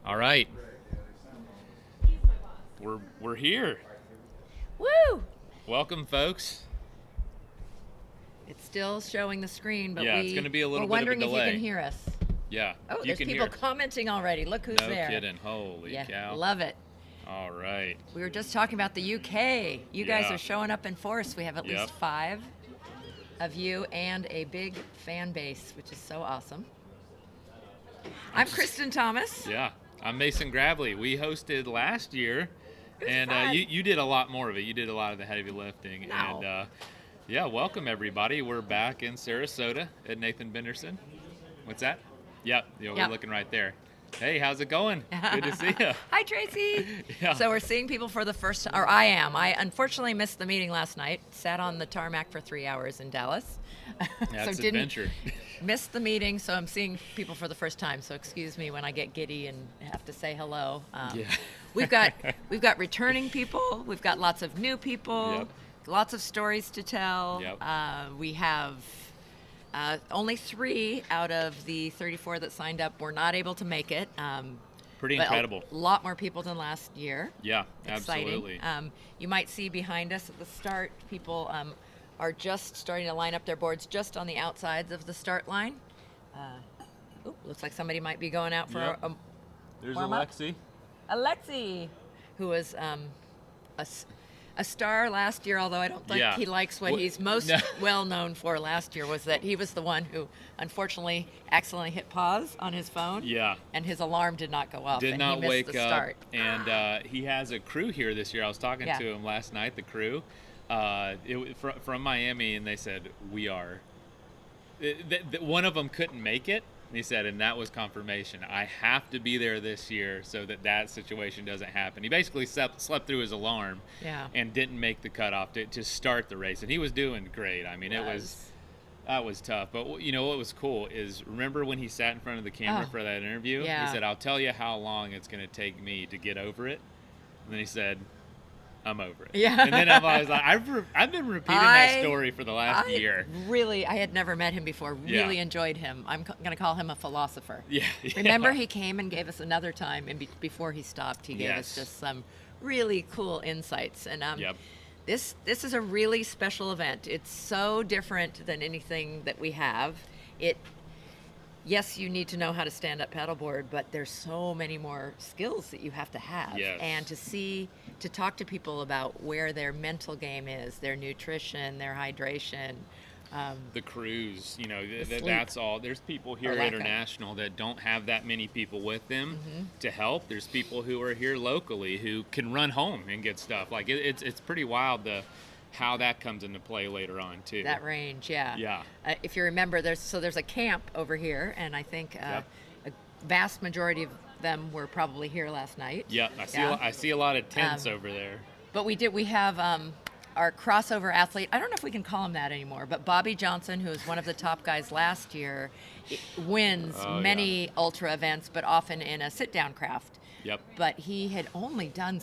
All right. We're here. Woo! Welcome, folks. It's still showing the screen, but Yeah, it's gonna be a little we're bit of a wondering if you delay. can hear us. Yeah. Oh, you there's can people hear. commenting already. Look who's No there. kidding. Holy Yeah, cow. love it. All right. We were just talking about the UK. You guys Yeah. are showing up in force. We have at Yep. least 5 of you and a big fan base, which is so awesome. I'm Kristen Thomas. Yeah. I'm Mason Gravely. We hosted last year, It was and fun. you did a lot more of it. You did a lot of the heavy lifting. No. And yeah, welcome everybody. We're back in Sarasota at Nathan Benderson. What's that? Yep. Yeah, we're Yep. looking right there. Hey, how's it going? Good to see you. Hi, Tracy. Yeah. So we're seeing people for the first time, or I am. I unfortunately missed the meeting last night. Sat on the tarmac for 3 hours in Dallas. That's so didn't adventure. miss the meeting, so I'm seeing people for the first time. So excuse me when I get giddy and have to say hello. Yeah. we've got returning people. We've got lots of new people. Yep. Lots of stories to tell. Yep. We have only 3 out of the 34 that signed up were not able to make it. Pretty But incredible. A lot more people than last year. Yeah, Exciting. absolutely. You might see behind us at the start, people are just starting to line up their boards just on the outsides of the start line. Looks like somebody might be going out for Yep. There's warm up? Alexi. Alexi, who was a star last year, although I don't think Yeah. he likes what Well, he's most no. well known for last year was that he was the one who unfortunately accidentally hit pause on his phone. Yeah. And his alarm did not go off. Did and not he missed wake the up. start. And he has a crew here this year. I was talking Yeah. to him last night, the crew, from Miami, and they said, we are. One of them couldn't make it. And he said, and that was confirmation. I have to be there this year so that situation doesn't happen. He basically slept through his alarm Yeah. and didn't make the cutoff to start the race. And he was doing great. I mean, that was tough. But you know what was cool is, remember when he sat in front of the camera Oh, for that interview? yeah. He said, I'll tell you how long it's going to take me to get over it. And then he said, I'm over it. Yeah. And then I was like, I've been repeating that story for the last year. I had never met him before. Really Yeah. enjoyed him. I'm going to call him a philosopher. Yeah. Remember, yeah. he came and gave us another time, and before he stopped, he gave us Yes. just some really cool insights. And Yep. this is a really special event. It's so different than anything that we have. Yes, you need to know how to stand up paddleboard, but there's so many more skills that you have to have. Yes. And to talk to people about where their mental game is, their nutrition, their hydration. The cruise, sleep. that's all. There's people here Or at lack of. International that don't have that many people with them Mm-hmm. to help. There's people who are here locally who can run home and get stuff. Like it's pretty wild how that comes into play later on too. That range, yeah. Yeah. If you remember, there's a camp over here, and I think Yep. a vast majority of them were probably here last night. Yeah, I see a lot of tents over there. But we have our crossover athlete. I don't know if we can call him that anymore, but Bobby Johnson, who was one of the top guys last year, wins Oh, many ultra events, but often in a sit-down craft. Yep. But he had only done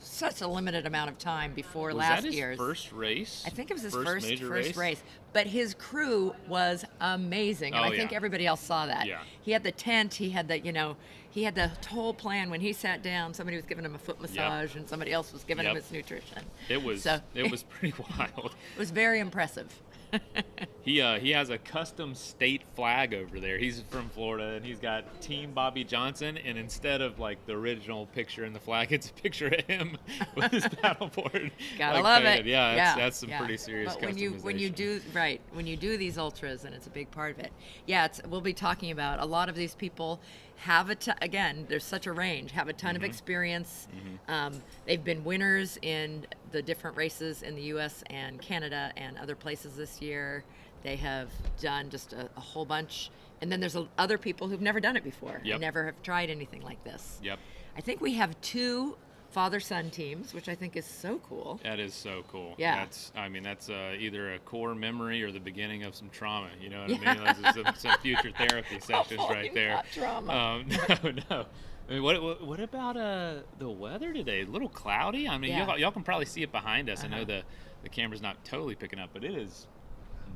such a limited amount of time before Was last that his year's. first race? I think it was his major first race. But his crew was amazing, and Oh, I think yeah. everybody else saw that. Yeah. He had the tent. He had the whole plan. When he sat down, somebody was giving him a foot massage, and somebody else was giving him Yep. his nutrition. It was pretty wild. It was very impressive. He has a custom state flag over there. He's from Florida, and he's got Team Bobby Johnson, and instead of like the original picture in the flag, it's a picture of him with his paddleboard. Gotta like, love painted. it. Yeah, that's some pretty serious But when you customization. when you do these ultras, and it's a big part of it. Yeah, we'll be talking about a lot of these people have again, there's such a range, have a ton of experience. They've been winners in the different races in the U.S. and Canada and other places this year. They have done just a whole bunch. And then there's other people who've never done it before. Yep. And never have tried anything like this. Yep. I think we have 2 father-son teams, which I think is so cool. That is so cool. Yeah. That's either a core memory or the beginning of some trauma. You know what Yeah. I mean? Those are some future therapy sessions Hopefully right there. not trauma. No. I mean, what about the weather today? A little cloudy. I mean, Yeah. y'all can probably see it behind us. I know the camera's not totally picking up, but it is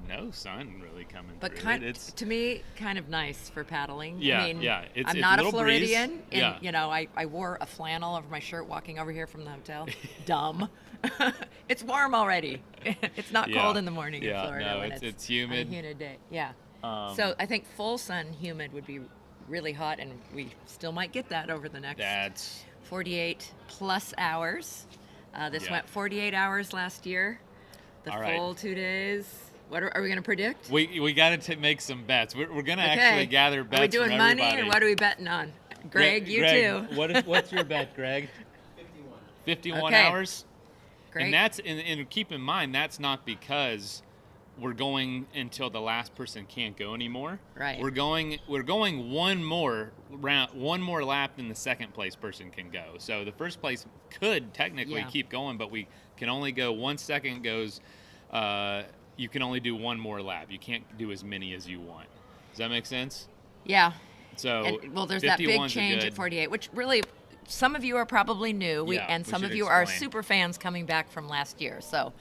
no sun really coming But through it. It's to me, kind of nice for paddling. yeah, I mean, yeah. I'm not a little breeze. Floridian, and Yeah. you know, I wore a flannel over my shirt walking over here from the hotel. Dumb. It's warm already. It's not Yeah. cold in the morning in Yeah, Florida no, when it's humid. on a humid day. Yeah. So I think full sun humid would be really hot, and we still might get that over the next That's 48 plus hours. This Yeah. went 48 hours last year. The All right. full 2 days. What are we going to predict? we got to make some bets. We're gonna Okay. actually gather bets. Are we doing from money, everybody. or what are we betting on? Greg, you Greg, too. What's your bet, Greg? 51 Okay. hours. Great. And that's and keep in mind that's not because we're going until the last person can't go anymore. Right. We're going one more lap than the second place person can go. So the first place could technically Yeah. keep going, but we can only go 1 second goes. You can only do one more lap. You can't do as many as you want. Does that make sense? Yeah. So And, well, there's that big 51's a change good- at 48, which really, some of you are probably new, Yeah, and we some should of you are explain. super fans coming back from last year. So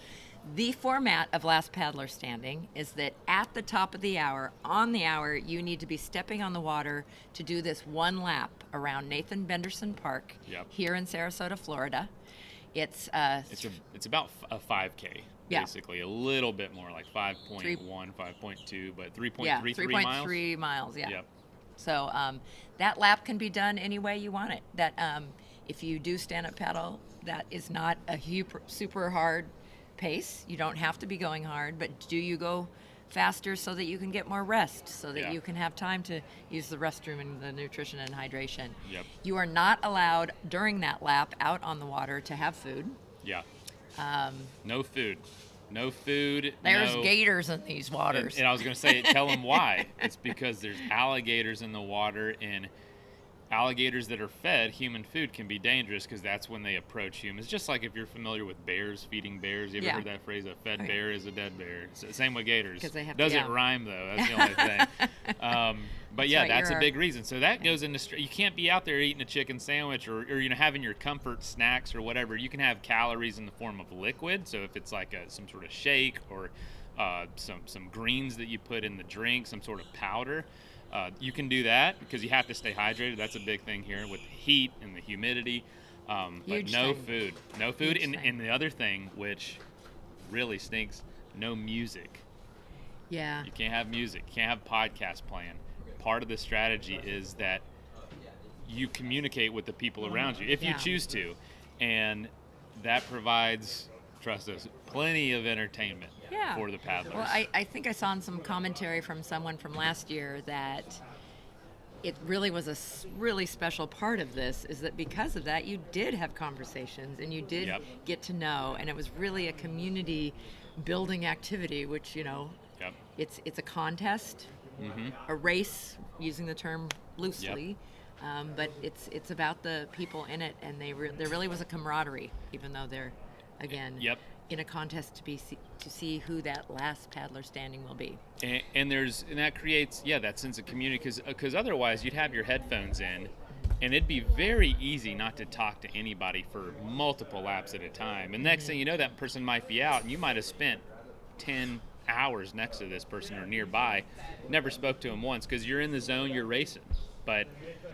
the format of Last Paddler Standing is that at the top of the hour, on the hour, you need to be stepping on the water to do this one lap around Nathan Benderson Park Yep. here in Sarasota, Florida. It's It's about a 5K. Yeah. Basically, a little bit more, like 5.1, 5.2, but 3.33 miles. 3.3 miles. Yeah. Yep. So that lap can be done any way you want it. That if you do stand-up paddle, that is not a super hard pace. You don't have to be going hard, but do you go faster so that you can get more rest, so that Yeah. you can have time to use the restroom and the nutrition and hydration. Yep. You are not allowed during that lap out on the water to have food. Yeah. No food. No food. There's no, gators in these waters. And I was going to say, tell them why. It's because there's alligators in the water, and alligators that are fed human food can be dangerous because that's when they approach humans. Just like if you're familiar with bears, feeding bears. You ever Yeah. heard that phrase, a fed Oh, yeah. bear is a dead bear? Same with gators. 'Cause they have- Doesn't yeah. rhyme, though. That's the only thing. But yeah, right, that's a you're- big reason. So that goes into, you can't be out there eating a chicken sandwich or having your comfort snacks or whatever. You can have calories in the form of liquid. So if it's like some sort of shake or some greens that you put in the drink, some sort of powder, you can do that because you have to stay hydrated. That's a big thing here with the heat and the humidity. But Huge no thing. food. No food. Huge thing. And the other thing, which really stinks, no music. Yeah. You can't have music. You can't have podcasts playing. Part of the strategy is that you communicate with the people around you if you Yeah. choose to. And that provides, trust us, plenty of entertainment Yeah. for the paddlers. Well, I think I saw in some commentary from someone from last year that it really was a really special part of this is that because of that, you did have conversations and you did Yep. get to know, and it was really a community building activity, which, you know, Yep. it's a contest, a race, using the term loosely. But it's about the people in it, and there really was a camaraderie, even though they're, again, Yep. in a contest to see who that last paddler standing will be. And that creates that sense of community because otherwise you'd have your headphones in and it'd be very easy not to talk to anybody for multiple laps at a time, and next thing you know that person might be out and you might have spent 10 hours next to this person or nearby, never spoke to him once because you're in the zone, you're racing. But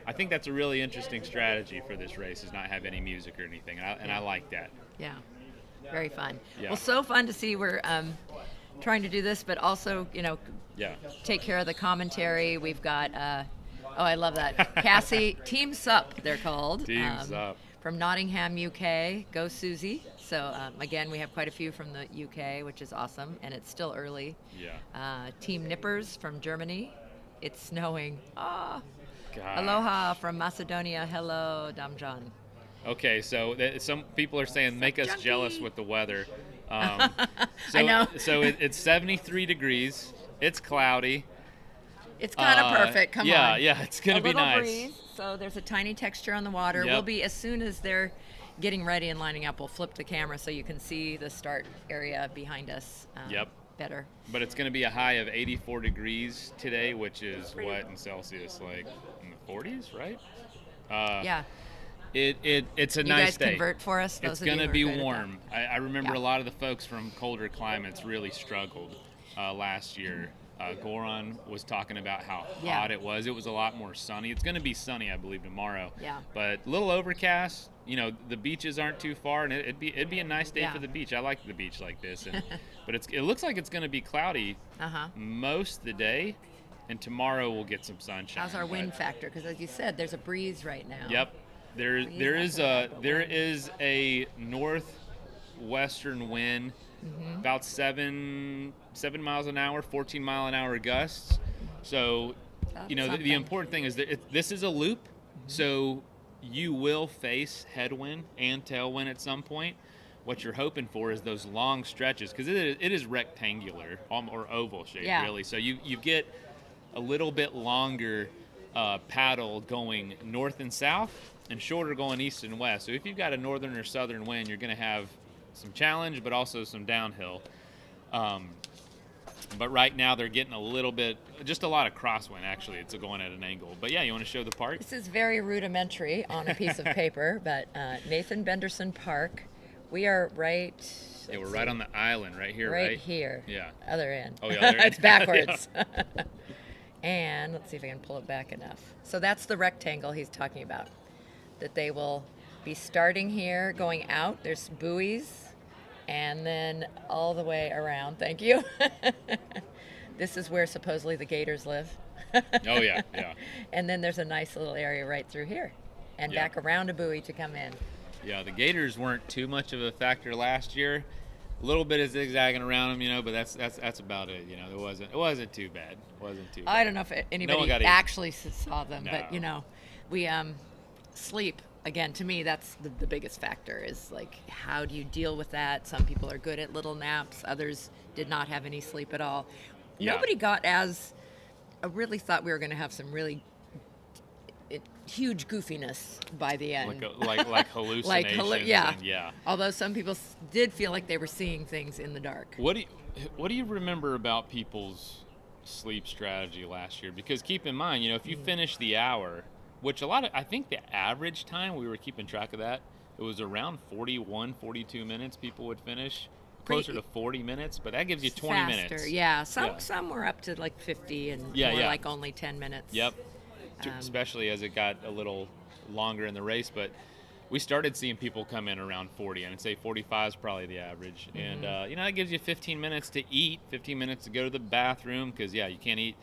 I think that's a really interesting strategy for this race, is not have any music or anything, and I like that. Yeah, very fun. Yeah. Well, so fun to see we're trying to do this, but also, you know, Yeah. take care of the commentary. We've got, I love that. Cassie, Team Sup, they're called. Team Sup. From Nottingham, UK. Go Susie. So, again, we have quite a few from the UK, which is awesome, and it's still early. Yeah. Team Nippers from Germany. It's snowing. Ah. God. Aloha from Macedonia. Hello, Damjan. Okay, so some people are saying make us junkie. jealous with the weather. So, I know. So it's 73 degrees. It's cloudy. It's kind of perfect. Come on. Yeah, it's gonna be little nice. breeze, so there's a tiny texture on the water. Yep. We'll be, as soon as they're getting ready and lining up, we'll flip the camera so you can see the start area behind us. Yep. Better. But it's gonna be a high of 84 degrees today, which is what in Celsius, like in the 40s, right? Yeah. It's a You nice guys day. convert for us. Those It's of you gonna who are be good at that. warm. I remember Yeah. a lot of the folks from colder climates really struggled. last year. Goran was talking about how Yeah. hot it was. It was a lot more sunny. It's going to be sunny, I believe, tomorrow. Yeah. But a little overcast. You know, the beaches aren't too far, and it'd be a nice day Yeah. for the beach. I like the beach like this, but it looks like it's going to be cloudy most of the day, and tomorrow we'll get some sunshine. How's our wind factor? Because as you said, there's a breeze right now. Yep. There is a northwestern wind, about 7 miles an hour, 14-mile-an-hour gusts. So, That's you know, the something. important thing is that this is a loop, so you will face headwind and tailwind at some point. What you're hoping for is those long stretches, because it is rectangular or oval shape, really. So you get a little bit longer paddle going north and south, and shorter going east and west. So if you've got a northern or southern wind, you're going to have some challenge, but also some downhill. But right now they're getting a little bit, just a lot of crosswind, actually. It's going at an angle. But yeah, you want to show the park? This is very rudimentary on a piece of paper, but Nathan Benderson Park, we are right. Yeah, we're right on the island, right here, right? Right here. Yeah. Other end. Oh, yeah, other end. It's backwards. And let's see if I can pull it back enough. So that's the rectangle he's talking about, that they will be starting here, going out. There's buoys, and then all the way around. Thank you. This is where supposedly the gators live. Oh, yeah. And then there's a nice little area right through here, and back around a buoy to come in. Yeah, the gators weren't too much of a factor last year. A little bit of zigzagging around them, you know, but that's about it. You know, it wasn't too bad. I don't know if anybody actually saw them, No. but you know, we sleep. Again, to me, that's the biggest factor, is like, how do you deal with that? Some people are good at little naps. Others did not have any sleep at all. Yeah. Nobody got as, I really thought we were going to have some really huge goofiness by the end. Like hallucinations. Yeah. And yeah. Although some people did feel like they were seeing things in the dark. What do you remember about people's sleep strategy last year? Because keep in mind, you know, if you finish the hour, which I think the average time, we were keeping track of that, it was around 41, 42 minutes people would finish. Closer to 40 minutes, but that gives you 20 faster, minutes. Yeah. Some were up to like 50 and more like only 10 minutes. Yep. Especially as it got a little longer in the race, but we started seeing people come in around 40, and I'd say 45 is probably the average. And you know, that gives you 15 minutes to eat, 15 minutes to go to the bathroom, because you can't eat.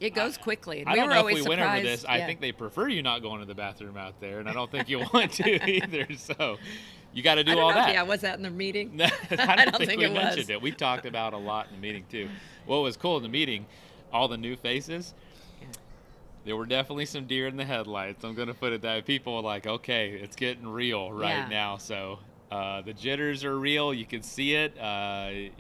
It goes quickly. And I don't we were know always if we went over surprised. this. I think they prefer you not going to the bathroom out there, and I don't think you want to either. So you got to do all that. Yeah, was that in the meeting? I don't think we mentioned it. We talked about a lot in the meeting too. What was cool in the meeting, all the new faces. There were definitely some deer in the headlights. I'm going to put it that way. People were like, okay, it's getting real right now. So the jitters are real. You can see it,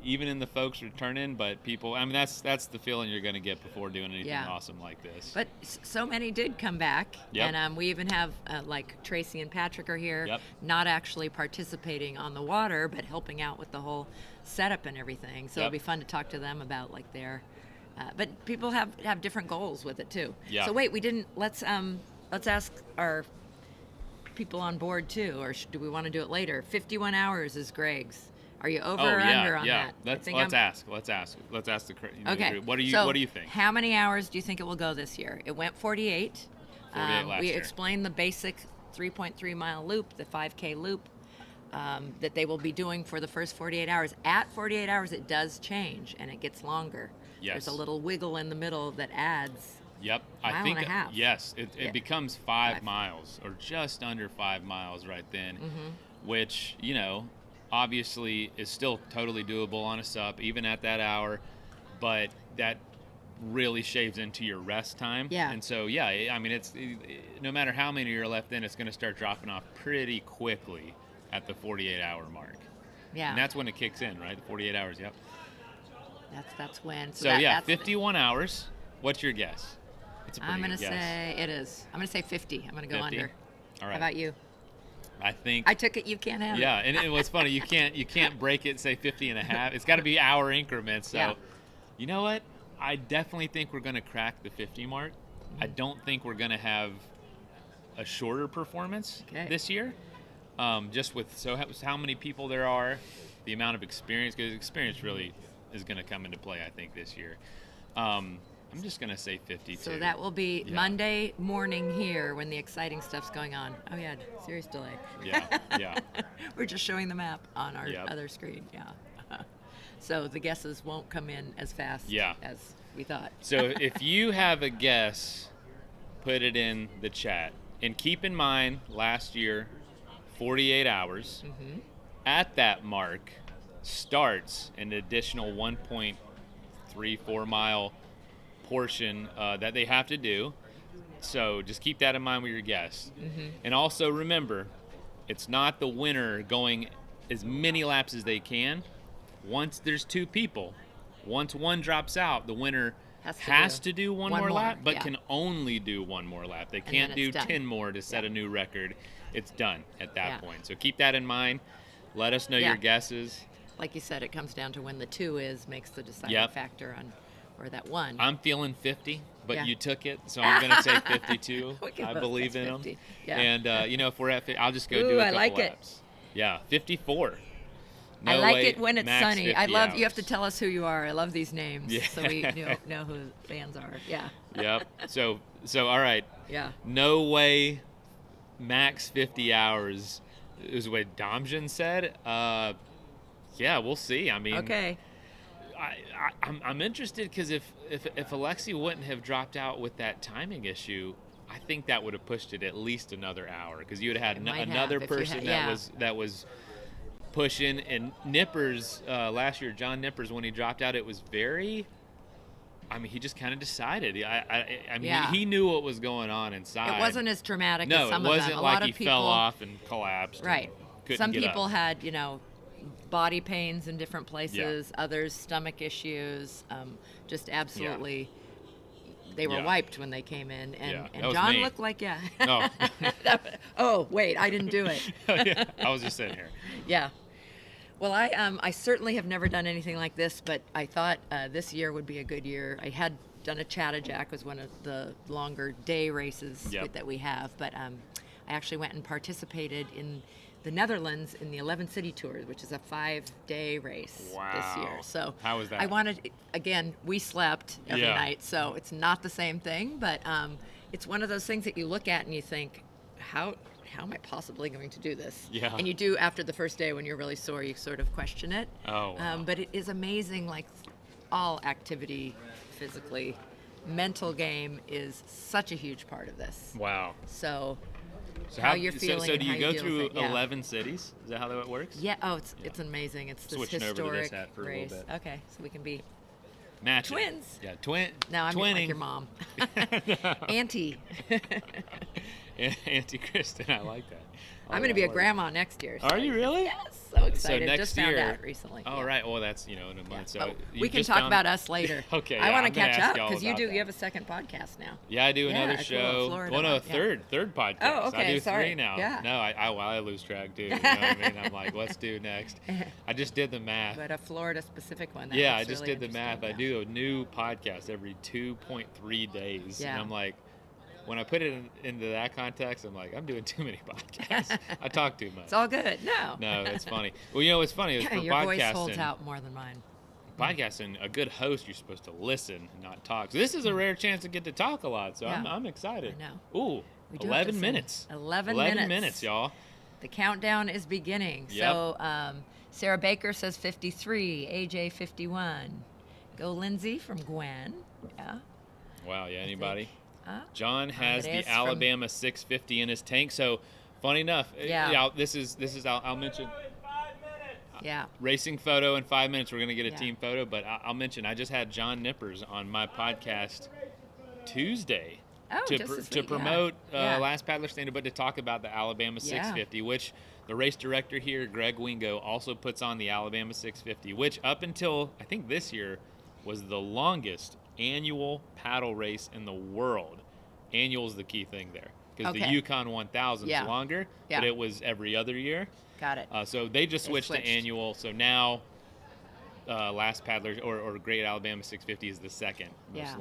even in the folks returning. But people, I mean, that's the feeling you're going to get before doing anything awesome like this. But so many did come back. Yep. And we even have, like, Tracy and Patrick are here, Yep. not actually participating on the water, but helping out with the whole setup and everything. So it'll be fun to talk to them about, like, their... but people have different goals with it too. Yeah. So wait, we didn't. Let's ask our people on board too, or do we want to do it later? 51 hours is Greg's. Are you over or under on that? Let's ask the Okay. What do you think? How many hours do you think it will go this year? It went 48. 48 last we year. explained the basic 3.3 mile loop, the 5K loop. That they will be doing for the first 48 hours. At 48 hours, it does change and it gets longer. Yes. There's a little wiggle in the middle that adds. Yep. Mile and a half. Yes. It becomes 5 miles, or just under 5 miles right then, which, you know, obviously is still totally doable on a sup, even at that hour, but that really shaves into your rest time. Yeah. And so, I mean, it's no matter how many you're left in, it's going to start dropping off pretty quickly at the 48-hour mark. Yeah. And that's when it kicks in, right? The 48 hours, yep. That's when. So, 51 hours. What's your guess? It's a pretty I'm going to good guess. say it is. I'm going to say 50. I'm going to go 50? under. All right. How about you? I think. I took it. You can't have it. Yeah, and what's funny, you can't break it, say 50 and a half. It's got to be hour increments. So, you know what? I definitely think we're going to crack the 50 mark. I don't think we're going to have a shorter performance this year. Just with how many people there are, the amount of experience, because experience really is going to come into play, I think, this year. I'm just going to say 52. So that will be Monday morning here when the exciting stuff's going on. Oh, yeah, serious delay. Yeah. We're just showing the map on our other screen, So the guesses won't come in as fast as we thought. So if you have a guess, put it in the chat. And keep in mind, last year, 48 hours. Mm-hmm. At that mark starts an additional 1.34 mile portion that they have to do. So just keep that in mind with your guess. Mm-hmm. And also remember, it's not the winner going as many laps as they can. Once there's two people, once one drops out, the winner has to do one more lap, but can only do one more lap. They can't do 10 more to set a new record. It's done at that point. So keep that in mind. Let us know your guesses. Like you said, it comes down to when the 2 makes the deciding factor on, or that 1. I'm feeling 50, but you took it, so I'm going to say 52. I believe in 50. them. Yeah. And, if we're at 50, I'll just go do a couple laps. It. Yeah, 54. I like it when it's sunny. I love, you have to tell us who you are. I love these names so we know who fans are. Yeah. Yep. So all right. Yeah. No way max 50 hours is what Domjan said. We'll see. I mean, okay. I'm interested because if Alexi wouldn't have dropped out with that timing issue, I think that would have pushed it at least another hour because you would have had another person that was pushing. And Nippers last year, John Nippers, when he dropped out, it was very. I mean, he just kind of decided. I mean, he knew what was going on inside. It wasn't as traumatic as some of them. No, it wasn't like he fell off and collapsed. Right. And some people had, body pains in different places. Yeah. Others stomach issues. Just absolutely, they were wiped when they came in. And John looked like No. Oh wait, I didn't do it. I was just sitting here. Yeah. Well, I certainly have never done anything like this, but I thought this year would be a good year. I had done a Chattajack, was one of the longer day races that we have, but I actually went and participated in the Netherlands in the 11 City Tour, which is a 5-day race this year. So how was that? I wanted, again, we slept every night, so it's not the same thing, but it's one of those things that you look at and you think, how am I possibly going to do this? Yeah. And you do after the first day when you're really sore, you sort of question it. Oh, wow. But it is amazing, like all activity physically. Mental game is such a huge part of this. Wow. So how you're feeling. So do you go through 11 cities? Is that how that works? Yeah. Oh, it's amazing. It's this Switching historic over to this hat for race. a little bit. Okay, so we can be matching. Twins. Yeah, No, I'm twinning. like your mom. Auntie. Auntie Kristen, I like that. I'm going to be a grandma next year. So Are you really? Yes, so excited. So next Just year, found out recently. Oh, right. Well, that's, in a month. So we can talk about us later. Okay. I want to catch up because you have a second podcast now. Yeah, I do another cool. show. Florida Well, no, one, third podcast. Oh, okay. I do Sorry. 3 now. Yeah. No, I lose track too. You know what I mean? I'm like, what's due next? I just did the math. But a Florida specific one. Yeah, I just did the math. I do a new podcast every 2.3 days. Yeah. And I'm like, when I put it into that context, I'm like, I'm doing too many podcasts. I talk too much. It's all good. No, it's funny. Well, what's funny is for your podcasting. voice holds out more than mine. Podcasting, a good host, you're supposed to listen and not talk. So this is a rare chance to get to talk a lot. So I'm excited. I know. Ooh, 11 minutes. 11 minutes, y'all. The countdown is beginning. Yep. So Sarah Baker says 53, AJ 51. Go Lindsay from Gwen. Yeah. Wow. Yeah. Anybody? John has the Alabama 650 in his tank. So, funny enough, this is I'll mention. Yeah. Racing photo in 5 minutes. We're gonna get a team photo, but I'll mention I just had John Nippers on my podcast Tuesday to promote Last Paddler Standard, but to talk about the Alabama 650, which the race director here, Greg Wingo, also puts on the Alabama 650, which up until I think this year was the longest annual paddle race in the world. Annual is the key thing there because the Yukon 1000 is longer, but it was every other year. Got it. So they just switched to annual. So now last paddler or Great Alabama 650 is the second Yeah.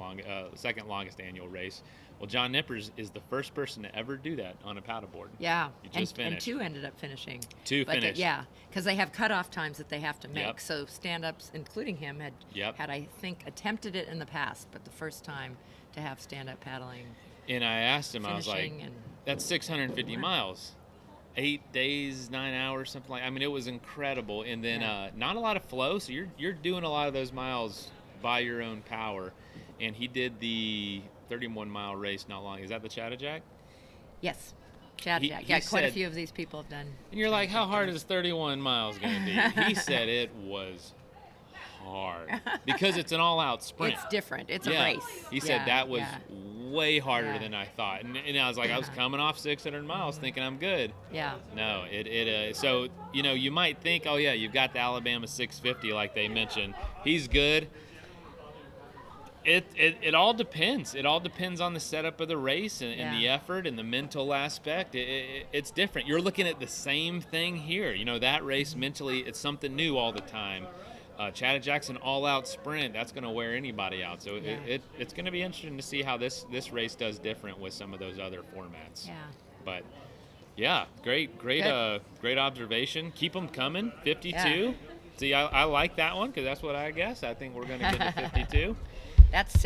second longest annual race. Well, John Nippers is the first person to ever do that on a paddleboard. Yeah, He just and finished. 2 ended up finishing. Two But finished. yeah, because they have cutoff times that they have to make. Yep. So stand-ups, including him, Yep. had I think attempted it in the past, but the first time to have stand-up paddling, And I asked him, I was like, finishing, and that's 650 miles. 8 days, 9 hours, something like. I mean, it was incredible. And then not a lot of flow, so you're doing a lot of those miles by your own power. And he did the 31-mile race not long. Is that the Chattajack? yes, Chad He- Jack. he Yeah, quite a said- few of these people have done. And you're like, how hard is 31 miles going to be? He said it was hard because it's an all-out sprint. It's different. It's Yeah. a race. He said Yeah, that was yeah, way harder Yeah. than I thought. And I was like, I was coming off 600 miles thinking I'm good. yeah. No, so, you might think, oh, yeah, you've got the Alabama 650 like they mentioned. He's good. It all depends. It all depends on the setup of the race and the effort and the mental aspect. It's different. You're looking at the same thing here. That race mentally, it's something new all the time. Chattajack's an all-out sprint. That's going to wear anybody out. So it's going to be interesting to see how this race does different with some of those other formats. Yeah. But yeah, great observation. Keep them coming. 52. Yeah. See, I like that one because that's what I guess. I think we're going to get to 52. That's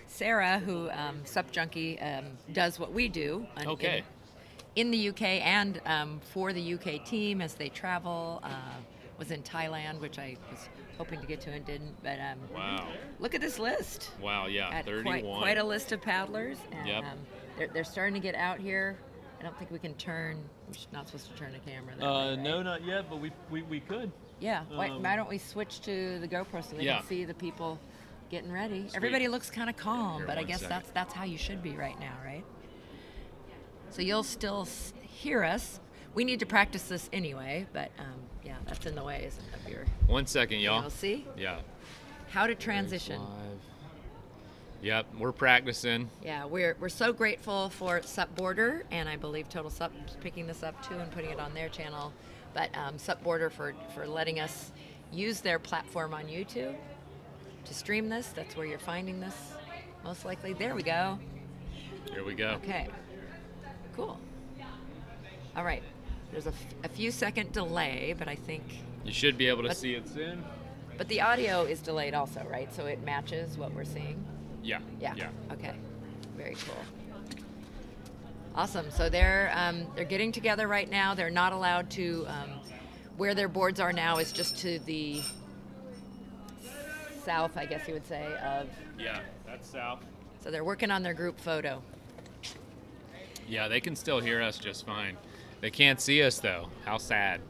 Sarah, who Sup Junkie does what we do. Okay. In the UK and for the UK team as they travel. Was in Thailand, which I was hoping to get to and didn't. But Wow. look at this list. Wow. Yeah. Got 31. quite a list of paddlers. And, Yep. they're starting to get out here. I don't think we can turn. We're not supposed to turn the camera. That way, right? No, not yet, but we could. Yeah. Why don't we switch to the GoPro so they Yeah. can see the people getting ready? Everybody looks kind of calm, Here, but I one guess second. that's how you should be right now, right? So you'll still hear us. We need to practice this anyway, but yeah, that's in the way, isn't it? Of your 1 second, y'all. You'll see Yeah. how to transition. Live. Yep, we're practicing. Yeah, we're so grateful for Sup Border, and I believe Total Sup is picking this up too and putting it on their channel. But Sup Border for letting us use their platform on YouTube to stream this. That's where you're finding this, most likely. There we go. Here we go. Okay. Cool. All right. There's a few second delay, but I think. You should be able to But- see it soon. But the audio is delayed also, right? So it matches what we're seeing. Yeah. Yeah. Yeah. Okay. Very cool. Awesome. So they're getting together right now. They're not allowed to. Where their boards are now is just to the south, I guess you would say, of. Yeah, that's south. So they're working on their group photo. Yeah, they can still hear us just fine. They can't see us though. How sad.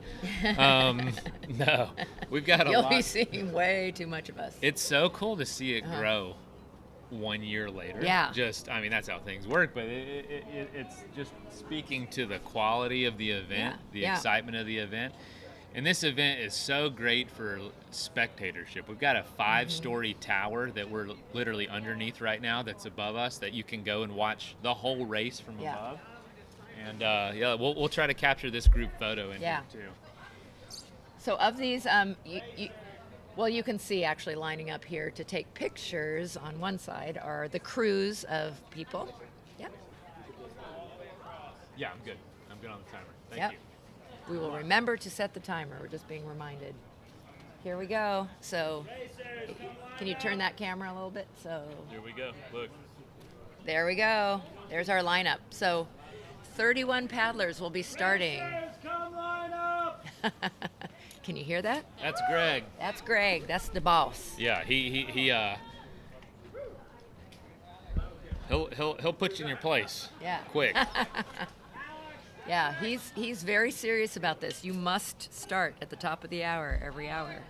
No, we've got a You'll lot. be seeing way too much of us. It's so cool to see it grow 1 year later. Yeah. I mean, that's how things work, but it's just speaking to the quality of the event, the excitement of the event. And this event is so great for spectatorship. We've got a 5-story tower that we're literally underneath right now that's above us that you can go and watch the whole race from above. And we'll try to capture this group photo in here too. So of these, you can see actually lining up here to take pictures on one side are the crews of people. Yep. Yeah, I'm good. I'm good on the timer. Thank Yep. you. We will remember to set the timer. We're just being reminded. Here we go. So can you turn that camera a little bit? So Here we go. Look. there we go. There's our lineup. So 31 paddlers will be starting. Come line up! Can you hear that? That's Greg. That's Greg. That's the boss. Yeah, he'll put you in your place. Yeah. Quick. Yeah, he's very serious about this. You must start at the top of the hour every hour.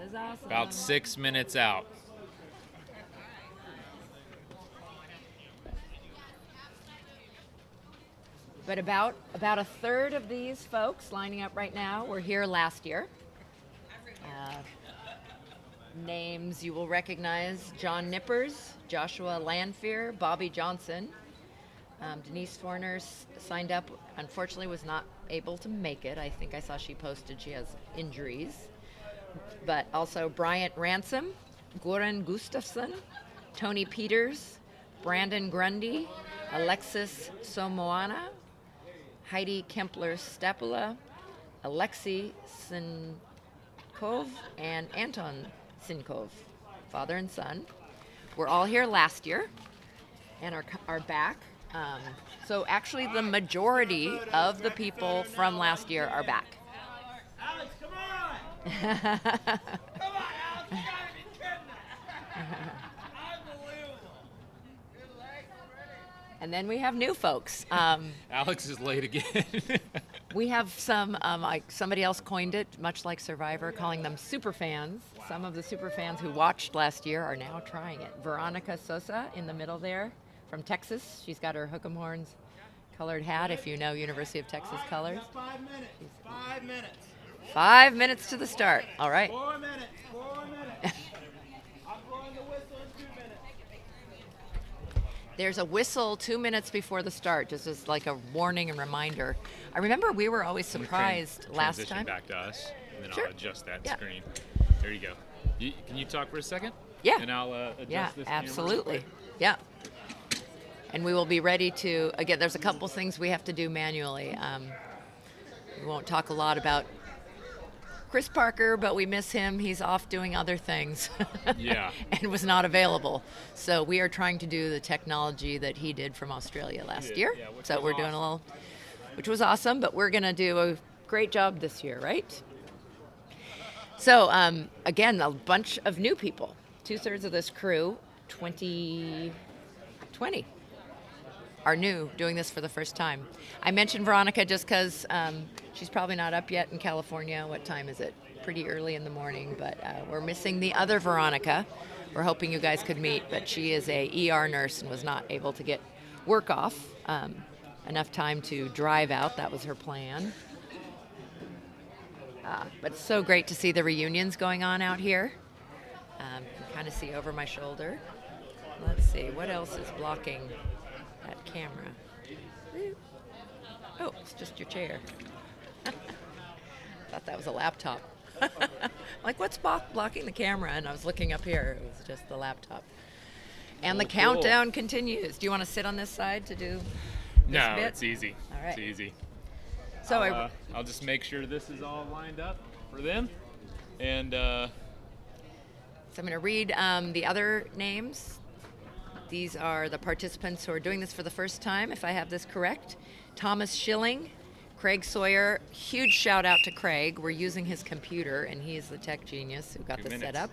This is awesome. About 6 minutes out. But about a third of these folks lining up right now were here last year. Names you will recognize: John Nippers, Joshua Landfear, Bobby Johnson, Denise Forner signed up. Unfortunately, was not able to make it. I think I saw she posted she has injuries. But also Bryant Ransom, Goran Gustafsson, Tony Peters, Brandon Grundy, Alexis Somoana, Heidi Kempler-Stapula, Alexei Sinkov, and Anton Sinkov, father and son. We're all here last year and are back. So actually the majority of the people from last year are back. Alex, come on! Come on, Alex, you gotta be kidding me! Unbelievable. Good legs already. And then we have new folks. Alex is late again. We have some, like somebody else coined it, much like Survivor, calling them super fans. Some of the super fans who watched last year are now trying it. Veronica Sosa in the middle there from Texas. She's got her hook'em horns colored hat, if you know University of Texas colors. 5 minutes. 5 minutes. 5 minutes to the start. All right. 4 minutes. 4 minutes. I'm blowing the whistle in 2 minutes. There's a whistle 2 minutes before the start, just as like a warning and reminder. I remember we were always surprised last Transition time. back to us, and then Sure. I'll adjust that Yeah. screen. There you go. Can you talk for a second? Yeah. And I'll adjust Yeah, this camera real absolutely. quick. Yeah. And we will be ready to, again, there's a couple things we have to do manually. We won't talk a lot about Chris Parker, but we miss him. He's off doing other things. Yeah. And was not available. So we are trying to do the technology that he did from Australia last did, year. yeah, which So was we're doing a little, which was awesome, but we're going to do a great job this year, right? So, again, a bunch of new people. 2/3 of this crew, 20 are new, doing this for the first time. I mentioned Veronica just because she's probably not up yet in California. What time is it? Pretty early in the morning, but we're missing the other Veronica. We're hoping you guys could meet, but she is a ER nurse and was not able to get work off enough time to drive out. That was her plan. But it's so great to see the reunions going on out here. You can kind of see over my shoulder. Let's see, what else is blocking that camera? Oh, it's just your chair. Thought that was a laptop. Like, what's blocking the camera? And I was looking up here. It was just the laptop. And the Cool. countdown continues. Do you want to sit on this side to do this No, bit? it's easy. All right. It's easy. So I'll just make sure this is all lined up for them. And So I'm going to read the other names. These are the participants who are doing this for the first time, if I have this correct. Thomas Schilling, Craig Sawyer. Huge shout out to Craig. We're using his computer, and he's the tech genius who got 2 this set minutes. up.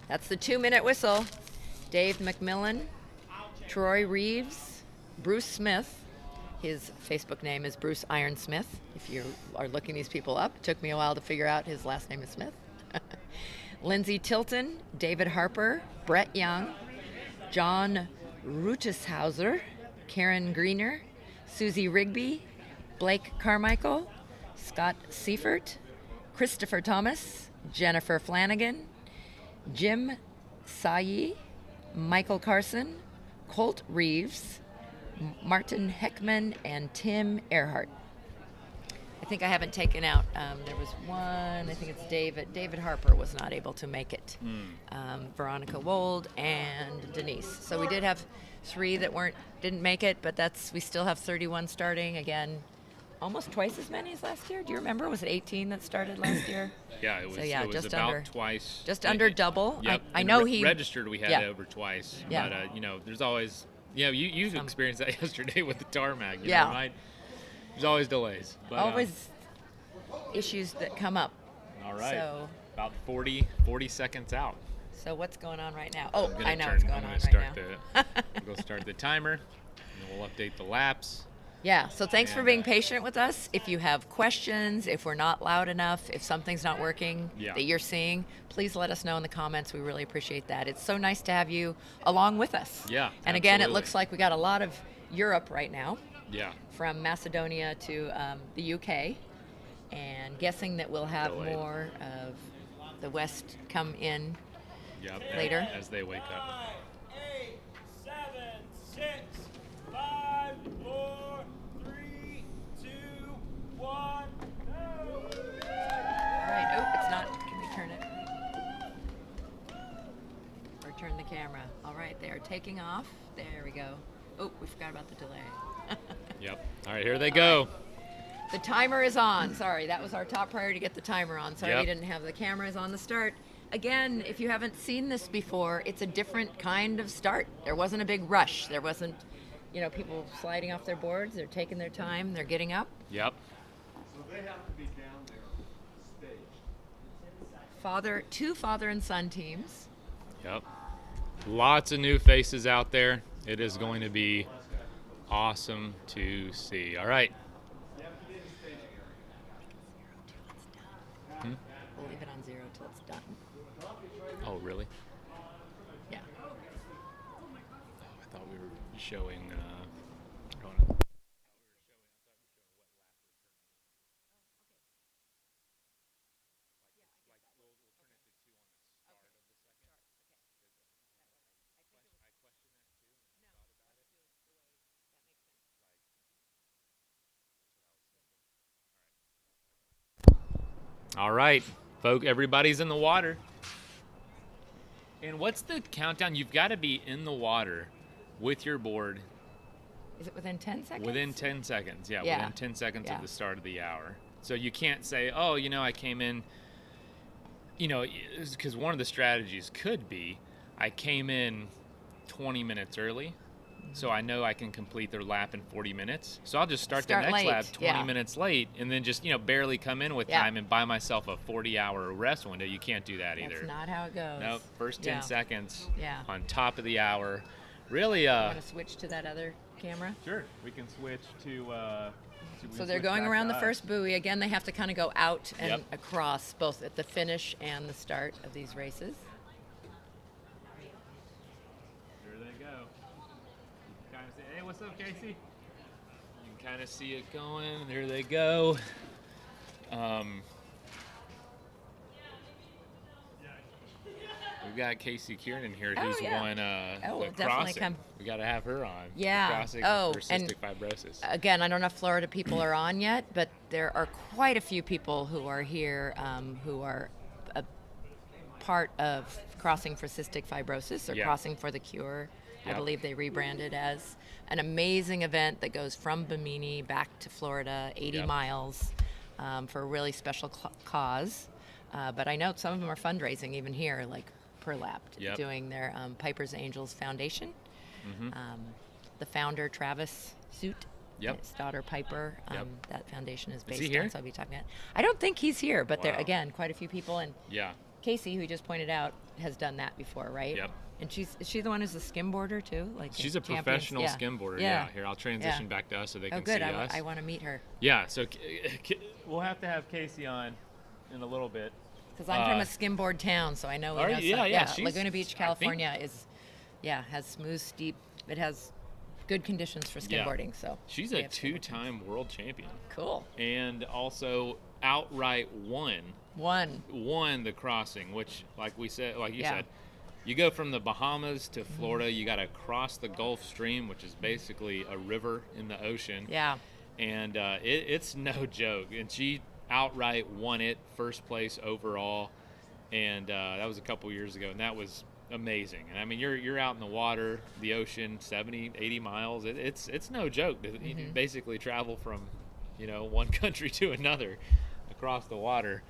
That's the 2-minute whistle. Dave McMillan, Troy Reeves, Bruce Smith. His Facebook name is Bruce Ironsmith. If you are looking these people up, it took me a while to figure out his last name is Smith. Lindsay Tilton, David Harper, Brett Young, John Ruteshauser, Karen Greener, Susie Rigby, Blake Carmichael, Scott Seifert, Christopher Thomas, Jennifer Flanagan, Jim Sayi, Michael Carson, Colt Reeves, Martin Heckman, and Tim Earhart. I think I haven't taken out, there was one, I think it's David. David Harper was not able to make it. Veronica Wold and Denise. So we did have 3 that didn't make it, but we still have 31 starting. Again, almost twice as many as last year. Do you remember? Was it 18 that started last year? yeah, it was, So, yeah, it was just about under- twice. Just under double. Yep. I and know he registered. We had yeah. over twice. Yeah. But there's always. Yeah, you experienced that yesterday with the tarmac. You Yeah. know, right? There's always delays. But, always issues that come up. all right. So, About 40 seconds out. so what's going on right now? Oh, I'm gonna I know turn- what's going I'm on gonna right start now. We'll start the timer, and then we'll update the laps. Yeah, so thanks for And, being patient with us. If you have questions, if we're not loud enough, if something's not working Yeah. that you're seeing, please let us know in the comments. We really appreciate that. It's so nice to have you along with us. Yeah, And again, it absolutely. looks like we got a lot of Europe right now, Yeah. from Macedonia to the UK, and guessing that we'll have Delayed. more of the West come in. Yep. Later. As they wake up. 9, 8, 7, 6, 5, one. All right. Oh, it's not. Can we turn it? Or turn the camera. All right, they are taking off. There we go. Oh, we forgot about the delay. Yep. All right, here they go. The timer is on. Sorry, that was our top priority to get the timer on. Sorry Yep. we didn't have the cameras on the start. Again, if you haven't seen this before, it's a different kind of start. There wasn't a big rush. There wasn't, people sliding off their boards. They're taking their time. They're getting up. Yep. So they have to be down there staged. Two father and son teams. Yep. Lots of new faces out there. It is going to be awesome to see. All right. You have to be in the staging area. We'll leave it on 0 till it's done. Oh, really? Yeah. Oh, I thought we were showing. All right, folk, everybody's in the water. And what's the countdown? You've got to be in the water with your board Is it within 10 seconds? within 10 seconds. Yeah, Yeah. within 10 seconds Yeah. of the start of the hour. So you can't say, oh, I came in, because one of the strategies could be I came in 20 minutes early. So I know I can complete their lap in 40 minutes. So I'll just start the next late, lap 20 yeah. minutes late and then just, barely come in with Yeah. time and buy myself a 40-hour rest window. You can't do that either. That's not how it goes. Nope, first 10 Yeah. seconds Yeah. on top of the hour. Really, You want to switch to that other camera? sure, we can switch to, So they're going around the first buoy. Again, they have to kind of go out and Yep. across, both at the finish and the start of these races. There they go. You can kind of say, hey, what's up, Casey? You can kind of see it going. There they go. We've got Casey Kieran in here, Oh, who's yeah. won Oh, we'll the definitely crossing. come. We got to have her on. Yeah. Crossing Oh, for and- cystic fibrosis. Again, I don't know if Florida people are on yet, but there are quite a few people who are here who are a part of Crossing for Cystic Fibrosis or Yeah. Crossing for the Cure. I Yep. believe they rebranded as an amazing event that goes from Bimini back to Florida, 80 Yep. miles, for a really special cause. But I know some of them are fundraising even here, like per lap, Yep. doing their Piper's Angels Foundation. Mhm. The founder, Travis Suit, Yep. his daughter Piper, Yep. that foundation is he based here? on, so I'll be talking about. I don't think he's here, but there Wow. again, quite a few people, and Yeah. Casey, who you just pointed out, has done that before, right? Yep. And is she the one who's a skimboarder too? Like She's a champions? professional Yeah. skimboarder. Yeah. Here, I'll transition Yeah. back to us so they Oh, can good. see us. I want to meet her Yeah, so we'll have to have Casey on in a little bit. because I'm from a skimboard town, so I know. Are we know you? some- Yeah, she's- Laguna Beach, I think- California has smooth, steep. It has good conditions for Yeah. skimboarding. So She's we a have skimboard. two-time world champion Cool. and also outright won the crossing, which, like you Yeah. said, you go from the Bahamas to Florida. You got to cross the Gulf Stream, which is basically a river in the ocean. Yeah. And it's no joke. And she outright won it, first place overall, and that was a couple years ago, and that was amazing. And I mean, you're out in the water, the ocean, 70, 80 miles. It's no joke to basically travel from, one country to another across the water.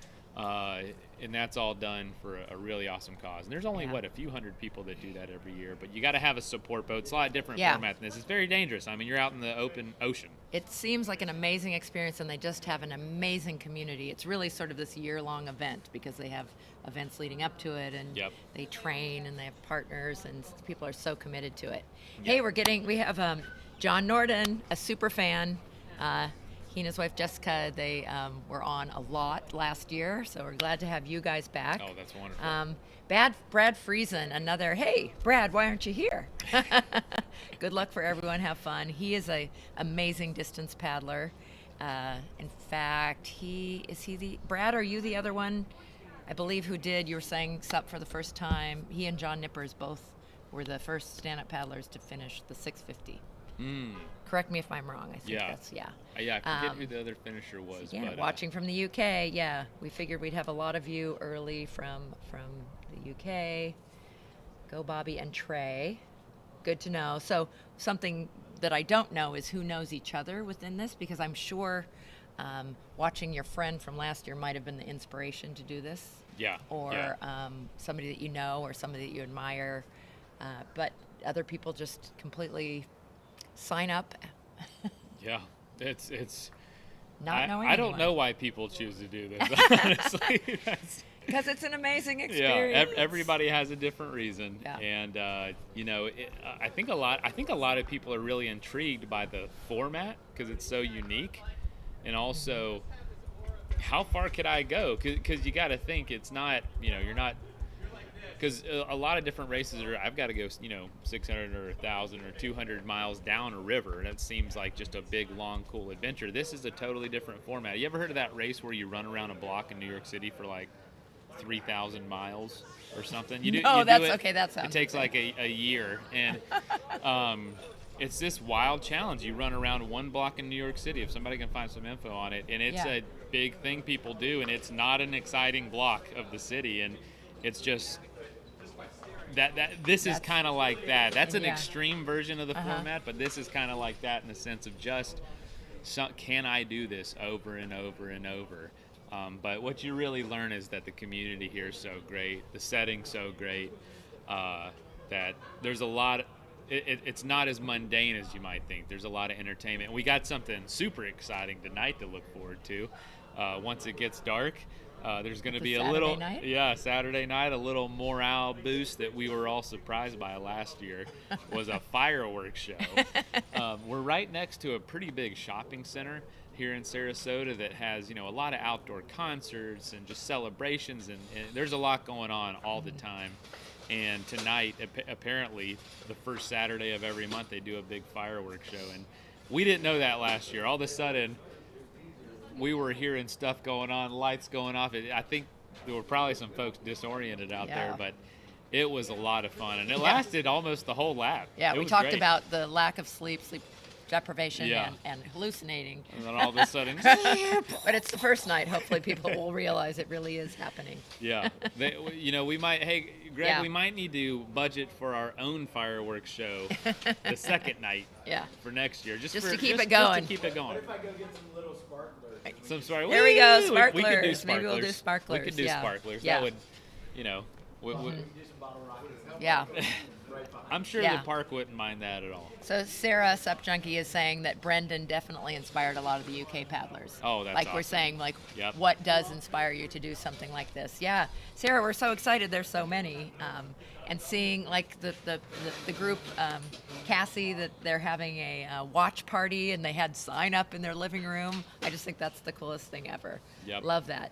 And that's all done for a really awesome cause. And there's only, Yeah. a few hundred people that do that every year. But you got to have a support boat. It's a lot different Yeah. format than this. It's very dangerous. I mean, you're out in the open ocean. It seems like an amazing experience, and they just have an amazing community. It's really sort of this year-long event because they have events leading up to it, and Yep. they train, and they have partners, and people are so committed to it. Hey, we have John Norden, a super fan. He and his wife Jessica, they were on a lot last year, so we're glad to have you guys back. Oh, that's wonderful. Brad Friesen, another, hey, Brad, why aren't you here? Good luck for everyone. Have fun. He is a amazing distance paddler. In fact, Brad, are you the other one? I believe you were saying SUP for the first time. He and John Nippers both were the first stand-up paddlers to finish the 650 Correct me if I'm wrong. I think Yeah. that's, yeah. Yeah, I forget who the other finisher was. Yeah, but, watching from the UK. Yeah, we figured we'd have a lot of you early from the UK. Go Bobby and Trey. Good to know. So something that I don't know is who knows each other within this, because I'm sure watching your friend from last year might have been the inspiration to do this. Yeah. Or yeah. Somebody that you know or somebody that you admire. But other people just completely sign up. Yeah. It's Not knowing I don't anyone. know why people choose to do this, honestly. Because it's an amazing Yeah, experience. everybody has a different reason, Yeah. and you know, I think a lot of people are really intrigued by the format because it's so unique, and also how far could I go? Because you got to think it's not, you know, you're not, because a lot of different races are, I've got to go, you know, 600 or 1,000 or 200 miles down a river, and it seems like just a big, long, cool adventure. This is a totally different format. You ever heard of that race where you run around a block in New York City for like 3,000 miles or something? You do. Oh, you do that's it, okay. That sounds. It takes like a year, and it's this wild challenge. You run around one block in New York City. If somebody can find some info on it, and it's Yeah. a big thing people do, and it's not an exciting block of the city, and it's just this is kind of like that. That's an Yeah. extreme version of the format, but this is kind of like that in the sense of just, can I do this over and over and over? But what you really learn is that the community here is so great, the setting's so great, that there's a lot. It's not as mundane as you might think. There's a lot of entertainment. We got something super exciting tonight to look forward to. Once it gets dark, there's going to be a little, Saturday night, a little morale boost that we were all surprised by last year was a fireworks show. We're right next to a pretty big shopping center here in Sarasota that has, you know, a lot of outdoor concerts and just celebrations, and there's a lot going on all the time. And tonight, apparently, the first Saturday of every month, they do a big fireworks show. And we didn't know that last year. All of a sudden, we were hearing stuff going on, lights going off. I think there were probably some folks disoriented out there, but it was a lot of fun. And it lasted almost the whole lap. Yeah, It we was talked great. about the lack of sleep deprivation, Yeah. and hallucinating. And then all of a sudden, But it's the first night. Hopefully people will realize it really is happening. yeah. You know, we might, hey, Greg, Yeah. we might need to budget for our own fireworks show the second night Yeah. for next year. Just to for, keep just, it going. Just to keep it going. If I go get some little sparklers. Some sparklers. There we go, We could do sparklers. sparklers. Maybe we'll do sparklers, We could do yeah. sparklers. Yeah. That would, you know, Do some bottle rockets. Yeah. Right behind. I'm sure Yeah. the park wouldn't mind that at all. So Sarah Sup Junkie is saying that Brendan definitely inspired a lot of the UK paddlers. Oh, that's like we're awesome. saying, like Yep. what does inspire you to do something like this? Yeah, Sarah, we're so excited. There's so many, and seeing like the group, Cassie, that they're having a watch party and they had sign up in their living room. I just think that's the coolest thing ever. Yep. Love that.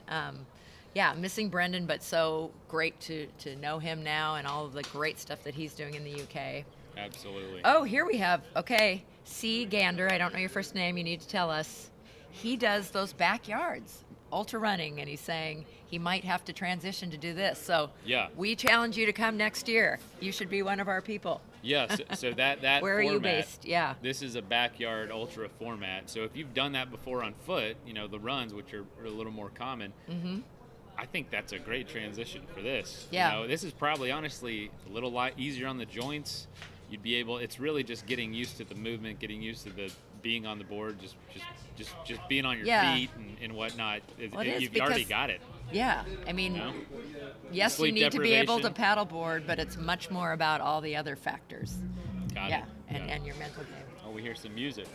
Yeah, missing Brendan, but so great to know him now and all of the great stuff that he's doing in the UK. Absolutely. Oh, here we have, okay, C. Gander, I don't know your first name, you need to tell us. He does those backyards, ultra running, and he's saying he might have to transition to do this. So Yeah. we challenge you to come next year. You should be one of our people. Yeah, so that Where are you format, based? Yeah. This is a backyard ultra format. So if you've done that before on foot, you know, the runs, which are a little more common, I think that's a great transition for this. Yeah. You know, this is probably honestly a little lot easier on the joints. You'd be able, it's really just getting used to the movement, getting used to the being on the board, just being on your Yeah. feet and whatnot. Well, it is You've already because- got it. Yeah, I mean, You know? yes, Sleep you need to be able to deprivation. paddleboard, but it's much more about all the other factors. Got Yeah, it. and your mental game. Oh, we hear some music.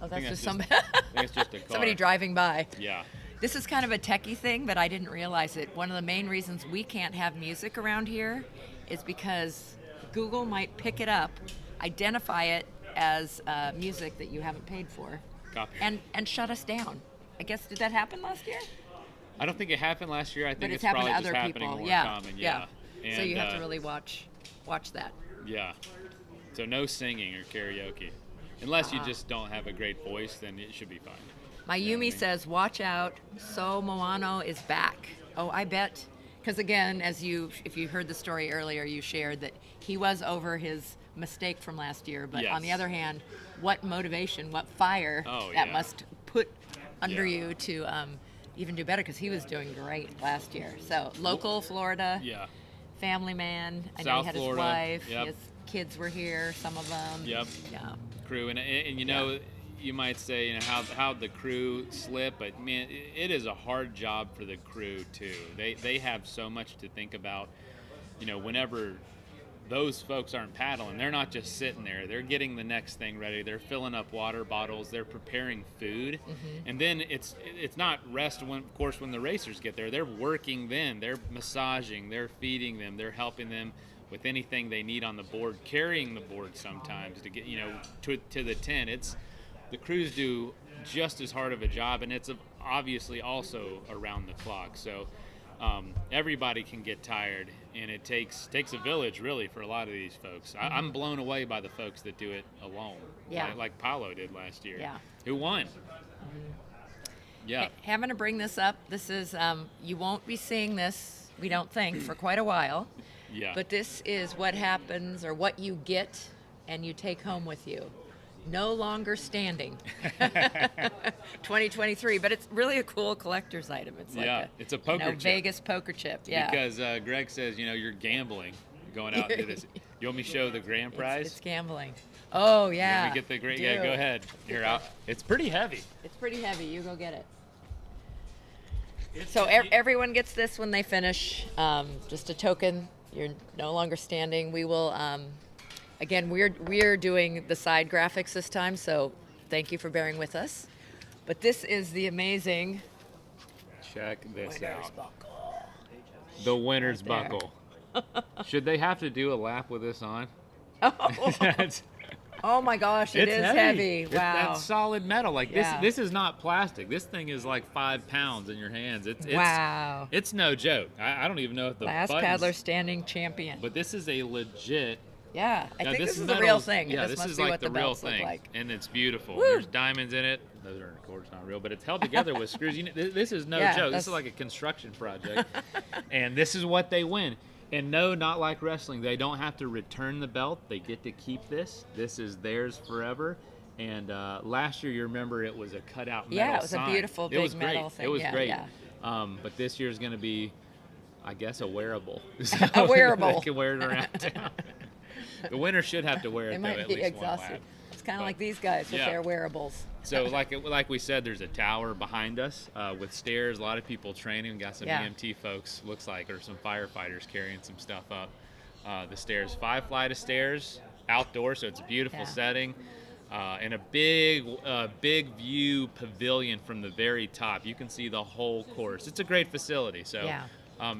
Oh, I that's think just some I think it's just a car. somebody driving by. Yeah. This is kind of a techie thing, but I didn't realize it. One of the main reasons we can't have music around here is because Google might pick it up, identify it as music that you haven't paid for, Copy. and shut us down. I guess, did that happen last year? I don't think it happened last year. I But think it's it's happened probably to just other happening people. more Yeah, common. yeah. And, So you have to really watch that. Yeah. So no singing or karaoke. Unless Uh-huh. you just don't have a great voice, then it should be fine. My Yumi says, watch out, So Moano is back. Oh, I bet Because again, if you heard the story earlier, you shared that he was over his mistake from last year. But on the Yes. other hand, what motivation, what fire Oh, that yeah. must put under Yeah. you to even do better, because he was doing great last year. So local Florida, Yeah. family man. I know South he had Florida, his wife. yep. His kids were here, some of them. Yep. Yeah. Crew, and you know, you might say, you know, how the crew slip, but man, it is a hard job for the crew too. They have so much to think about. You know, whenever those folks aren't paddling, they're not just sitting there. They're getting the next thing ready. They're filling up water bottles. They're preparing food, and then it's not rest. When, of course, when the racers get there, they're working them. They're massaging. They're feeding them. They're helping them with anything they need on the board, carrying the board sometimes to get, you know, to the tent. It's the crews do just as hard of a job, and it's obviously also around the clock. So everybody can get tired, and it takes a village really for a lot of these folks. I'm blown away by the folks that do it alone. Yeah. Like Paolo did last year. Yeah. Who won? Yeah. Hey, I'm going to bring this up. This is, you won't be seeing this, we don't think, for quite a while. Yeah. But this is what happens, or what you get and you take home with you. No longer standing. 2023, but it's really a cool collector's item. It's like it's a poker chip. Vegas poker chip. Yeah. Because Greg says, you know, you're gambling going out and do this. You want me to show the grand prize? It's gambling. Oh, yeah. Let me get the great. Do. Yeah, go ahead. Here, out. It's pretty heavy. It's pretty heavy. You go get it. So everyone gets this when they finish. Just a token. You're no longer standing. We will. Again, we're doing the side graphics this time, so thank you for bearing with us. But this is the amazing Check this winner's out. buckle. The winner's Right there. buckle. Should they have to do a lap with this on? Oh, That's- oh my gosh, it it's is heavy. Wow. That's solid metal. Like Yeah. this is not plastic. This thing is like 5 pounds in your hands. It's Wow. It's no joke. I don't even know if the Last buttons, paddler standing champion. But this is a legit. Yeah, I Now, think this is the metal's- real thing. Yeah, This this must is be like what the the real belts look thing, like. and it's beautiful. Woo! There's diamonds in it. Those are, of course, not real, but it's held together with screws. You know, this is no Yeah, joke. This that's- is like a construction project, and this is what they win. And no, not like wrestling. They don't have to return the belt. They get to keep this. This is theirs forever. And last year, you remember, it was a cutout metal Yeah, it was a sign. beautiful It big was great. metal thing. It was Yeah, great. yeah. But this year's going to be, I guess, a wearable. A wearable. They can wear it around town. The winner should have to wear They it though, might at be least exhausted. one lap. It's kind of But- like these guys with yeah. their wearables. So like we said, there's a tower behind us with stairs. A lot of people training. We got some Yeah. EMT folks, looks like, or some firefighters carrying some stuff up the stairs. 5 flight of stairs, outdoors, so it's a beautiful Yeah. setting. And a big view pavilion from the very top. You can see the whole course. It's a great facility. So Yeah.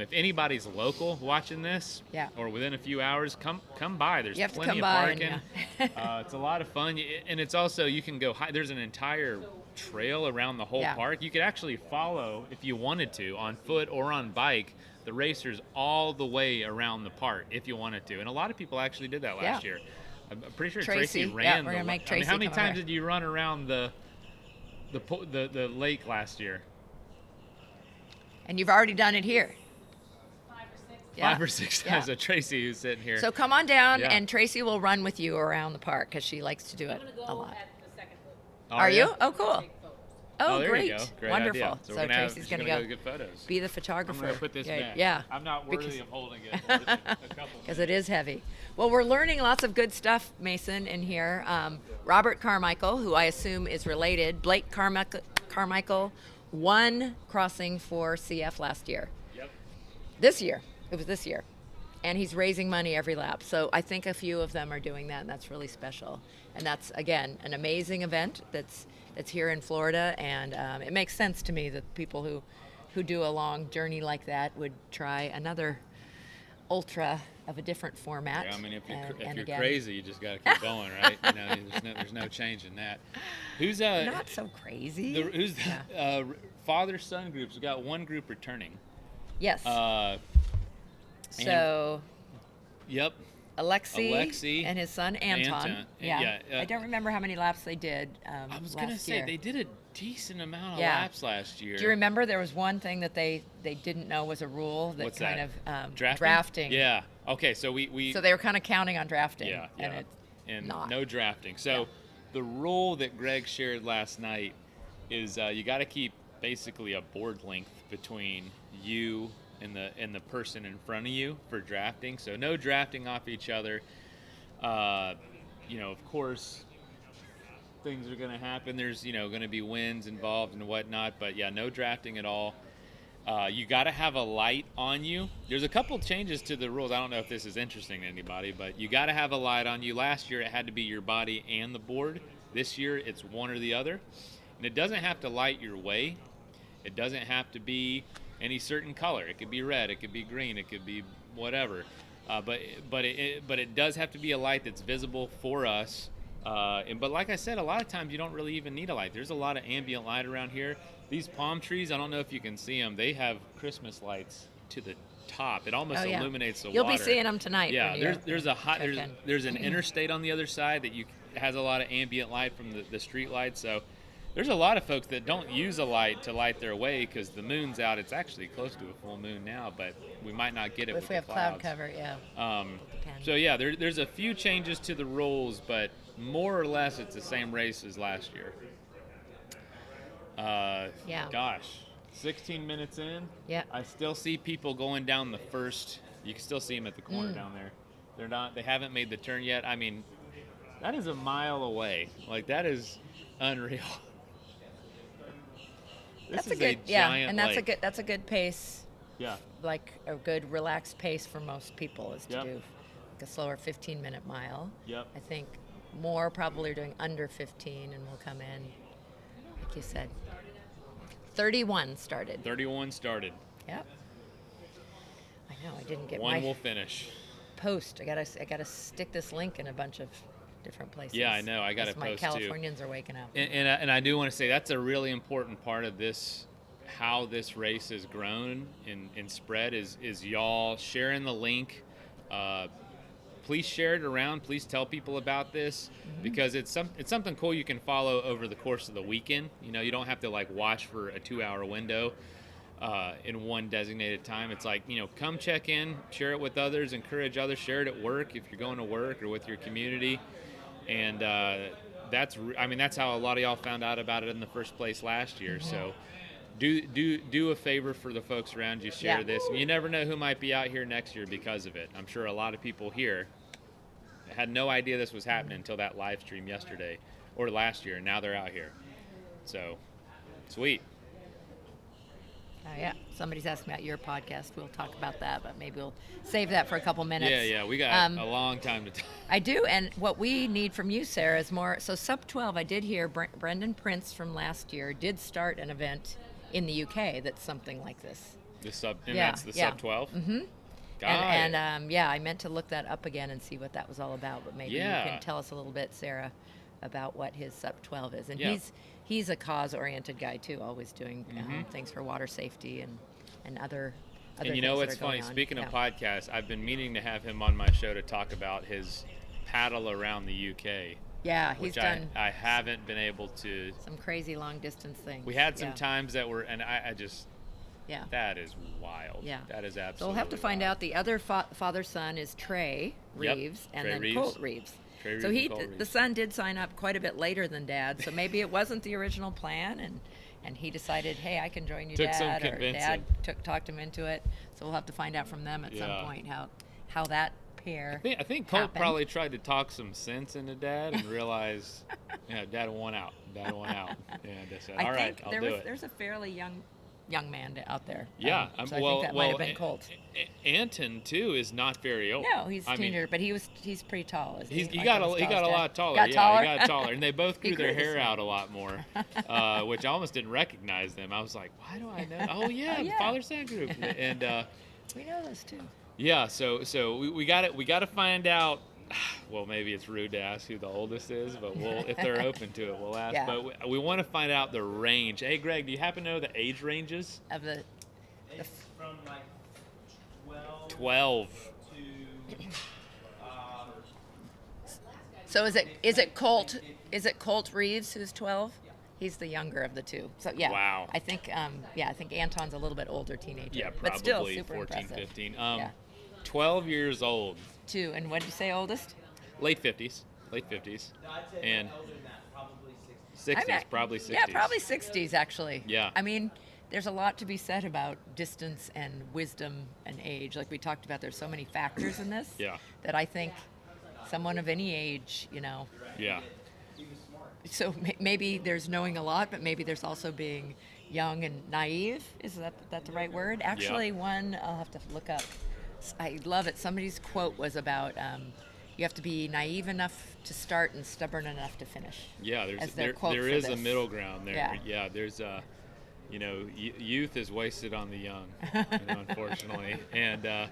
if anybody's local watching this, Yeah. or within a few hours, come by. There's You have to plenty come of by and, parking. It's a lot of fun, and it's also, you can go there's an entire trail around the whole Yeah. park. You could actually follow, if you wanted to, on foot or on bike, the racers all the way around the park if you wanted to. And a lot of people actually did that last Yeah. year. I'm pretty sure Tracy, Tracy yeah, ran we're the gonna make I mean, Tracy how many come over times here. did you run around the lake last year? And you've already done it here. 5 or 6 Yeah. times. So Tracy, who's sitting here. So come on down, Yeah. and Tracy will run with you around the park because she likes to do it a lot. Oh, Are yeah? you? Oh, cool. Oh, there great. you go. Great Wonderful. idea. So we're gonna have- Tracy's she's going to go go get photos. be the I'm photographer. going to put this yeah, back. Yeah. I'm not worthy Because- of holding it more than a couple Because it is heavy. Well, we're learning lots of good stuff, Mason, in here. Robert Carmichael, who I assume is related, Blake Carmichael, won crossing for CF last year. Yep. This year. It was this year. And he's raising money every lap. So I think a few of them are doing that, and that's really special. And that's, again, an amazing event that's here in Florida. And it makes sense to me that people who do a long journey like that would try another ultra of a different format. Yeah, I mean, if you're, And- if and you're again, crazy, you just got to keep going, right? You know, there's no change in that. Who's not so crazy. who's the father-son groups? We got one group returning. Yes. Uh, so Yep. Alexi and his son Anton. Yeah. Yeah, I don't remember how many laps they did I was going to last say, year. they did a decent amount of Yeah. laps last year. Do you remember there was one thing that they didn't know was a rule that What's kind that? of Drafting? Yeah. Okay, so we So they were kind of counting on drafting. yeah, And yeah. it's And not. no drafting. So the rule that Greg shared last night is you got to keep basically a board length between you and the person in front of you for drafting. So no drafting off each other. Of course, things are going to happen. There's going to be winds involved and whatnot, but yeah, no drafting at all. You got to have a light on you. There's a couple changes to the rules. I don't know if this is interesting to anybody, but you got to have a light on you. Last year, it had to be your body and the board. This year, it's one or the other. And it doesn't have to light your way. It doesn't have to be any certain color. It could be red. It could be green. It could be whatever. But it does have to be a light that's visible for us. But like I said, a lot of times you don't really even need a light. There's a lot of ambient light around here. These palm trees, I don't know if you can see them. They have Christmas lights to the top. It almost illuminates the You'll water. be seeing them tonight. Yeah, when there's an interstate on the other side that has a lot of ambient light from the street lights. So there's a lot of folks that don't use a light to light their way because the moon's out. It's actually close to a full moon now, but we might not get it if with we the have cloud clouds. cover, yeah. Depends. So yeah, there's a few changes to the rules, but more or less it's the same race as last year. Yeah. Gosh, 16 minutes in. Yeah. I still see people going down the first. You can still see them at the corner down there. They haven't made the turn yet. I mean, that is a mile away. Like, that is unreal. That's This is a good a giant and that's lake. a good pace. Yeah. Like a good relaxed pace for most people is to Yep. do like a slower 15-minute mile. Yep. I think more probably are doing under 15 and will come in, like you said. 31 started. 31 started. Yep. I know. I didn't get One my will finish. post. I gotta stick this link in a bunch of different places. Yeah, I know. I got as to my post too. Californians are waking up. And I do want to say that's a really important part of this, how this race has grown and spread is y'all sharing the link. Please share it around. Please tell people about this because it's something cool you can follow over the course of the weekend. You don't have to like watch for a 2-hour window in one designated time. It's like, come check in, share it with others, encourage others, share it at work if you're going to work or with your community. And that's how a lot of y'all found out about it in the first place last year. So do a favor for the folks around you. Share this. You never know who might be out here next year because of it. I'm sure a lot of people here had no idea this was happening until that live stream yesterday or last year, and now they're out here. So, sweet. Yeah, somebody's asking about your podcast. We'll talk about that, but maybe we'll save that for a couple minutes. Yeah, we got a long time to talk. I do, and what we need from you, Sarah, is more. So sub 12, I did hear Brendan Prince from last year did start an event in the UK that's something like this. That's the sub 12? Mm-hmm. I meant to look that up again and see what that was all about, but maybe you can tell us a little bit, Sarah, about what his sub 12 is. And he's a cause-oriented guy too, always doing things for water safety and other and things what's that are going funny, on. speaking of podcasts, I've been meaning to have him on my show to talk about his paddle around the UK. Yeah, he's which done I haven't been able to. some crazy long distance things. We had some times that were, and I just, yeah, that is wild. Yeah, that is absolutely. So we'll have to find out. The other father-son is Trey Reeves, and Trey then Reeves. Colt Reeves. Trey So Reeves and Colt the Reeves. son did sign up quite a bit later than Dad, so maybe it wasn't the original plan, and he decided, hey, I can join you, Took some Dad, or convincing. Dad talked him into it. So we'll have to find out from them at some point how that pair. I think Colt happened. probably tried to talk some sense into Dad and realized, Dad won out. And I said, all right, I'll do it. There's a fairly young man out there. Yeah, so I think that might have been Colt. Anton too is not very old. No, he's a teenager, but he's pretty tall. Isn't he? He Like got almost a tall as Dad. lot taller. Got taller? He got taller, and they both He grew their grew the hair same. out a lot more, which I almost didn't recognize them. I was like, why do I know? Oh yeah, the yeah. father-son group, and We know those too. yeah. So we got to find out. Well, maybe it's rude to ask who the oldest is, but if they're open to it, we'll ask. Yeah. But we want to find out the range. Hey, Greg, do you happen to know the age ranges? Of the It's from like 12 12. to So is it Colt Reeves who's 12? He's the younger of the two. So yeah. Wow. I think I think Anton's a little bit older teenager. Yeah, but still probably super 14, impressive. 15. Yeah. 12 years old. 2. And what did you say oldest? Late 50s. No, I'd say And older than that, probably 60. 60s, I bet- probably 60s. Yeah, probably 60s actually. Yeah. I mean, there's a lot to be said about distance and wisdom and age. Like we talked about, there's so many factors in this. Yeah. That I think someone of any age, Yeah. so maybe there's knowing a lot, but maybe there's also being young and naive. Is that the right word? Actually, one I'll have to look up. I love it. Somebody's quote was about you have to be naive enough to start and stubborn enough to finish. Yeah, as their quote there for is a this. middle ground there. Yeah. Yeah, there's youth is wasted on the young, unfortunately. And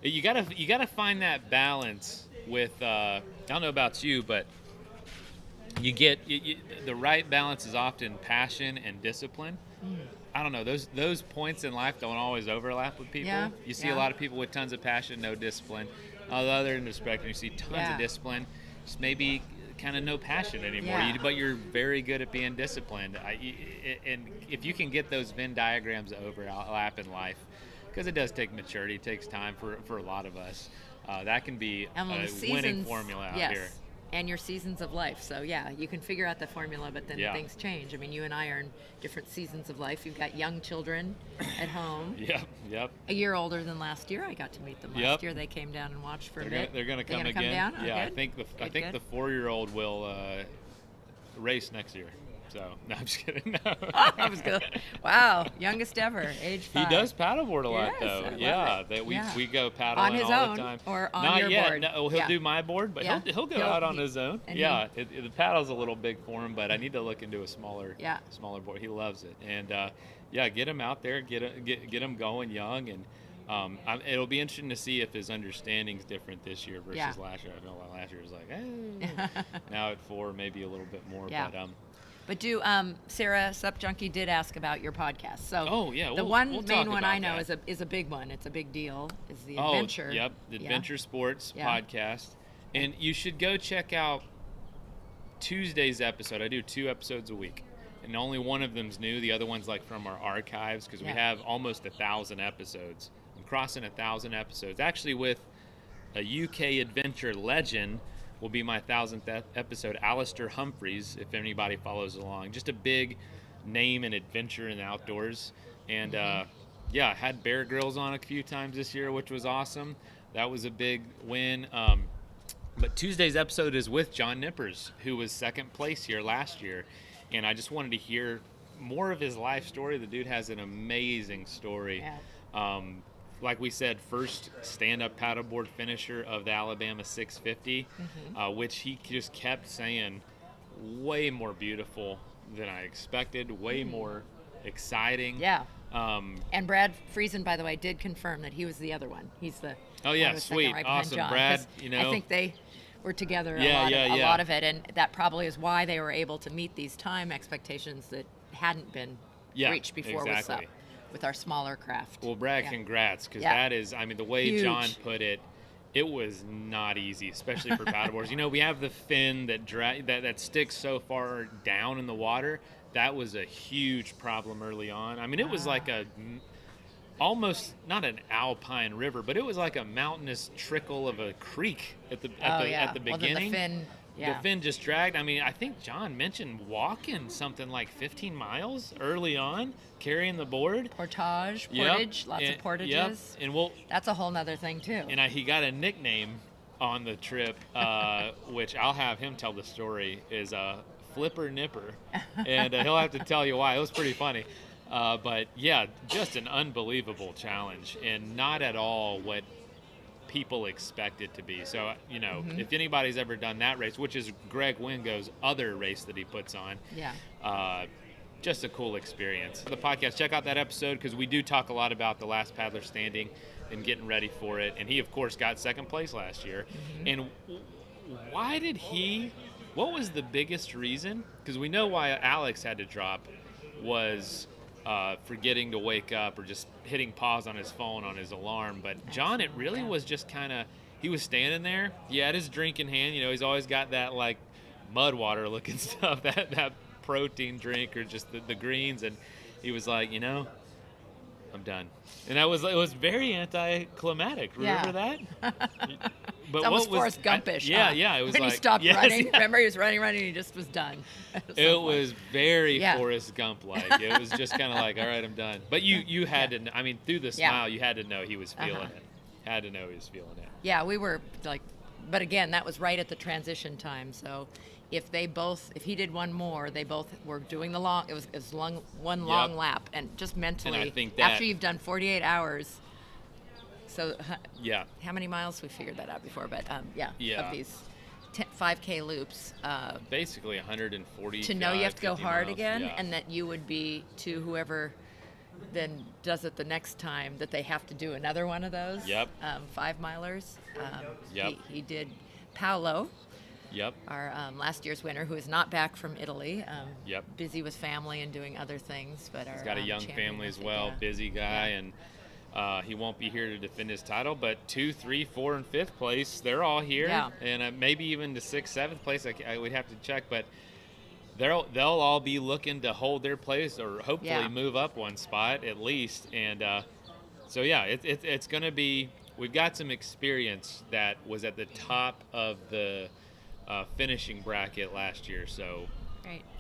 you gotta find that balance with I don't know about you, but you get the right balance is often passion and discipline. I don't know, those points in life don't always overlap with people. Yeah, You see yeah. a lot of people with tons of passion, no discipline. On the other end of the spectrum, you see tons Yeah. of discipline, just maybe kind of no passion anymore. Yeah. But you're very good at being disciplined. And if you can get those Venn diagrams to overlap in life, because it does take maturity, it takes time for a lot of us, that can be And a the winning seasons, formula out yes, here. and your seasons of life. So yeah, you can figure out the formula, but then Yeah. things change. I mean, you and I are in different seasons of life. You've got young children at home. Yep. A year older than last year. I got to meet them last Yep. year. They came down and watched for a They're bit. gonna come They're again. Come down? Oh, Yeah, good. I think Good. the 4-year-old will race next year. So no, I'm just kidding. No. That was good. Wow, youngest ever, age 5. He does paddleboard a lot, Yes, though. I love Yeah, it. that we Yeah. we go paddling On his all own the time. or on Not your yet. board? No, he'll Yeah. do my board, but Yeah. he'll go out on his own. and Yeah, the paddle's a little big for him, but I need to look into a smaller board. He loves it, and get him out there, get him going young, and it'll be interesting to see if his understanding's different this year versus last year. I know last year was like, now at 4 maybe a little bit more, Yeah. but But Sarah Sup Junkie did ask about your podcast. So the we'll one talk main one about I know that. is a big one. It's a big deal. Is the adventure? Oh, yep, the Adventure Sports Yeah. podcast. And you should go check out Tuesday's episode. I do 2 episodes a week. And only one of them's new. The other one's like from our archives because we have almost 1,000 episodes. I'm crossing 1,000 episodes. Actually with a UK adventure legend will be my 1,000th episode, Alistair Humphreys, if anybody follows along. Just a big name in adventure and outdoors. And I had Bear Grylls on a few times this year, which was awesome. That was a big win. But Tuesday's episode is with John Nippers, who was second place here last year. And I just wanted to hear more of his life story. The dude has an amazing story. Yeah. Like we said, first stand-up paddleboard finisher of the Alabama 650, which he just kept saying, way more beautiful than I expected, way more exciting. Yeah. And Brad Friesen, by the way, did confirm that he was the other one. He's the Oh yeah, one who was second sweet, right behind awesome, John, Brad. 'cause You know, I think they were together Yeah, a yeah. lot of it, and that probably is why they were able to meet these time expectations that hadn't been reached before exactly. with our smaller craft. Well, Brad, Yeah. congrats, because Yeah. that is, I mean, the way Huge. John put it, it was not easy, especially for paddleboards. You know, we have the fin that sticks so far down in the water. That was a huge problem early on. I mean, it was like almost not an alpine river, but it was like a mountainous trickle of a creek at the Well, beginning. then The fin just dragged. I mean, I think John mentioned walking something like 15 miles early on, carrying the board. portage, Yep. lots of portages. Yep. And That's a whole nother thing too. he got a nickname on the trip, which I'll have him tell the story, is Flipper Nipper. And he'll have to tell you why. It was pretty funny. But yeah, just an unbelievable challenge, and not at all what people expect it to be. So, you know, if anybody's ever done that race, which is Greg Wingo's other race that he puts on, just a cool experience. The podcast, check out that episode, because we do talk a lot about the last paddler standing and getting ready for it. And he, of course, got second place last year. And what was the biggest reason? Because we know why Alex had to drop was forgetting to wake up or just hitting pause on his phone on his alarm. But John, it really was just kind of, he was standing there. He had his drink in hand. You know, he's always got that like mud water looking stuff, that protein drink or just the greens. And he was like, you know, I'm done. And it was very anticlimactic. Remember that? But It's almost Forrest Gumpish. Yeah. It was when like he stopped yes, running. yeah. Remember, he was running, and he just was done. It was very Yeah. Forrest Gump-like. It was just kind of like, all right, I'm done. But you had to, I mean, through the smile, you had to know he was feeling it. Had to know he was feeling it. Yeah, we were like, but again, that was right at the transition time. So if he did one more, they both were doing the long. It was one long lap, and just mentally. And I think that after you've done 48 hours. So yeah, how many miles? We figured that out before, but of these 5K loops. Basically 140. To know you have to go hard miles, again, yeah. and that you would be to whoever then does it the next time, that they have to do another one of those. Yep. 5-milers. Yep. He did Paolo. Yep. Our last year's winner, who is not back from Italy. Yep. Busy with family and doing other things, but He's got a young family as well, busy guy, and he won't be here to defend his title. But 2, 3, 4, and 5th place, they're all here, and maybe even to 6th, 7th place. I would have to check, but they'll all be looking to hold their place or hopefully move up one spot at least. And so it's going to be. We've got some experience that was at the top of the finishing bracket last year, so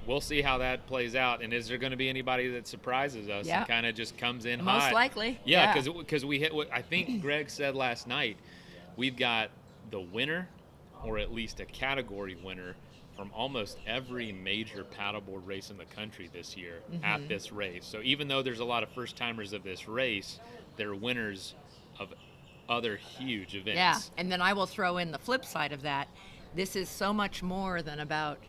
we'll see how that plays out. And is there going to be anybody that surprises us and kind of just comes in hot? Most likely. Yeah, because we hit what I think Greg said last night. We've got the winner, or at least a category winner, from almost every major paddleboard race in the country this year at this race. So even though there's a lot of first-timers of this race, they're winners of other huge events. Yeah, and then I will throw in the flip side of that. This is so much more than about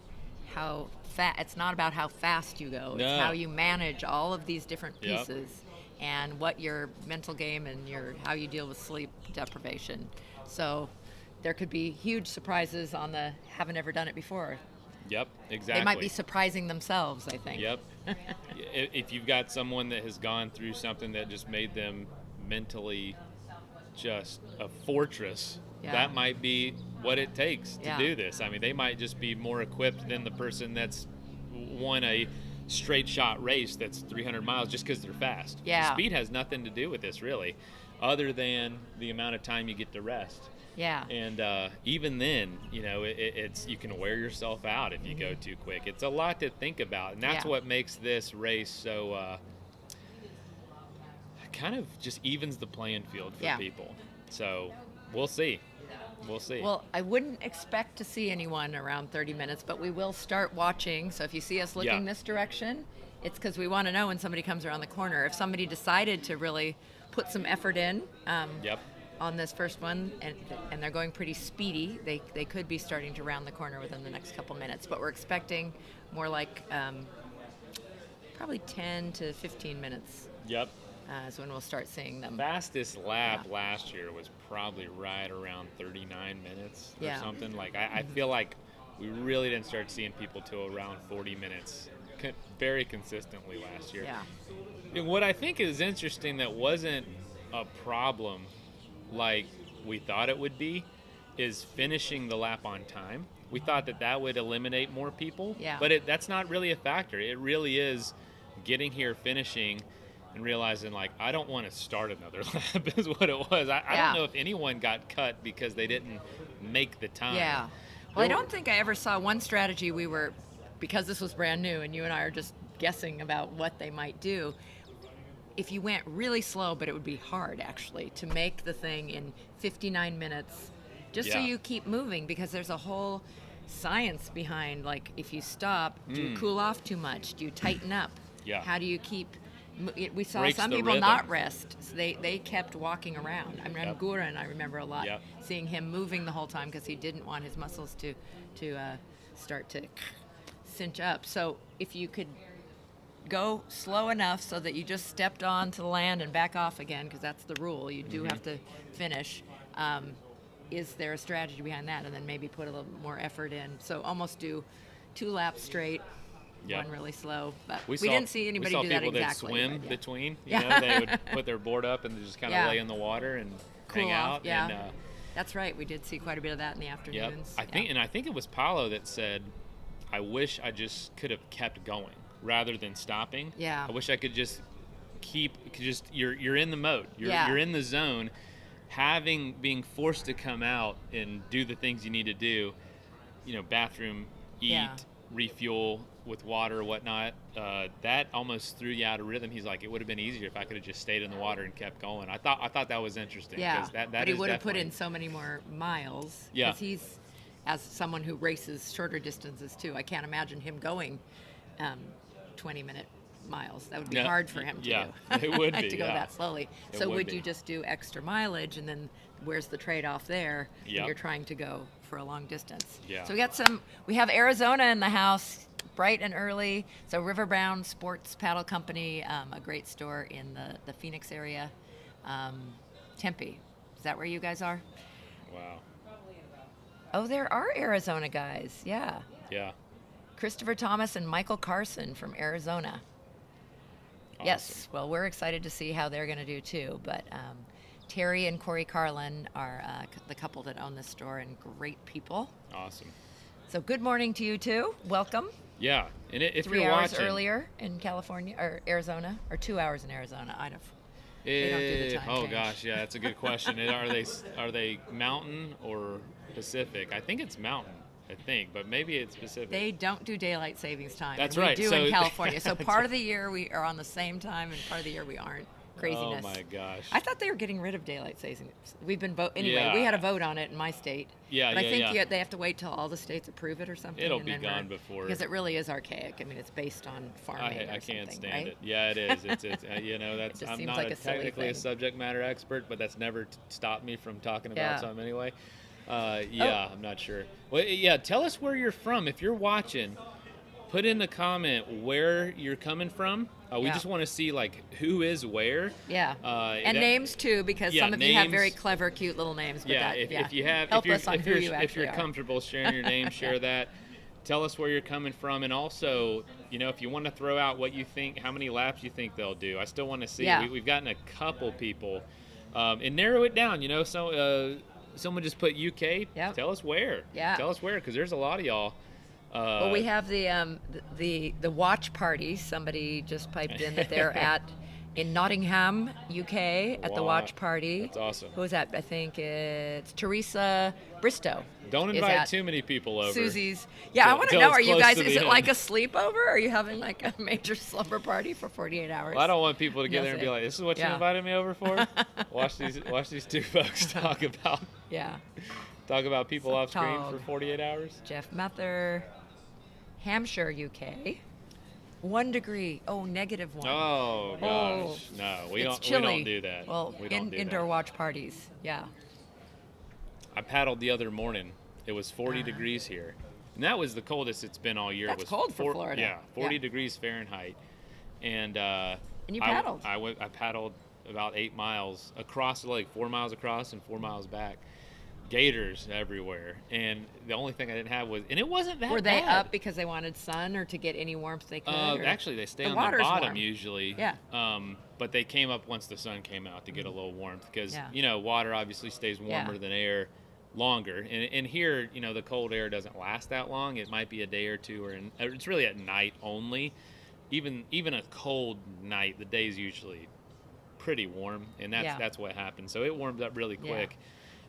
how fast. It's not about how fast you go. No. It's how you manage all of these different pieces and what your mental game and how you deal with sleep deprivation. So there could be huge surprises on the haven't ever done it before. Yep, exactly. They might be surprising themselves, I think. Yep. If you've got someone that has gone through something that just made them mentally just a fortress, that might be what it takes to do this. I mean, they might just be more equipped than the person that's won a straight shot race that's 300 miles just because they're fast. Yeah. Speed has nothing to do with this, really, other than the amount of time you get to rest. Yeah. And even then, it's you can wear yourself out if you go too quick. It's a lot to think about, and that's what makes this race so kind of just evens the playing field for people. So we'll see. Well, I wouldn't expect to see anyone around 30 minutes, but we will start watching. So if you see us looking this direction, it's because we want to know when somebody comes around the corner. If somebody decided to really put some effort in on this first one, and they're going pretty speedy, they could be starting to round the corner within the next couple minutes. But we're expecting more like probably 10 to 15 minutes. Yep. Is when we'll start seeing them. Fastest lap last year was probably right around 39 minutes or something. Like I feel like we really didn't start seeing people till around 40 minutes very consistently last year. Yeah. And what I think is interesting that wasn't a problem like we thought it would be is finishing the lap on time. We thought that would eliminate more people, but that's not really a factor. It really is getting here, finishing, and realizing, like, I don't want to start another lap is what it was. I don't know if anyone got cut because they didn't make the time. Yeah. Well, I don't think I ever saw one strategy because this was brand new and you and I are just guessing about what they might do. If you went really slow, but it would be hard, actually, to make the thing in 59 minutes, just so you keep moving, because there's a whole science behind, like, if you stop, do you cool off too much? Do you tighten up? Yeah. How do you keep... We saw Breaks some the people rhythm. not rest. So they kept walking around. I mean, Guren, I remember a lot, seeing him moving the whole time because he didn't want his muscles to start to cinch up. So if you could go slow enough so that you just stepped on to the land and back off again, because that's the rule. You do have to finish. Is there a strategy behind that? And then maybe put a little more effort in. So almost do 2 laps straight. One really slow, but we didn't see anybody do that exactly. We saw people that swim between. They would put their board up and just kind of lay in the water and cool hang off, out. And That's right. We did see quite a bit of that in the Yep. afternoons. I think it was Paulo that said, "I wish I just could have kept going rather than stopping. Yeah. I wish I could just you're in the mode. Yeah. You're in the zone, being forced to come out and do the things you need to do. Bathroom, eat, Yeah. refuel with water or whatnot. That almost threw you out of rhythm. He's like, it would have been easier if I could have just stayed in the water and kept going. I thought that was interesting. Yeah, 'cause that but he is would have put definitely- in so many more miles. Yeah. Because he's, as someone who races shorter distances too, I can't imagine him going 20-minute miles. That would be Yeah, hard for him to yeah, do. it would be, to go yeah. that slowly. It So would would be. you just do extra mileage, and then where's the trade-off there when Yep. you're trying to go for a long distance? Yeah. So we have Arizona in the house, bright and early. So Riverbound Sports Paddle Company, a great store in the Phoenix area. Tempe, is that where you guys are? Wow. Oh, there are Arizona guys. Yeah. Yeah. Christopher Thomas and Michael Carson from Arizona. Yes. Well, we're excited to see how they're going to do too. But Terry and Corey Carlin are the couple that own this store, and great people. Awesome. So good morning to you too. Welcome. Yeah. And if 3 you're hours watching, earlier in California or Arizona, or 2 hours in Arizona. I don't. They don't do the time oh change. gosh, yeah, that's a good question. Are they mountain or Pacific? I think it's mountain. I think, but maybe it's Pacific. They don't do daylight savings time. That's and right. We do So- in California. So That's part of the year we are on the same time, and part of the year we aren't. Craziness. Oh my gosh. I thought they were getting rid of daylight savings. We've been anyway. Yeah. We had a vote on it in my state. Yeah, but I yeah, think yeah. they have to wait till all the states approve it or something. It'll and be then gone before. because it really is archaic. I mean, it's based on farming. I or can't something, stand right? it. Yeah, it is. It's that's just I'm seems not like a silly technically a thing. subject matter expert, but that's never stopped me from talking about Yeah. something anyway. Oh. I'm not sure. Well, yeah, tell us where you're from. If you're watching, put in the comment where you're coming from. We Yeah. just want to see like who is where. Yeah. And that- names too, because Yeah, some of you have very names. clever, cute little names. But Yeah, that, if you have, help if you're, us on if who you're, you if actually you're are. comfortable sharing your name, share that. Tell us where you're coming from, and also, if you want to throw out what you think, how many laps you think they'll do. I still want to see. Yeah. We've gotten a couple people, and narrow it down. So someone just put UK. Yep. Tell us where. Yeah. Tell us where, because there's a lot of y'all. Well, we have the watch party. Somebody just piped in that they're in Nottingham, UK, at the Wow. watch party. That's awesome. Who is that? I think it's Teresa Bristow. Don't is invite at too many people over. Susie's. Yeah, I Till- want to till know. it's Are you close guys? to Is the it like end. a sleepover? Are you having like a major slumber party for 48 hours? Well, I don't want people to get You'll there and be see. like, "This is what you Yeah. invited me over for." Watch these two folks talk about people off screen Tog. for 48 hours. Jeff Mather, Hampshire, UK. 1 degree. Oh, -1. Oh gosh, no, we It's don't. chilly. We don't do that. Well, we don't do indoor that. watch parties. Yeah. I paddled the other morning. It was 40 Uh-huh. degrees here, and that was the coldest it's been all year. That's it was cold for Florida. Yeah, 40 Yeah. degrees Fahrenheit, and you paddled. I paddled about 8 miles across the lake, 4 miles across and 4 miles back. Gators everywhere, and the only thing I didn't have was, and it wasn't that Were they bad. up because they wanted sun or to get any warmth they could? or- Actually, they stay The on the water's bottom warm. usually. Yeah. But they came up once the sun came out to get a little warmth because Yeah. water obviously stays warmer Yeah. than air longer. And here, the cold air doesn't last that long. It might be a day or two, or it's really at night only. Even a cold night, the day's usually pretty warm, and that's what happens. So it warms up really Yeah. quick.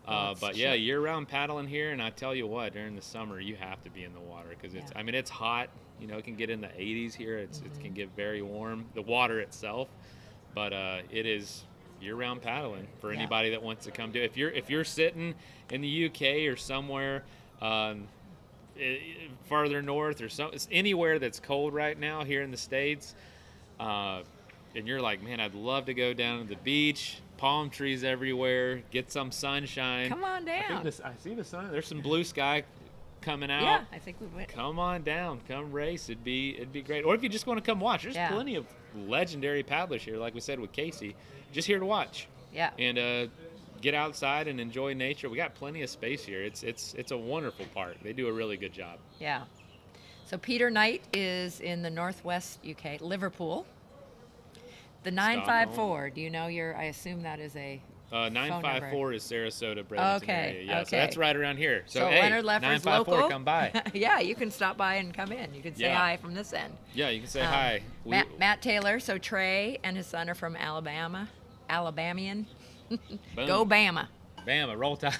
Well, it's But yeah, year-round paddling here, and I tell you what, during the summer you have to be in the water because it's. Yeah. I mean, it's hot. It can get in the 80s here. It can get very warm. The water itself, but it is year-round paddling for Yeah. anybody that wants to come do it. If you're sitting in the UK or somewhere farther north or anywhere that's cold right now here in the States, and you're like, man, I'd love to go down to the beach. Palm trees everywhere. Get some sunshine. Come on down. I see the sun. There's some blue sky coming out. Yeah, I think we went. Come on down. Come race. It'd be great. Or if you just want to come watch, there's Yeah. plenty of legendary paddlers here. Like we said with Casey, just here to watch Yeah. and get outside and enjoy nature. We got plenty of space here. It's a wonderful park. They do a really good job. Yeah. So Peter Knight is in the northwest UK, Liverpool. The 954. Do you know I assume that is a phone number? 954 is Sarasota, Bradenton area. Yeah, so okay. that's right around here. So, hey, Leonard Leffer's 954, local. come by. Yeah, you can stop by and come in. You can say Yeah. hi from this end. Yeah, you can say hi. Matt Taylor. So Trey and his son are from Alabama. Alabamian. Boom. Go Bama. Bama, roll tide.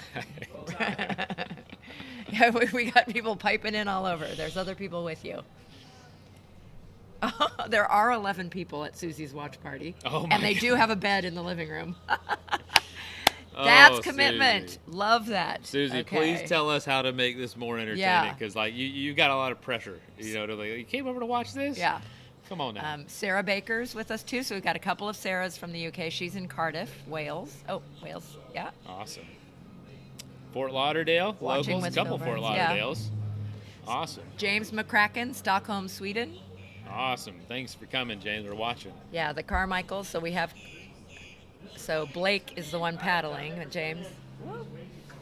Yeah, we got people piping in all over. There's other people with you. There are 11 people at Susie's watch party. Oh my and they God. do have a bed in the living room. That's Oh, commitment. Susie. Love that. Susie, Okay. please tell us how to make this more entertaining, Yeah. because like you got a lot of pressure. You know, to like, you came over to watch this. Yeah. Come on now. Sarah Baker's with us too, so we've got a couple of Sarahs from the UK. She's in Cardiff, Wales. Oh, Wales, yeah. Awesome. Fort Lauderdale, Watching locals, with a couple Phil Fort Burns, yeah. Lauderdales. Awesome. James McCracken, Stockholm, Sweden. Awesome. Thanks for coming, James. We're watching. Yeah, the Carmichaels. So Blake is the one paddling, James.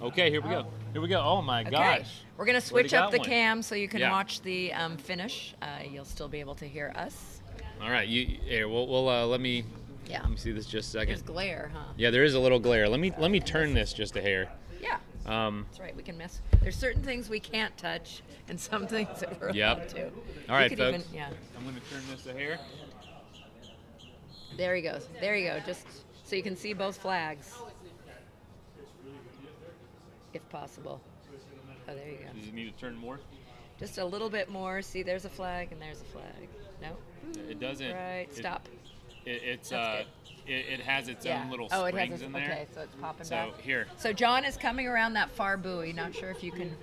Okay, here we go. Here we go. Oh my Okay. gosh. We're going to Already switch up got the one. cam so you can Yeah. watch the finish. You'll still be able to hear us. All right, here. We'll let me Yeah. see this just a There's second. glare, huh? Yeah, there is a little glare. Let me turn this just a hair. Yeah. That's right. We can mess. There's certain things we can't touch, and some things that we're Yep. allowed to. All right, could folks. Even, yeah. I'm going to turn this a hair. There he goes. There you go. Just so you can see both flags, if possible. Oh, there you go. Does it need to turn more? Just a little bit more. See, there's a flag and there's a flag. No. It doesn't. Right. Stop. It's That's it has its Yeah. own little Oh, it springs has. in there. Okay, so it's popping So back. here. So John is coming around that far buoy. Not sure if you can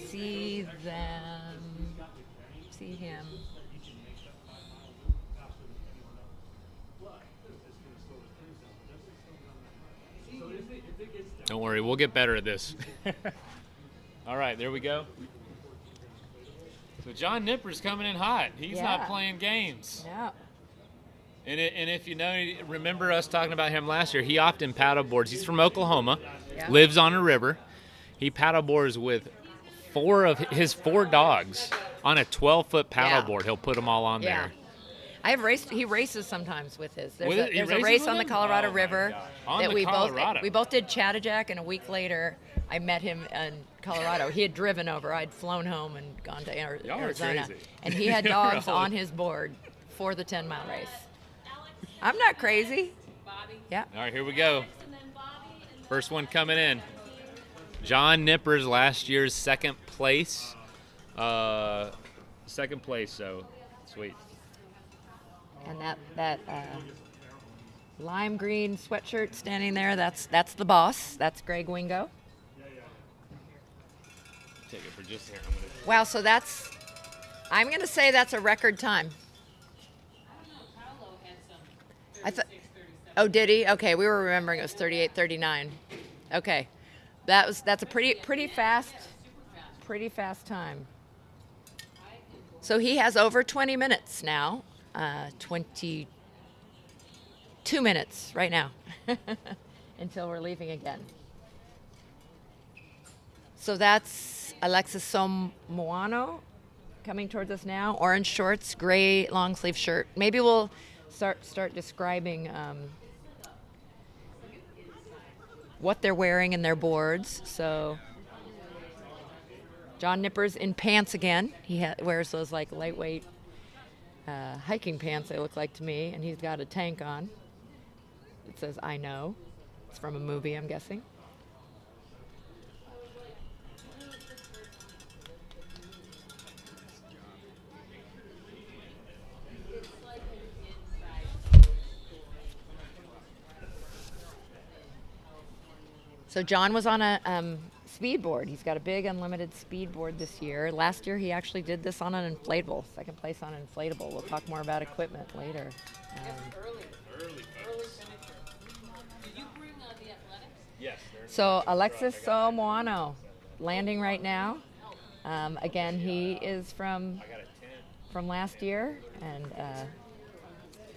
see them. See him. Don't worry, we'll get better at this. All right, there we go. So John Nipper's coming in hot. He's Yeah. not playing games. Yeah. And if you know, remember us talking about him last year, he often paddleboards. He's from Oklahoma, Yeah. lives on a river. He paddleboards with his four dogs on a 12-foot paddleboard. He'll put them all on Yeah. there. He races sometimes with his. There's With it? He there's a races race with on the him? Colorado Oh my River God. On that the we Colorado. both did Chattajack, and a week later I met him in Colorado. He had driven over. I'd flown home and gone to Y'all are Arizona, crazy. and he had dogs Really? on his board for the 10-mile race. I'm not crazy. Yeah. All right, here we go. First one coming in. John Nipper's last year's second place. Second place, so sweet. And that lime green sweatshirt standing there, that's the boss. That's Greg Wingo. Take it for just a second. Wow, so I'm going to say that's a record time. I thought. Oh, did he? Okay, we were remembering it was 38:39. Okay, that's a pretty fast time. So he has over 20 minutes now. 22 minutes right now until we're leaving again. So that's Alexis Somoano coming towards us now. Orange shorts, gray long sleeve shirt. Maybe we'll start describing what they're wearing in their boards. So John Nipper's in pants again. He wears those like lightweight hiking pants, they look like to me, and he's got a tank on. It says "I know." It's from a movie, I'm guessing. So John was on a speedboard. He's got a big unlimited speedboard this year. Last year he actually did this on an inflatable, second place on an inflatable. We'll talk more about equipment later. Yes. So Alexis Somoano landing right now. Again, he is from last year and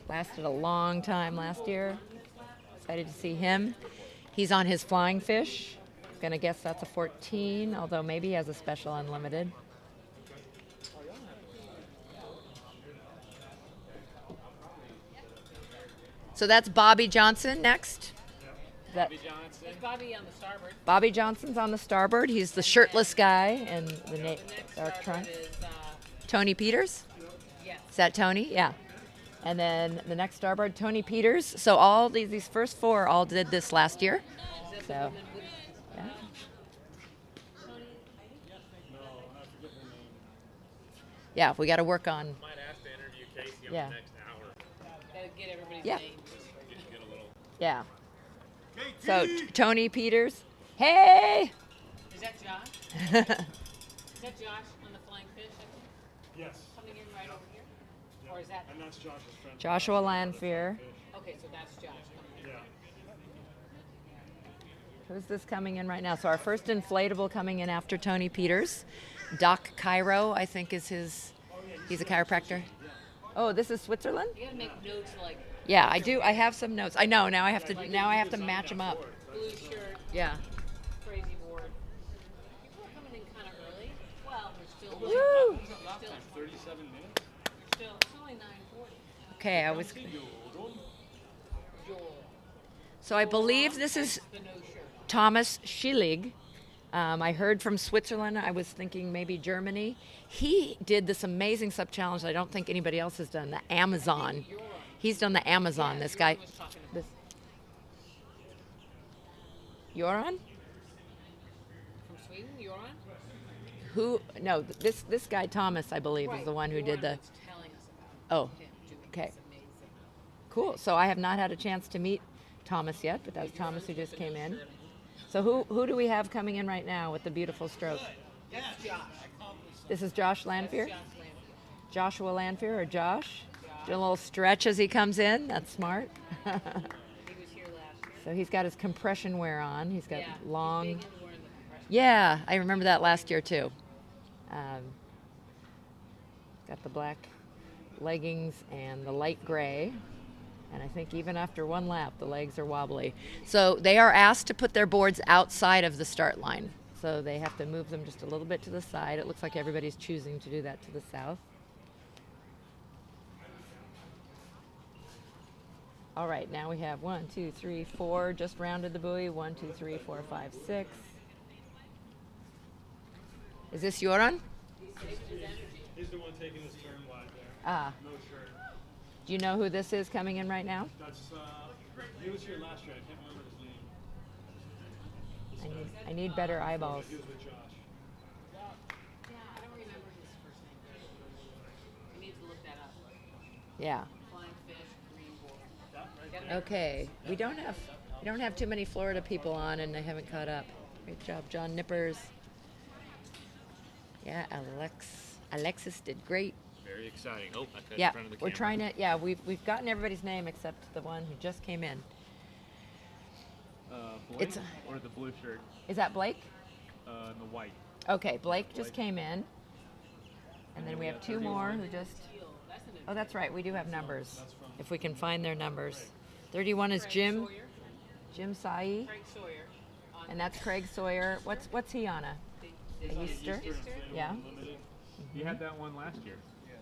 lasted a long time last year. Excited to see him. He's on his flying fish. Gonna guess that's a 14, although maybe he has a special unlimited. So that's Bobby Johnson next. That It's Bobby on the starboard. Bobby Johnson's on the starboard. He's the shirtless guy in the The next dark starboard trunk. is, Tony Peters. yes. Is that Tony? Yeah. And then the next starboard, Tony Peters. So all these first four all did this last year. So, yeah. Yeah, we got to work on. Might ask to interview Casey on Yeah. the next hour. Gotta get everybody's Yeah. names. Get a little. Yeah. So Tony Peters. Hey. Is that Josh? Is that Josh on the flying fish? I think, Yes, coming in right over here? Or is that, and that's Josh's friend. Joshua Lanfear. okay, so that's Josh coming in. Yeah. Who's this coming in right now? So our first inflatable coming in after Tony Peters. Doc Cairo, I think is his. He's a chiropractor. Oh, this is Switzerland? You gotta make notes like Yeah, I do. I have some notes. I know. Now I have to match them up. blue shirt, Yeah. crazy board. People are coming in kind of early. Well, we're still Woo! still, 37 minutes? still, it's only 9:40. Okay, I was. Joel, So I believe this is the no shirt. Thomas Schillig. I heard from Switzerland. I was thinking maybe Germany. He did this amazing sub challenge I don't think anybody else has done. The Amazon. He's done the Amazon. This guy. Was talking about This. You're on? from Sweden. You're on. Who? No, this guy Thomas, I believe, is the one who did the. was telling us about Oh, him doing okay. this amazing. Cool. So I have not had a chance to meet Thomas yet, but that's Thomas who just came in. So who do we have coming in right now with the beautiful stroke? That's Josh. This is Josh Lanfear? Josh Lamb. Joshua Lanfear or Josh? Do a little stretch as he comes in. That's smart. He was here last year. So he's got his compression wear on. He's got Yeah, long. Big into wearing the compression. Yeah, I remember that last year too. Got the black leggings and the light gray. And I think even after one lap, the legs are wobbly. So they are asked to put their boards outside of the start line. So they have to move them just a little bit to the side. It looks like everybody's choosing to do that to the south. All right, now we have 1, 2, 3, 4. Just rounded the buoy. 1, 2, 3, 4, 5, 6. Is this Joran? He's the one taking his turn wide there. Ah. No shirt. Do you know who this is coming in right now? That's, he was here last year. I can't remember his name. I need better eyeballs. He was with Josh. Yeah, I don't remember his first name. We need to look that up. Yeah. Flying fish, green board. Okay. We don't have too many Florida people on, and I haven't caught up. Great job, John Nippers. Yeah, Alexis did great. Very exciting. Oh, I cut Yeah, in front of the we're camera. trying to. Yeah, we've gotten everybody's name except the one who just came in. Blake It's- or the blue shirt, Is that Blake? and the white. Okay, Blake just came in, and then we have two more who just. Oh, that's right. We do have numbers. If we can find their numbers. 31 is Jim Sai, Frank Sawyer. On and that's Craig Sawyer. What's he on a Easter? Yeah. You had that one last year.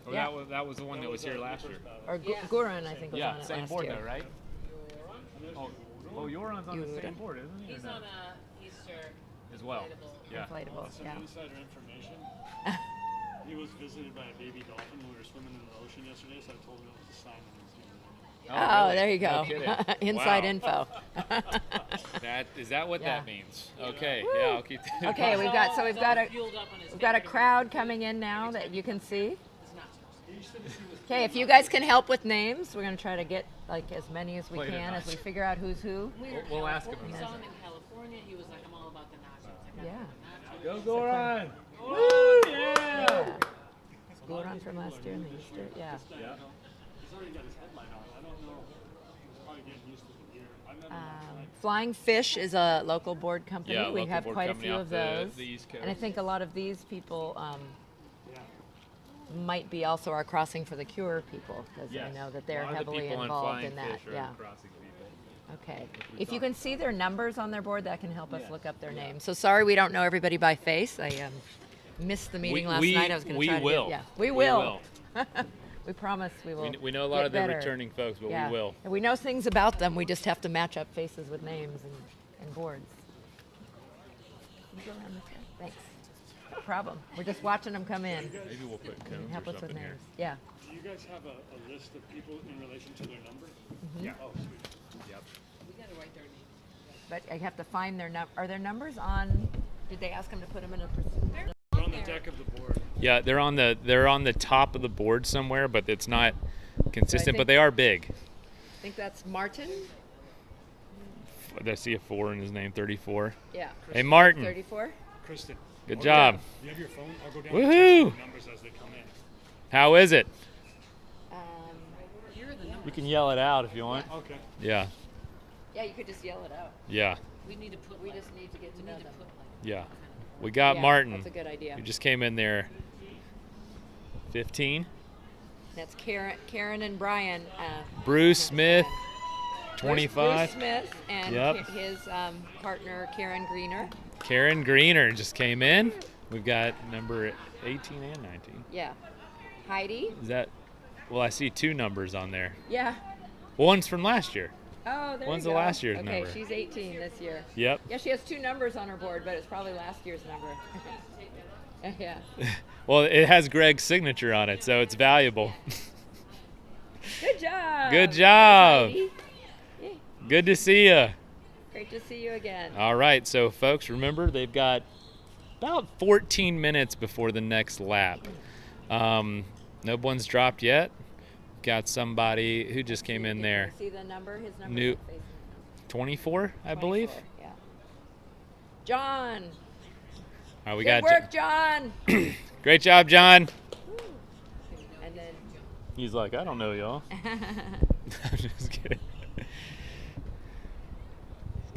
Oh, Yeah. that was the one that was here last year. Or Guran, I think, was on Yeah, it same last board year. though, right? Oh, Joran's on the same Joran. board, isn't he? He's or no? on a Easter As well. inflatable. Yeah. Inflatable, Some yeah. insider information. He was visited by a baby dolphin when we were swimming in the ocean yesterday, so I told him it was a sign that he was going to win. Oh, really? there you No go. kidding. Inside Wow. info. Is that what Yeah. that means? Okay. Yeah, I'll keep that. Okay, we've got Fueled up on his we've got a baby. crowd coming in now that you can see. It's not supposed to. Okay, if you guys can help with names, we're gonna try to get like as many as we Play the can as we nachos. figure out who's who. We'll ask him. We saw him in California. He was like, I'm all about the nachos. I got Yeah. the nachos. Go Goran! Woo! Yeah! Goran from last year in the Easter. Yeah. Yeah. He's already got his headline on. I don't know. He's probably getting used to the gear. I met him last night. Flying Fish is a local board company. Yeah, we local have board quite a company few off of those. the East And I Coast. think a lot of these people Yeah. might be also our Crossing for the Cure people because Yes. I know that A they're lot of the heavily people involved Flying in that. Fish are Yeah. crossing people. Okay. we If you talked can see their numbers on their board, that can help us Yes. look up their names. So sorry we don't know everybody by face. I missed the meeting last night. I was going to try to will. get, yeah, we will. We promise we will. We know a lot get of the better. returning folks, but Yeah. we will. And we know things about them. We just have to match up faces with names and boards. Can you go around this way? Thanks. No problem. We're just watching them come in. Maybe we'll put And cones help or us with something here. names. Yeah. Do you guys have a list of people in relation to their number? Yeah. Oh, sweet. Yep. We gotta write their names. But I have to find their are their numbers on? Did they ask them to put them in a pursuit? They're on the deck of the board. Yeah, they're on the top of the board somewhere, but it's not consistent. But think- they are big. I think that's Martin. I see a 4 in his name, 34. Yeah. Hey, Martin. 34. Kristen. Good oh, job. yeah. You have your phone? I'll go down Woohoo! and text you the numbers as they come in. How is it? Here are the numbers. You can yell it out if you want. Okay. Yeah. Yeah, you could just yell it out. Yeah. We need to put. We just need to get to we know need to them. put like. Yeah. We got Yeah, Martin. That's a good idea. Who just came in there. 15. That's Karen and Brian. Bruce Smith, Bruce 25. Smith and Yep. his partner Karen Greener. Karen Greener just came in. We've got number 18 and 19. Yeah. Heidi. Is that? Well, I see 2 numbers on there. Yeah. One's from last year. Oh, there When's you the go. last year's okay, number? she's 18 this year. Yep. Yeah, she has 2 numbers on her board, but it's probably last year's number. Yeah. Well, it has Greg's signature on it, so it's valuable. Good job. Good job. Heidi. Yeah. Good to see you. Great to see you again. All right, so folks, remember they've got about 14 minutes before the next lap. No one's dropped yet. Got somebody who just came in there. See the number? His number. New 24, I believe. Yeah. John. All right, we Good got work, John. great job, John. And then. He's like, I don't know y'all. I'm just kidding.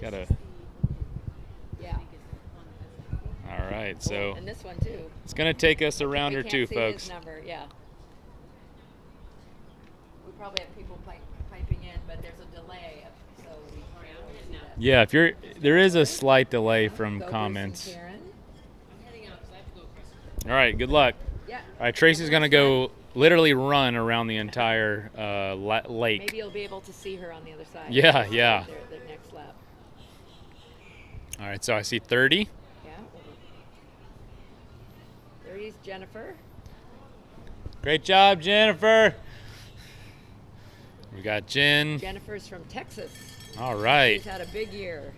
Got a. Yeah. All right, so And this one too. it's gonna take us a round We or can't two, see folks. His number, yeah. We probably have people piping in, but there's a delay, so we can't always see that. Yeah, there is a slight delay from Go Bruce comments. and Karen. I'm heading out because I have to go across. All right, good luck. Yeah. All right, Tracy's gonna go literally run around the entire lake. Maybe you'll be able to see her on the other side. Yeah, yeah. Their next lap. All right, so I see 30. Yeah. 30's Jennifer. Great job, Jennifer. We got Jen. Jennifer's from Texas. All right. She's had a big year.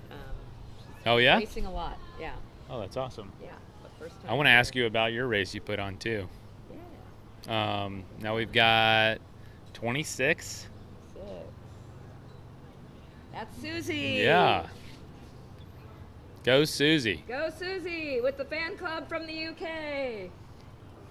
Oh yeah. Racing a lot. Yeah. Oh, that's awesome. Yeah. But first time. I want to ask you about your race you put on too. Yeah. Now we've got 26. 6. That's Susie. Yeah. Go Susie. Go Susie with the fan club from the UK.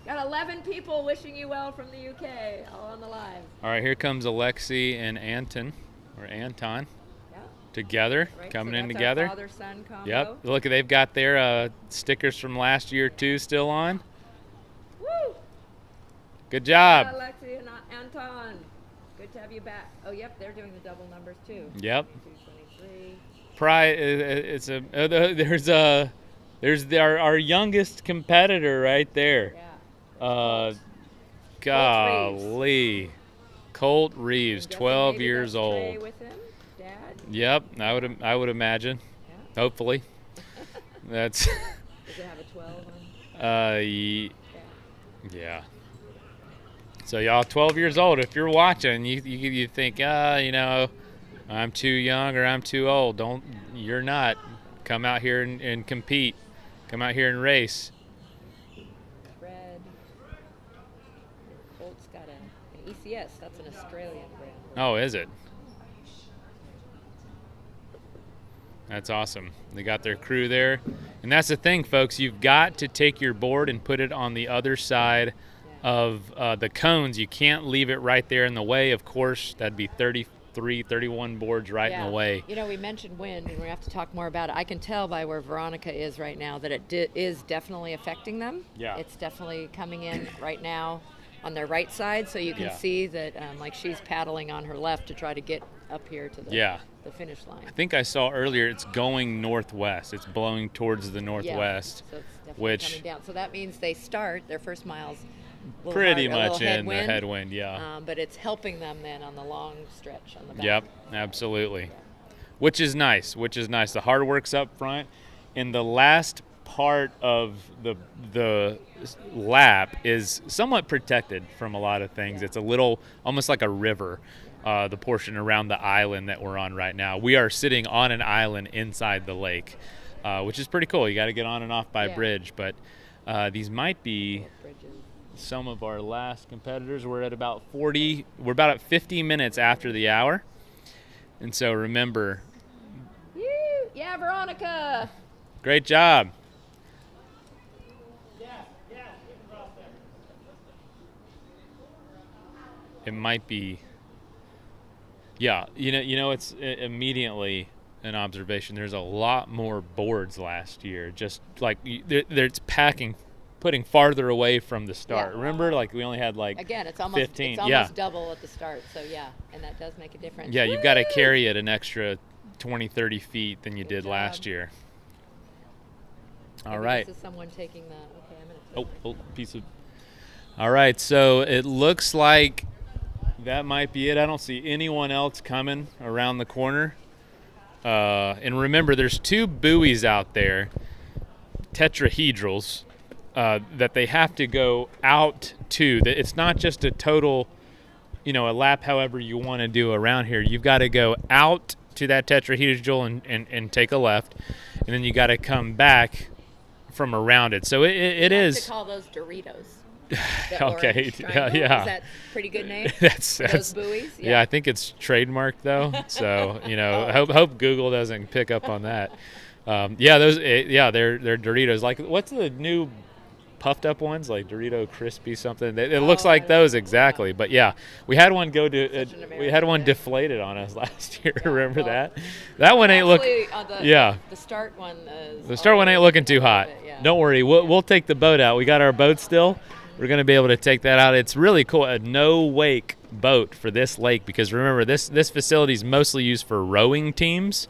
Got 11 people wishing you well from the UK, all on the live. All right, here comes Alexi and Anton, Yeah. together, Right. coming so in that's together. Our father-son combo. Yep. Look, they've got their stickers from last year too still on. Woo! Good job. Alexi and Anton. Good to have you back. Oh, yep, they're doing the double numbers too. Yep. 223. There's our youngest competitor right there. Yeah. Golly. Colt Reeves, I'm guessing 12 maybe years that's Trey old. with him, Dad. Yep, I would imagine. Yeah. Hopefully. That's Does it have a 12 on? yeah. Yeah. So y'all 12 years old, if you're watching, you think, I'm too young or I'm too old. You're not. Come out here and compete. Come out here and race. Red. Colt's got an ECS. That's an Australian brand. Oh, is it? That's awesome. They got their crew there. And that's the thing, folks. You've got to take your board and put it on the other side of the cones. You can't leave it right there in the way. Of course, that'd be 33, 31 boards right in the way. You know, we mentioned wind, and we have to talk more about it. I can tell by where Veronica is right now that it is definitely affecting them. Yeah. It's definitely coming in right now on their right side, so you can Yeah. see that like she's paddling on her left to try to get up here to the finish line. I think I saw earlier it's going northwest. It's blowing towards the northwest. So it's definitely which- coming down. So that means they start their first miles pretty hard, a much little in the headwind, yeah. But it's helping them then on the long stretch on the back. Yep, absolutely. Which is nice. The hard work's up front. And the last part of the lap is somewhat protected from a lot of things. It's a little, almost like a river, the portion around the island that we're on right now. We are sitting on an island inside the lake, which is pretty cool. You got to get on and off by bridge. But these might be some of our last competitors. We're at about 40. We're about at 50 minutes after the hour. And so remember. Yeah, Veronica. Great job. It might be. Yeah, you know, it's immediately an observation. There's a lot more boards last year. Just like it's putting farther away from the start. Yeah. Remember, like we only had like again, it's almost 15. It's almost double at the start. So yeah, and that does make a difference. Yeah, you've got to carry it an extra 20, 30 feet than you did last year. All Maybe right. This is someone taking the. Okay, I'm gonna. Piece of. All right, so it looks like that might be it. I don't see anyone else coming around the corner. And remember, there's 2 buoys out there, tetrahedrals, that they have to go out to. It's not just a total, a lap however you want to do around here. You've got to go out to that tetrahedral and take a left, and then you got to come back from around it. So it is. To call those Doritos. Okay. Yeah. Is that pretty good name? that's those buoys. Yeah, I think it's trademarked though. So hope Google doesn't pick up on that. Those. They're Doritos. Like, what's the new puffed up ones, like Dorito Crispy something? It looks like those exactly. But yeah, we had one deflated on us last year. Remember that? That one ain't looking. The start one is. The start one ain't looking too hot. Don't worry, we'll take the boat out. We got our boat still. We're going to be able to take that out. It's really cool, a no-wake boat for this lake, because remember, this facility is mostly used for rowing teams,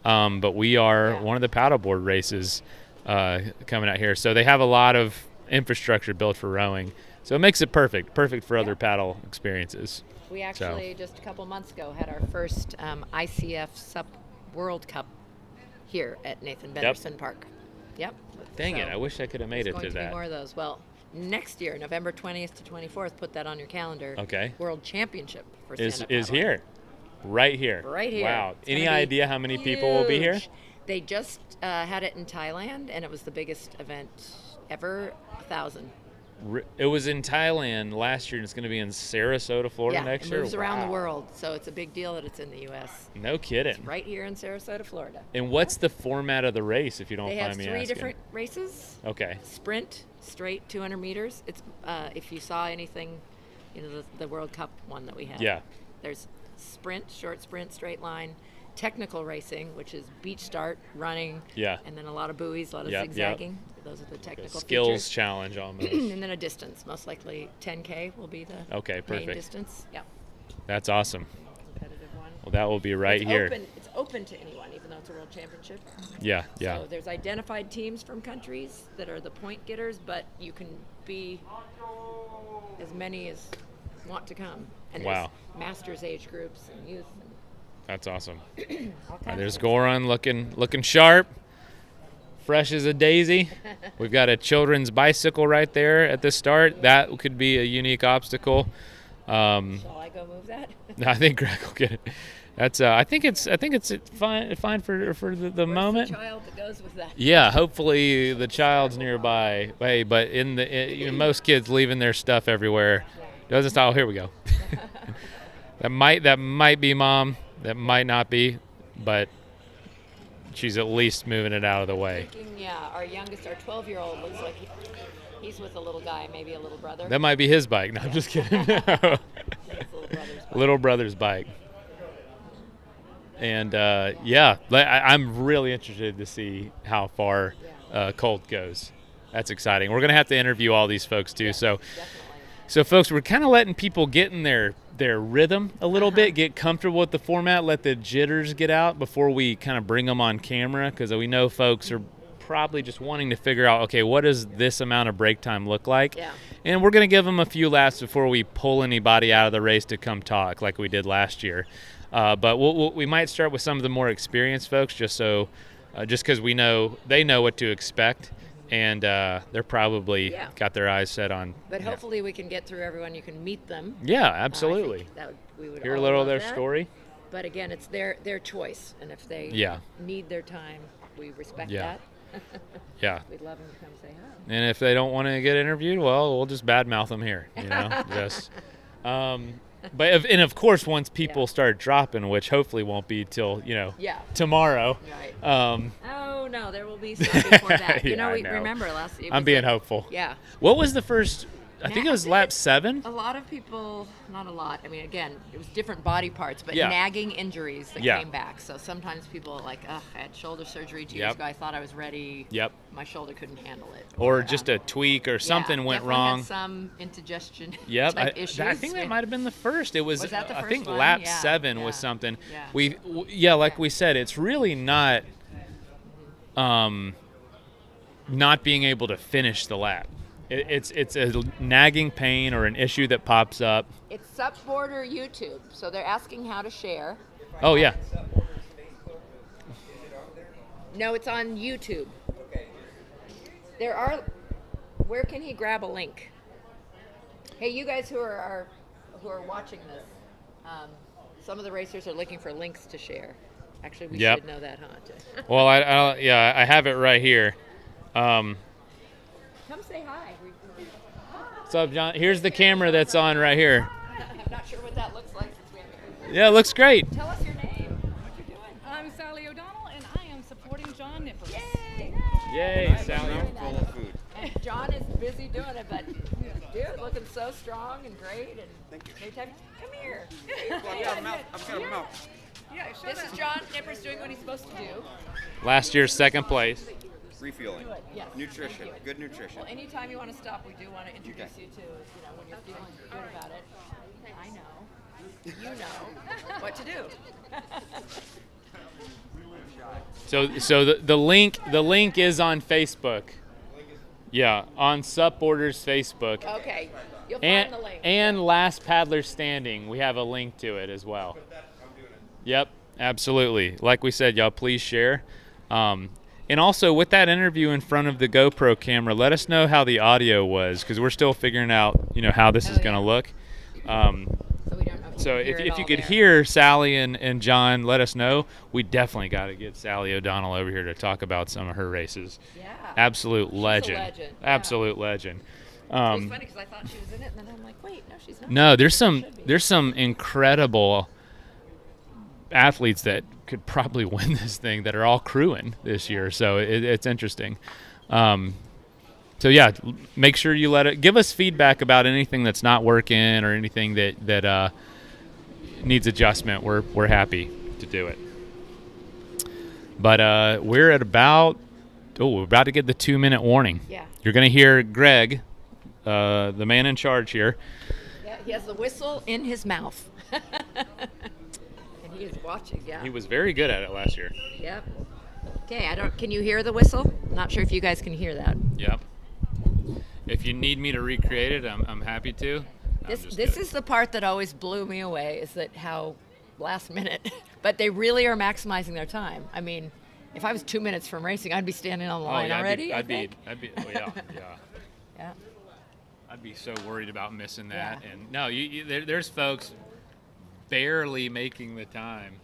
but we are one of the paddleboard races coming out here. So they have a lot of infrastructure built for rowing. So it makes it perfect for other paddle experiences. We actually, just a couple months ago, had our first ICF Sup World Cup here at Nathan Benderson Park. Yep. Dang it, I wish I could have made it to There's going to that. be more of those. Well, next year, November 20th to 24th, put that on your calendar. Okay. World Championship for Is stand-up paddling. here. Right here. Right here. Wow. It's Any gonna be idea how many people will be here? huge. They just had it in Thailand, and it was the biggest event ever, 1,000. It was in Thailand last year, and it's going to be in Sarasota, Florida next it year. moves around the world, so it's a big deal that it's in the U.S. No kidding. It's right here in Sarasota, Florida. And what's the format of the race, if you don't They have mind me 3 asking? different races. Okay. Sprint, straight 200 meters. It's if you saw anything, the World Cup one that we had. Yeah. There's sprint, short sprint, straight line, technical racing, which is beach start, running, and then a lot of buoys, a lot of zigzagging. Those are the technical skills features. challenge almost. And then a distance, most likely 10K will be the main distance. Yeah. That's awesome. Competitive one. Well, that will be right it's here. It's open to anyone, even though it's a world championship. Yeah. So there's identified teams from countries that are the point getters, but you can be as many as want to come. And there's masters age groups and youth. That's awesome. All kinds There's of Goran looking sharp, fresh as a daisy. We've got a children's bicycle right there at the start. That could be a unique obstacle. Shall I go move that? I think Greg will get it. That's I think it's fine for the moment. The child that goes with that. Yeah, hopefully the child's nearby. Hey, but most kids leaving their stuff everywhere. Doesn't stop. Oh, here we go. That might be mom. That might not be, but she's at least moving it out of the way. Our youngest, our 12-year-old, looks like he's with a little guy, maybe a little brother. That might be his bike. No, I'm just kidding. Little brother's bike. And I'm really interested to see how far Colt goes. That's exciting. We're gonna have to interview all these folks too. So folks, we're kind of letting people get in their rhythm a little bit, get comfortable with the format, let the jitters get out before we kind of bring them on camera, because we know folks are probably just wanting to figure out, okay, what does this amount of break time look like? Yeah. and we're going to give them a few laps before we pull anybody out of the race to come talk like we did last year. But we might start with some of the more experienced folks, just because we know they know what to expect, and they're probably got their eyes set on. But hopefully we can get through everyone. You can meet them. Yeah, absolutely. We would hear a all little of love their that. story. But again, it's their choice, and if they need their time, we respect that. Yeah. We'd love them to come say hi. And if they don't want to get interviewed, well, we'll just badmouth them here. Just. But of course, once people start dropping, which hopefully won't be till tomorrow. Right. Oh no, there will be some before that. Yeah, I We know. remember last. I'm being hopeful. Yeah. What was the first? I think it was lap 7. A lot of people, not a lot. I mean, again, it was different body parts, but Yeah. nagging injuries that Yeah. came back. So sometimes people are like, ugh, I had shoulder surgery 2 years ago. I thought I was ready. Yep. My shoulder couldn't handle it. Or just a tweak or something went definitely wrong. Had some indigestion Yep, type issues. I think that might have been the first. It was that the I first think one? lap Yeah, 7 was yeah. something. Yeah. Like we said, it's really not not being able to finish the lap. It's a nagging pain or an issue that pops up. It's Sup Border YouTube, so they're asking how to share. Oh yeah. No, it's on YouTube. There are. Where can he grab a link? Hey, you guys who are watching this, some of the racers are looking for links to share. Actually, we should know that, huh? Well, I have it right here. Come say hi. What's up, John? Here's the camera that's on right here. I'm not sure what that looks like since we haven't. Yeah, it looks great. Tell us your name. What you're doing. I'm Sally O'Donnell, and I am supporting John Nippers. Yay! Yay, Sally. Full of food. And John is busy doing it, but dude, looking so strong and great. And Thank you. anytime, come here. I've got him out. I've got him out. Yeah, show This is John Nippers doing what he's supposed to do. Last year's second place. Refueling. Good, yes. Nutrition. Thank you. Good nutrition. Well, anytime you want to stop, we do want to introduce you to, when you're feeling good about it. I know. You know what to do. So the link is on Facebook. Yeah, on Sup Borders Facebook. Okay, you'll find the link. And Last Paddler Standing, we have a link to it as well. Yep, absolutely. Like we said, y'all please share. And also with that interview in front of the GoPro camera, let us know how the audio was, because we're still figuring out, how this is going to look. So we don't know So if if you could hear Sally and John, let us know. We definitely got to get Sally O'Donnell over here to talk about some of her races. Yeah. Absolute legend. legend, yeah. Absolute legend. It was funny because I thought she was in it, and then I'm like, wait, no, she's not. No, there's Should some be. incredible athletes that could probably win this thing that are all crewing this year. So it's interesting. So yeah, make sure you give us feedback about anything that's not working or anything that needs adjustment. We're happy to do it. But we're about to get the 2-minute warning. Yeah. You're going to hear Greg, the man in charge here. Yeah, he has the whistle in his mouth. And he is watching, yeah. He was very good at it last year. Yep. Okay, can you hear the whistle? Not sure if you guys can hear that. Yep. If you need me to recreate it, I'm happy to. This is the part that always blew me away, is that how last minute, but they really are maximizing their time. I mean, if I was 2 minutes from racing, I'd be standing on the line already. I'd be yeah. Yeah. I'd be so worried about missing that. Yeah. And no, there's folks barely making the time,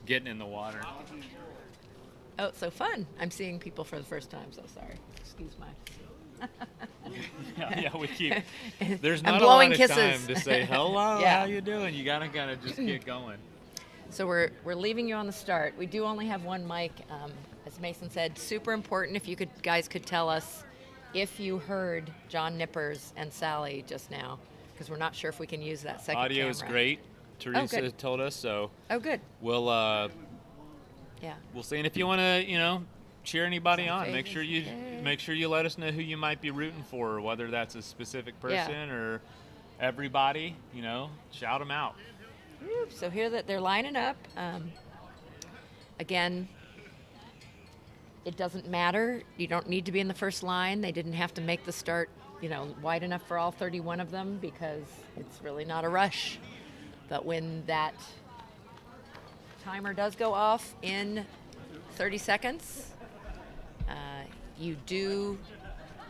getting in the water. Oh, it's so fun. I'm seeing people for the first time, so sorry. Excuse my... Yeah, we keep. There's I'm not a blowing lot kisses. of time to say hello. Yeah. How you doing? You gotta just get going. So we're leaving you on the start. We do only have one mic. As Mason said, super important if you guys could tell us if you heard John Nippers and Sally just now, because we're not sure if we can use that second Audio camera. is great. Teresa good. told us so. Oh, good. We'll Yeah. we'll see. And if you want to cheer anybody on, make favorites. sure you let us know who you might be rooting for, whether that's a specific person Yeah. or everybody. Shout them out. Woo. So here that they're lining up. Again, It doesn't matter. You don't need to be in the first line. They didn't have to make the start, wide enough for all 31 of them because it's really not a rush. But when that timer does go off in 30 seconds, you do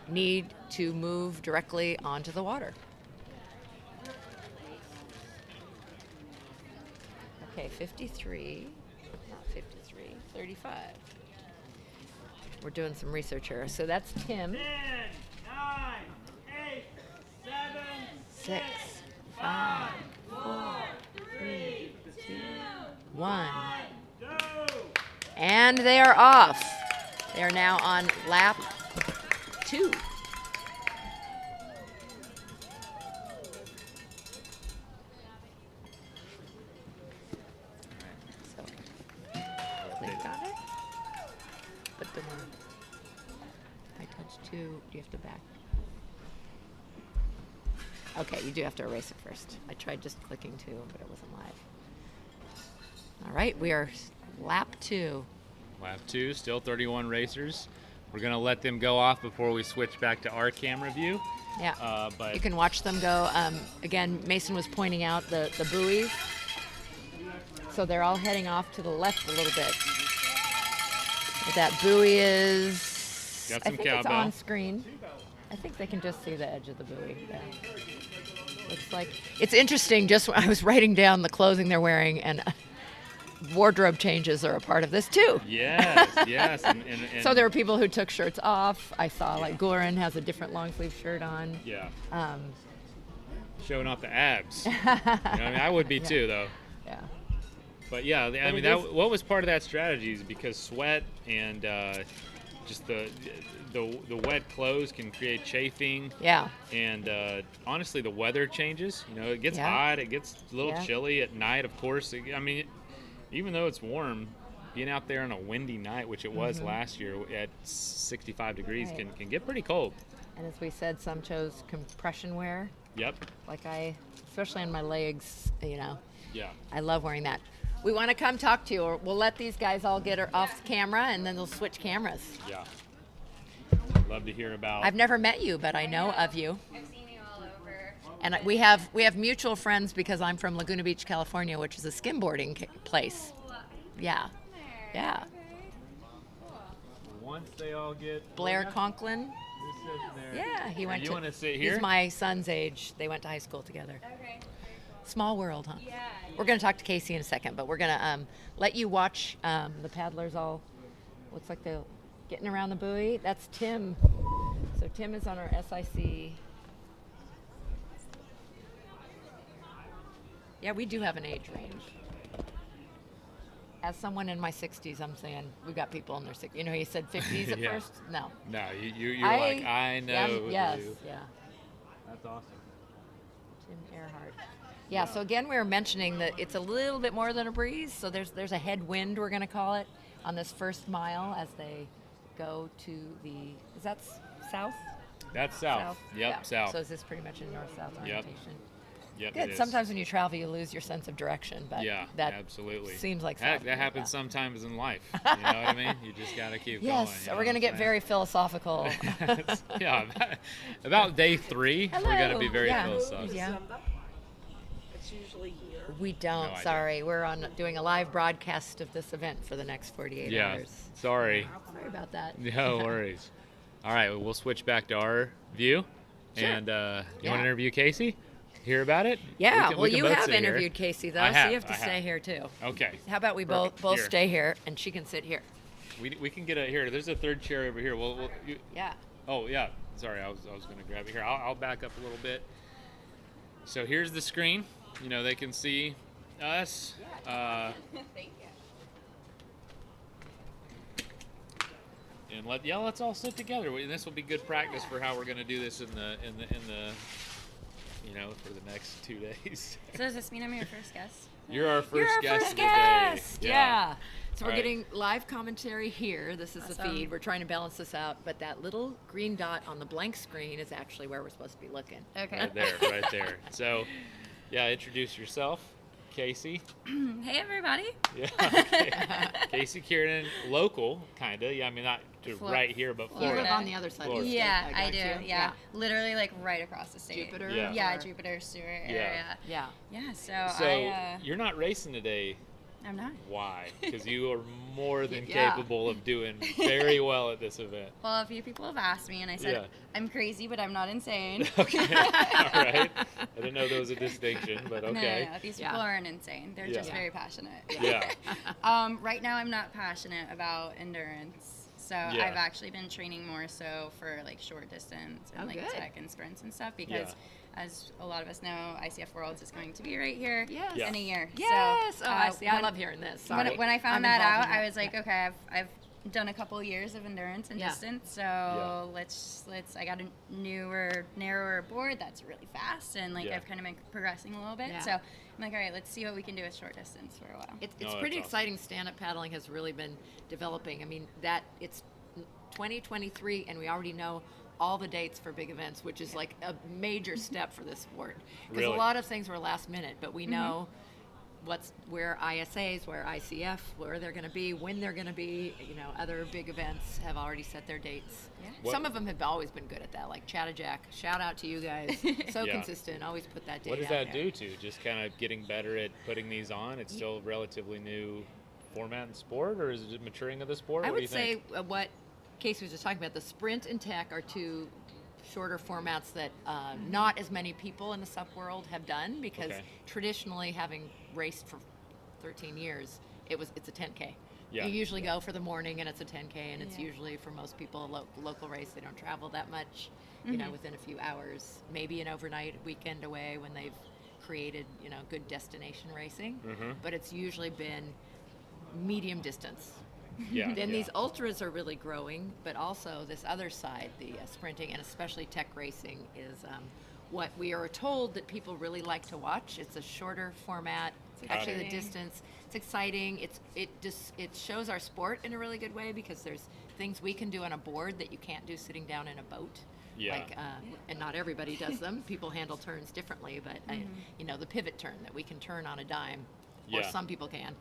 need to move directly onto the water. Okay, 53, not 53, 35. We're doing some research here. So that's Tim. 10, 9, 8, 7, 6, 5, 4, 3, 2, 1. go! And they are off. They are now on lap 2. So, click on it. But the one I touched 2, you have to back. Okay, you do have to erase it first. I tried just clicking 2, but it wasn't live. All right, we are lap 2. Lap 2, still 31 racers. We're going to let them go off before we switch back to our camera view. Yeah, But you can watch them go. Again, Mason was pointing out the buoys. So they're all heading off to the left a little bit. But that buoy is, Got I some think it's cowbell. on screen. I think they can just see the edge of the buoy. Yeah. Looks like, it's interesting, just when I was writing down the clothing they're wearing, and wardrobe changes are a part of this too. yes, yes. And So there were people who took shirts off. I saw like Goran has a different long sleeve shirt on. Yeah, Um, showing off the abs. I would be too, though. yeah. But yeah, I mean, what was part of that strategy is because sweat and just the wet clothes can create chafing. Yeah. And honestly, the weather changes. It gets Yeah. hot, it gets a little Yeah. chilly at night. Of course, even though it's warm, being out there on a windy night, which it was last year at 65 degrees, Right. can get pretty cold. And as we said, some chose compression wear. Yep. Like especially on my legs, Yeah. I love wearing that. We want to come talk to you, or we'll let these guys all get off camera, and then they'll switch cameras. Yeah. Love to hear about. I've never met you, but I know of you. I've seen you all over. And we have mutual friends because I'm from Laguna Beach, California, which is a skimboarding place. Yeah. Yeah. Once they all get Blair enough, Conklin. just sitting there. Yeah, he went you to. want to sit here? He's my son's age. They went to high school together. Okay. Small world, huh? Yeah. We're going to talk to Casey in a second, but we're going to let you watch the paddlers all. Looks like they're getting around the buoy. That's Tim. So Tim is on our SIC. Yeah, we do have an age range. As someone in my 60s, I'm saying we got people in their 60s. You said 50s at Yeah. first? No. No, you're like, I know. Yes, you. yeah. That's awesome. Tim Earhart. Yeah, so again, we were mentioning that it's a little bit more than a breeze. So there's a headwind, we're going to call it, on this first mile as they go to the, is that south? That's south. Yep, Yeah. south. So is this pretty much a north-south orientation? Yep, Good. it is. Sometimes when you travel, you lose your sense of direction, but Yeah, that absolutely. seems like that south. happens sometimes in life. You know what I mean? You just got to keep going. Yes, you know we're going to what get I'm very philosophical. saying? Yeah, about day 3, we're going to be very Yeah. philosophical. Yeah. It's usually here. We don't, No idea. sorry. We're doing a live broadcast of this event for the next 48 Yeah, hours. sorry. Sorry about that. No worries. All right, we'll switch back to our view. Sure. And you want Yeah. to interview Casey? Hear about it? Yeah, We can well, you both have sit here. interviewed Casey, though, I so have, you have to I stay have. here, too. Okay. How about we Perfect. both Here. stay here, and she can sit here? We can get here. There's a third chair over here. Yeah. Oh yeah. Sorry, I was going to grab it here. I'll back up a little bit. So here's the screen. They can see us. Thank you. And let's all sit together. This will be good practice for how we're going to do this in the for the next 2 days. So does this mean I'm your first guest? You're our first You're our guest first of the guest. day. Yeah. So we're All right. getting live commentary here. This is the Awesome. feed. We're trying to balance this out, but that little green dot on the blank screen is actually where we're supposed to be looking. Okay. Right there. So, yeah, introduce yourself. Casey. Hey everybody. Yeah. Okay. Casey Kieran, local, kind of. Yeah, I mean, not to right here, but You Florida. live on the other side of the Florida. state. Yeah, I don't do. you? Yeah. Literally like right across the state. Jupiter? Yeah. Yeah, or- Jupiter, Stewart Yeah. area. Yeah. Yeah, so, So you're not racing today. I'm not. Why? Because you are more than Yeah. capable of doing very well at this event. Well, a few people have asked me, and I said, Yeah. I'm crazy, but I'm not insane. Okay. All right. I didn't know there was a distinction, but okay. No. These Yeah. people aren't insane. They're just Yeah. very passionate. Yeah. Right now, I'm not passionate about endurance. So Yeah. I've actually been training more so for like short distance and Oh, like good. tech and sprints and stuff because Yeah. as a lot of us know, ICF Worlds is going to be right here Yes. Yeah. in a year. Yes. So, Oh, I see. I when- love hearing this. Sorry. When I found I'm that involved out, in I was like, Yeah. okay, I've done a couple years of endurance and Yeah. distance, so Yeah. let's I got a newer, narrower board that's really fast, and like Yeah. I've kind of been progressing a little bit. Yeah. So I'm like, all right, let's see what we can do with short distance for a while. It's No, pretty that's awesome. exciting. Stand-up paddling has really been developing. I mean, it's 2023, and we already know all the dates for big events, which is like a major step for this sport. Because Really? a lot of things were last minute, but we know where ISAs, where ICF, where they're going to be, when they're going to be. You know, other big events have already set their dates. Yeah. What- Some of them have always been good at that, like Chattajack. Shout out to you guys. So Yeah. consistent. Always put that date What does out that there. do to? Just kind of getting better at putting these on? It's still a relatively new format and sport, or is it maturing of the sport? I What do would you say think? what Casey was just talking about, the sprint and tech are two shorter formats that not as many people in the sup world have done because Okay. traditionally, having raced for 13 years, it's a 10K. Yeah. You usually go for the morning and it's a 10K, and it's Yeah. usually for most people a local race. They don't travel that much, you know, within a few hours, maybe an overnight weekend away when they've created, you know, good destination racing. Mhm. But it's usually been medium distance. Yeah. Then yeah. these ultras are really growing, but also this other side, the sprinting and especially tech racing, is what we are told that people really like to watch. It's a shorter format. Actually, the exciting. distance. It's exciting. It shows our sport in a really good way because there's things we can do on a board that you can't do sitting down in a boat. Yeah. Like, and not everybody does them. People handle turns differently, but you know, the pivot turn that we can turn on a dime, or Yeah. some people can.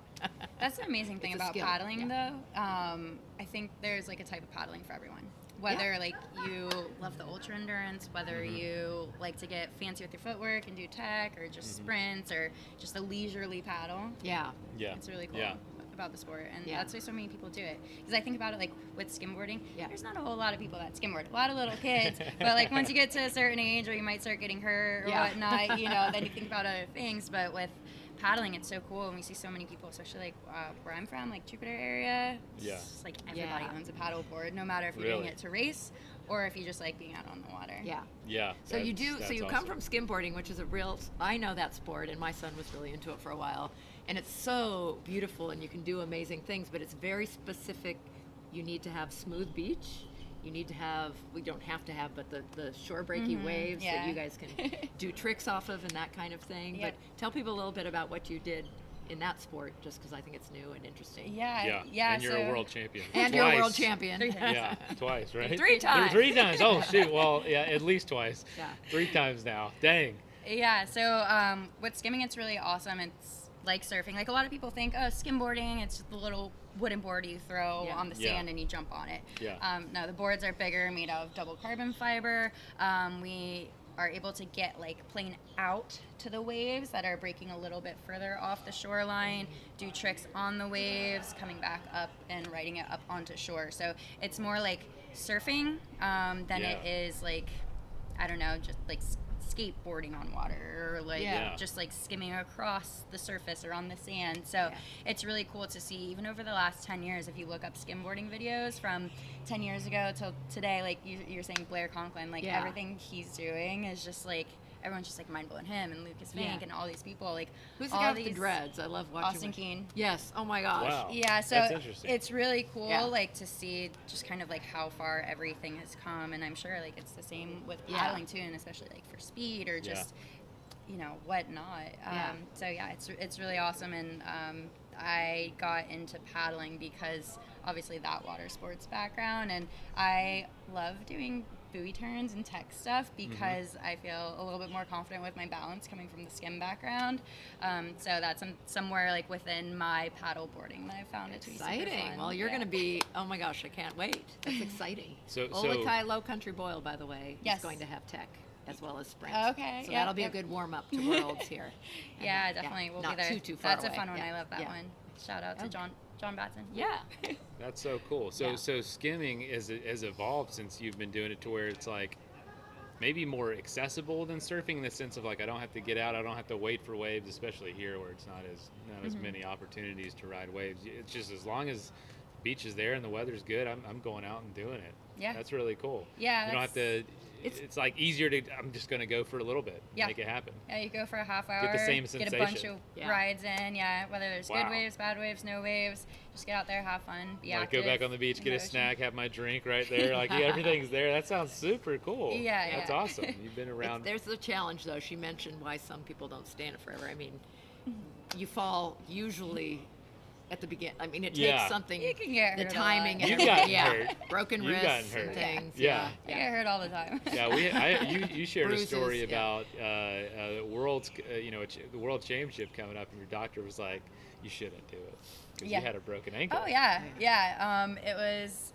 That's the amazing thing It's a about skill, paddling, yeah. though. I think there's like a type of paddling for everyone. Whether like you love the ultra endurance, whether you like to get fancy with your footwork and do tech, or just sprints, or just a leisurely paddle. Yeah. Yeah. It's really cool Yeah. about the sport, and Yeah. that's why so many people do it. Because I think about it like with skimboarding, Yeah. there's not a whole lot of people that skimboard. A lot of little kids, but like once you get to a certain age, or you might start getting hurt or Yeah. whatnot, you know, then you think about other things. But with paddling, it's so cool, and we see so many people, especially like where I'm from, like Jupiter area. Yeah. It's just, like everybody Yeah. owns a paddle board, no matter if you're doing Really? it to race or if you just like being out on the water. Yeah. Yeah. So you that's- do. So that's you come awesome. from skimboarding, which is a real. I know that sport, and my son was really into it for a while, and it's so beautiful, and you can do amazing things. But it's very specific. You need to have smooth beach. You need to have. We don't have to have, but the shore breaky waves that yeah. you guys can do tricks off of and that kind of thing. Yep. But tell people a little bit about what you did in that sport, just because I think it's new and interesting. Yeah. Yeah. And you're so a world champion. And you're a world Twice. champion. Yeah, twice, right? Three times. Three times. Oh shoot. Well, yeah, at least twice. Yeah. 3 times now. Dang. Yeah, so with skimming, it's really awesome. It's like surfing. Like a lot of people think, oh, skimboarding, it's just the little wooden board you throw Yeah. on the Yeah. sand and you jump on it. Yeah. No, the boards are bigger, made out of double carbon fiber. We are able to get like plane out to the waves that are breaking a little bit further off the shoreline, do tricks on the waves, coming back up and riding it up onto shore. So it's more like surfing than Yeah. it is like, I don't know, just like skateboarding on water, or like Yeah. just like skimming across the surface or on the sand. So Yeah. it's really cool to see, even over the last 10 years, if you look up skimboarding videos from 10 years ago till today, like you're saying Blair Conklin, like Yeah. everything he's doing is just like, everyone's just like mind blowing him, and Lucas Fink Yeah. and all these people, like Who's the all guy with the these- dreads? I love watching. Austin Keane. Yes. Oh my gosh. Wow. Yeah, so That's interesting. it's really cool, Yeah. like to see just kind of like how far everything has come, and I'm sure like it's the same with Yeah. paddling too, and especially like for speed or just you know whatnot. Yeah. So yeah, it's really awesome, and I got into paddling because obviously that water sports background, and I love doing buoy turns and tech stuff because I feel a little bit more confident with my balance coming from the skim background. So that's somewhere like within my paddle boarding that I found it to be super Exciting. fun. Well, you're Yeah. going to be, oh my gosh, I can't wait. That's exciting. So Olokai Low Country Boil, by the way, Yes. is going to have tech as well as sprint. Okay, So yep, that'll be yep. a good warm up to Worlds here. Yeah, And, definitely. We'll not be there. Too far That's away. a fun one. Yeah. I love that Yeah. one. Shout out to Okay. John Batson. Yeah. That's so cool. So Yeah. so skimming has evolved since you've been doing it to where it's like maybe more accessible than surfing in the sense of like I don't have to get out, I don't have to wait for waves, especially here where it's not as many opportunities to ride waves. It's just as long as the beach is there and the weather's good, I'm going out and doing it. Yeah. That's really cool. Yeah, You don't have to. It's- It's like easier to. I'm just going to go for a little bit. Yeah. Make it happen. Yeah, you go for a half hour. the same Get a bunch sensation. of Yeah. rides in. Yeah, whether there's Wow. good waves, bad waves, no waves. Just get out there, have fun, be Like active. go back on the beach, in get a ocean. snack, have my drink right there. Like everything's there. That sounds super cool. Yeah, That's yeah. awesome. You've been around. There's the challenge, though. She mentioned why some people don't stand it forever. I mean, you fall usually at the beginning. I mean, it takes Yeah. something. You can get the hurt a timing lot. and You've everything. gotten Yeah, hurt. broken You've wrists gotten and hurt. things. Yeah. I get hurt all the time. Yeah, you shared Bruises, a story yeah. about world's the world championship coming up, and your doctor was like, you shouldn't do it because Yeah. you had a broken ankle. Oh yeah. It was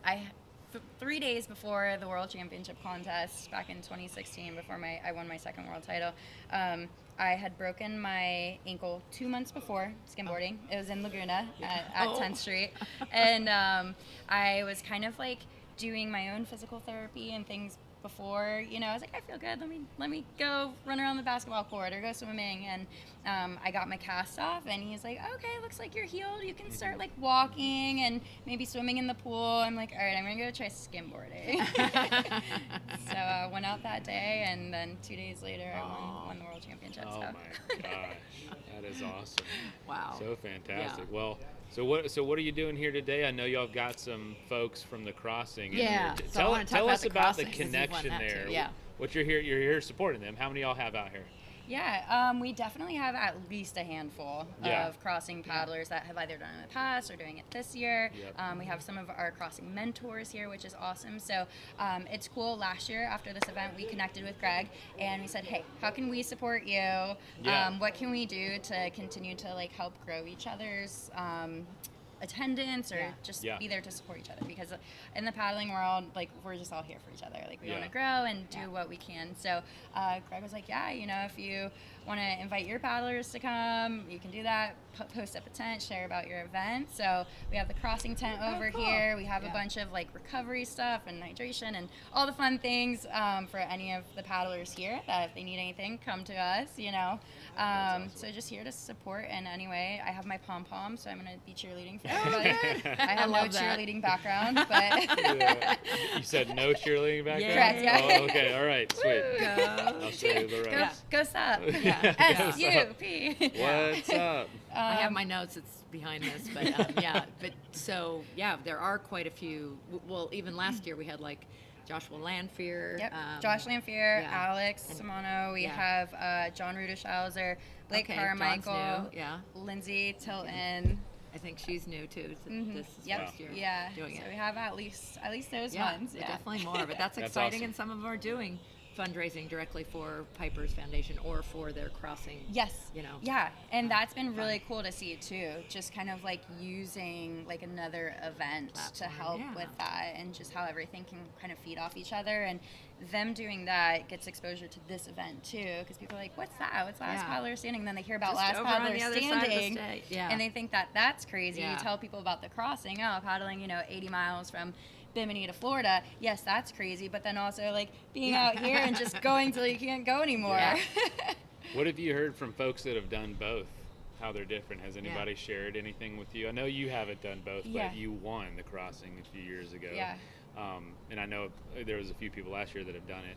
3 days before the World Championship contest back in 2016, before I won my second world title. I had broken my ankle 2 months before skimboarding. It was in Laguna at Oh. 10th Street, and I was kind of like doing my own physical therapy and things before. I was like, I feel good. Let me go run around the basketball court or go swimming. And I got my cast off, and he's like, okay, looks like you're healed. You can start like walking and maybe swimming in the pool. I'm like, all right, I'm gonna go try skimboarding. So I went out that day, and then 2 days later, I won the world championship. Oh so. my gosh, that is awesome. Wow. So fantastic. Yeah. Well, so what are you doing here today? I know y'all have got some folks from the crossing. in Yeah, here. so I wanna talk Tell about us the about the crossing, 'cause you've won connection that there. too, yeah. What you're here supporting them. How many y'all have out here? Yeah, we definitely have at least a handful Yeah. of crossing paddlers that have either done it in the past or doing it this year. Yep. We have some of our crossing mentors here, which is awesome. So it's cool. Last year after this event, we connected with Greg and we said, hey, how can we support you? Yeah. What can we do to continue to like help grow each other's attendance or just Yeah. be there to support each other, because in the paddling world, like, we're just all here for each other. Like, we Yeah. want to grow and do what we can. So Greg was like, yeah, if you want to invite your paddlers to come, you can do that. Post up a tent, share about your event. So we have the crossing tent over cool. here. We have Yeah. a bunch of like recovery stuff and hydration and all the fun things for any of the paddlers here, that if they need anything, come to us, So just here to support in any way. I have my pom-pom, so I'm going to be cheerleading for everybody. I have no love that. cheerleading background, but Yeah. You said no cheerleading back there? Correct, yeah. Oh, okay, all right, sweet. Go. I'll show you the go, rest. go sup. Yeah. S-U-P. What's up? I have my notes. It's behind this, but there are quite a few. Well, even last year we had like Joshua Lanfear. Yep. Josh Lanfear, yeah. Alex Simano. We yeah. have John Rudischauser, Blake Okay, Carmichael, John's new, yeah. Lindsay Tilton. I think she's new too. So this is Yep. first year Yeah. doing So it. we have at least those Yeah, ones. Yeah. definitely more. But that's That's exciting, awesome. and some of them are doing fundraising directly for Piper's Foundation or for their crossing. Yes. Yeah, and that's been fun. really cool to see too. Just kind of like using like another event to Platform, help yeah. with that, and just how everything can kind of feed off each other. And them doing that gets exposure to this event too, because people are like, "What's that? What's Last Yeah. Paddler Standing?" Then they hear about Just Last over on Paddler the other side of the Standing, state. Yeah. and they think that that's crazy. Yeah. You tell people about the crossing, paddling, 80 miles from Bimini to Florida. Yes, that's crazy. But then also like being out here and just going till you can't go anymore. Yeah. What have you heard from folks that have done both? How they're different? Has anybody shared anything with you? I know you haven't done both, Yeah. but you won the crossing a few years ago. Yeah. And I know there was a few people last year that have done it.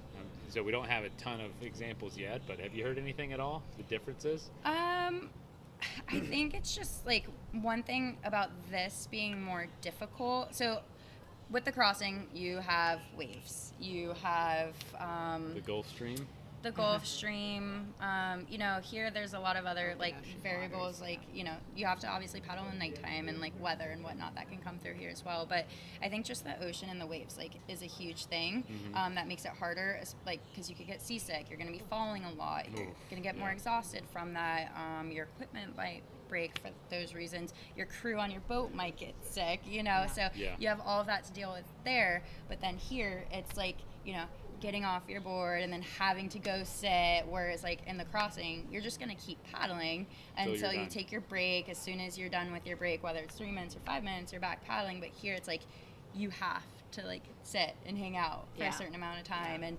So we don't have a ton of examples yet, but have you heard anything at all? The differences? I think it's just like one thing about this being more difficult. So with the crossing, you have waves. You have The Gulf Stream? the Gulf Stream. You know, here there's a lot of other like ocean variables, like, you know, you have to obviously paddle in nighttime and like weather and whatnot that can come through here as well. But I think just the ocean and the waves like is a huge thing that makes it harder, like because you could get seasick, you're going to be falling a lot, you're going to get more exhausted from that. Your equipment might break for those reasons. Your crew on your boat might get sick, you know. So you have all of that to deal with there. But then here, it's like, you know, getting off your board and then having to go sit, whereas like in the crossing you're just going to keep paddling until you take your break. As soon as you're done with your break, whether it's 3 minutes or 5 minutes, you're back paddling. But here it's like you have to like sit and hang out for a certain amount of time. And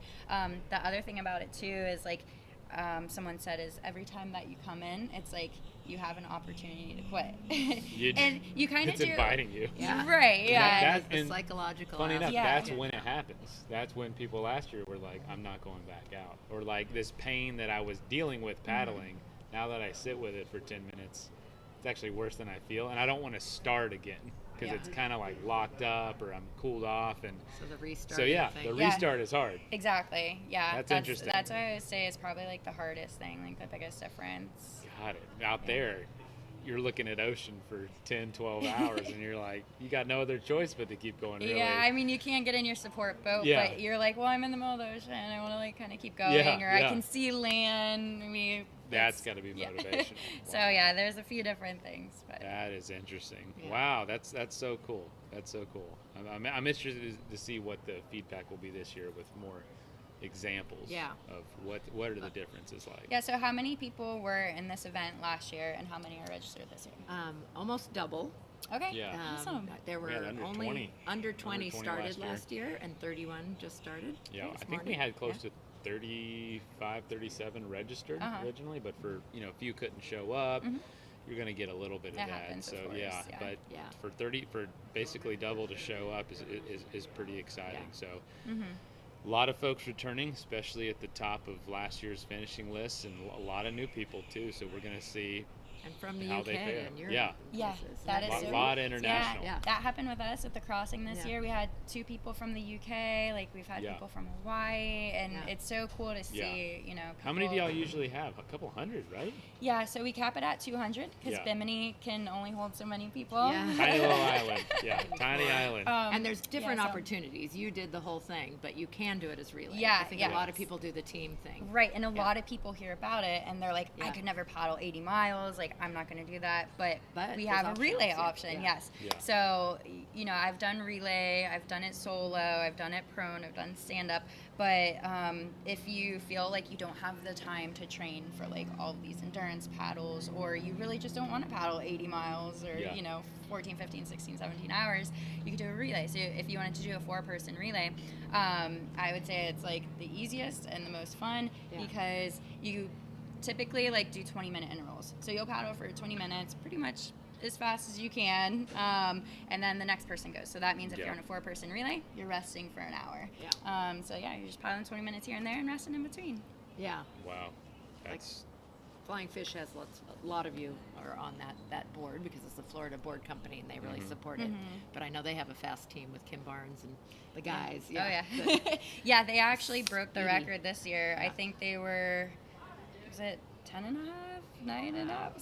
the other thing about it too is like someone said is every time that you come in, it's like you have an opportunity to quit. And you kind of do. It's inviting you. Right, yeah. The psychological Funny enough, aspect. that's when it happens. That's when people last year were like, I'm not going back out. Or like this pain that I was dealing with paddling, now that I sit with it for 10 minutes, it's actually worse than I feel. And I don't want to start again because it's kind of like locked up or I'm cooled off. And So the restart. so the restart is hard. Exactly. Yeah. That's interesting. That's what I would say is probably like the hardest thing, like the biggest difference. Got it. Out there, you're looking at ocean for 10, 12 hours, and you're like, you got no other choice but to keep going. Really. Yeah, I mean, you can't get in your support boat, but you're like, well, I'm in the middle of the ocean. I want to like kind of keep going, or I can see land. I mean, that's got to be motivational. So yeah, there's a few different things. But that is interesting. Wow, that's so cool. That's so cool. I'm interested to see what the feedback will be this year with more examples of what are the differences like. Yeah, so how many people were in this event last year and how many are registered this year? Almost double. Okay. Yeah. Awesome. There were under 20 started last year and 31 just started. Yeah, I think we had close to 35, 37 registered originally, but for, you know, if you couldn't show up, you're going to get a little bit of that. Happens, so of course, but for basically double to show up is pretty exciting. So a lot of folks returning, especially at the top of last year's finishing lists, and a lot of new people too. So we're going to see and from the how UK they fare. and Europe. Yeah, that is a lot of international. Yeah, that happened with us at the crossing this year. We had 2 people from the UK, like we've had people from Hawaii, and it's so cool to see, you know. How many do y'all usually have? A couple hundred, right? Yeah, so we cap it at 200 because Bimini can only hold so many people. Yeah. Tiny little island. Yeah, tiny island. And there's different opportunities. You did the whole thing, but you can do it as relay. Yeah, I think a lot of people do the team thing. Right, and a lot of people hear about it, and they're like, I could never paddle 80 miles. Like, I'm not going to do that. But we have a relay option, yes. Yeah. So, you know, I've done relay, I've done it solo, I've done it prone, I've done stand-up. But if you feel like you don't have the time to train for, like, all of these endurance paddles, or you really just don't want to paddle 80 miles or, you know, 14, 15, 16, 17 hours, you could do a relay. So if you wanted to do a 4-person relay, I would say it's, like, the easiest and the most fun because you typically, like, do 20-minute intervals. So you'll paddle for 20 minutes pretty much as fast as you can, and then the next person goes. So that means if you're on a 4-person relay, you're resting for an hour. So yeah, you're just paddling 20 minutes here and there and resting in between. Yeah. Wow. That's Flying Fish has a lot of you are on that board because it's the Florida board company and they really support it. But I know they have a fast team with Kim Barnes and the guys. Oh yeah. Yeah, they actually broke the record this year. I think they were, was it 10 and a half? 9 and a half?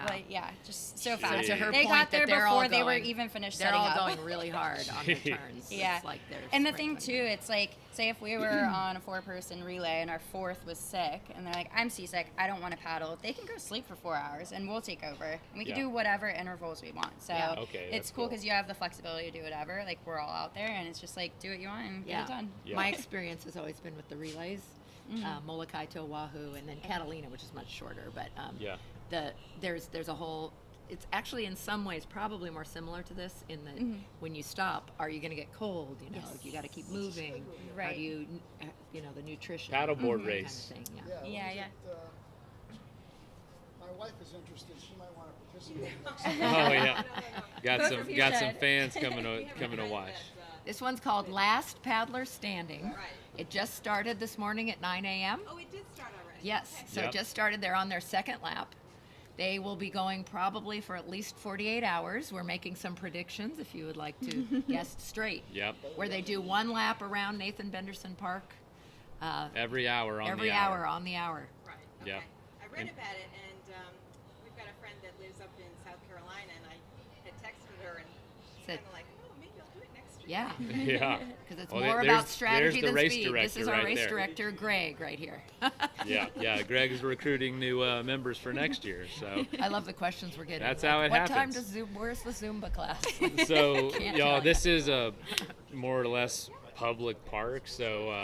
Like, yeah, just so fast. To her they point got there that before they were even finished they're setting all up. going really hard on the turns. It's like and the thing too, it's like, say if we were on a 4-person relay and our 4th was sick, and they're like, I'm seasick, I don't want to paddle, they can go sleep for 4 hours and we'll take over. And we can do whatever intervals we want. So it's cool because you have the flexibility to do whatever. Like, we're all out there and it's just like, do what you want and get it done. My experience has always been with the relays. Molokai to Oahu, and then Catalina, which is much shorter. But there's a whole. It's actually in some ways probably more similar to this in that when you stop, are you going to get cold? You know, you got to keep moving. Right. How do you, the nutrition. Paddleboard race. Kind of thing, Yeah. My wife is interested. She might want to participate. Oh yeah, got some fans coming to watch. This one's called Last Paddler Standing. It just started this morning at 9 a.m. Oh, it did start already. Yes, so it just started. They're on their 2nd lap. They will be going probably for at least 48 hours. We're making some predictions if you would like to guess straight. Yep. Where they do 1 lap around Nathan Benderson Park, Every hour on every the hour on the hour. Right. Yeah. Okay. I read And- about it, and we've got a friend that lives up in South Carolina, and I had texted her, and she's Said- kind of like, oh, maybe I'll do it next year. Yeah. Yeah. Because it's Well, more there's- about strategy there's the than race speed. This director is our right race there. director, Greg, right here. Yeah. Greg is recruiting new members for next year. So, I love the questions we're getting. That's Like, how it what time happens. does where's the Zumba class? so Can't y'all, tell this is a more or less public park. So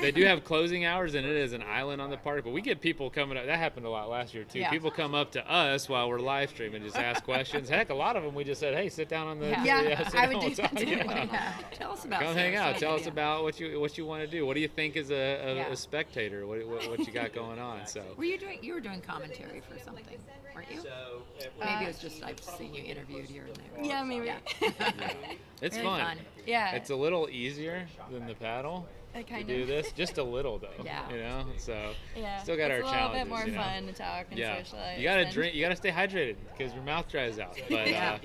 they do have closing hours, and it is an island on the park. But we get people coming up. That happened a lot last year too. Yeah. People come up to us while we're live streaming, just ask questions. Heck, a lot of them we just said, "Hey, sit down on the Yeah, sit I down would on do the that side." too. Yeah. Tell us about Come hang out. Sarasota, Tell us yeah. about what you want to do. What do you think as Yeah. a spectator? What you got going on? So You were doing commentary for something, weren't you? Maybe it was just I've seen you interviewed here and there. Yeah, maybe. it's Really fun. Yeah. It's a little easier than the paddle I to kind do of. this, just a little though. Yeah. You know, so Yeah. still got it's our a little bit challenges. more you know? fun to talk and Yeah, socialize. you gotta and- drink. You gotta stay hydrated because your mouth dries out. But Yeah.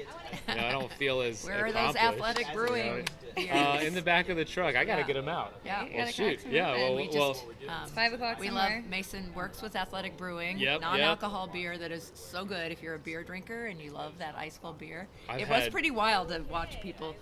I don't feel as Where are those accomplished, athletic you brewing know? beers? In the back of the truck. I gotta Yeah. get them out. Yeah. You Well, gotta shoot. crack some Yeah. open. Well, we well. just, It's 5 o'clock we somewhere. love Mason works with Athletic Brewing, Yep, non-alcohol beer that is so good if you're a beer drinker and you love that ice cold beer. I've It was had- pretty wild to watch people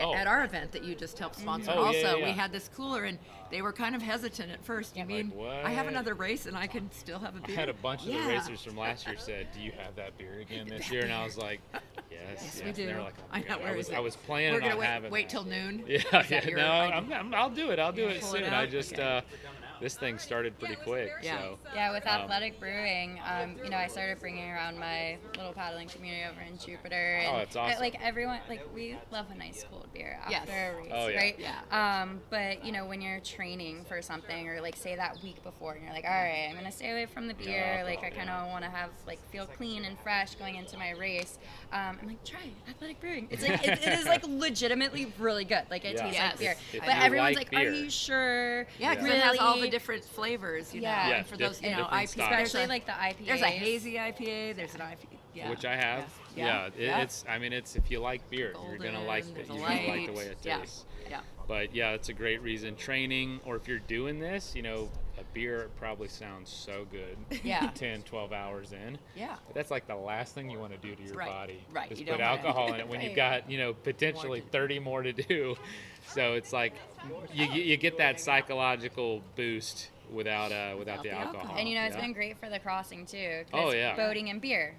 Oh. at our event that you just helped sponsor. Oh, yeah, Also, yeah, we yeah. had this cooler and they were kind of hesitant at first. You mean I have what? another race and I can still have a I beer? had a bunch of the Yeah. racers from last year said, "Do you have that beer again this year?" And I was like, "Yes, Yes, yes." we And they do. were like, "Oh I my know, God." where is it? I was planning We're gonna on wait, having wait that. till noon. Yeah, Is that yeah. your No, idea? I'll do it. I'll do it pull it soon. out? I just Okay. This thing started pretty quick. Yeah. So Yeah, with athletic brewing, I started bringing around my little paddling community over in Jupiter. And Oh, that's awesome. Like everyone, we love a nice cold beer after Yes. a race, Oh, yeah. right? Yeah. But when you're training for something, or like say that week before, and you're like, all right, I'm gonna stay away from the beer. Yeah. Like I kind of want to have feel clean and fresh going into my race. I'm like, try athletic brewing. It's like it is like legitimately really good. Like it Yeah. tastes Yes. like beer. If But you everyone's like like, are beer. you sure? Yeah, because really? it has all the different flavors, Yeah. know. Yeah, And for those, different IPA, styles. Especially like the IPAs. there's a hazy IPA. There's an IPA. Yeah. which I have. Yeah. Yeah. It's. I mean, it's if you like beer, you're gonna like Golden, it. there's a You're gonna like the light. way it Yeah. tastes. Yeah. But yeah, it's a great reason. Training, or if you're doing this, a beer probably sounds so good. Yeah. 10, 12 hours in. Yeah. But that's like the last thing you want to do to your Right, body. right, Is you put don't wanna- alcohol in it when you've got, potentially More to- 30 more to do. So it's like you get that psychological boost without the alcohol. And it's yeah? been great for the crossing too. 'cause Oh, yeah. boating and beer.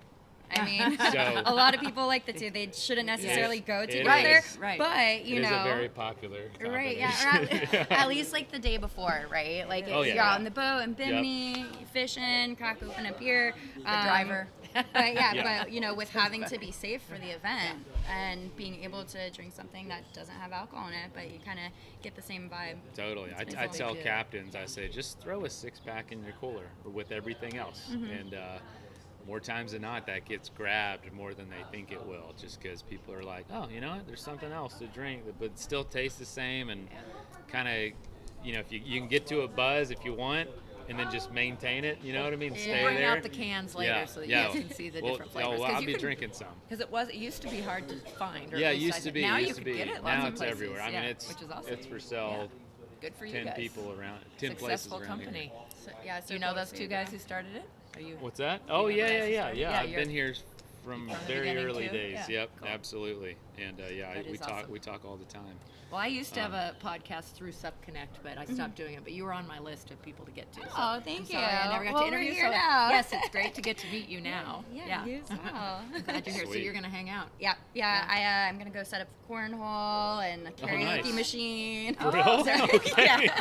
I mean, So- a lot of people like the two. They shouldn't necessarily go It together, is. Right. but It is a very popular right? Yeah, combination. or at least like the day before, right? Like Oh, yeah, you're out yeah. on the boat in Bimini, fishing, crack open a beer. The driver. But Yeah. but with having to be safe for the event and being able to drink something that doesn't have alcohol in it, but you kind of get the same vibe. Totally. I It's tell really good. captains, I say, just throw a 6-pack in your cooler with everything else. And more times than not, that gets grabbed more than they think it will, just because people are like, oh, you know what, there's something else to drink, but it still tastes the same. And kind of, if you can get to a buzz if you want, and then just maintain it, you know what I mean? Stay Bring there. out the cans later so that you guys can see the different flavors. Well, I'll be drinking some. Because it used to be hard to find. Or Yeah, at it least used to be. Now it you used can to be. get it lots Now of it's places, everywhere. I mean, yeah, it's which is awesome. it's for sale. Yeah. Good for you 10 guys. people around. 10 Successful places around here. company. So, yeah, Do you know those two guys who started it? Are you? What's that? Oh yeah, guys who yeah. started? Yeah, I've you're- been here from the very beginning, early too? days. Yeah, Yep, cool. absolutely. And That we is talk awesome. we talk all the time. Well, I used to have Um, a podcast through SubConnect, but I stopped doing it. But you were on my list of people to get to. So Oh, thank I'm you. sorry I never got Well, to interview we're you. here So now. yes, it's great to get to meet you now. Yeah, you as well. Glad you're here. So Sweet. you're gonna hang out. Yeah. I'm gonna go set up cornhole and a karaoke nice. machine. For real? Okay. Yeah.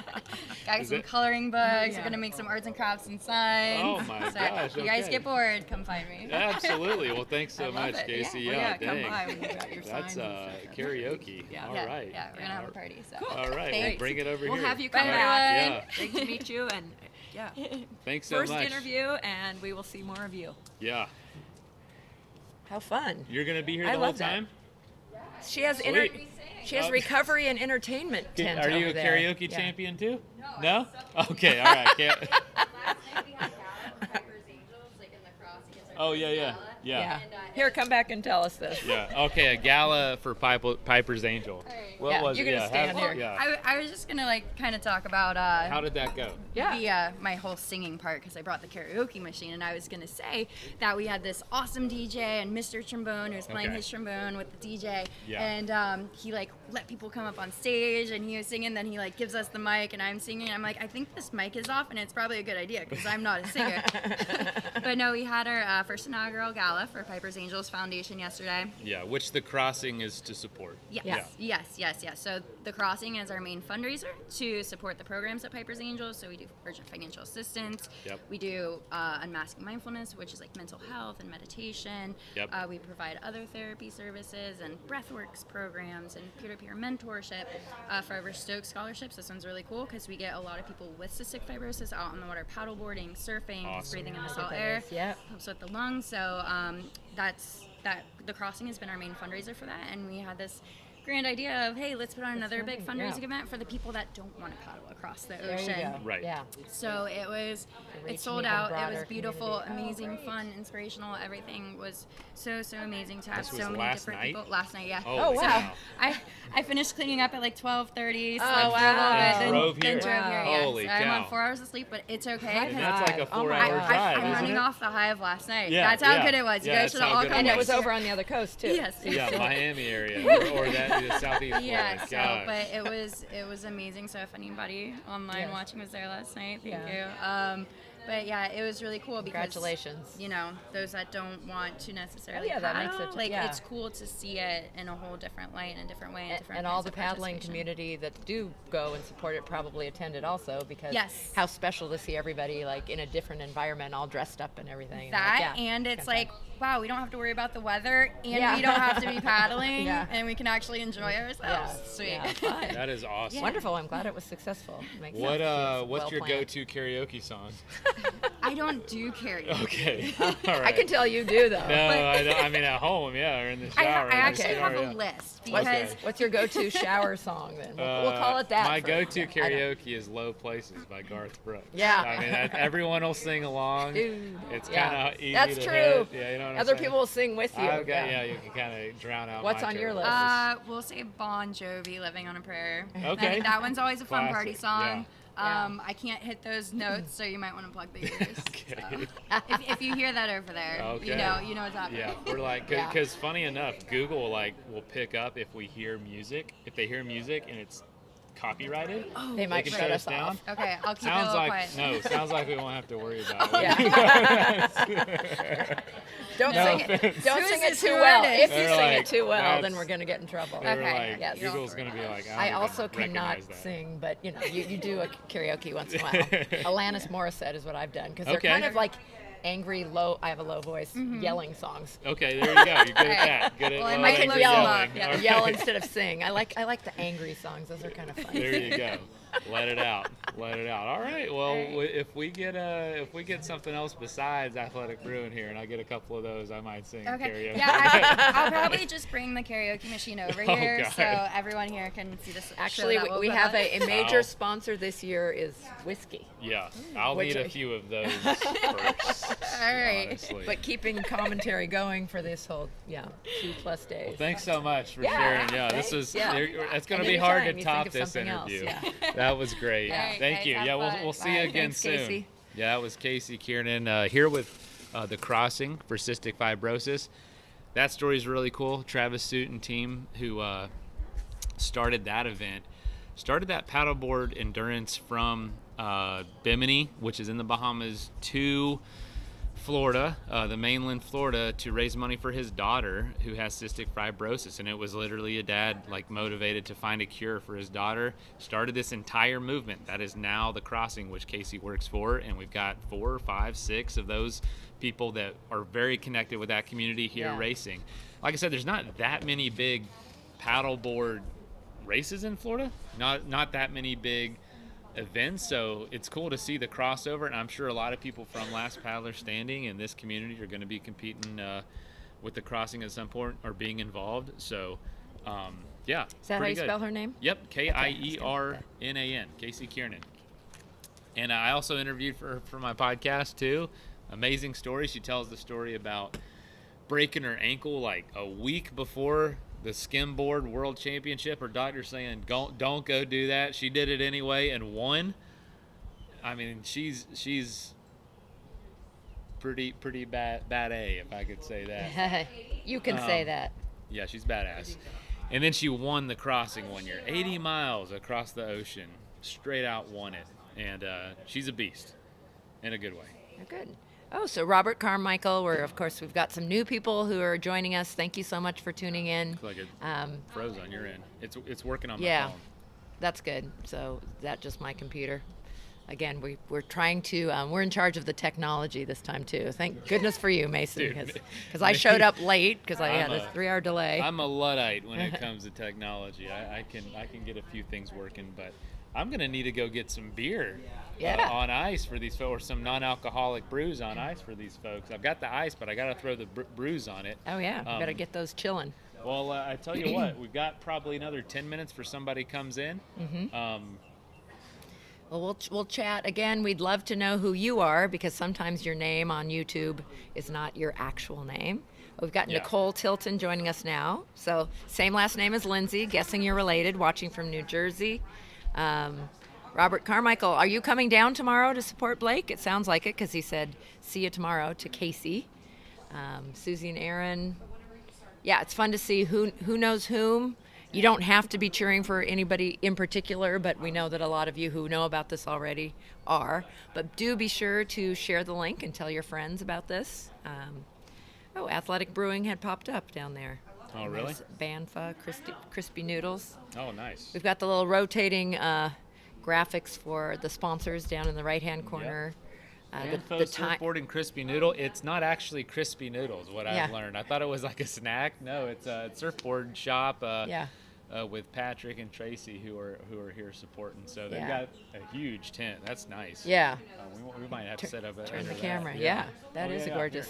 Got Is some it- coloring books. Yeah. We're gonna make some arts and crafts inside. Oh, my so gosh, If you guys okay. get bored, come find me. Absolutely. Well, thanks I so love much, it. Casey. Yeah. Well, Yeah, come dang. by when you got your That's signs and stuff. karaoke. Yeah. All yeah, right. Yeah, we're gonna have a party. So. All right. Well, Thanks. bring it over We'll here. have you Bye, come back. everyone. Yeah. Great to meet you, and yeah, Thanks so first much. interview, and we will see more of you. Yeah. How fun! You're gonna be here I the whole love that. time? She has Sweet. she has Oh. recovery and entertainment tent Are you over a there. karaoke Yeah. champion too? No. Okay. All right. Can't. Last night we had Gala from Piper's Angels, like in the cross against our Oh, yeah, yeah. Gala. Yeah. And, Here, come back and tell us this. Yeah. Okay, a gala for Piper's Angel. Alright. What Yeah, was you're it? gonna stand here. Yeah. I was just gonna like kind of talk about How did that go? Yeah. my whole singing part because I brought the karaoke machine, and I was gonna say that we had this awesome DJ and Mr. Trombone who was playing Okay. his trombone with the DJ, Yeah. and he like let people come up on stage and he was singing. Then he like gives us the mic and I'm singing. I'm like, I think this mic is off and it's probably a good idea because I'm not a singer. But no, we had our first inaugural gala for Piper's Angels Foundation yesterday. Yeah, which the crossing is to support. Yes, Yeah. yes. So the crossing is our main fundraiser to support the programs at Piper's Angels. So we do urgent financial assistance. Yep. We do unmasking mindfulness, which is like mental health and meditation. Yep. We provide other therapy services and breathworks programs and peer-to-peer mentorship. For our Stoke scholarships, this one's really cool because we get a lot of people with cystic fibrosis out on the water, paddleboarding, surfing, Awesome. breathing in the salt air. Yep. Helps with the lungs. So the crossing has been our main fundraiser for that, and we had this grand idea of, hey, let's put on another big fundraising yeah. event for the people that don't want to paddle across the There ocean. you go. Right. Yeah. So it reach sold an even out. It was broader beautiful, community. amazing, fun, inspirational. Everything was so amazing to have This was so many last different night? people. Last night, yeah. Holy wow. cow. I finished cleaning up at like 12:30. Slept wow. for a little bit, And drove then here? drove here. Yeah. Holy so I'm on cow. 4 hours of sleep, but it's okay. High And 'cause that's like a Oh my 4-hour gosh. drive, I'm isn't running it? off the high of last night. Yeah, That's how yeah. good it was. You Yeah, guys that's should have how all good come it And it next was year. over on the other coast too. Yes. Yeah, Miami area or that southeast Yeah, Florida. so Gosh. but it was amazing. So if anybody online Yes. watching was there last night, thank Yeah. you. But yeah, it was really cool because Congratulations. you know, those that don't want to necessarily Oh, yeah, that paddle, makes it- like yeah. it's cool to see it in a whole different light and a different way and different And all kinds the of paddling participation. community that do go and support it probably attended also because Yes. how special to see everybody like in a different environment all dressed up and everything. That like, yeah, and it's fantastic. like, wow, we don't have to worry about the weather and Yeah. we don't have to be paddling Yeah. and we can actually enjoy yeah, ourselves. Sweet. yeah, fun. That is awesome. Wonderful. I'm glad it was successful. Makes What sense. It's what's your well-planned. go-to karaoke song? I don't do karaoke. Okay. All right. I can tell you do though. No, I mean at home, yeah, or in the I shower. in the actually shower, have yeah. a list What's, because what's your go-to shower song then? We'll call it that. My for- go-to I don't- karaoke is "Low Places" by Garth Brooks. Yeah. I mean, everyone will sing along. Dude, It's yeah. kind of easy That's to true. hit. Yeah, you know what I'm Other saying? people will sing with you. I've got, yeah, you can kind of drown out. What's my on your terrible list? We'll say Bon Jovi, "Living on a Prayer." Okay. I think that one's always a fun party Classic, song. yeah. I can't hit those notes, so you might want to plug the ears. Okay. So, if you hear that over there, Okay. you know what's happening. Yeah, we're like, Yeah. because funny enough, Google will pick up if we hear music. If they hear music and it's copyrighted, They might can shut shut us us down. off. Okay, I'll keep it a sounds little like quiet. no, sounds like we won't have to worry about it. Yeah. Don't No sing it. offense. Don't Who sing is it this? too Who well. are they? If you They're sing like, it too well, then that's- we're gonna get in trouble. They were Okay. like, Yes. Google's gonna be like, I don't also even cannot recognize that. sing, but you know, you do a karaoke once in a while. Alanis Morissette is what I've done because they're Okay. kind of like angry, low. I have a low voice, yelling songs. Okay, there you go. You're good at that. Good at Well, I low might I can angry yell, yelling. yeah. Okay. yell instead of sing. I like the angry songs. Those are kind of fun. There you go. Let it out. Let it out. All right. Well, All right. if we get something else besides Athletic Brew in here, and I get a couple of those, I might sing Okay. karaoke. Yeah, I'll probably just bring the karaoke machine over Oh, here God. so everyone here can see this. Actually, show that we we'll have put up. a major Wow. sponsor this year is whiskey. Yeah, I'll Which need a I- few of those first. All right. Honestly. But keeping commentary going for this whole 2+ days. Well, thanks so much for Yeah, sharing. Yeah, thanks. this was. Yeah. It's going to And be hard to anytime you top think of this something else, interview. yeah. That was great. All right, Thank guys, you. have Yeah, fun. we'll see Bye. you again Thanks, soon. Casey. Yeah, that was Casey Kieran here with the Crossing for Cystic Fibrosis. That story is really cool. Travis Suit and team who started that event, started that paddleboard endurance from Bimini, which is in the Bahamas, to Florida, the mainland Florida, to raise money for his daughter who has cystic fibrosis. And it was literally a dad motivated to find a cure for his daughter, started this entire movement that is now the Crossing, which Casey works for. And we've got 4, 5, 6 of those people that are very connected with that community here Yeah. racing. Like I said, there's not that many big paddleboard races in Florida, not that many big events, so it's cool to see the crossover, and I'm sure a lot of people from Last Paddler Standing in this community are going to be competing with the Crossing at some point or being involved. So yeah, Is that how pretty you good. spell her name? Yep, Kieran, Casey Kieran. And I also interviewed for my podcast too. Amazing story. She tells the story about breaking her ankle like a week before the skimboard world championship. Her doctor saying don't go do that. She did it anyway and won. I mean, she's pretty bad A, if I could say that. You can say that. Yeah, she's badass. And then she won the crossing one year, 80 miles across the ocean, straight out won it. And she's a beast, in a good way. Good. Oh, so Robert Carmichael, of course, we've got some new people who are joining us. Thank you so much for tuning in. Looks like it froze on your end. It's working on my Yeah, phone. that's good. So that's just my computer. Again, we're trying to, we're in charge of the technology this time too. Thank goodness for you, Mason, because I showed up late because I had a 3-hour delay. I'm a Luddite when it comes to technology. I can get a few things working, but I'm going to need to go get some beer on ice for these folks, or some non-alcoholic brews on ice for these folks. I've got the ice, but I got to throw the brews on it. Oh, yeah. You better get those chilling. Well, I tell you what, we've got probably another 10 minutes for somebody comes in. Mm-hmm. Well, we'll chat. Again, we'd love to know who you are, because sometimes your name on YouTube is not your actual name. We've got Nicole Tilton joining us now. So same last name as Lindsay, guessing you're related, watching from New Jersey. Robert Carmichael, are you coming down tomorrow to support Blake? It sounds like it, because he said, see you tomorrow, to Casey. Susie and Aaron. Yeah, it's fun to see who knows whom. You don't have to be cheering for anybody in particular, but we know that a lot of you who know about this already are. But do be sure to share the link and tell your friends about this. Athletic Brewing had popped up down there. Oh, really? Banfa, crispy noodles. Oh, nice. We've got the little rotating graphics for the sponsors down in the right-hand corner. The surfboard and crispy noodle. It's not actually crispy noodles, what I've learned. I thought it was like a snack. No, it's a surfboard shop with Patrick and Tracy who are here supporting. So they've got a huge tent. That's nice. Yeah. We might have to set up turn the camera. That is gorgeous.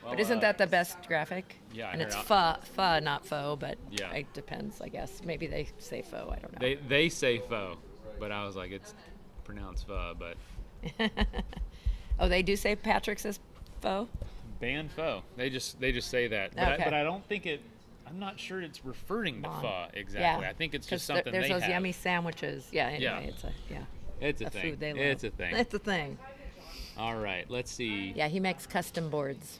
Well, but isn't that the best graphic? Yeah. And it's pho, not faux, but it depends, I guess. Maybe they say faux. I don't know. They say faux, but I was like, it's pronounced pho, but. Oh, they do say Patrick says faux? Ban pho. They just say that. But I don't think it. I'm not sure it's referring to pho exactly. Yeah. I think it's just something there's they have. those yummy sandwiches. Yeah. Anyway, it's a thing. Food they love. It's a thing. It's a thing. All right. Let's see. Yeah, he makes custom boards.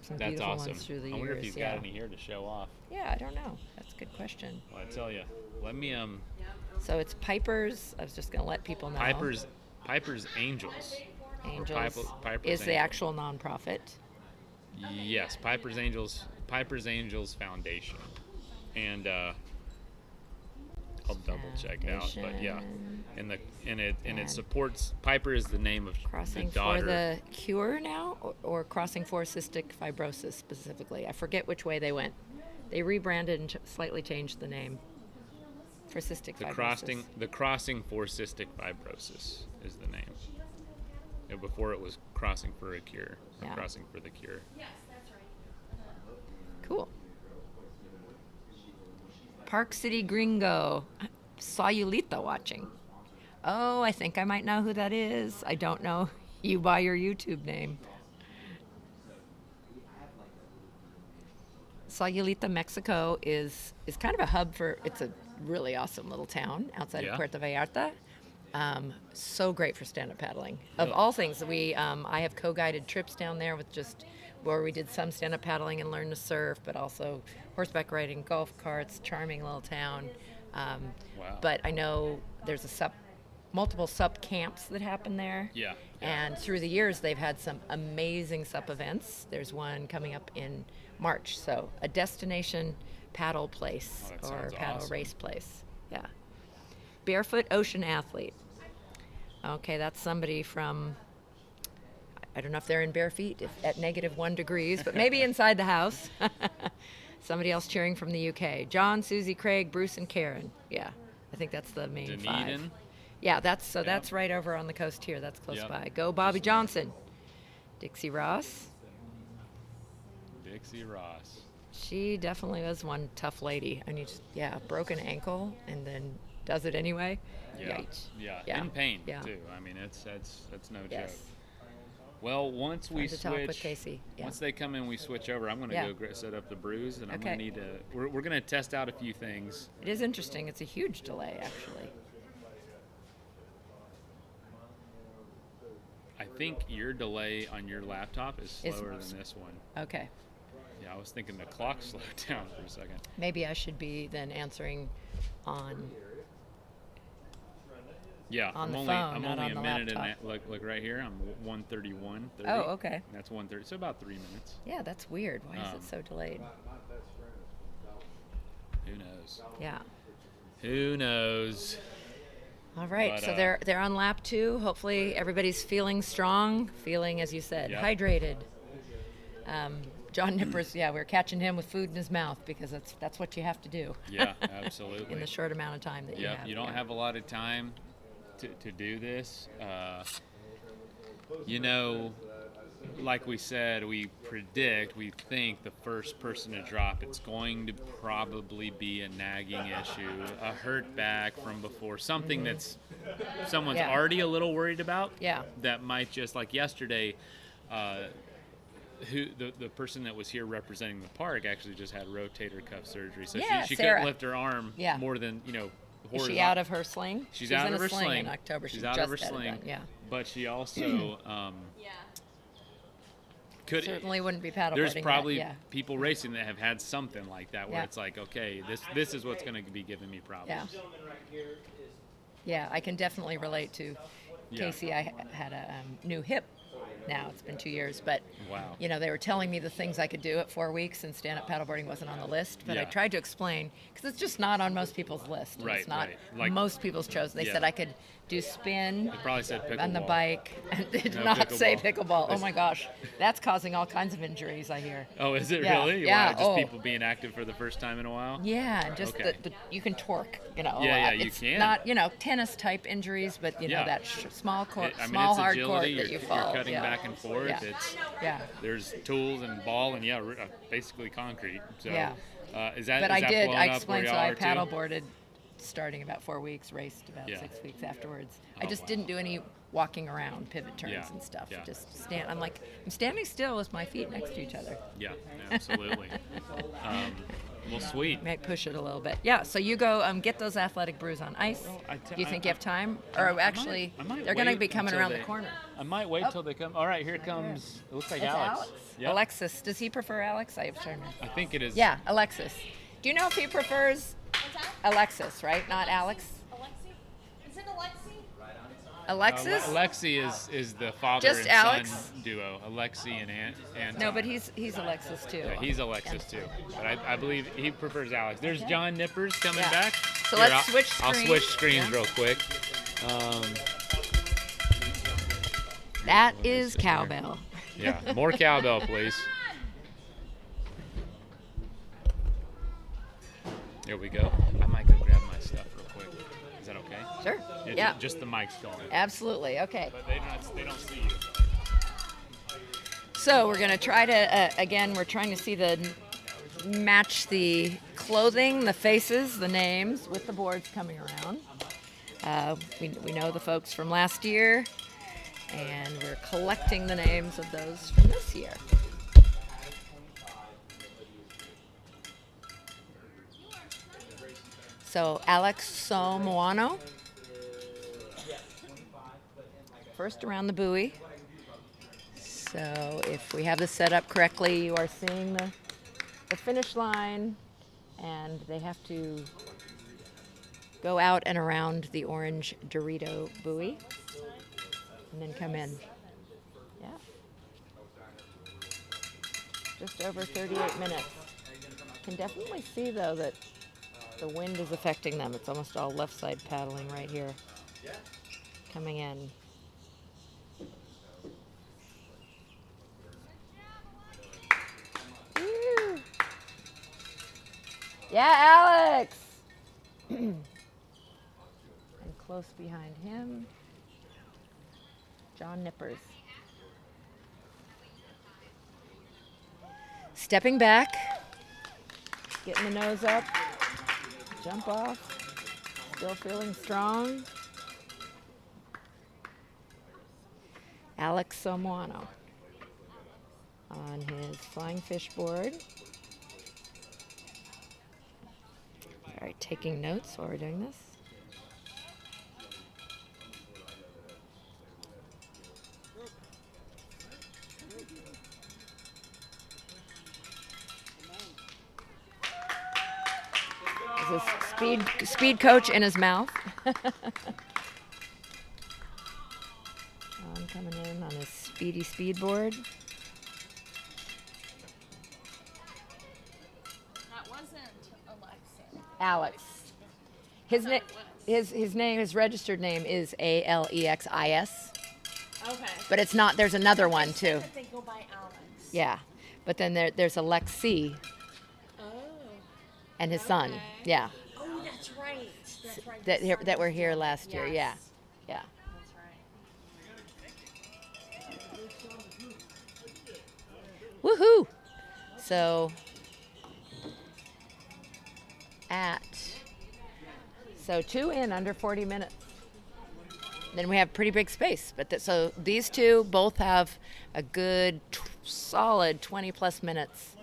Some That's beautiful awesome. ones through the I wonder years. if he's got any here to show off. Yeah, I don't know. That's a good question. Well, I tell you, let me So it's Piper's. I was just gonna let people know. Piper's Angels. Piper's is the actual nonprofit. Yes, Piper's Angels Foundation, and I'll double check out. But yeah, and it supports. Piper is the name of Crossing the daughter. for the Cure now, or Crossing for Cystic Fibrosis specifically. I forget which way they went. They rebranded and slightly changed the name for cystic fibrosis. The Crossing for Cystic Fibrosis is the name. Before it was Crossing for a Cure. Crossing for the Cure. Yes, that's right. Cool. Park City Gringo. Saw Yulita watching. Oh, I think I might know who that is. I don't know you by your YouTube name. Sayulita, Mexico is kind of a hub it's a really awesome little town outside of Puerto Vallarta. So great for stand-up paddling. Of all things, I have co-guided trips down there with just where we did some stand-up paddling and learned to surf, but also horseback riding, golf carts, charming little town. But I know there's multiple sup camps that happen there. Yeah. And through the years, they've had some amazing sup events. There's one coming up in March. So a destination paddle place or paddle race place. Yeah. Barefoot Ocean Athlete. Okay, that's somebody from, I don't know if they're in bare feet at -1 degrees, but maybe inside the house. Somebody else cheering from the UK. John, Susie, Craig, Bruce, and Karen. Yeah, I think that's the main Dunedin. 5. Yeah, that's right over on the coast here. That's close by. Go Bobby Johnson. Dixie Ross. Dixie Ross. She definitely was one tough lady. I mean, broken ankle and then does it anyway. Yeah. Yikes. Yeah. In pain Yeah. too. I mean, that's no Yes. joke. Well, once we Fun to talk with switch, Casey. Yeah. once they come in, we switch over. I'm going to Yeah. go set up the brews, and I'm Okay. going to need to. We're going to test out a few things. It is interesting. It's a huge delay, actually. I think your delay on your laptop is Is- slower than this one. Okay. Yeah, I was thinking the clock slowed down for a second. Maybe I should be then answering on. Yeah, On I'm the only phone, I'm not only on a the minute laptop. and look right here. I'm 1:31. Oh, okay. And that's 1:30. So about 3 minutes. Yeah, that's weird. Why is Um, it so delayed? Who knows? Yeah. Who knows? All right. But, So they're on lap 2. Hopefully everybody's feeling strong, feeling, as you said, Yep. hydrated. John Nippers, yeah, we're catching him with food in his mouth because that's what you have to do. Yeah, absolutely. In the short amount of time that you Yep, have. you don't yeah. have a lot of time to do this. You know, like we said, we think the first person to drop, it's going to probably be a nagging issue, a hurt back from before, something that's someone's Yeah. already a little worried about. Yeah. That might just, like yesterday, who the person that was here representing the park actually just had rotator cuff surgery, so Yeah, she Sarah. couldn't lift her arm Yeah. more than Is she out of her sling? She's She was out in of a her sling sling in October. She's She out just of her had it sling. done, yeah. But she also could. Certainly wouldn't be paddleboarding. There's that, probably yeah. people racing that have had something like that where Yeah. it's like, okay, this is what's going to be giving me problems. Yeah. Yeah, I can definitely relate to Yeah. Casey. I had a new hip now. It's been 2 years, but Wow. they were telling me the things I could do at 4 weeks, and stand-up paddleboarding wasn't on the list. But I Yeah. tried to explain because it's just not on most people's list. and Right, It's not right. Like- most people's chose. They Yeah. said I could do spin It probably said pickleball. on the bike, and it did No not say pickleball. pickleball. Oh It's- my gosh, that's causing all kinds of injuries. I hear. Oh, is it Yeah, really? yeah, Wow, just oh. people being active for the first time in a while? Yeah, and just Okay. the you can torque, a Yeah, lot. yeah, you It's can. not, tennis type injuries, but Yeah. that small court, I mean, small it's hard court agility. that you You're fall. cutting yeah. back and forth. Yeah. It's Yeah. there's tools and ball and basically concrete. So Yeah. Is that But is I that did. blown I up where explained. So y'all I are too? paddleboarded starting about 4 weeks, raced about Yeah. 6 weeks afterwards. I Oh, just wow. didn't do any walking around, pivot turns Yeah, and stuff. yeah. Just stand. I'm standing still with my feet next to each other. Yeah, absolutely. Well, sweet. Might push it a little bit. Yeah. So you go get those athletic brews on ice. Do you think you have time? Or actually, I might they're going to wait be coming until around they- the corner. I might wait till they come. All right, here comes. It looks like It's Alex. Yep. Alexis. Does he prefer Alex? I have turned. I think it is. Yeah, Alexis. Do you know if he prefers Alexis, right? Not Alex? Is it Alexi? Alexis? Alexi is the father Just and Alex? son duo. Alexi and Aunt. No, but he's Alexis too. Yeah, he's Alexis too. But I believe he prefers Alex. There's John Nippers coming Yeah. back. So Here, let's switch I'll screens. switch screens Yeah. real quick. That Well, is that's just cowbell. Yeah, more cowbell, please. There we go. I might go grab my stuff real quick. Is that okay? Sure. Yeah, Yeah. Just the mic's going. Absolutely. Okay. But they don't see you. So we're going to try to, again, we're trying to see match the clothing, the faces, the names with the boards coming around. We know the folks from last year, and we're collecting the names of those from this year. So Alex Somoano, first around the buoy. So if we have this set up correctly, you are seeing the finish line, and they have to go out and around the orange Dorito buoy and then come in. Yeah. Just over 38 minutes. Can definitely see though that the wind is affecting them. It's almost all left side paddling right here. Coming in. Woo. Yeah, Alex! And close behind him, John Nippers. Stepping back, getting the nose up, jump off, still feeling strong. Alex Somoano on his flying fish board. All right, taking notes while we're doing this. This is speed coach in his mouth. John coming in on his speedy speed board. That wasn't Alexa. Alex. His name, his registered name is Alexis. Okay. But it's not. There's another one too. That they go by Alex. Yeah, but then there's Alexi Oh. and his son. Okay. Yeah, Oh, that's right. That's right. that were here last year. Yeah, Yes. yeah. That's right. Woohoo! So 2 in under 40 minutes. Then we have pretty big space. But so these two both have a good, solid 20 plus minutes.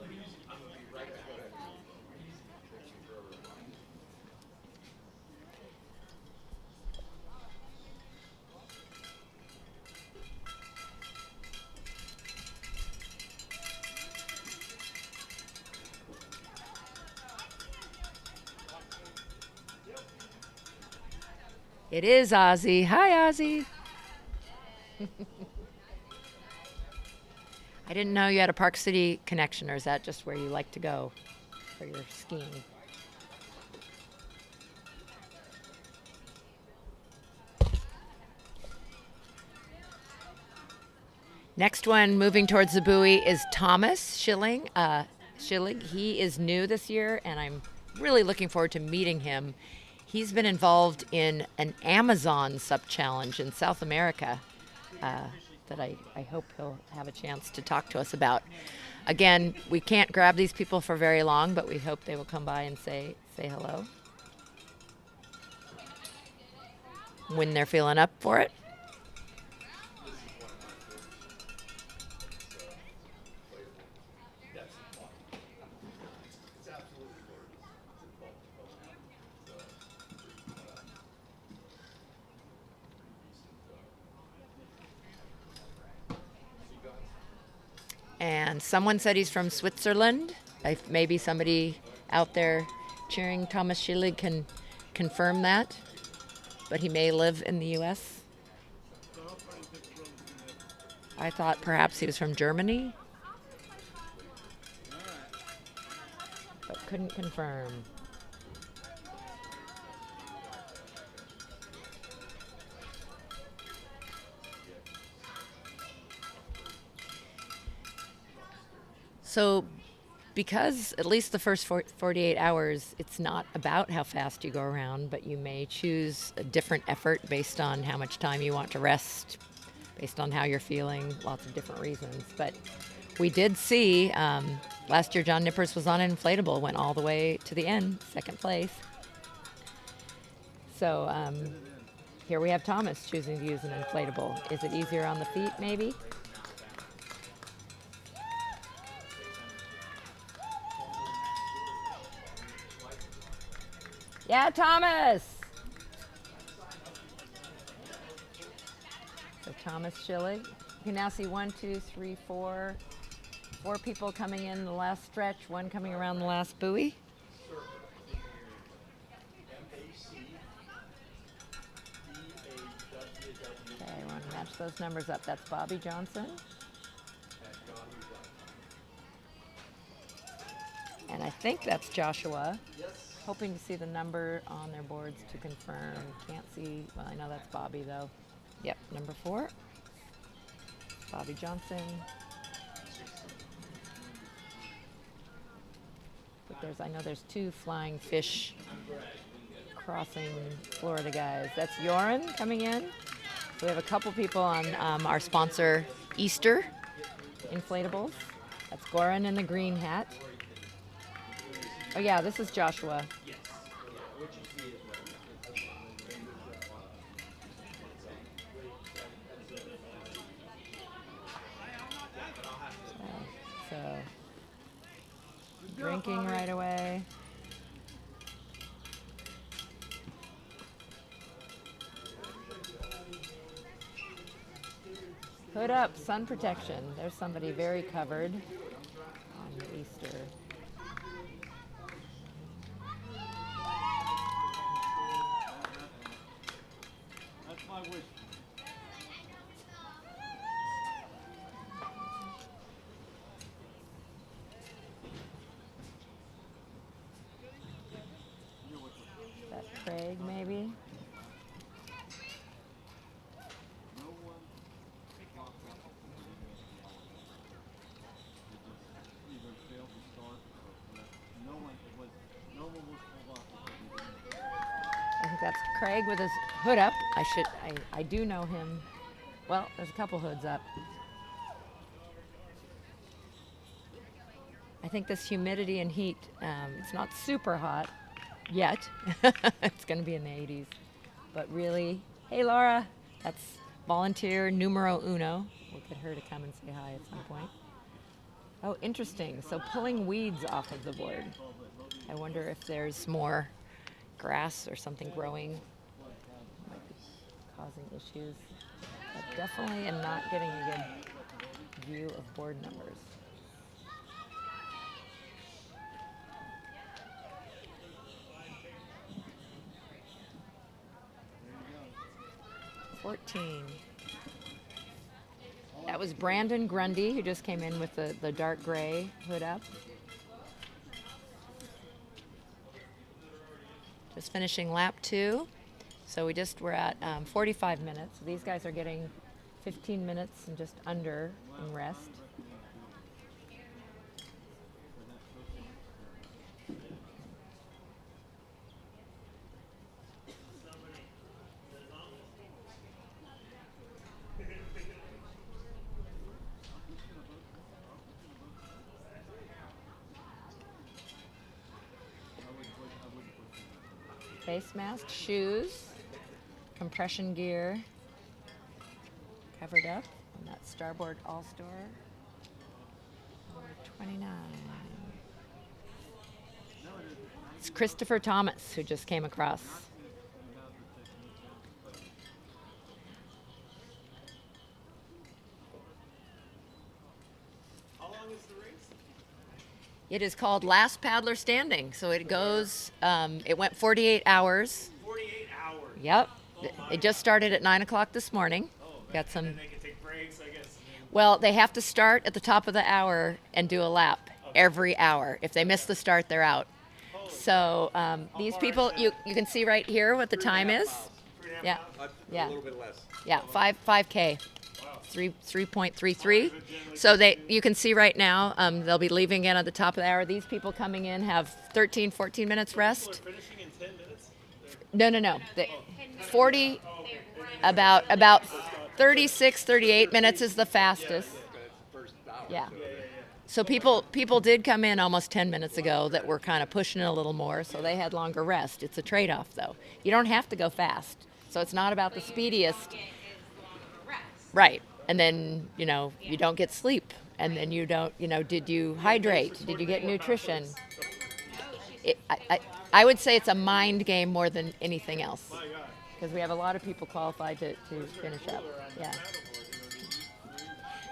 It is Ozzy. Hi, Ozzy. I didn't know you had a Park City connection, or is that just where you like to go for your skiing? Next one, moving towards the buoy, is Thomas Schilling. He is new this year, and I'm really looking forward to meeting him. He's been involved in an Amazon sub-challenge in South America that I hope he'll have a chance to talk to us about. Again, we can't grab these people for very long, but we hope they will come by and say hello when they're feeling up for it. And someone said he's from Switzerland. Maybe somebody out there cheering Thomas Schilling can confirm that. But he may live in the U.S. I thought perhaps he was from Germany. But couldn't confirm. So because at least the first 48 hours, it's not about how fast you go around, but you may choose a different effort based on how much time you want to rest, based on how you're feeling, lots of different reasons. But we did see, last year John Nippers was on an inflatable, went all the way to the end, second place. So here we have Thomas choosing to use an inflatable. Is it easier on the feet, maybe? Yeah, Thomas. So Thomas Schilling. You can now see 1, 2, 3, 4 people coming in the last stretch, one coming around the last buoy. Okay, I want to match those numbers up. That's Bobby Johnson. And I think that's Joshua. Hoping to see the number on their boards to confirm. Can't see, well, I know that's Bobby though. Yep, number 4. Bobby Johnson. But I know there's 2 flying fish crossing Florida guys. That's Joran coming in. So we have a couple people on our sponsor, Easter Inflatables. That's Goran in the green hat. Oh yeah, this is Joshua. drinking right away. Hood up, sun protection. There's somebody very covered on the Easter. That's my wish. Is that Craig, maybe? I think that's Craig with his hood up. I do know him. Well, there's a couple hoods up. I think this humidity and heat, it's not super hot yet. It's going to be in the 80s. But really, hey Laura, that's volunteer numero uno. We'll get her to come and say hi at some point. Oh, interesting. So pulling weeds off of the board. I wonder if there's more grass or something growing. Might be causing issues. But definitely am not getting a good view of board numbers. That was Brandon Grundy, who just came in with the dark gray hood up. Just finishing lap 2. So we're at 45 minutes. So these guys are getting 15 minutes and just under in rest. Face mask, shoes, compression gear, covered up on that starboard all-store. Number 29. It's Christopher Thomas who just came across. How long is the race? It is called Last Paddler Standing. So it goes, it went 48 hours. 48 hours. Yep. It just started at 9 o'clock this morning. Got some. And they can take breaks, I guess. Well, they have to start at the top of the hour and do a lap every hour. If they miss the start, they're out. So these people, you can see right here what the time is. Yeah. Yeah. A little bit less. Yeah. 5K. 3.33. So you can see right now, they'll be leaving in at the top of the hour. These people coming in have 13, 14 minutes rest. Finishing in 10 minutes? No. 40, about 36, 38 minutes is the fastest. Yeah. So people did come in almost 10 minutes ago that were kind of pushing it a little more, so they had longer rest. It's a trade-off, though. You don't have to go fast. So it's not about the speediest. Right. And then, you don't get sleep. And then you don't, did you hydrate? Did you get nutrition? I would say it's a mind game more than anything else. Because we have a lot of people qualified to finish up. Yeah.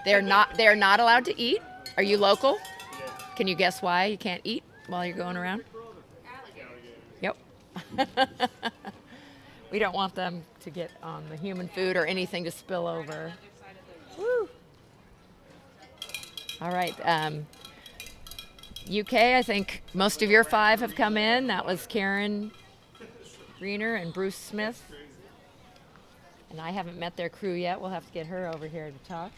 They're not allowed to eat. Are you local? Can you guess why you can't eat while you're going around? Yep. We don't want them to get on the human food or anything to spill over. Woo. All right. UK, I think most of your 5 have come in. That was Karen Greener and Bruce Smith. And I haven't met their crew yet. We'll have to get her over here to talk.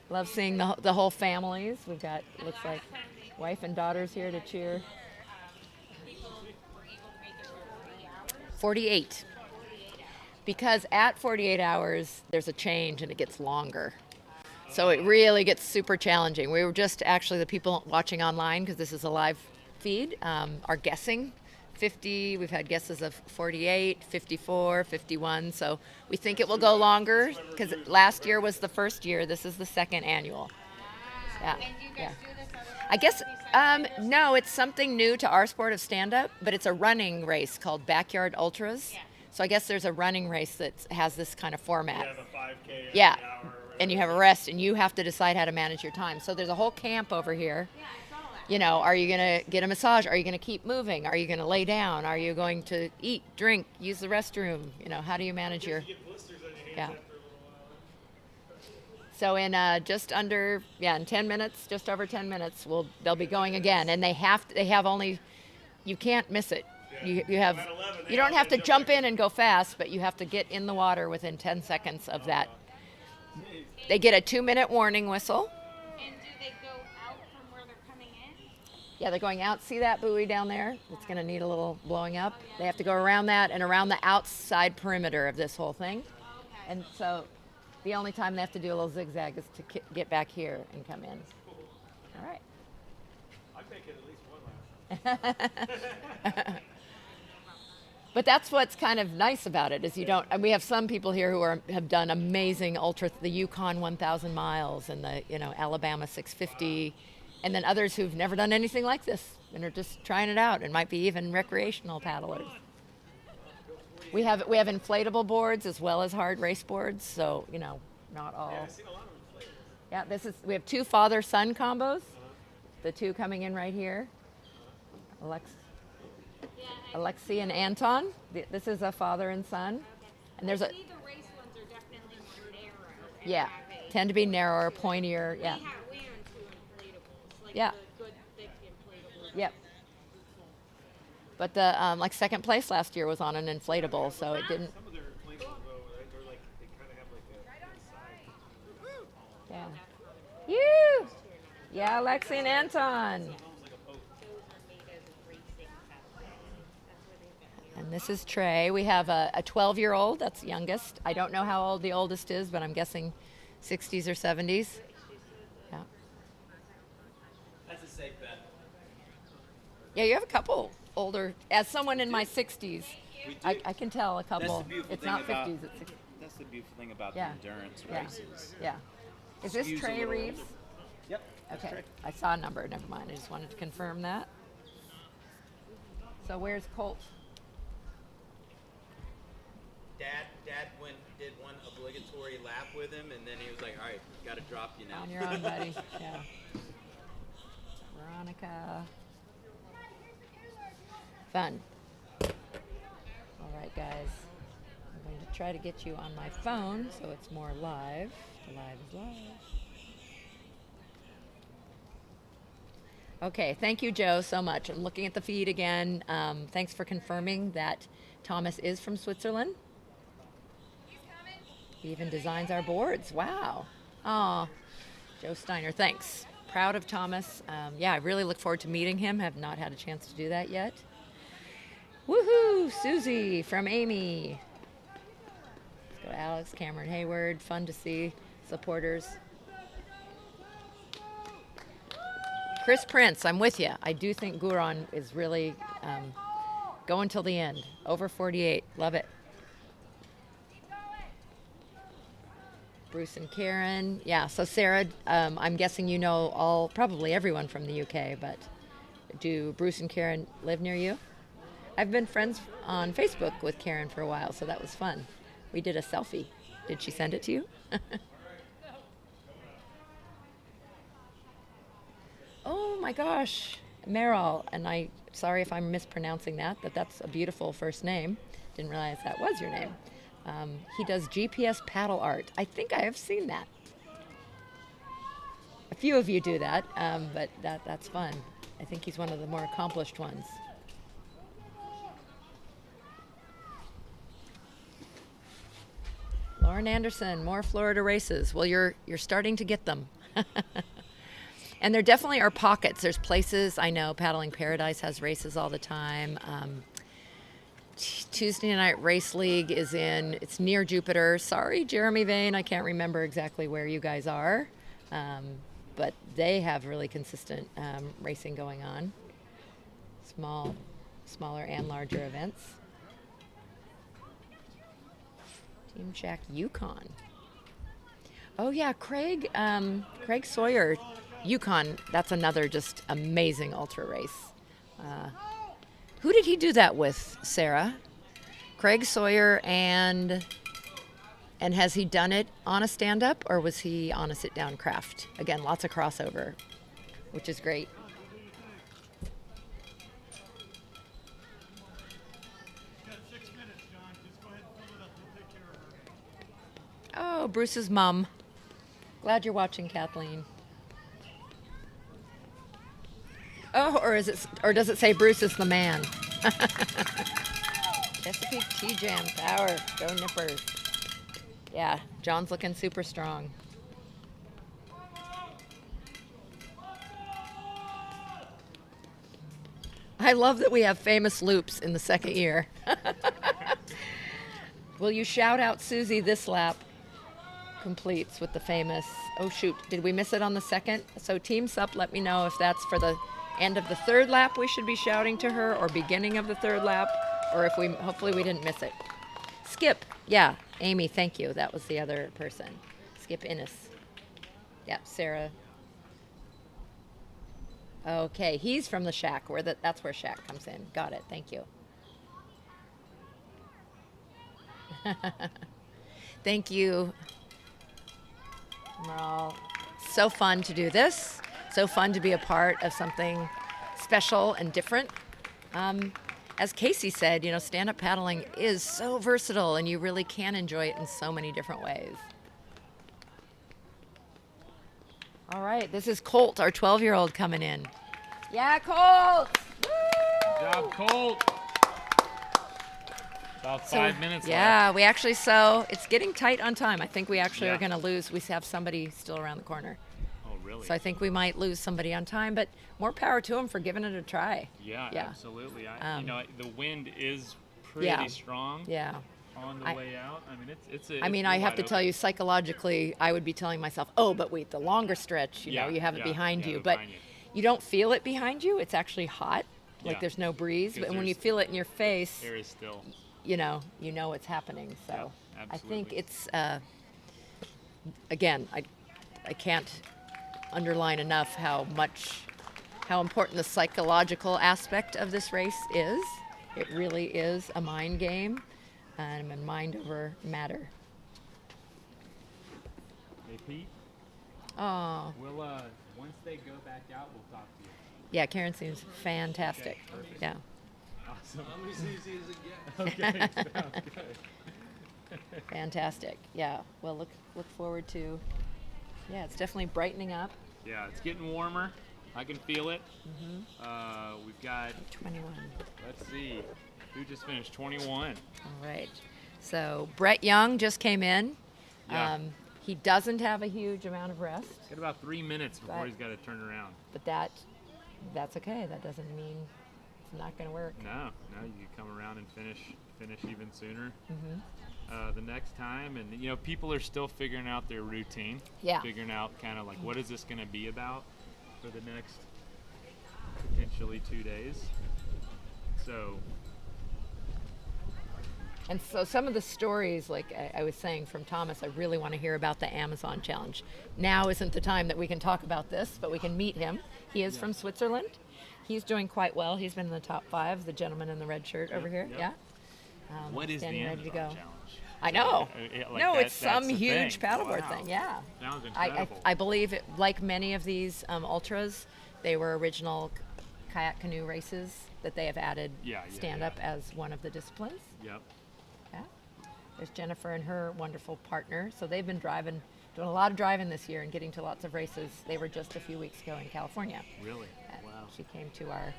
Love seeing the whole families. We've got, looks like, wife and daughters here to cheer. 48. Because at 48 hours, there's a change and it gets longer. So it really gets super challenging. We were just actually, the people watching online, because this is a live feed, are guessing 50. We've had guesses of 48, 54, 51. So we think it will go longer because last year was the first year. This is the second annual. Yeah. And do you Yeah. guys do this other I guess besides figure no, it's something new to our sport of stand-up, but it's a running race called Backyard Ultras. Yeah. So I guess there's a running race that has this kind of format. You have a 5K every Yeah, hour or and you whatever. have a rest, and you have to decide how to manage your time. So there's a whole camp over here. Yeah, I saw that. You know, are you going to get a massage? Are you going to keep moving? Are you going to lay down? Are you going to eat, drink, use the restroom? You know, how do you manage your... You get blisters on your hands Yeah. after a little while. So in just under, in 10 minutes, just over 10 minutes, they'll be going again, and they have only, you can't miss it. You have, At 11, they you don't all have to jump jump in. in and go fast, but you have to get in the water within 10 seconds of that. They get a 2-minute warning whistle. And do they go out from where they're coming in? Yeah, they're going out. See that buoy down there? It's going to need a little blowing up. They have to go around that and around the outside perimeter of this whole thing. Okay. And so the only time they have to do a little zigzag is to get back here and come in. All right. I'd make it at least one lap. But that's what's kind of nice about it is you don't. And we have some people here who have done amazing ultra, the Yukon 1,000 miles and the Alabama 650, and then others who've never done anything like this and are just trying it out and might be even recreational paddlers. We have inflatable boards as well as hard race boards, so not all. I've seen a lot of inflatables. Yeah, we have 2 father-son combos. The 2 coming in right here. Alexi and Anton. This is a father and son. And there's a The race ones are definitely more narrow. yeah, tend to be narrower, pointier. Yeah. We own 2 inflatables, like Yeah. the good thick inflatables. Yep. But the second place last year was on an inflatable, so it didn't. Some of their inflatables, though, they're like, they kind of have like a side. Yeah. You. Yeah, Alexi and Anton. Almost like a boat. Those are made as a racing paddle. That's where they've got And this is Trey. We have a 12-year-old. That's the youngest. I don't know how old the oldest is, but I'm guessing 60s or 70s. Yeah. That's a safe bet. Yeah, you have a couple older. As someone in my 60s, We do. I can tell a couple. That's the beautiful It's thing not about 50s. It's 60s. that's the beautiful thing about Yeah. the endurance Yeah. races. Yeah. Is this Skews a Trey little Reeves? older. Yep. That's Okay. correct. I saw a number. Never mind. I just wanted to confirm that. So where's Colt? Dad did one obligatory lap with him, and then he was like, "All right, got to drop you now." On your own, buddy. Yeah. Veronica. Fun. All right, guys. I'm going to try to get you on my phone so it's more live. The live is live. Okay, thank you, Joe, so much. I'm looking at the feed again. Thanks for confirming that Thomas is from Switzerland. He even designs our boards. Wow. Aw, Joe Steiner, thanks. Proud of Thomas. Yeah, I really look forward to meeting him. Have not had a chance to do that yet. Woohoo! Susie from Amy. Let's go Alex, Cameron Hayward. Fun to see supporters. Chris Prince, I'm with you. I do think Guron is really going till the end. Over 48. Love it. Bruce and Karen. Yeah, so Sarah, I'm guessing you know probably everyone from the UK, but do Bruce and Karen live near you? I've been friends on Facebook with Karen for a while, so that was fun. We did a selfie. Did she send it to you? Oh my gosh, Meryl, and sorry if I'm mispronouncing that, but that's a beautiful first name. Didn't realize that was your name. He does GPS paddle art. I think I have seen that. A few of you do that, but that's fun. I think he's one of the more accomplished ones. Lauren Anderson, more Florida races. Well, you're starting to get them. And there definitely are pockets. There's places, I know Paddling Paradise has races all the time. Tuesday Night Race League it's near Jupiter. Sorry, Jeremy Vane, I can't remember exactly where you guys are. But they have really consistent racing going on. Smaller and larger events. Team Shack Yukon. Oh yeah, Craig Sawyer Yukon, that's another just amazing ultra race. Who did he do that with, Sarah? Craig Sawyer, and has he done it on a stand-up, or was he on a sit-down craft? Again, lots of crossover, which is great. Oh, Bruce's mom. Glad you're watching, Kathleen. Oh, or does it say Bruce is the man? Chesapeake T-Jam power. Go Nippers. Yeah, John's looking super strong. I love that we have famous loops in the second year. Will you shout out Susie this lap? Completes with the famous, oh shoot, did we miss it on the second? So Team Sup, let me know if that's for the end of the third lap we should be shouting to her, or beginning of the third lap, or if hopefully we didn't miss it. Skip, yeah, Amy, thank you. That was the other person. Skip Innes. Yep, Sarah. Okay, he's from the shack, that's where shack comes in. Got it, thank you. Thank you. Well, so fun to do this. So fun to be a part of something special and different. As Casey said, stand-up paddling is so versatile, and you really can enjoy it in so many different ways. All right, this is Colt, our 12-year-old, coming in. Yeah, Colt! Woo! Good job, Colt. About 5 minutes left. Yeah, we actually, it's getting tight on time. I think we actually Yeah. are going to lose. We have somebody still around the corner. Oh, really? So I think we might lose somebody on time, but more power to them for giving it a try. Yeah, Yeah. absolutely. The wind is pretty Yeah. strong Yeah. on the way out. I mean, it's I have to tell you, psychologically, I would be telling myself, oh, but wait, the longer stretch, you have it behind you. But you don't feel it behind you. It's actually hot. Like there's no breeze. But when you feel it in your face, Air is still. you know what's happening. So Yeah, I think absolutely. it's, again, I can't underline enough how important the psychological aspect of this race is. It really is a mind game, and a mind over matter. Hey, Pete. Oh, We'll once they go back out, we'll talk to you. yeah, Karen seems fantastic. Yeah. Awesome. I'm as easy as it gets. Okay, sounds good. Fantastic. Yeah. Well, look forward to. Yeah, it's definitely brightening up. Yeah, it's getting warmer. I can feel it. We've got, 21. let's see, who just finished 21? All right. So Brett Young just came in. Yeah. He doesn't have a huge amount of rest, Got about 3 minutes before Right. he's got to turn around. but that's okay. That doesn't mean it's not going to work. No, you can come around and finish even sooner Mm-hmm. the next time. And people are still figuring out their routine. Yeah. Figuring out kind of like what is this going to be about for the next potentially 2 days. And so some of the stories, like I was saying from Thomas, I really want to hear about the Amazon challenge. Now isn't the time that we can talk about this, but we can meet him. He is from Switzerland. He's doing quite well. He's been in the top 5, the gentleman in the red shirt over here. yep. Yeah. What is the standing ready Amazon to go. challenge? I know. It's some that's the huge thing. paddleboard Wow. thing. Yeah. Sounds incredible. I believe, like many of these ultras, they were original kayak canoe races that they have added stand-up as one of the disciplines. Yep. Yeah. There's Jennifer and her wonderful partner. So they've been doing a lot of driving this year and getting to lots of races. They were just a few weeks ago in California. Really? Wow. She came to our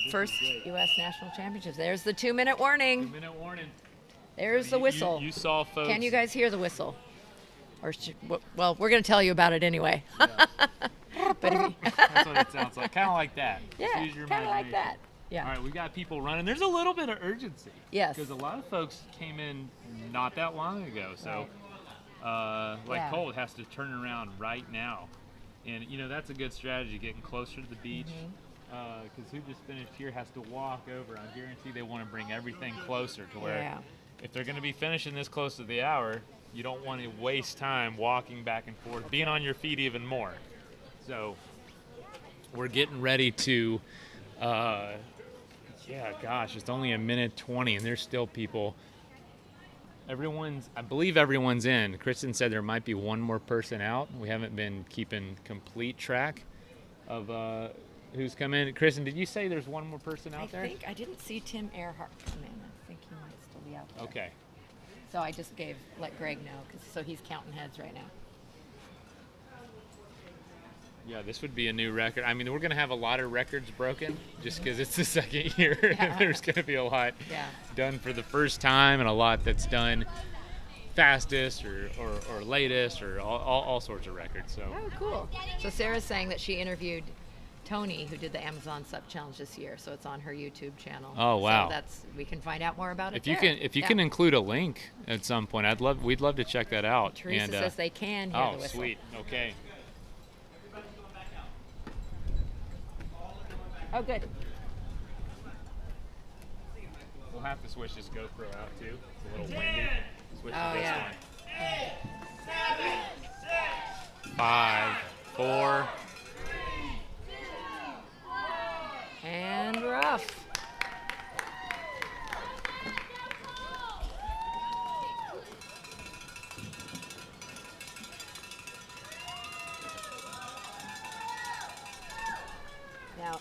This first is great. U.S. National Championships. There's the 2-minute warning. 2-minute warning. There's the whistle. You saw folks. Can you guys hear the whistle? Or well, we're going to tell you about it anyway. But if you, That's what it sounds like. Kind of like that. Just yeah, use your kind of like imagination. that. Yeah. All right, we got people running. There's a little bit of urgency. Yes. Because a lot of folks came in not that long ago. So, like Yeah. Colt has to turn around right now. And, that's a good strategy, getting closer to the beach. Because who just finished here has to walk over. I guarantee they want to bring everything closer to where Yeah. if they're going to be finishing this close to the hour, you don't want to waste time walking back and forth, being on your feet even more. So we're getting ready to, yeah, gosh, it's only a minute 20 and there's still people. I believe everyone's in. Kristen said there might be one more person out. We haven't been keeping complete track of who's come in. Kristen, did you say there's one more person out there? I think I didn't see Tim Earhart come in. I think he might still be out there. Okay. So I just let Greg know, so he's counting heads right now. Yeah, this would be a new record. I mean, we're going to have a lot of records broken just because it's the second year. Yeah. There's going to be a lot Yeah. done for the first time and a lot that's done fastest or latest or all sorts of records. So Oh, cool. So Sarah's saying that she interviewed Tony, who did the Amazon Sub Challenge this year, so it's on her YouTube channel. Oh, wow. So we can find out more about it. if you can include a link at some point, we'd love to check that out. Teresa and, says they can hear the whistle. Sweet. Okay. Oh, good. We'll have to switch this GoPro out too. It's a little windy. Switch to this yeah. one. 5, 4. And rough. Now,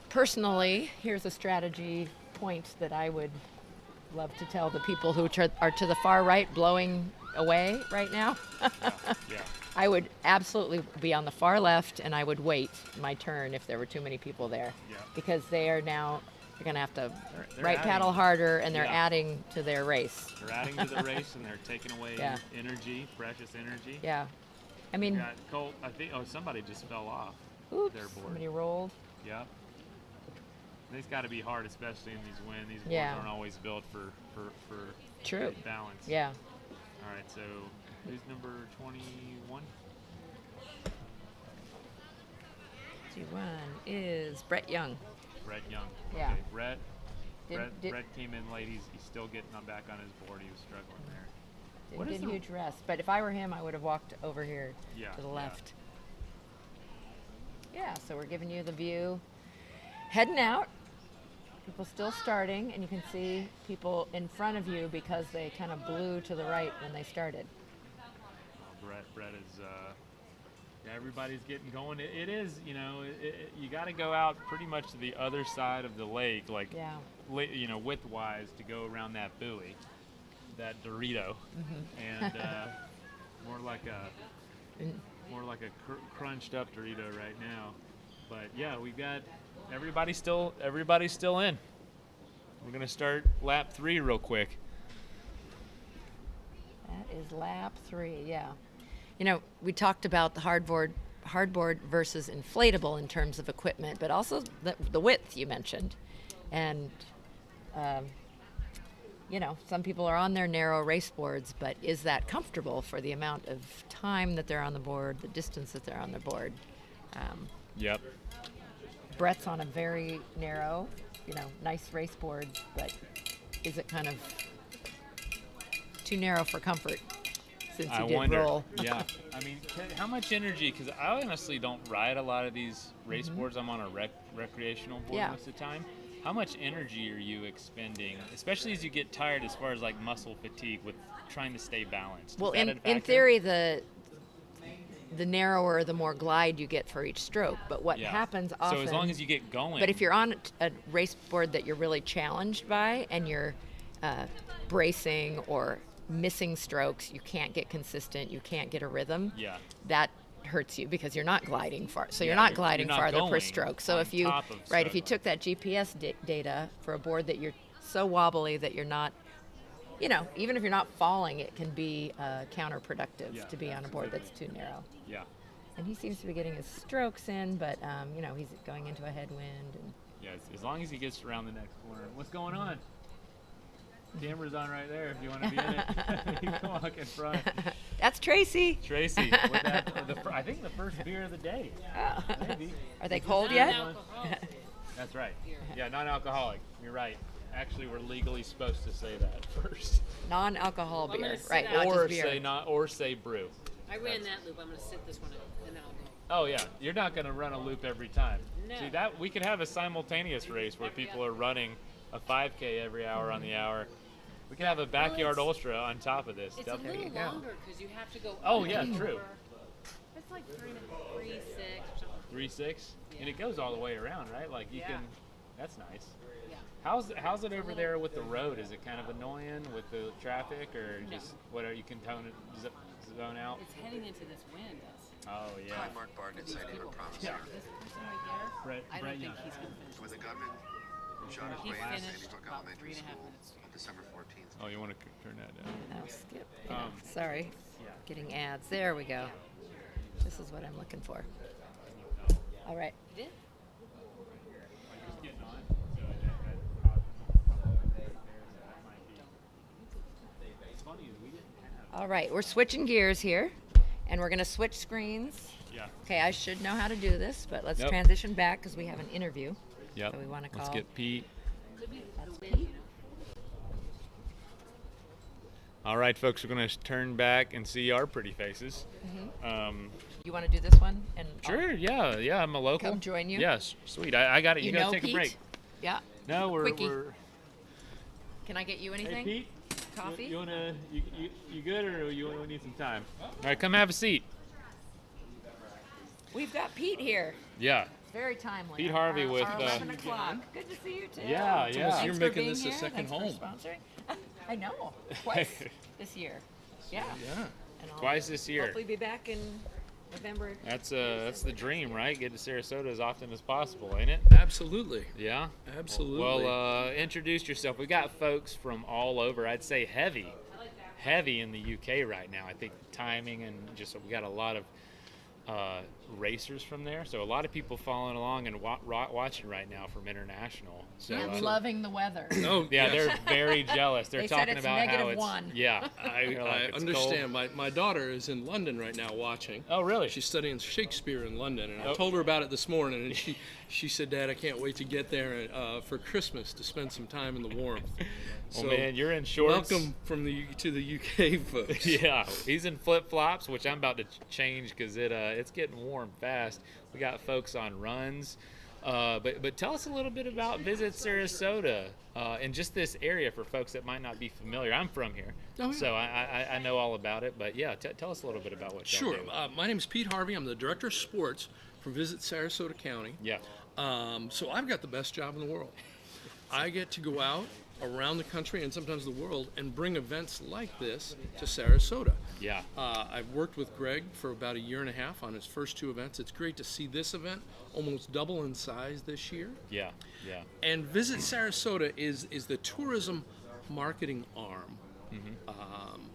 personally, here's a strategy point that I would love to tell the people who are to the far right blowing away right now. Yeah. I would absolutely be on the far left, and I would wait my turn if there were too many people there. Yeah. Because they're going to have to They're right adding. paddle harder, and they're Yeah. adding to their race. They're adding to the race and they're taking away Yeah. energy, precious energy. Yeah. I mean, Got Colt, I think. Oh, somebody just fell off oops, their board. somebody rolled. Yep. These got to be hard, especially in these winds. These boards Yeah. aren't always built for True. good balance. Yeah. All right. So who's number 21? 21 is Brett Young. Brett Young. Yeah. Okay. Brett Did- Brett came in late. He's still getting back on his board. He was struggling there. Didn't What is get the- huge rest, but if I were him, I would have walked over here Yeah, to the yeah. left. Yeah, so we're giving you the view. Heading out, people still starting, and you can see people in front of you because they kind of blew to the right when they started. Brett is. Yeah, everybody's getting going. It is, you got to go out pretty much to the other side of the lake, like, Yeah. Width-wise, to go around that buoy, that Dorito, and more like a crunched up Dorito right now. But yeah, we've got everybody's still in. We're gonna start lap 3 real quick. That is lap 3, yeah. We talked about the hardboard versus inflatable in terms of equipment, but also the width you mentioned. And, some people are on their narrow race boards, but is that comfortable for the amount of time that they're on the board, the distance that they're on the board? Yep. Brett's on a very narrow, nice race board, but is it kind of too narrow for comfort since I you did wonder. roll? Yeah. I mean, how much energy? Because I honestly don't ride a lot of these race boards. I'm on a recreational board Yeah. most of the time. How much energy are you expending, especially as you get tired, as far as like muscle fatigue with trying to stay balanced? Well, Is that a in factor? theory, the narrower, the more glide you get for each stroke. But what Yeah. happens often? So as long as you get going. But if you're on a race board that you're really challenged by, and you're bracing or missing strokes, you can't get consistent, you can't get a rhythm. Yeah. That hurts you because you're not gliding far. So Yeah, you're not you're gliding not farther per going stroke. So on if you top of if you struggling. took that GPS data for a board that you're so wobbly that you're not, even if you're not falling, it can be counterproductive Yeah, to be on a board that's too absolutely. narrow. Yeah. And he seems to be getting his strokes in, but he's going into a headwind. And Yeah. As long as he gets around the next corner. What's going on? Camera's on right there if you want to be in it. You can walk in front. that's Tracy. Tracy, with that, I think the first beer of the day. Oh. Maybe. Are they cold yet? That's right. Yeah, non-alcoholic. You're right. Actually, we're legally supposed to say that first. Non-alcohol I'm beer, gonna sit right? out. Not Or just beer. say brew. I ran that loop. I'm going to sit this one out, and then I'll go. Oh yeah, you're not going to run a loop every time. No. See that we could have a simultaneous race where people are running a 5K every hour on the hour. We can have a backyard ultra on top of this. It's a Definitely. little longer because you have to go. Oh up yeah, and true. over. It's like 3.6 or something. 3.6, and it Yeah. goes all the way around, right? Like you Yeah. can. That's nice. Yeah. How's it over there with the road? Is it kind of annoying with the traffic, or No. just what are you can tone it zone out? It's heading into this wind. Oh yeah. Hi, Mark Barnett, These signing people. a promise. Yeah. This person right there. I don't think he's going to finish. When the gunman shot his He way into Sandy finished Hook about Elementary 3.5 School minutes. on December 14th. Oh, you want to turn that down? Oh, skip. Sorry. Yeah. Getting ads. There we go. This is what I'm looking for. All right. You did? All right. We're switching gears here, and we're going to switch screens. Yeah. Okay, I should know how to do this, but let's Yep. transition back because we have an interview. Yep. So we want to call. Let's get Pete. Could be the That's wind, Pete. you know. All right, folks, we're going to turn back and see our pretty faces. You want to do this one? And I'll Sure, yeah, I'm a local. come join you? Yes, sweet. I got it. You got know to take Pete? a break. Yeah. No, Quickie. we're. Can I get you anything? Hey, Pete. Coffee? You wanna you good or you need some time? All right, come have a seat. We've got Pete here. Yeah. Very timely. Pete Harvey with, our 11 o'clock. Good to see you too. Yeah, yeah. Thanks You're for making being this a here. second Thanks for home. sponsoring. I know. Twice this year. Yeah. Yeah. And I'll Twice this year. hopefully be back in November. That's the dream, right? Get to Sarasota as often as possible, ain't it? Absolutely. Yeah. Absolutely. Well, introduce yourself. We got folks from all over. I'd say heavy in the UK right now. I think timing and just we got a lot of racers from there. So a lot of people following along and watching right now from international. So And loving the weather. Oh, yeah, yes. they're very jealous. They're They said talking it's about how it's -1. yeah. I They're like, it's understand. My daughter is in London right now watching. Oh, really? She's studying Shakespeare in London, and I Oh. told her about it this morning, and she said, "Dad, I can't wait to get there for Christmas to spend some time in the warmth." Well, man, you're in shorts. Welcome to the UK, folks. Yeah, he's in flip flops, which I'm about to change because it's getting warm fast. We got folks on runs, but tell us a little bit about Visit Sarasota and just this area for folks that might not be familiar. I'm from here, Oh, yeah. so I know all about it. But yeah, tell us a little bit about what y'all Sure. do. My name is Pete Harvey. I'm the Director of Sports for Visit Sarasota County. Yeah, So I've got the best job in the world. I get to go out around the country and sometimes the world and bring events like this to Sarasota. yeah, I've worked with Greg for about a year and a half on his first two events. It's great to see this event almost double in size this year. yeah. And Visit Sarasota is the tourism marketing arm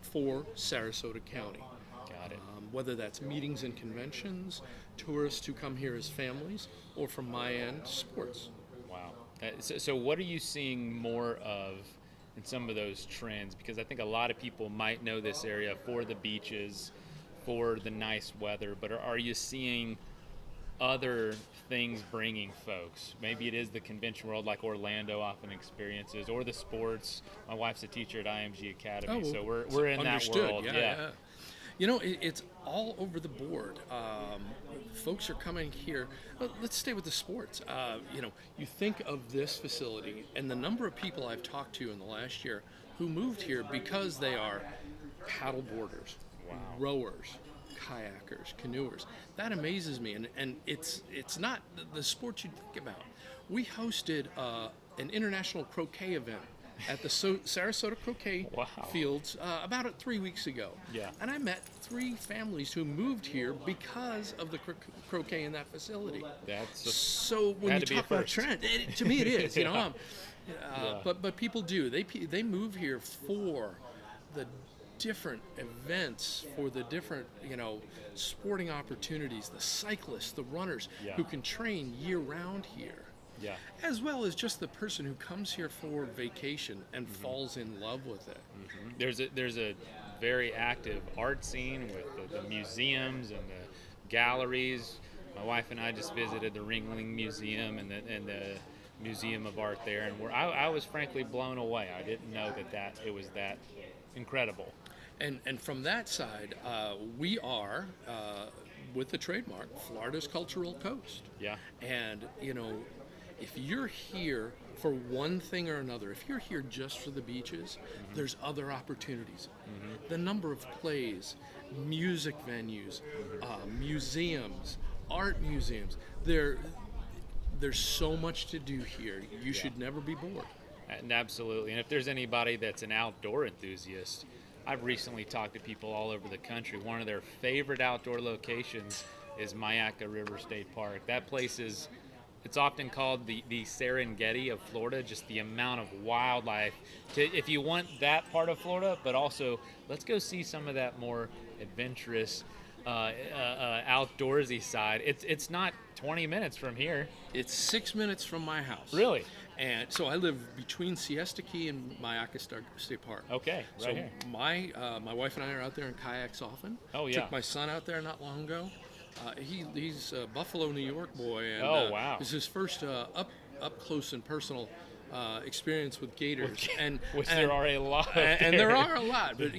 for Sarasota County. Got it. Whether that's meetings and conventions, tourists who come here as families, or from my end, sports. Wow. So what are you seeing more of in some of those trends? Because I think a lot of people might know this area for the beaches, for the nice weather, but are you seeing other things bringing folks? Maybe it is the convention world like Orlando often experiences, or the sports. My wife's a teacher at IMG Academy, so we're in that Understood. world. Yeah. You know, it's all over the board. Folks are coming here. Let's stay with the sports. You think of this facility and the number of people I've talked to in the last year who moved here because they are paddle boarders, rowers, kayakers, canoers. That amazes me, and it's not the sport you'd think about. We hosted an international croquet event at the Sarasota Croquet Fields about 3 weeks ago. Yeah. And I met 3 families who moved here because of the croquet in that facility. So when you to be a talk about first. trend, to me it is. You know, Yeah. but people do. They move here for the different events, for the different sporting opportunities. The cyclists, the runners who can train year round here. Yeah. As well as just the person who comes here for vacation and falls in love with it. There's a very active art scene with the museums and the galleries. My wife and I just visited the Ringling Museum and the Museum of Art there, and I was frankly blown away. I didn't know that it was that incredible. And from that side, we are, with the trademark, Florida's cultural coast. Yeah. And, if you're here for one thing or another, if you're here just for the beaches, there's other opportunities. The number of plays, music venues, museums, art museums, there's so much to do here. You should never be bored. And absolutely. And if there's anybody that's an outdoor enthusiast, I've recently talked to people all over the country. One of their favorite outdoor locations is Myakka River State Park. That place it's often called the Serengeti of Florida, just the amount of wildlife. If you want that part of Florida, but also let's go see some of that more adventurous, outdoorsy side. It's not 20 minutes from here. It's 6 minutes from my house. Really? And so I live between Siesta Key and Myakka State Park. Okay, right here. My wife and I are out there in kayaks often. Oh, yeah. Took my son out there not long ago. He's a Buffalo, New York boy. And, wow. This is his first up close and personal experience with gators. Which there are a lot. And there are a lot, but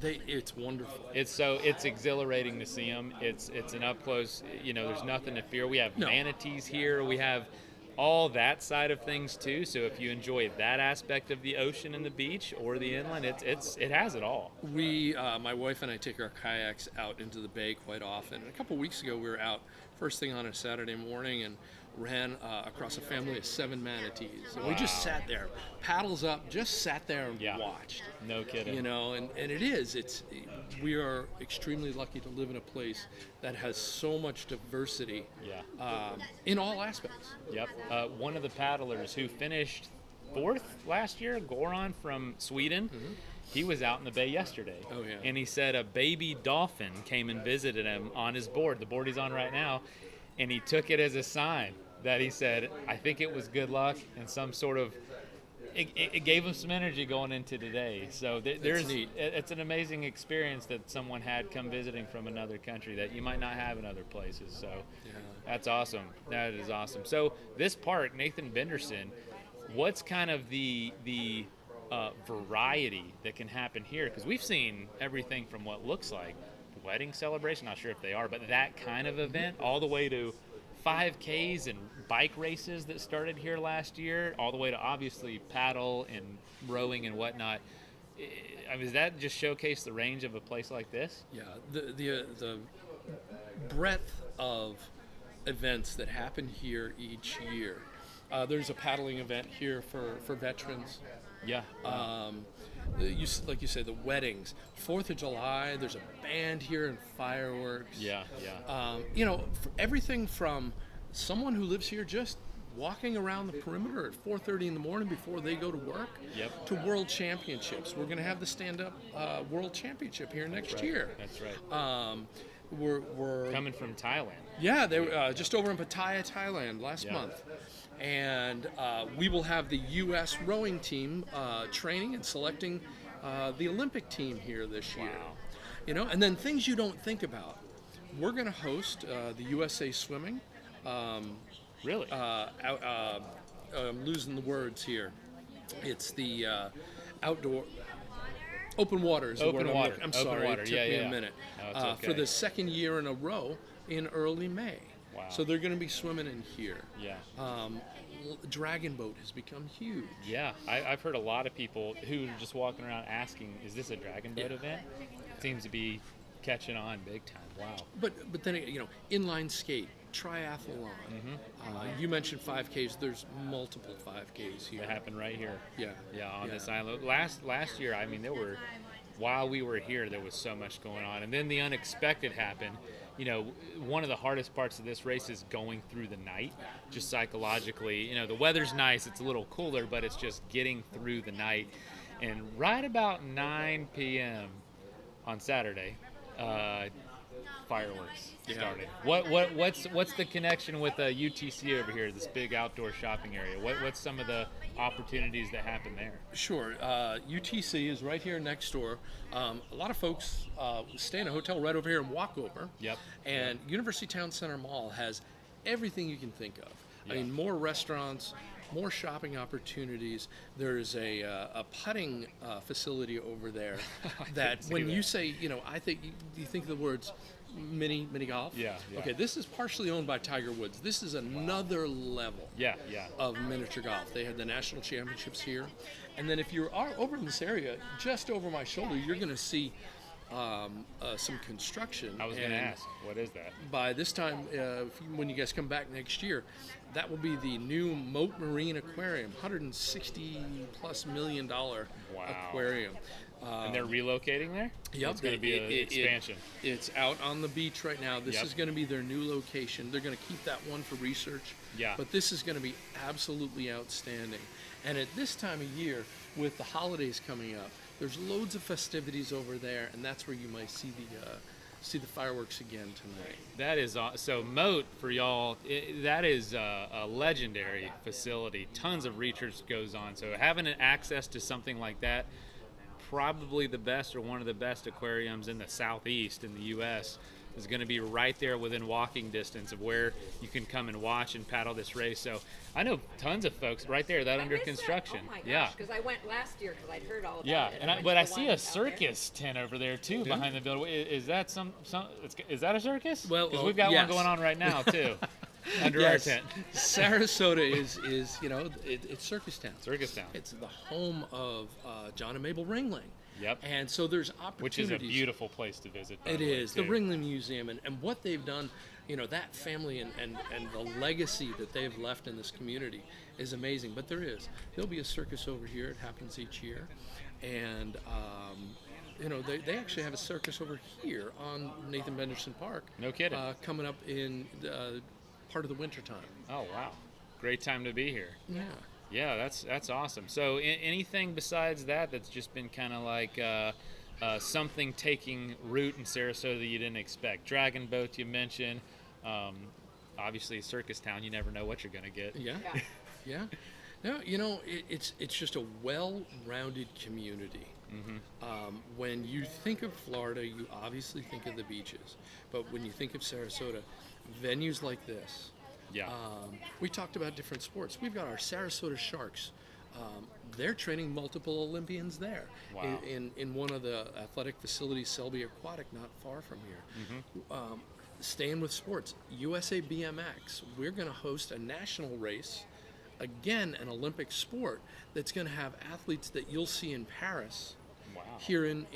it's wonderful. It's exhilarating to see them. It's an up close. There's nothing to fear. We have manatees here. We have all that side of things too. So if you enjoy that aspect of the ocean and the beach or the inland, it has it all. We, my wife and I, take our kayaks out into the bay quite often. And a couple weeks ago, we were out first thing on a Saturday morning and ran across a family of 7 manatees. And we just sat there, paddles up, just sat there and watched. No kidding. And we are extremely lucky to live in a place that has so much diversity in all aspects. Yep. One of the paddlers who finished 4th last year, Goran from Sweden, he was out in the bay yesterday. Oh, yeah. And he said a baby dolphin came and visited him on his board, the board he's on right now, and he took it as a sign that he said, I think it was good luck and some sort of, it gave him some energy going into today. So it's an amazing experience that someone had come visiting from another country that you might not have in other places. So that's awesome. That is awesome. So this park, Nathan Benderson, what's kind of the variety that can happen here? Because we've seen everything from what looks like wedding celebration, not sure if they are, but that kind of event, all the way to 5Ks and bike races that started here last year, all the way to obviously paddle and rowing and whatnot. Does that just showcase the range of a place like this? Yeah, the breadth of events that happen here each year. There's a paddling event here for veterans. Yeah. Like you say, the weddings, 4th of July, there's a band here and fireworks. Yeah. Everything from someone who lives here just walking around the perimeter at 4:30 in the morning before they go to work, to world championships. We're going to have the stand-up world championship here next year. That's right. We're coming from Thailand. Yeah, they were just over in Pattaya, Thailand last month. And we will have the U.S. rowing team training and selecting the Olympic team here this year. Wow. And then things you don't think about. We're going to host the USA Swimming. Really? I'm losing the words here. It's the outdoor... Open water is the word I'm looking. I'm sorry, it took me a minute. No, it's okay. For the second year in a row in early May. Wow. So they're going to be swimming in here. Yeah. Dragon boat has become huge. Yeah, I've heard a lot of people who are just walking around asking, is this a dragon boat event? It seems to be catching on big time. Wow. But then, inline skate, triathlon. You mentioned 5Ks. There's multiple 5Ks here. That happened right here. Yeah. On this island. Last year, while we were here, there was so much going on. And then the unexpected happened. One of the hardest parts of this race is going through the night, just psychologically. The weather's nice, it's a little cooler, but it's just getting through the night. And right about 9 p.m. on Saturday, fireworks started. What's the connection with UTC over here, this big outdoor shopping area? What's some of the opportunities that happen there? Sure. UTC is right here next door. A lot of folks stay in a hotel right over here and walk over. Yep. And University Town Center Mall has everything you can think of. I mean, more restaurants, more shopping opportunities. There's a putting facility over there that when you say, I think you think of the words mini golf. Yeah. Okay, this is partially owned by Tiger Woods. This is another level. Yeah. Of miniature golf. They had the national championships here, and then if you are over in this area, just over my shoulder, you're going to see some construction. I was going to ask, what is that? By this time, when you guys come back next year, that will be the new Moat Marine Aquarium, $160+ million aquarium. And they're relocating there? Yep, It's going to be an expansion. It's out on the beach right now. This is going to be their new location. They're going to keep that one for research. Yeah. But this is going to be absolutely outstanding. And at this time of year, with the holidays coming up, there's loads of festivities over there, and that's where you might see the fireworks again tonight. That is so Moat for y'all. That is a legendary facility. Tons of research goes on. So having access to something like that, probably the best or one of the best aquariums in the southeast in the U.S. is going to be right there within walking distance of where you can come and watch and paddle this race. So I know tons of folks right there that under construction. Oh my gosh, yeah, because I went last year because I'd heard all about yeah, it. and but I see a circus tent over there too behind the building. Is that some? Is that a circus? Well, because we've got one yes. going on right now too. Under yes. our tent. Sarasota is it's Circus Town. Circus Town. It's the home of John and Mabel Ringling. Yep. And so there's opportunities. Which is a beautiful place to visit. It is. The Ringling Museum and what they've done, that family and the legacy that they've left in this community is amazing. But there'll be a circus over here. It happens each year. And, they actually have a circus over here on Nathan Benderson Park. No kidding. Coming up in part of the winter time. Oh, wow. Great time to be here. Yeah. Yeah, that's awesome. So anything besides that's just been kind of like something taking root in Sarasota that you didn't expect? Dragon boat you mentioned. Obviously, Circus Town, you never know what you're going to get. Yeah. Yeah. No, it's just a well-rounded community. Mm-hmm. When you think of Florida, you obviously think of the beaches. But when you think of Sarasota, venues like this, yeah. We talked about different sports. We've got our Sarasota Sharks. They're training multiple Olympians there. Wow. In one of the athletic facilities, Selby Aquatic, not far from here. Mm-hmm. Staying with sports, USA BMX. We're going to host a national race, again an Olympic sport that's going to have athletes that you'll see in Paris. Wow. Here in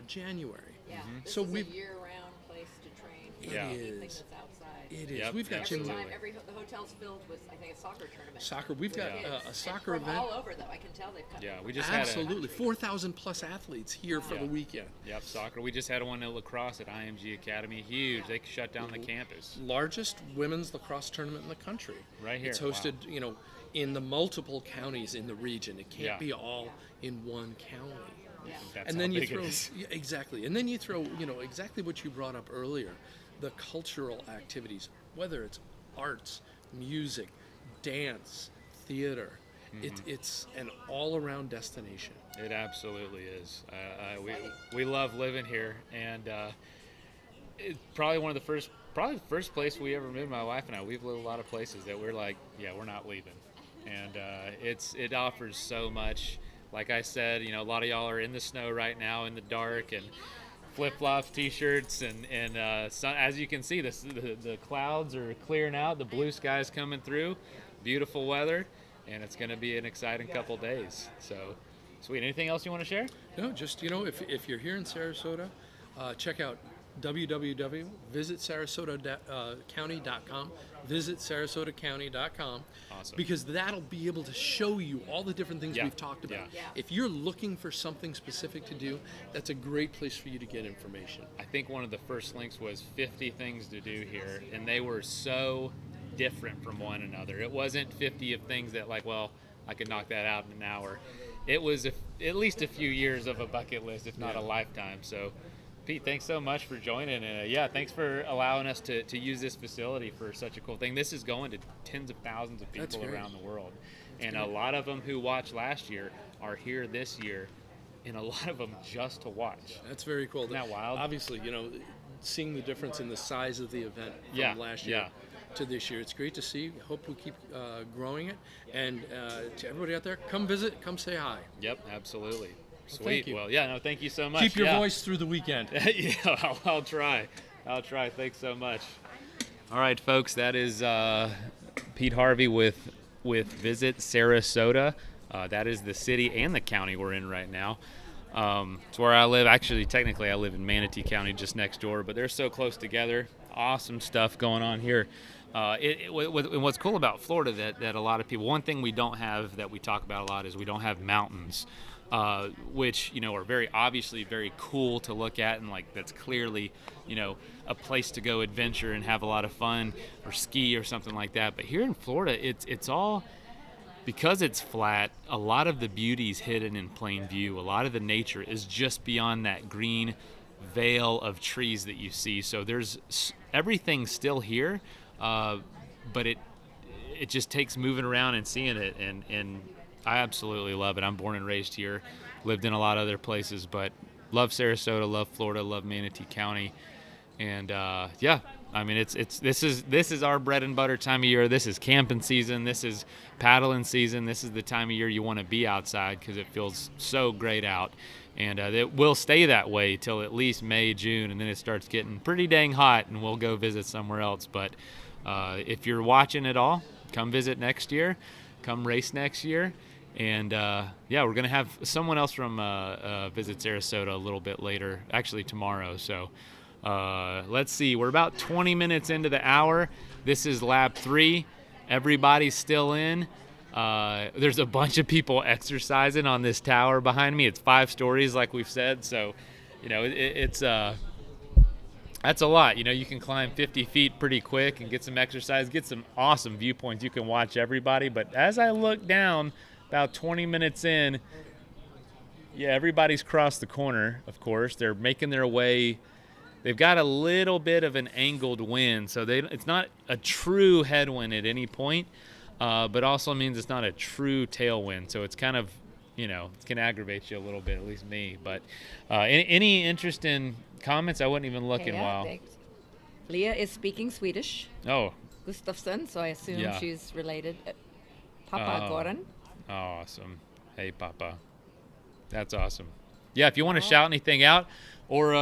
January. Yeah. Mm-hmm. This so is we a year-round place to train. Yeah. Anything that's outside. It is. Yep, We've got Every Jim. time, the hotel's filled with, I think, a soccer tournament. Soccer. We've got a soccer and from event. all over, though. I can tell they've come. Yeah, we just Absolutely. 4,000 plus athletes here for Yeah. the weekend. Yep, soccer. We just had one at lacrosse at IMG Academy. Huge. They shut down the campus. Largest women's lacrosse tournament in the country. Right here. It's hosted, in the multiple counties in the region. It can't be all in one county. Yeah. That's And how then you big it throw is. exactly, and then you throw exactly what you brought up earlier, the cultural activities, whether it's arts, music, dance, theater. Mm-hmm. It's an all-around destination. It absolutely is. We love living here, and it's probably the first place we ever moved. My wife and I, we've lived a lot of places that we're like, yeah, we're not leaving, and it offers so much. Like I said, a lot of y'all are in the snow right now, in the dark, and flip-flops, t-shirts, and sun, as you can see, the clouds are clearing out, the blue sky's coming through, beautiful weather, and it's going to be an exciting couple days. So, sweet. Anything else you want to share? No, just if you're here in Sarasota, check out www.visitsarasotacounty.com. VisitSarasotaCounty.com. Awesome. Because that'll be able to show you all the different things we've talked about. Yeah. If you're looking for something specific to do, that's a great place for you to get information. I think one of the first links was 50 things to do here, and they were so different from one another. It wasn't 50 of things that I could knock that out in an hour. It was at least a few years of a bucket list, if not a lifetime. So, Pete, thanks so much for joining. And thanks for allowing us to use this facility for such a cool thing. This is going to tens of thousands of people around the world. And a lot of them who watched last year are here this year, and a lot of them just to watch. That's very cool. Isn't that wild? Obviously, seeing the difference in the size of the event from last year. to this year. It's great to see. Hope we keep growing it. And to everybody out there, come visit, come say hi. Yep, absolutely. Sweet. thank you. Well, yeah, no, thank you so much. Keep your voice through the weekend. Yeah, I'll try. Thanks so much. All right, folks, that is Pete Harvey with Visit Sarasota. That is the city and the county we're in right now. It's where I live. Actually, technically, I live in Manatee County, just next door, but they're so close together. Awesome stuff going on here. What's cool about Florida that a lot of people, one thing we don't have that we talk about a lot is we don't have mountains. Which, are very obviously very cool to look at, and like that's clearly, a place to go adventure and have a lot of fun or ski or something like that. But here in Florida, it's all, because it's flat, a lot of the beauty is hidden in plain view. A lot of the nature is just beyond that green veil of trees that you see. So everything's still here, but it just takes moving around and seeing it, and I absolutely love it. I'm born and raised here, lived in a lot of other places, but love Sarasota, love Florida, love Manatee County, and I mean this is our bread and butter time of year. This is camping season. This is paddling season. This is the time of year you want to be outside because it feels so great out, and it will stay that way till at least May, June, and then it starts getting pretty dang hot, and we'll go visit somewhere else. But if you're watching it all, come visit next year, come race next year. And, we're going to have someone else from Visit Sarasota a little bit later, actually tomorrow. So let's see. We're about 20 minutes into the hour. This is lap 3. Everybody's still in. There's a bunch of people exercising on this tower behind me. It's 5 stories, like we've said. So, it's that's a lot. You can climb 50 feet pretty quick and get some exercise, get some awesome viewpoints. You can watch everybody. But as I look down, about 20 minutes in, everybody's crossed the corner, of course. They're making their way. They've got a little bit of an angled wind, so it's not a true headwind at any point, but also means it's not a true tailwind. So it's kind of, it's going to aggravate you a little bit, at least me. But any interesting comments? I wouldn't even look in a while. Thanks. Leah is speaking Swedish. Oh. Gustafsson, so I assume she's related. Papa Goran. Awesome. Hey, Papa. That's awesome. Yeah, if you want to shout anything out, or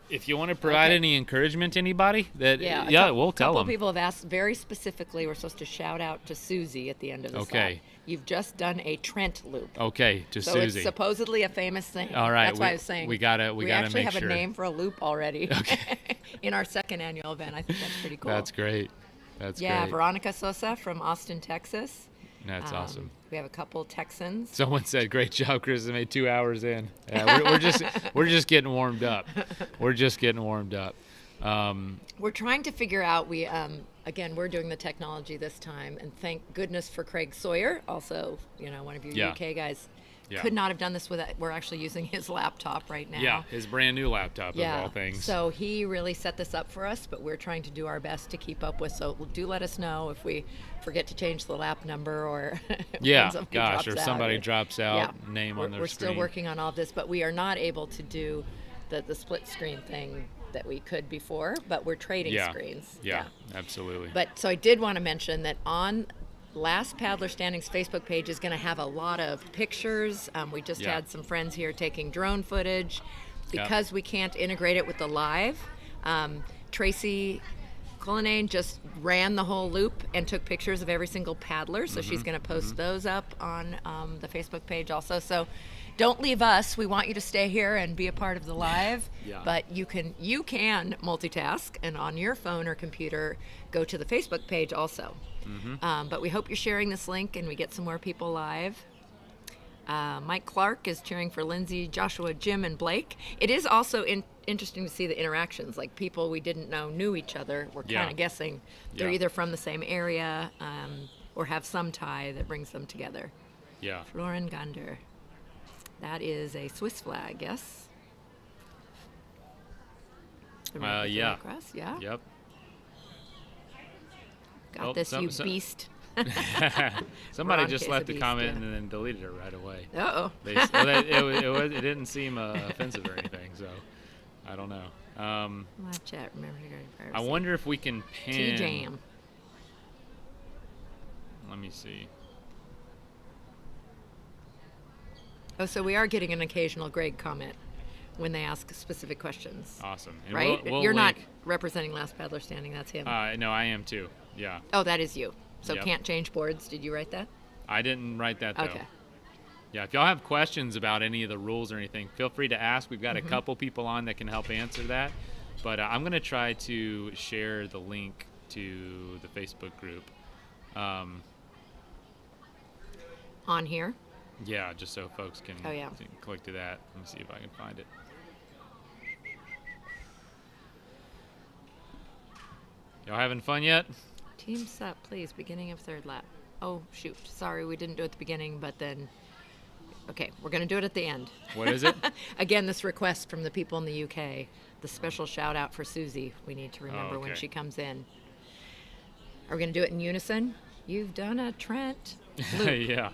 if you want to provide any encouragement to anybody, we'll tell them. A couple of people have asked very specifically. We're supposed to shout out to Susie at the end of the lap. You've just done a Trent loop. Okay, to so Susie. It's supposedly a famous thing. All right. That's why I was saying. We gotta we make actually have sure. a name for a loop already. Okay. In our second annual event. I think that's pretty cool. That's great. That's great. Yeah, Veronica Sosa from Austin, Texas. That's awesome. We have a couple Texans. Someone said, "Great job, Chris. I made 2 hours in." Yeah, we're just getting warmed up. We're just getting warmed up. We're trying to figure out. Again, we're doing the technology this time, and thank goodness for Craig Sawyer, also one of you UK guys. Could not have done this without. We're actually using his laptop right now. Yeah, his brand new laptop of all things. So he really set this up for us, but we're trying to do our best to keep up with. So do let us know if we forget to change the lap number or somebody drops out name on their screen. We're still working on all of this, but we are not able to do the split screen thing that we could before, but we're trading screens. Yeah, absolutely. But so I did want to mention that on Last Paddler Standing's Facebook page is going to have a lot of pictures. We just had some friends here taking drone footage. Because we can't integrate it with the live, Tracy Cullinane just ran the whole loop and took pictures of every single paddler. So she's going to post those up on the Facebook page also. So don't leave us. We want you to stay here and be a part of the live. But you can multitask, and on your phone or computer, go to the Facebook page also. But we hope you're sharing this link and we get some more people live. Mike Clark is cheering for Lindsay, Joshua, Jim, and Blake. It is also interesting to see the interactions. Like people we didn't know knew each other. We're kind of guessing they're either from the same area or have some tie that brings them together. Yeah. Florin Gander. That is a Swiss flag, yes? Yeah. Cross, yeah. Yep. Got this, you beast. Somebody Ron just is left a a beast, comment and then deleted it right away. Uh-oh. It didn't seem offensive or anything, so I don't know. Live chat, remember to go to I wonder if we can pin. T-Jam. Let me see. Oh, so we are getting an occasional Greg comment when they ask specific questions. Awesome. And Right? we'll You're not link- representing Last Paddler Standing. That's him. No, I am too. Yeah. Oh, that is you. So Yep. can't change boards. Did you write that? I didn't write that though. Okay. Yeah, if y'all have questions about any of the rules or anything, feel free to ask. We've got a couple people on that can help answer that. But I'm going to try to share the link to the Facebook group. On here? Yeah, just so folks can Oh, yeah. click to that. Let me see if I can find it. Y'all having fun yet? Team set, please. Beginning of third lap. Oh, shoot. Sorry, we didn't do it at the beginning, but then... Okay, we're going to do it at the end. What is it? Again, this request from the people in the UK. The special shout out for Susie. We need to remember when okay. she comes in. Are we going to do it in unison? You've done a Trent. Loop. Yeah.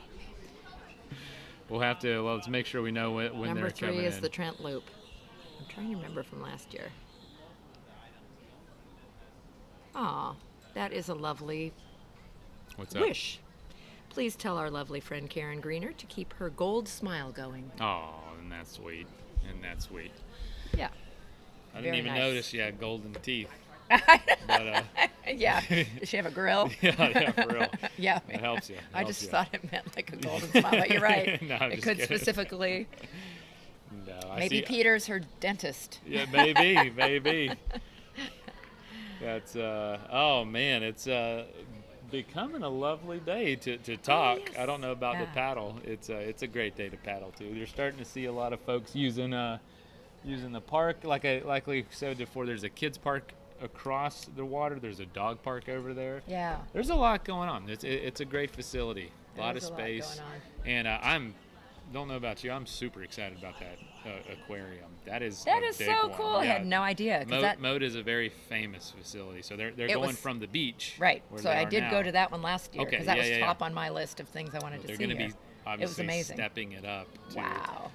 We'll have to, let's make sure we know when Number they're 3 coming is in. the Trent loop. I'm trying to remember from last year. Aw, that is a lovely What's up? wish. Please tell our lovely friend Karen Greener to keep her gold smile going. Oh, and that's sweet. And that's sweet. Yeah. I didn't Very even nice. notice she had golden teeth. But, Yeah. Does she have a grill? yeah, for real. Yeah. It helps you. It I helps just you. thought it meant like a golden smile, but you're right. No, I'm it just could kidding. specifically. No, I Maybe see. Peter's her dentist. Yeah, maybe. That's oh man, it's becoming a lovely day to talk. yes. I don't know about the Yeah. paddle. It's a great day to paddle too. You're starting to see a lot of folks using the park. Like we said before, there's a kids park across the water. There's a dog park over there. Yeah. There's a lot going on. It's a great facility. A lot of There's a lot space. going on. And don't know about you. I'm super excited about that aquarium. That is That a is big so one. cool. I Yeah. had no idea. 'Cause Moat is a very famous facility, so they're It going was- from the beach. Right. where So they I are did now. go to that one last year Okay, because that yeah, was yeah, yeah. top on my list of things I wanted to They're see going to here. be obviously amazing. stepping it up. To, Wow.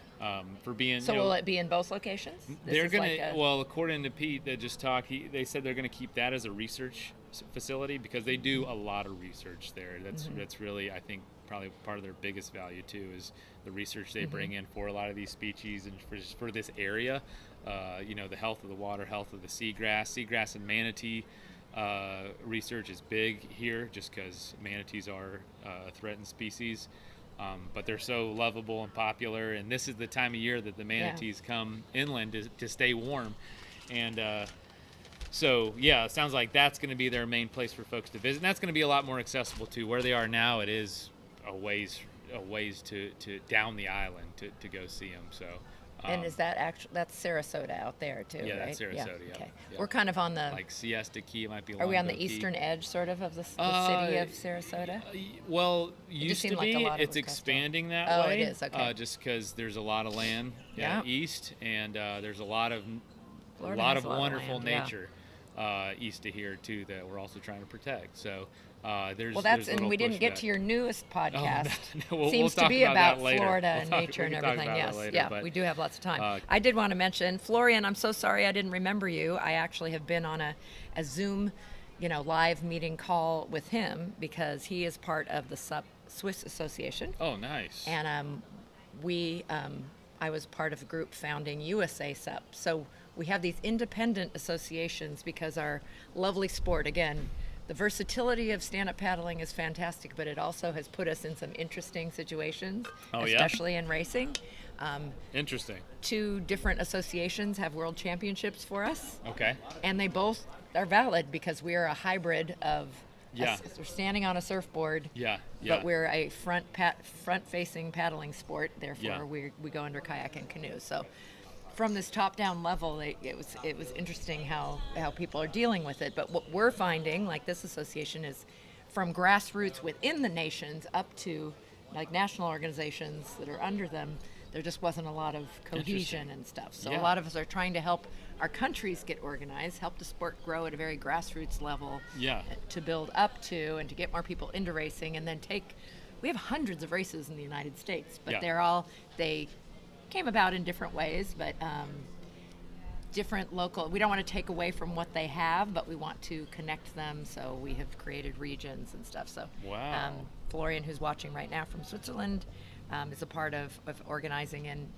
For being. So you know, will it be in both locations? This they're is gonna. like a- Well, according to Pete, that just talked, they said they're gonna keep that as a research facility because they do a lot of research there. That's really, I think, probably part of their biggest value too is the research they bring in for a lot of these species and for this area. The health of the water, health of the seagrass and manatee. Research is big here just because manatees are a threatened species. But they're so lovable and popular, and this is the time of year that the manatees come inland to stay warm. And so, yeah, it sounds like that's going to be their main place for folks to visit. And that's going to be a lot more accessible to where they are now. It is a ways to down the island to go see them. So. and is that actually that's Sarasota out there too? Yeah, right? that's Sarasota, yeah. Okay. Yeah. We're kind of on the. Like Siesta Key, it might be. Are we on the Longboat Key. eastern edge, sort of the city of Sarasota? Well, used to seemed like be. a lot of It's it was coastal. expanding that Oh, way. it is, okay. Just because there's a lot of land Yeah. east, and there's a lot of Florida has a lot of wonderful land, yeah. nature east of here too that we're also trying to protect. So there's. Well, that's there's a and little we push didn't get back. to your newest podcast. no, we'll Seems to talk be about about that later. Florida We'll and talk- nature we and can talk everything. about Yes, that later, yeah, but, we do have lots of time. I did want to mention Florian. I'm so sorry I didn't remember you. I actually have been on a Zoom, live meeting call with him because he is part of the Swiss Association. Oh, nice. And I was part of a group founding USA SUP. So we have these independent associations because our lovely sport, again, the versatility of stand-up paddling is fantastic, but it also has put us in some interesting situations, Oh, yeah? especially in racing. Interesting. 2 different associations have world championships for us, Okay. and they both are valid because we are a hybrid of Yeah. we're standing on a surfboard, Yeah. but we're a front-facing paddling sport. Therefore, Yeah. we go under kayak and canoe. So, from this top-down level, it was interesting how people are dealing with it. But what we're finding, like this association, is from grassroots within the nations up to like national organizations that are under them. There just wasn't a lot of cohesion and stuff. So Yeah. a lot of us are trying to help our countries get organized, help the sport grow at a very grassroots level. Yeah. To build up to and to get more people into racing, and then we have hundreds of races in the United States, but Yeah. they came about in different ways, but different local. We don't want to take away from what they have, but we want to connect them. So we have created regions and stuff. So Wow. Florian, who's watching right now from Switzerland, is a part of organizing in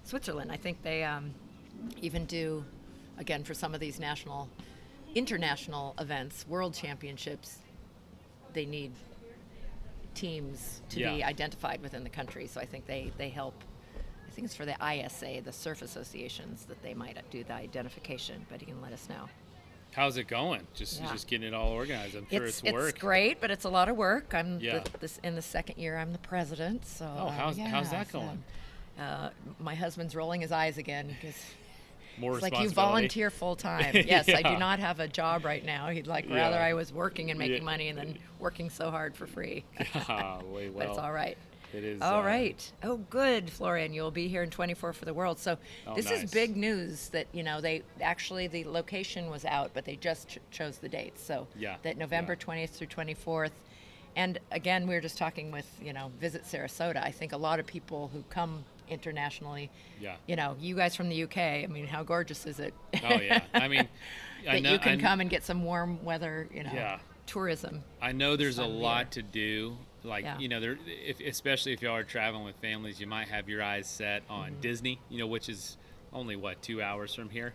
Switzerland. I think they even do, again, for some of these international events, world championships, they need teams to be identified within the country. So I think they help. I think it's for the ISA, the surf associations, that they might do the identification, but he can let us know. How's it going? Just getting it all organized. I'm sure it's work. It's great, but it's a lot of work. I'm Yeah. in the second year. I'm the president. So How's that going? My husband's rolling his eyes again because More it's like, you responsibility. volunteer full time. Yes, I do Yeah. not have a job right now. He'd like Yeah. rather I was working and making Yeah. money and then working so hard for free. Golly, But it's well, all right. It is. All right. Oh, good, Florian. You'll be here in 24 for the World. So this nice. is big news that, they actually, the location was out, but they just chose the dates. So Yeah, that November yeah. 20th through 24th. And again, we were just talking with, Visit Sarasota. I think a lot of people who come internationally, Yeah. You guys from the UK, I mean, how gorgeous is it? Oh yeah. I mean, that you can come and get some warm weather, Yeah. tourism. I know there's a Sun lot there. to do. Like, Yeah. especially if y'all are traveling with families, you might have your eyes set on Mm-hmm. Disney, which is only 2 hours from here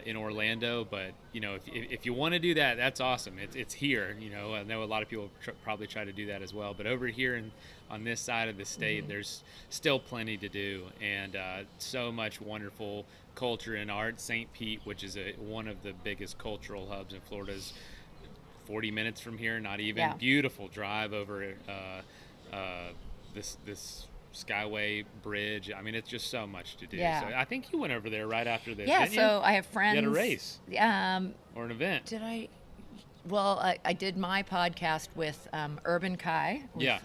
in Orlando. But if you want to do that, that's awesome. It's here. I know a lot of people probably try to do that as well. But over here on this side of the state, there's still plenty to do, and so much wonderful culture and art. St. Pete, which is one of the biggest cultural hubs in Florida, is 40 minutes from here, not even. Yeah. Beautiful drive over this Skyway bridge. I mean, it's just so much to do. Yeah. So I think you went over there right after this. Yeah, didn't so you? I have friends. You had a race or an event. Did I? Well, I did my podcast with Urban Kai, with Yeah.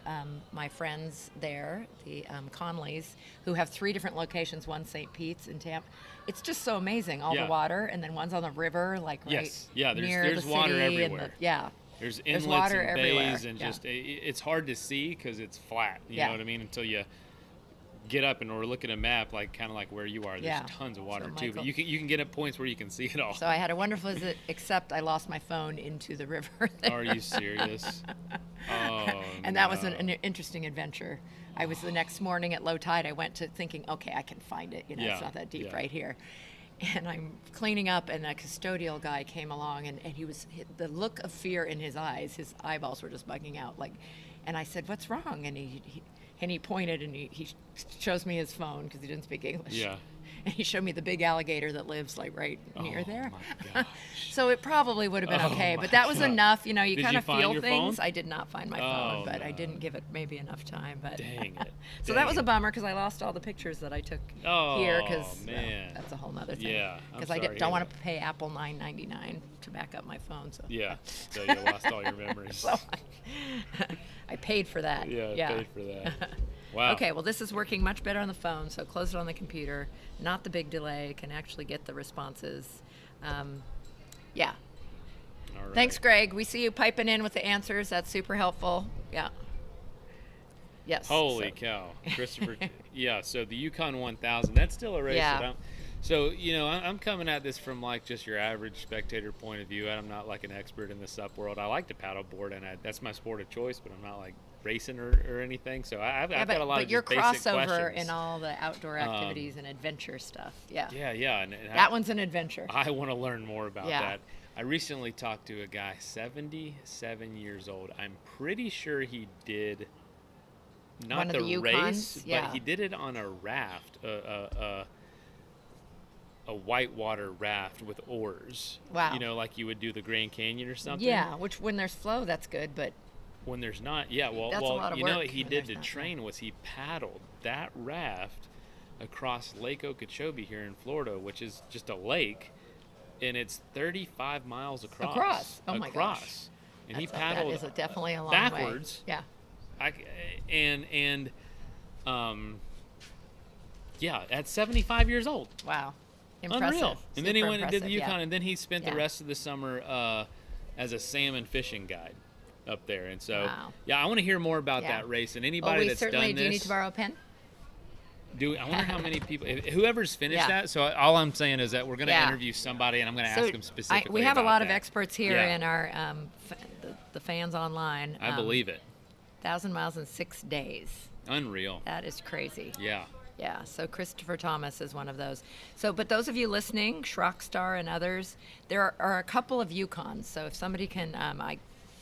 my friends there, the Conleys, who have 3 different locations, one St. Pete's in Tampa. It's just so amazing, all Yeah. the water, and then one's on the river, like Yes. right Yeah, near there's the water city. everywhere. Yeah. There's There's inlets water and everywhere. bays, and Yeah. just it's hard to see because it's flat. You Yeah. know what I mean? Until you get up and we're looking at a map, like kind of like where you are. There's Yeah. tons of water So too, but Michael- you can get at points where you can see it all. So I had a wonderful visit, except I lost my phone into the river. Are you serious? Oh, And that was no. an interesting adventure. I was the next morning at low tide. I went to thinking, okay, I can find it. It's Yeah, not that deep yeah. right here. And I'm cleaning up, and a custodial guy came along, and the look of fear in his eyes, his eyeballs were just bugging out. And I said, "What's wrong?" And he pointed, and he shows me his phone because he didn't speak English. Yeah. And he showed me the big alligator that lives right near there. my gosh. So it probably would have been Oh okay, my but that was God. enough. You Did kind you of find feel your things. phone? I did not find my Oh, phone, but I no. didn't give it maybe enough time. But Dang it. so that was a bummer because I lost all the pictures that I took here because man. that's a whole nother thing. Yeah, I'm because sorry I to don't hear want that. to pay Apple $9.99 to back up my phone. So Yeah. So you lost all your memories. so I paid for that. Yeah, paid for that. Wow. Okay, well, this is working much better on the phone, so close it on the computer. Not the big delay, can actually get the responses. Yeah. All right. Thanks, Greg. We see you piping in with the answers. That's super helpful. Yeah. Yes. Holy so- cow, Christopher. Yeah, so the Yukon 1000, that's still a race Yeah. that I'm coming at this from just your average spectator point of view. I'm not an expert in the SUP world. I like to paddleboard, and that's my sport of choice, but I'm not racing or anything. So I've got a lot but of your just basic crossover questions. in all the outdoor activities and adventure stuff. Yeah. Yeah. And That one's an adventure. I want to learn more about Yeah. that. I recently talked to a guy, 77 years old. I'm pretty sure he did not One of the the race, Yukons? Yeah. but he did it on a raft, a whitewater raft with oars. Wow. Like you would do the Grand Canyon or something. Yeah, which when there's flow, that's good, but When there's not, yeah. Well, That's a lot of you know work what he when did there's to not train was he paddled that raft across Lake Okeechobee here in Florida, which is just a lake, and it's 35 miles across. Across. Oh my gosh. Across. And he that paddled is definitely a long backwards. way. Yeah. Yeah, at 75 years old. Wow. Impressive. Unreal. And then he Super went and did the impressive, Yukon, yeah. and then he spent the Yeah. rest of the summer as a salmon fishing guide up there. And so, Wow. yeah, I want to hear more about Yeah. that race. And Oh, anybody we that's certainly done do you need this, to borrow a pen? I wonder how many people, whoever's finished Yeah. that. So all I'm saying is that we're going to Yeah. interview somebody, and I'm going to ask them specifically. We have a about lot of that. experts here Yeah. in our the fans online. I believe it. 1,000 miles in 6 days. Unreal. That is crazy. Yeah. Yeah, so Christopher Thomas is one of those. So, but those of you listening, Schrockstar and others, there are a couple of Yukons. So if somebody can,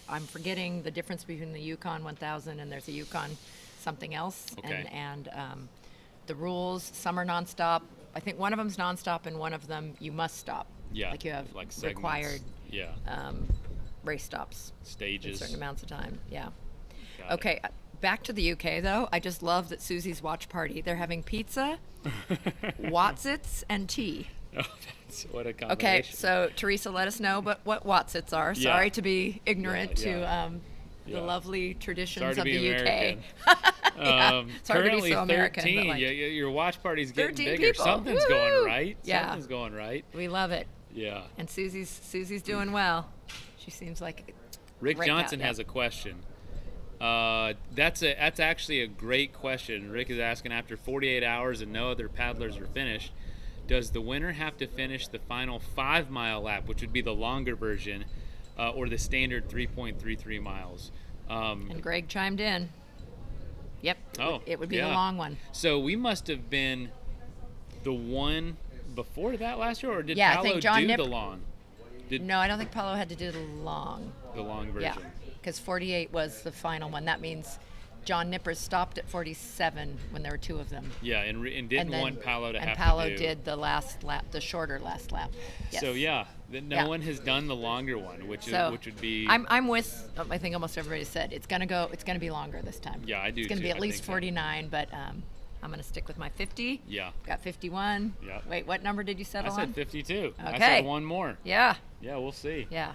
I'm forgetting the difference between the Yukon 1000 and there's a Yukon something else. Okay. And the rules, some are nonstop. I think one of them's nonstop and one of them you must stop. Yeah. Like you have like segments. required Yeah. race stops. Stages. Certain amounts of time. Yeah. Got it. Okay. Back to the UK though. I just love that Susie's watch party. They're having pizza, Watsits, and tea. Oh, what a combination. Okay, so Teresa, let us know what Watsits are. Yeah. Sorry to be ignorant Yeah, yeah. to the Yeah. lovely traditions Sorry to of be the American. UK. Yeah, sorry to be Currently so American, but 13. like, Your watch party's getting 13 bigger. people. Something's Woo! going right. Yeah. Something's going right. we love it. Yeah. And Susie's doing well. She seems like Rick right now, Johnson yeah. has a question. That's actually a great question. Rick is asking, after 48 hours and no other paddlers are finished, does the winner have to finish the final 5-mile lap, which would be the longer version, or the standard 3.33 miles? And Greg chimed in. Yep. Oh, it would be yeah. the long one. So we must have been the one before that last year, or did Yeah, I Paolo think John do Nip- the long? No, I don't think Paulo had to do the long. The long version. Yeah, because 48 was the final one. That means John Nippers stopped at 47 when there were two of them. Yeah, and didn't want Paolo to have And Paolo to do. did the last lap, the shorter last lap. Yes. So yeah, no Yeah. one has done the longer one, which So would be. I'm with. I think almost everybody said it's gonna be longer this time. Yeah, I do It's gonna too. be at I least think so. 49, but I'm gonna stick with my 50. Yeah. Got 51. Yeah. Wait, what number did you I settle said on? 52. I Okay. said one more. Yeah. Yeah, we'll see. Yeah.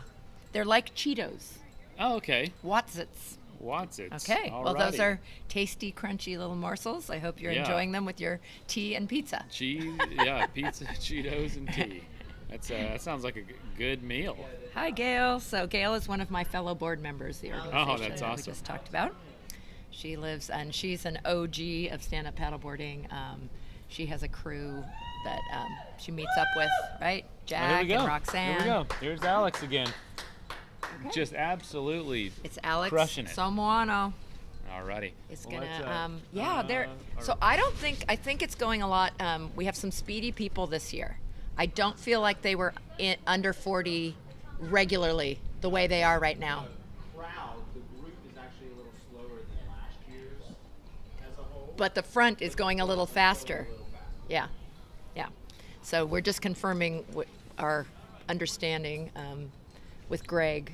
They're like Cheetos. Oh, okay. Watsits. Watsits. Okay. Well, those Alrighty. are tasty, crunchy little morsels. I hope you're Yeah. enjoying them with your tea and pizza. Cheese. Yeah, pizza, Cheetos, and tea. That sounds like a good meal. Hi, Gail. So Gail is one of my fellow board members, the organization that's that we awesome. just talked about. She lives, and she's an OG of stand-up paddleboarding. She has a crew that she meets up with, right? Jack and Roxanne. Here we go. Here's Alex again. Just absolutely It's Alex crushing it. Somoano. Alrighty. It's Well, gonna, let's, So I think it's going a lot. We have some speedy people this year. I don't feel like they were under 40 regularly the way they are right now. Crowd, the group is actually a little slower than last year's as a whole. But the front is going a little faster. Yeah, yeah. So we're just confirming our understanding with Greg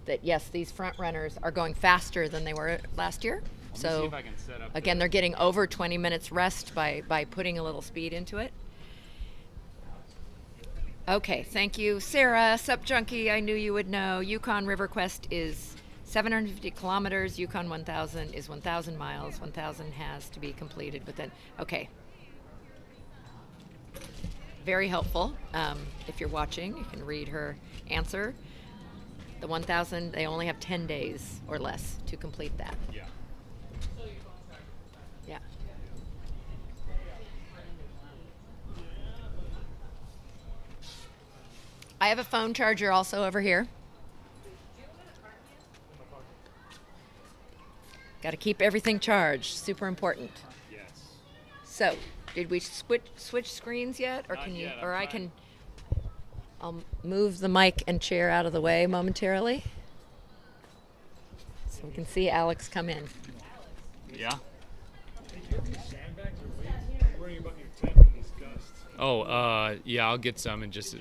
that yes, these front runners are going faster than they were last year. Let me So see if I can set up again, they're getting over 20 minutes rest by putting a little speed into it. Okay, thank you, Sarah. Sup Junkie, I knew you would know. Yukon River Quest is 750 kilometers. Yukon 1000 is 1,000 miles. 1,000 has to be completed within. Okay. Very helpful. If you're watching, you can read her answer. The 1,000, they only have 10 days or less to complete that. Yeah. Yeah. I have a phone charger also over here. Got to keep everything charged. Super important. Yes. So, did we switch screens yet, or Not can you? yet, Or I'm I trying. can. I'll move the mic and chair out of the way momentarily, so we can see Alex come in. Yeah. Sandbags or weights? I'm worrying about your tent in these gusts. Oh, yeah. I'll get some in just.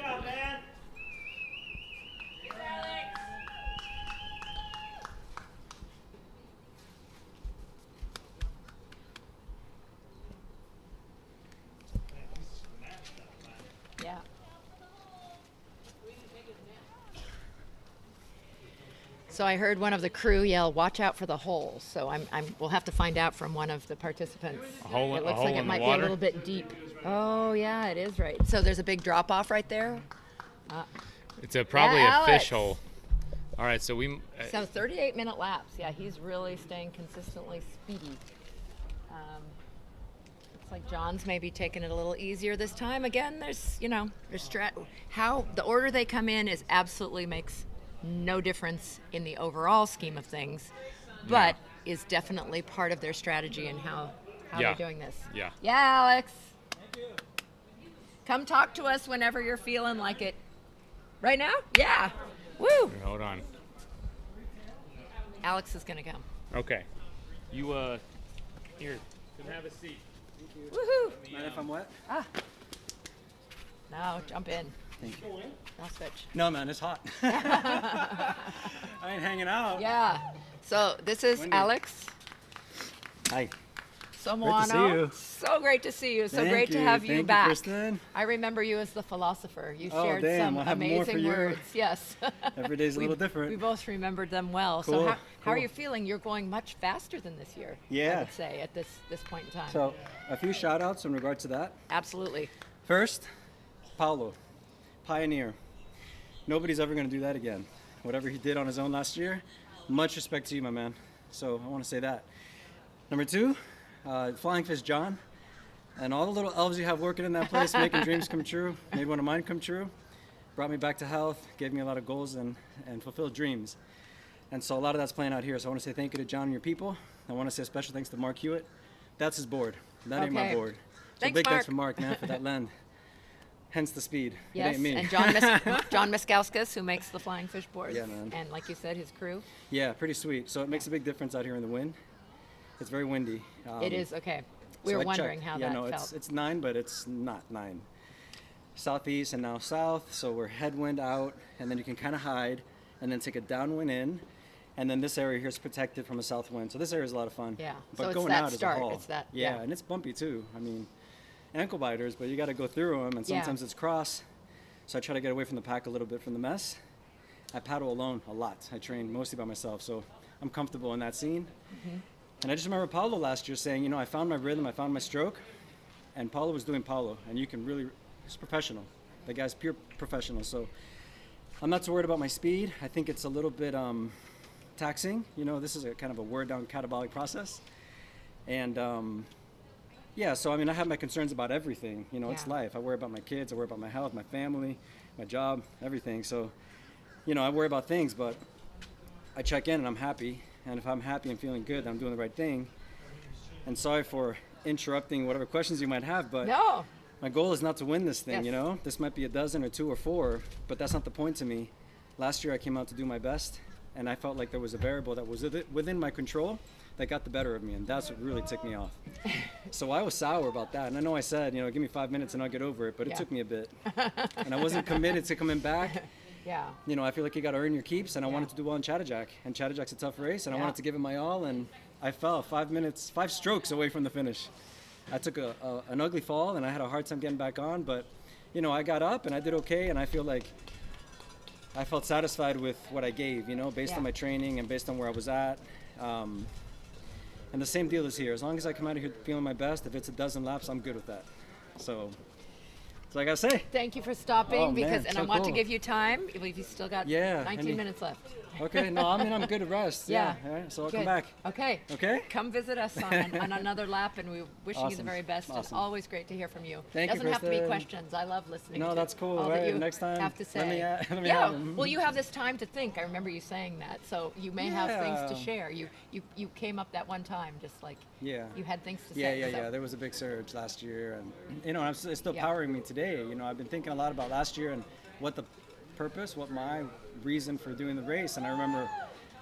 Yeah. So I heard one of the crew yell, "Watch out for the hole." So we'll have to find out from one of the participants. A hole It looks like it in the might be a water? little bit deep. Oh yeah, it is right. So there's a big drop off right there. It's probably a fish Alex. hole. All right, so we. So 38-minute laps. Yeah, he's really staying consistently speedy. Let's Looks like John's maybe taking it a little easier this time. Again, there's how the order they come in is absolutely makes no difference in the overall scheme of things, but is definitely part of their strategy and how they're doing this. Yeah. Yeah, Alex. Come talk to us whenever you're feeling like it. Right now? Yeah. Woo. Hold on. Alex is gonna come. Okay. You here. Come have a seat. Woohoo. Mind if I'm wet? No, jump in. Thank you. No switch. No, man, it's hot. I ain't hanging out. Yeah. So this is Wendy. Alex Hi. Somoano. see you. So great to see you. So Thank great to you. have you Thank back. Kristen. I remember you as the philosopher. You Oh, shared damn, some I'll have more for amazing you. words. Yes. Every day's a little different. We both remembered them well. So Cool, how are cool. you feeling? You're going much faster than this year. I Yeah. would say at this point in time. So, a few shout outs in regards to that. Absolutely. First, Paulo, pioneer. Nobody's ever going to do that again. Whatever he did on his own last year, much respect to you, my man. So, I want to say that. Number two, Flying Fish John, and all the little elves you have working in that place, making dreams come true, made one of mine come true, brought me back to health, gave me a lot of goals and fulfilled dreams. And so a lot of that's playing out here. So I want to say thank you to John and your people. I want to say a special thanks to Mark Hewitt. That's his board. That ain't my Okay. board. So Thanks, big Mark. thanks for Mark, man, for that lend. Hence the speed. Yes, It ain't me. and John Miskauskas, who makes the flying fish boards. Yeah, man. And like you said, his crew. Yeah, pretty sweet. So it makes a big difference out here in the wind. It's very windy. It is, okay. We so were I wondering checked. how yeah, that no, felt. it's 9, but it's not 9. Southeast and now south, so we're headwind out, and then you can kind of hide, and then take a downwind in, and then this area here is protected from a south wind. So this area is a lot of fun. Yeah, But so it's going that out start, is a haul. it's that- yeah, yeah. and it's bumpy too. I mean, ankle biters, but you got to go through them, and Yeah. sometimes it's cross. So I try to get away from the pack a little bit from the mess. I paddle alone a lot. I train mostly by myself, so I'm comfortable in that scene. Mm-hmm. And I just remember Paulo last year saying, you know, I found my rhythm, I found my stroke, and Paulo was doing Paulo, and you can really, he's professional. The guy's pure professional, so I'm not so worried about my speed. I think it's a little bit taxing. You know, this is a kind of a word down catabolic process. And yeah, so I mean, I have my concerns about everything. You know, it's Yeah. life. I worry about my kids, I worry about my health, my family, my job, everything. So, you know, I worry about things, but I check in and I'm happy. And if I'm happy and feeling good, I'm doing the right thing. And sorry for interrupting whatever questions you might have, but No. my goal is not to win this thing, Yes. you know? This might be a dozen or 2 or 4, but that's not the point to me. Last year I came out to do my best, and I felt like there was a variable that was within my control that got the better of me, and that's what really ticked me off. So I was sour about that, and I know I said, you know, give me 5 minutes and I'll get over it, but it Yeah. took me a bit. And I wasn't committed to coming back. Yeah. You know, I feel like you got to earn your keeps, and I wanted to do well in Chattajack, and Chattajack's a tough race, and I Yeah. wanted to give it my all, and I fell 5 strokes away from the finish. I took an ugly fall, and I had a hard time getting back on, but, you know, I got up, and I did okay, and I feel like I felt satisfied with what I gave, you know, based Yeah. on my training and based on where I was at. And the same deal is here. As long as I come out of here feeling my best, if it's a dozen laps, I'm good with that. So, that's all I got to say. Thank you for stopping Oh, because, man, and so I want to cool. give you time. You've still got Yeah, 19 any- minutes left. Okay, no, I mean, I'm good to rest. Yeah. All right, so I'll Good. come back. Okay. Okay? Come visit us on another lap, and we're wishing you the Awesome. very best. It's Awesome. always great to hear from you. Thank you, Doesn't have to be Kristen. questions. I love listening. No, to that's cool. all that Right, you next time, have to say. let me let me yeah. have 'em. Well, you have this time to think. I remember you saying that, so you may have things to Yeah. share. You came up that one time, just like Yeah. you had things to Yeah, say. yeah, so. yeah. There was a big surge last year, and you know, it's still Yeah. powering me today. You know, I've been thinking a lot about last year and what the purpose, what my reason for doing the race. And I remember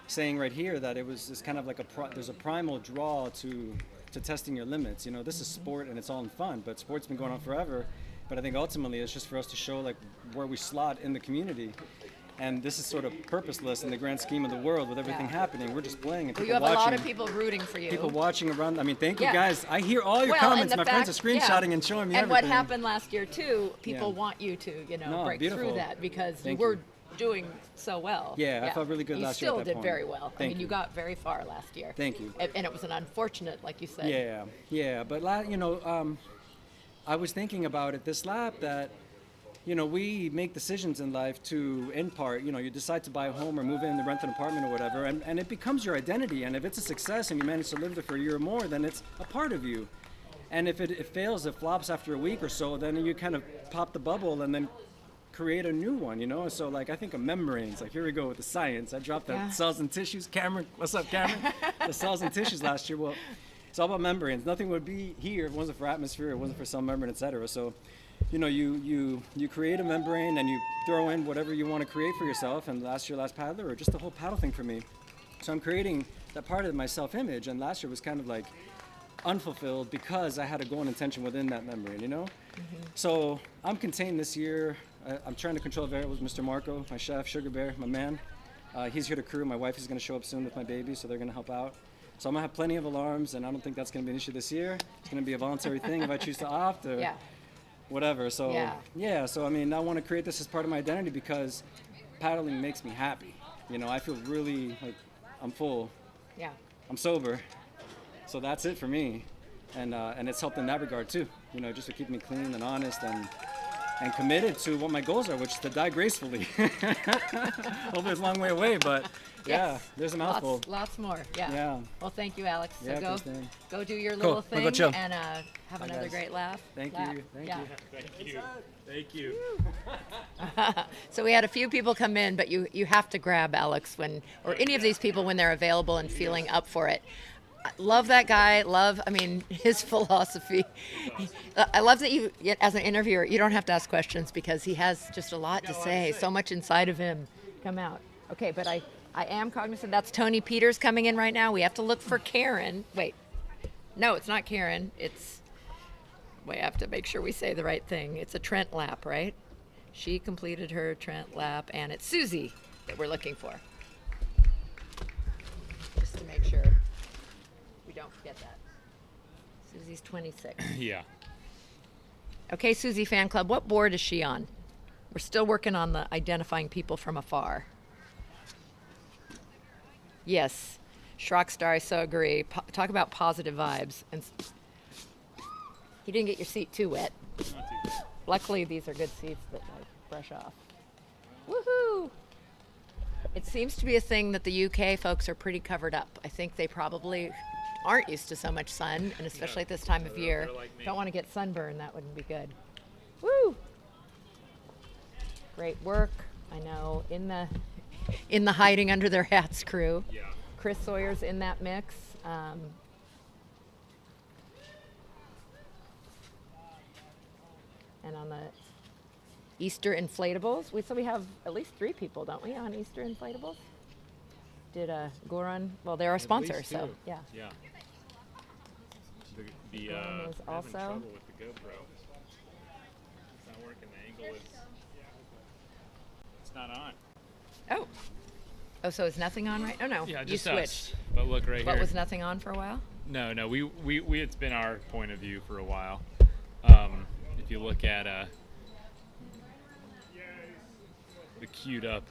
saying right here that it's kind of like there's a primal draw to testing your limits. You know, this is sport and it's all in fun, but sport's been going on forever. But I think ultimately it's just for us to show like where we slot in the community. And this is sort of purposeless in the grand scheme of the world with everything Yeah. happening. We're just playing and Well, people you have watching. a lot of people rooting for you. People watching around. I mean, thank you Yeah. guys. I hear all your Well, comments. and My the friends are fact- screenshotting yeah. and showing me and everything. what happened last year too, people Yeah. want you to, No, break beautiful. through that because Thank you were you. doing so well. Yeah, I felt really good you last year at still that did point. very well. Thank I mean, you. you got very far last year. Thank you. And it was an unfortunate, like you said. Yeah, yeah. But I was thinking about it this lap that, you know, we make decisions in life to, in part, you know, you decide to buy a home or move in to rent an apartment or whatever, and it becomes your identity. And if it's a success and you manage to live there for a year or more, then it's a part of you. And if it fails, it flops after a week or so, then you kind of pop the bubble and then create a new one, you know? So like I think of membranes, like here we go with the science. I dropped the cells and tissues. Cameron, what's up, Cameron? The cells and tissues last year. Well, it's all about membranes. Nothing would be here if it wasn't for atmosphere, it wasn't for cell membrane, etc. So, you know, you create a membrane and you throw in whatever you want to create for yourself. And last year, last paddler, or just the whole paddle thing for me. So I'm creating that part of my self-image, and last year was kind of like unfulfilled because I had a goal and intention within that membrane, you know? So I'm contained this year. I'm trying to control variables. Mr. Marco, my chef, Sugar Bear, my man, he's here to crew. My wife is going to show up soon with my baby, so they're going to help out. So I'm going to have plenty of alarms, and I don't think that's going to be an issue this year. It's going to be a voluntary thing if I choose to opt or whatever. So yeah, so I mean, I want to create this as part of my identity because paddling makes me happy. You know, I feel really like I'm full. Yeah. I'm sober. So that's it for me, and it's helped in that regard too. You know, just to keep me clean and honest and committed to what my goals are, which is to die gracefully. Hopefully it's a long way away, but yeah, there's a mouthful. Lots more. Yeah. Well, thank you, Alex. So Yeah, go do your little thing go chill. and have another great laugh. Thank you. Thank you. So we had a few people come in, but you have to grab Alex or any of these people when they're available and feeling up for it. Love that guy. His philosophy. I love that you, as an interviewer, you don't have to ask questions because he has just a lot to say. So much inside of him come out. Okay, but I am cognizant that's Tony Peters coming in right now. We have to look for Karen. Wait. No, it's not Karen. We have to make sure we say the right thing. It's a Trent lap, right? She completed her Trent lap, and it's Susie that we're looking for. Just to make sure. We don't forget that. Susie's 26. Yeah. Okay, Susie Fan Club, what board is she on? We're still working on the identifying people from afar. Yes, Shrockstar, I so agree. Talk about positive vibes. And you didn't get your seat too wet. Not too bad. Luckily, these are good seats that brush off. Woohoo! It seems to be a thing that the UK folks are pretty covered up. I think they probably aren't used to so much sun, and especially at this time of year. They're like me. Don't want to get sunburned. That wouldn't be good. Woo! Great work. I know in the hiding under their hats crew. Yeah. Chris Sawyer's in that mix. And on the Easter inflatables, we have at least 3 people, don't we, on Easter inflatables? Did Goran? Well, they're our sponsor, so yeah. Yeah. Goran is having also. trouble with the GoPro. It's not working. The angle is. It's not on. Oh, so is nothing on right? Oh no, Yeah, you just switched. us. But look right But here. was nothing on for a while? No, we it's been our point of view for a while. If you look at the queued up.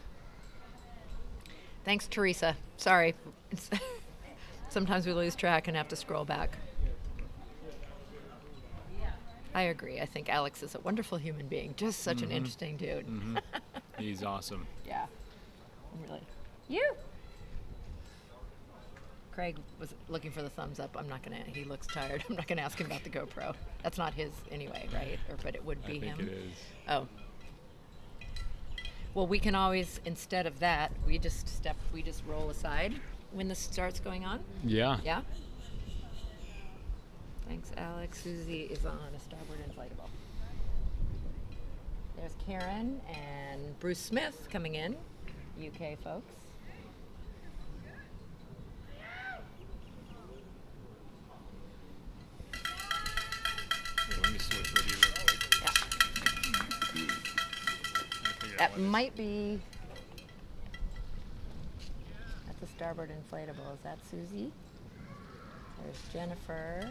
Thanks, Teresa. Sorry. Sometimes we lose track and have to scroll back. I agree. I think Alex is a wonderful human being. Just such an interesting dude. Mm-hmm. He's awesome. Yeah. Really. You. Craig was looking for the thumbs up. He looks tired. I'm not gonna ask him about the GoPro. That's not his anyway, right? But it would be I think him. it is. Oh. Well, we can always, instead of that, we just roll aside when this starts going on. Yeah. Yeah? Thanks, Alex. Susie is on a starboard inflatable. There's Karen and Bruce Smith coming in, UK folks. Here, let me switch with you real quick. Yeah. That might be. That's a starboard inflatable. Is that Susie? There's Jennifer.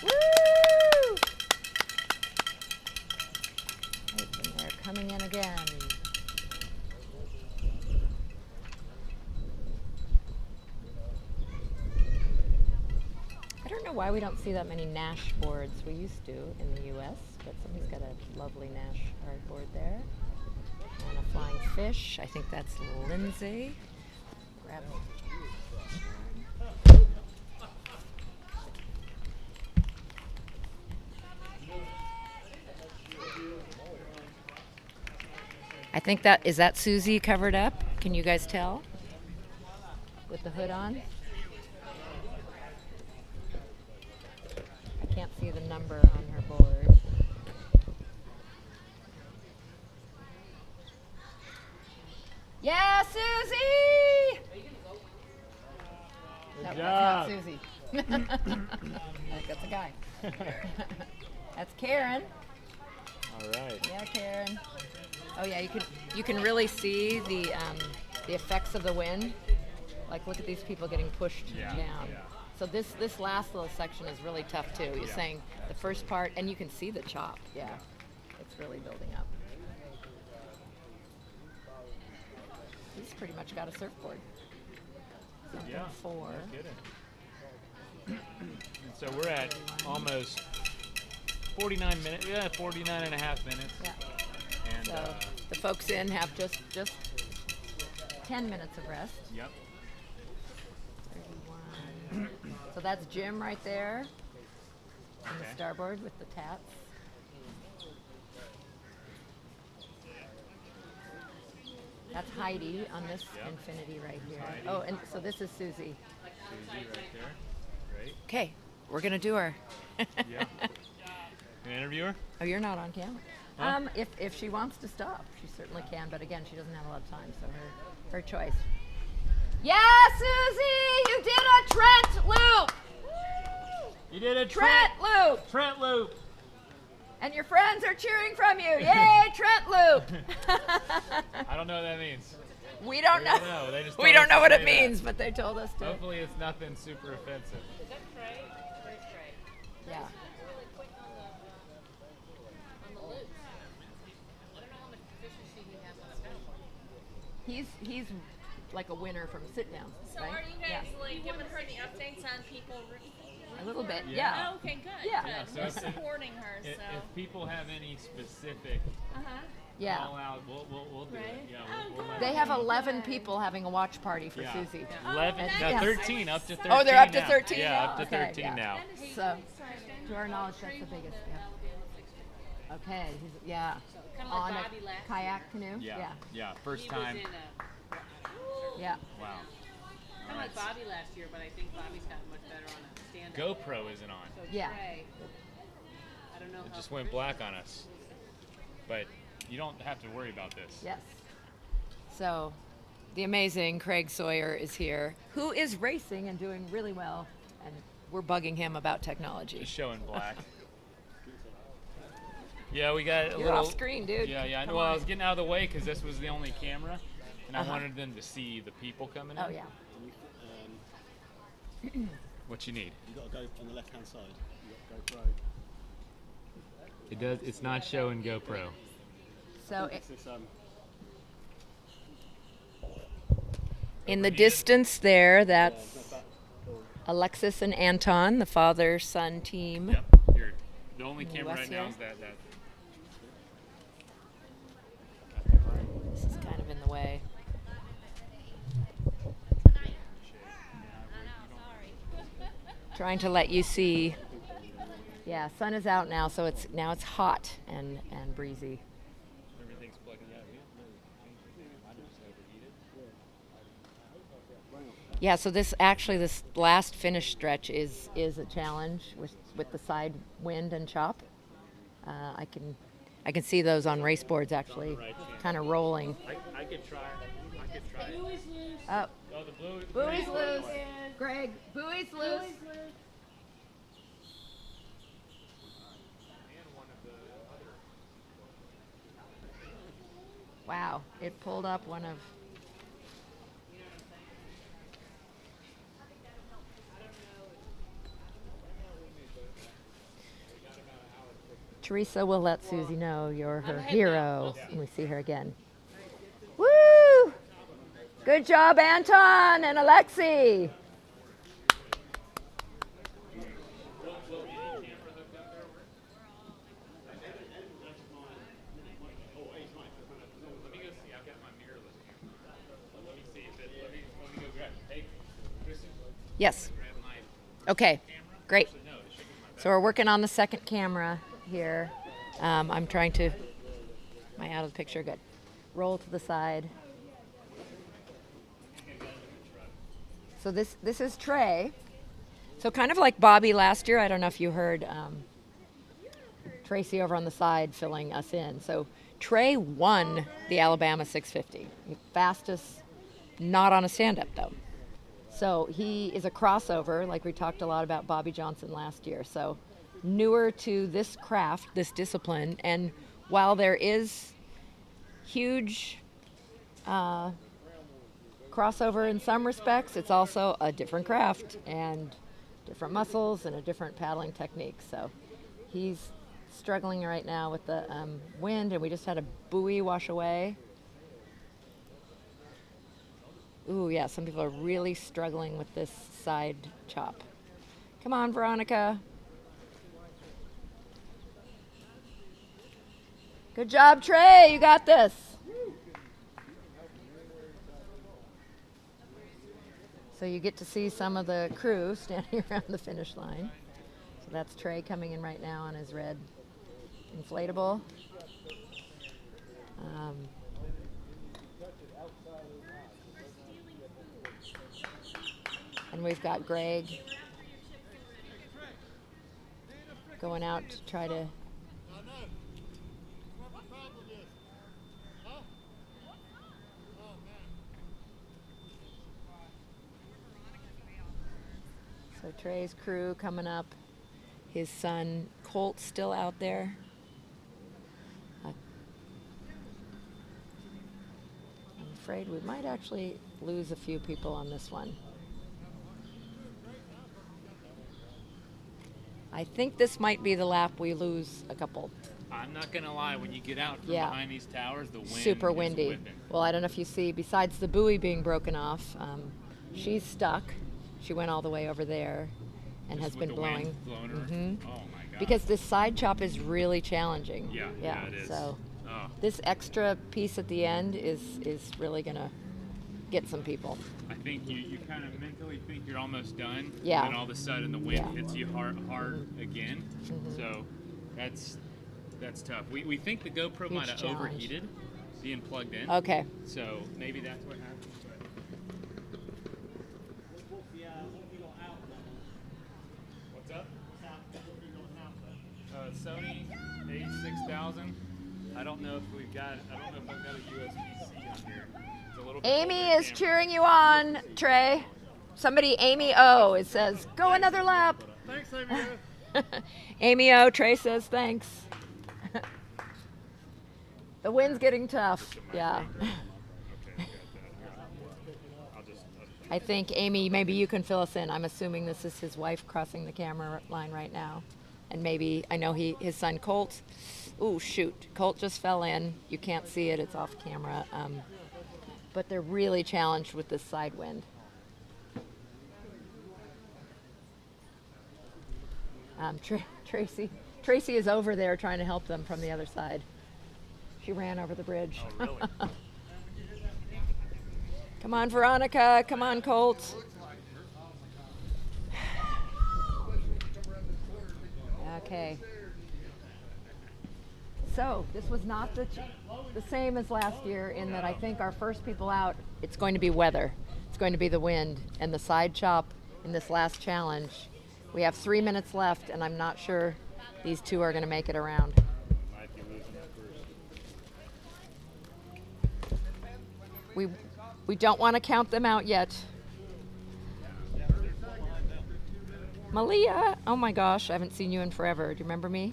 Woo! Right, and they're coming in again. I don't know why we don't see that many Nash boards. We used to in the U.S., but somebody's got a lovely Nash hardboard there. And a flying fish. I think that's Lindsay. Grab it. I think is that Susie covered up? Can you guys tell? With the hood on? I can't see the number on her board. Yeah, Susie! No, that's not Susie. That's a guy. That's Karen. All right. Yeah, Karen. Oh yeah, you can really see the effects of the wind. Like, look at these people getting pushed down. Yeah. So this last little section is really tough too. You're saying the first part, and you can see the chop. Yeah, it's really building up. He's pretty much got a surfboard. Something Yeah. 4. No kidding. And so we're at almost 49 minutes. Yeah, 49 and a half minutes. Yeah. And So the folks in have just 10 minutes of rest. yep. 31. So that's Jim right there on the Okay. starboard with the tats. That's Heidi on this infinity right here. Heidi. Oh, and so this is Susie. Susie right there. Great. Okay, we're gonna do her. Yeah. An interviewer? Oh, you're not on camera. Huh? If she wants to stop, she certainly can. But again, she doesn't have a lot of time, so her choice. Yeah, Susie, you did a Trent loop. You did a Trent loop. Trent loop. And your friends are cheering from you. Yay, Trent loop. I don't know what that means. We don't know. They just We told don't us know to what it say means, that. but they told us to. Hopefully it's nothing super offensive. Is that Trey? Where's Trey? Yeah. Really quick on the loops. I don't know how much proficiency he has on snowboard. He's like a winner from sit down, So right? are you guys like giving her the updates on people? A little bit, Yeah. Oh, okay, good. Yeah. Good. So We're if- supporting her. If So. people have any specific Yeah. call out, we'll do Right. it. Yeah, Oh, we'll let They them have know. 11 people having a watch party for Yeah. Susie. 11, no, Yeah. 13, up to 13 Oh, they're up to now. 13 Yeah, now? up to Okay, 13 yeah. now. So, to our knowledge, that's the biggest. Yeah. Okay. Yeah. Kinda like On Bobby a last kayak canoe. Yeah, yeah, first He time. was in a, Yeah. Wow. kind of like Bobby last year, but I think Bobby's gotten much better on a stand-up. GoPro isn't on. So Yeah. Trey, I don't know It how just went black on us. But you don't have to worry about this. Yes. So, the amazing Craig Sawyer is here, who is racing and doing really well, and we're bugging him about technology. Just showing black. Yeah, we got a You're little off screen, dude. Yeah, yeah. Come Well, I on. was getting out of the way because this was the only camera, and I Uh-huh. wanted them to see the people coming in. Oh yeah. What you need? You got to go on the left hand side. You got to go It does. It's not showing GoPro. So It's this, in the distance there, that's back door. Alexis and Anton, the father-son team. Yep. Here, the only In the camera west right now here? is that. This is kind of in the way. Trying to let you see. Yeah, sun is out now, so it's hot and breezy. Everything's plugging out. Yeah, so this last finish stretch is a challenge with the side wind and chop. I can see those on race boards actually, kind of rolling. I could try. Oh, Oh, the blue. buoy's loose. Greg, buoy's loose. Wow, it pulled up one of. Teresa will let Susie know you're her hero when we see her again. Woo! Good job, Anton and Alexi. Let me go see. I've got my mirrorless camera. Let me see if it. Let me go grab. Hey, Kristen. Yes. Okay, great. So we're working on the second camera here. I'm trying to, am I out of the picture? Good. Roll to the side. So this is Trey. So kind of like Bobby last year, I don't know if you heard Tracy over on the side filling us in. So Trey won the Alabama 650. Fastest, not on a stand-up though. So he is a crossover, like we talked a lot about Bobby Johnson last year. So newer to this craft, this discipline, and while there is huge crossover in some respects, it's also a different craft and different muscles and a different paddling technique. So he's struggling right now with the wind, and we just had a buoy wash away. Ooh, yeah, some people are really struggling with this side chop. Come on, Veronica. Good job, Trey. You got this. So you get to see some of the crew standing around the finish line. So that's Trey coming in right now on his red inflatable. And we've got Greg going out to try to so Trey's crew coming up. His son Colt's still out there. I'm afraid we might actually lose a few people on this one. I think this might be the lap we lose a couple. I'm not gonna lie, when you get out from Yeah. behind these towers, the wind Super is windy. whipping. Well, I don't know if you see, besides the buoy being broken off, she's stuck. She went all the way over there and Just has with been the wind blowing. blowing her? Oh my god. Because this side chop is really challenging. Yeah, it is. So Oh. this extra piece at the end is really gonna get some people. I think you kind of mentally think you're almost done. Yeah. And then all of a sudden the wind Yeah. hits you hard again. Mhm. So that's tough. We think the GoPro Huge might have challenge. overheated being plugged in. Okay. So maybe that's what happened. What's up? Sony A6000. I don't know if I've got a USB-C on here. It's a little bit Amy older is camera. cheering you on, Trey. Somebody, Amy O, it says, go another lap. Thanks, Amy. Amy O, Trey says thanks. The wind's getting tough. Yeah. I think, Amy, maybe you can fill us in. I'm assuming this is his wife crossing the camera line right now. And maybe, I know his son Colt. Ooh, shoot. Colt just fell in. You can't see it. It's off camera. But they're really challenged with this side wind. Tracy is over there trying to help them from the other side. She ran over the bridge. Oh, really? Come on, Veronica. Come on, Colt. Okay. So this was not the same as last year in that I think our first people out, it's going to be weather. It's going to be the wind and the side chop in this last challenge. We have 3 minutes left, and I'm not sure these two are going to make it around. Might be losing that first. We don't want to count them out yet. Malia, oh my gosh, I haven't seen you in forever. Do you remember me?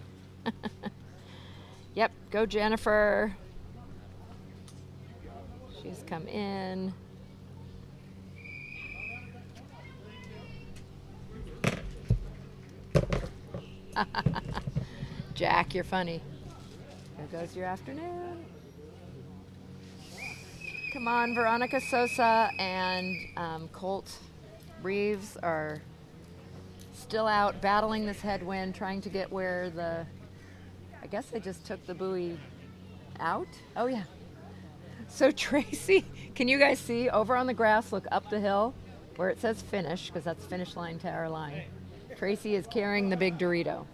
Yep, go Jennifer. She's come in. Jack, you're funny. There goes your afternoon. Come on, Veronica Sosa and Colt Reeves are still out battling this headwind, trying to get where I guess they just took the buoy out. Oh yeah. So Tracy, can you guys see over on the grass, look up the hill? where it says finish, because that's finish line to our line. Tracy is carrying the big Dorito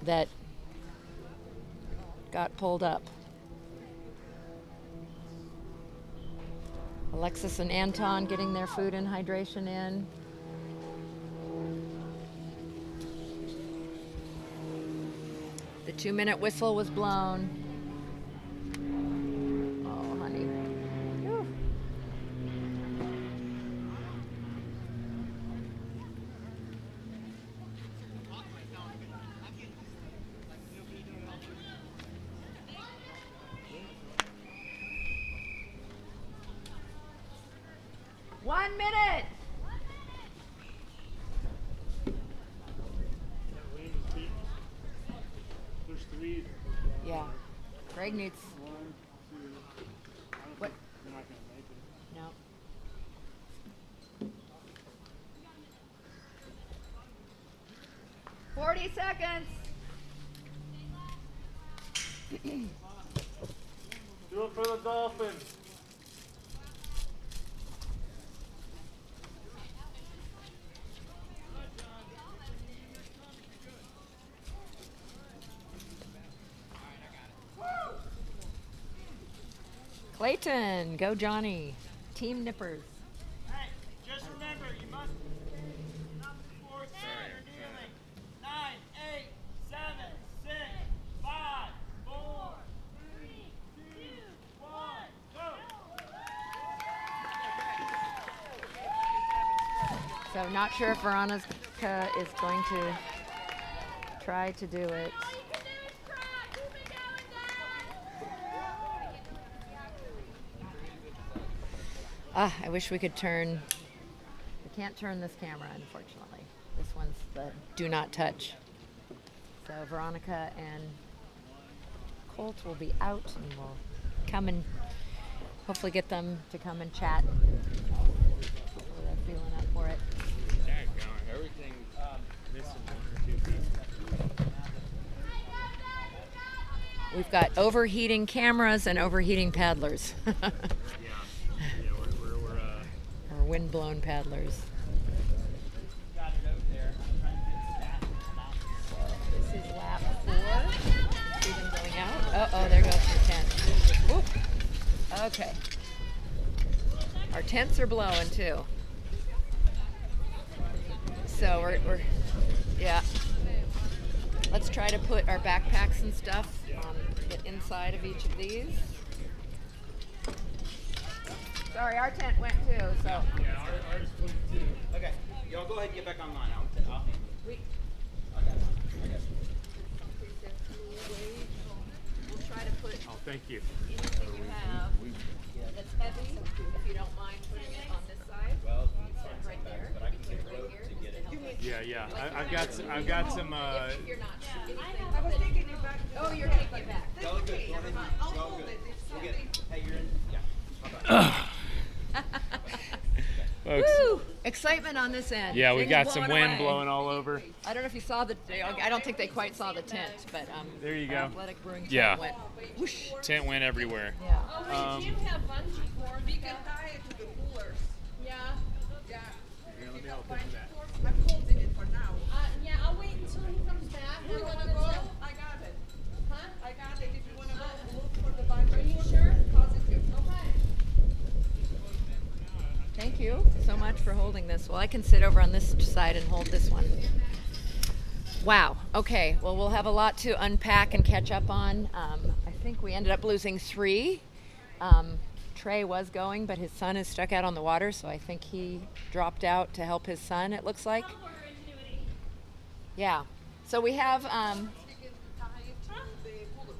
that got pulled up. Alexis and Anton getting their food and hydration in. The 2-minute whistle was blown. Oh, honey. Whew. One minute. There's 3. Yeah. Greg needs. 1, 2. What? You're not gonna make it. No. "40 seconds. Do it for the Dolphins. Clayton, go Johnny. Team Nippers. Hey, just remember, you must not before standing or kneeling. 9, 8, 7, 6, 5, 4, 3, 2, 1, go. So not sure if Veronica is going to try to do it. I wish we could turn. We can't turn this camera, unfortunately. This one's the do not touch. So Veronica and Colt will be out, and we'll come and hopefully get them to come and chat. Hopefully they're feeling up for it. Everything's missing 1 or 2 pieces. We've got overheating cameras and overheating paddlers. Or wind-blown paddlers. This is lap 4. See them going out. Oh, there goes the tent. Whoop. Okay. Our tents are blowing too. So we're yeah. Let's try to put our backpacks and stuff on the inside of each of these. Sorry, our tent went too, so. Yeah, ours went too. Okay, y'all go ahead and get back online. I'll We, I got it. we'll try to put Oh, thank you. anything you have that's heavy, if you don't mind putting it on this side. Well, Right there. but I can get Right rope here, to get it. just to help. Yeah, yeah. I've got some. I've got some. If you're not anything. I was taking it back. Oh, you're taking it back. That's Y'all good. okay. Go ahead. I'll Y'all hold good. it. It's We'll something. get. Hey, you're in. Yeah. Folks. Woo! Excitement on this end. Yeah, we Things got some blowing wind away. blowing all over. I don't know if you saw the. I don't think they quite saw the tent, but There you go. Athletic Brewing tent Yeah. went whoosh. Tent went everywhere. Yeah. Oh, wait, do you have bungee cords? We can tie it to the coolers. Yeah. Yeah. Here, let me help you with that. I'm holding it for now. Yeah, I'll wait until he comes back. You wanna go? I got it. Huh? I got it. If you wanna go, look for the bunch. Are you sure? Positive. Okay. Thank you so much for holding this. Well, I can sit over on this side and hold this one. Wow. Okay. Well, we'll have a lot to unpack and catch up on. I think we ended up losing 3. Trey was going, but his son is stuck out on the water, so I think he dropped out to help his son, it looks like. Yeah. So we have, We can tie it to the coolers.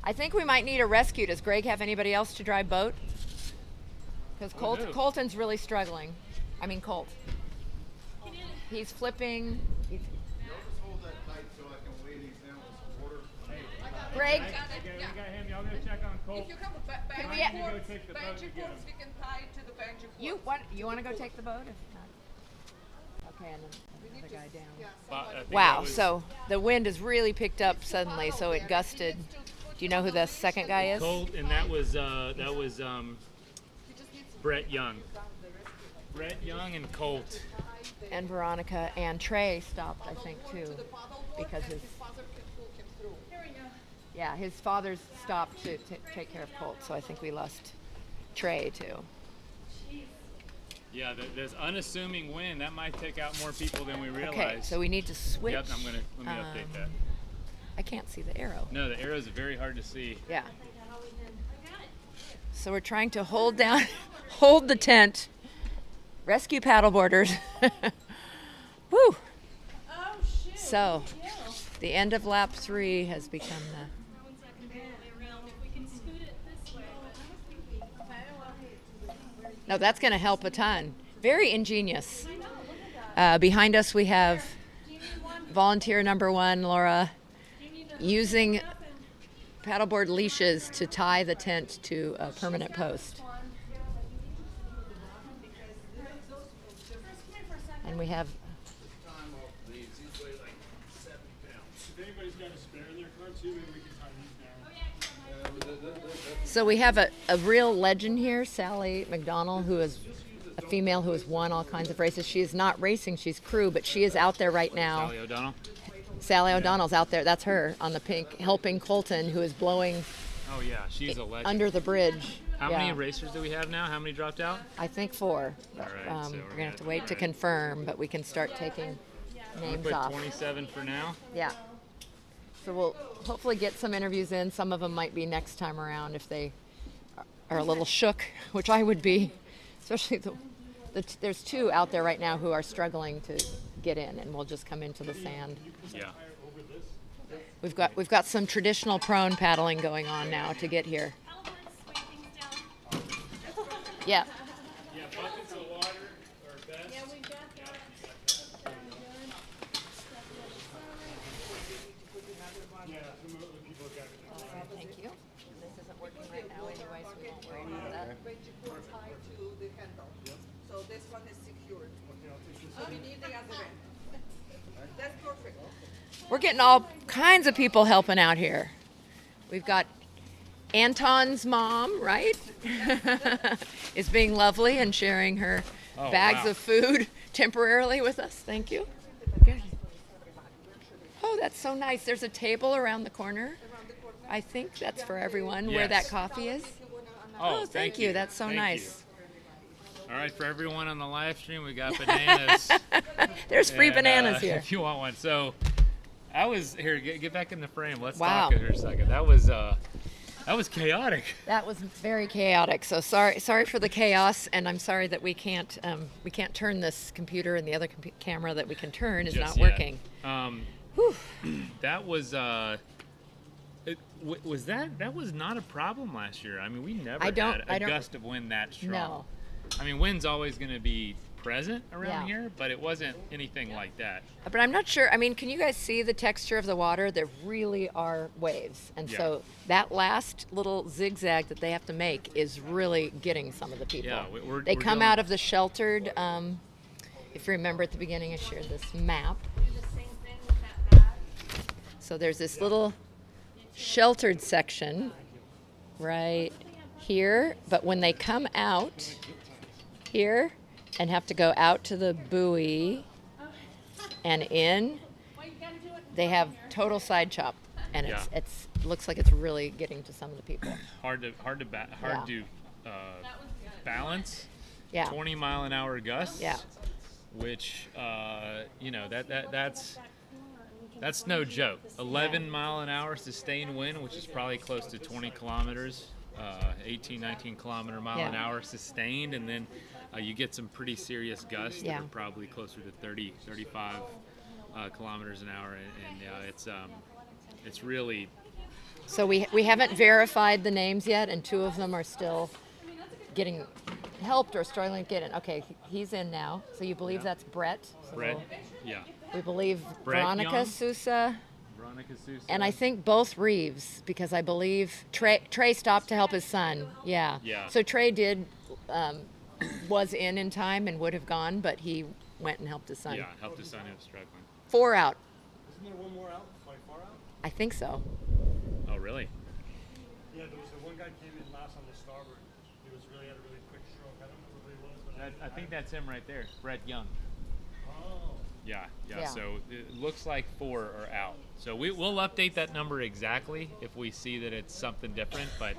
I think we might need a rescue. Does Greg have anybody else to drive boat? Because no. Colton's really struggling. I mean, Colt. He's flipping. Just hold that tight so I can weigh these down with some water. Greg, Okay, we got him. Y'all go check on Colt. If you have a Can we- bungee Go cords, take the boat to bungee get cords, him. we can tie it to the bungee cords. you want to go take the boat? If not, okay, and then the guy down. Yeah, I think Wow. that was- So the wind has really picked up suddenly, so it gusted. Do you know who the second guy is? Colt, and that was Brett Young. Brett Young and Colt. And Veronica and Trey stopped, I think, too, because his his father's stopped to take care of Colt, so I think we lost Trey too. Yeah, there's unassuming wind. That might take out more people than we realize. Okay, so we need to switch. Yep, let me update that. I can't see the arrow. No, the arrows are very hard to see. Yeah. So we're trying to hold the tent. Rescue paddleboarders. Woo! So, the end of lap 3 has become the... No, that's going to help a ton. Very ingenious. Behind us we have volunteer number 1, Laura, using paddleboard leashes to tie the tent to a permanent post. And we have... So we have a real legend here, Sally McDonald, who is a female who has won all kinds of races. She is not racing, she's crew, but she is out there right now. Sally O'Donnell? Sally O'Donnell's out there, that's her, on the pink, helping Colton, who is blowing Oh yeah, she's a legend. under the bridge. How many racers do we have now? How many dropped out? I think 4. All right, so we're going to have to wait to confirm, but we can start taking names put off. 27 for now. Yeah. So we'll hopefully get some interviews in. Some of them might be next time around if they are a little shook, which I would be, especially there's 2 out there right now who are struggling to get in, and we'll just come into the sand. Yeah. We've got some traditional prone paddling going on now to get here. Yeah. Yeah, buckets of water are best. Yeah, we got that. Thank you. This isn't working right now anyway, so we won't worry about that. Tied to the handle. So this one is secured. So we need the other end. That's perfect. We're getting all kinds of people helping out here. We've got Anton's mom, right? is being lovely and sharing her bags of food temporarily with us. Thank you. Good. Oh, that's so nice. There's a table around the corner. I think that's for everyone where that coffee is. Oh, thank you. That's so nice. All right, for everyone on the live stream, we got bananas. There's free bananas here. If you want one. So I was here. Get back in the frame. Let's Wow. talk here a second. That was chaotic. That was very chaotic. So sorry for the chaos, and I'm sorry that we can't turn this computer, and the other camera that we can turn is Just not yet. working. That was that was not a problem last year. I mean, we never had a gust of wind that strong. No. I mean, wind's always going to be present around here, but it wasn't anything like that. But I'm not sure. I mean, can you guys see the texture of the water? There really are waves. And so that last little zigzag that they have to make is really getting some of the people. Yeah, they come out of the sheltered, if you remember at the beginning, I shared this map. So there's this little sheltered section right here. But when they come out here, and have to go out to the buoy and in, they have total side chop, and it's looks like it's really getting to some of the people. Hard to balance. Yeah. 20-mile-an-hour gusts. Yeah. Which that's no joke. 11-mile-an-hour sustained wind, which is probably close to 20 kilometers, 18, 19 kilometer mile an hour sustained, and then you get some pretty serious gusts that are probably closer to 30, 35 kilometers an hour, and it's really. So we haven't verified the names yet, and 2 of them are still getting helped or struggling to get in. Okay, he's in now. So you believe that's Brett? So Brett, yeah. We believe Brett Veronica Young. Sousa. Veronica Sousa. And I think both Reeves, because I believe Trey stopped to help his son. Yeah. Yeah. So Trey was in time and would have gone, but he went and helped his son. Yeah, helped his son who was struggling. 4 out. Isn't there one more out? Like 4 out? I think so. Oh, really? Yeah, there was one guy came in last on the starboard. He had a really quick stroke. I think that's him right there, Brett Young. Yeah. Yeah. So it looks like 4 are out. So we'll update that number exactly if we see that it's something different, but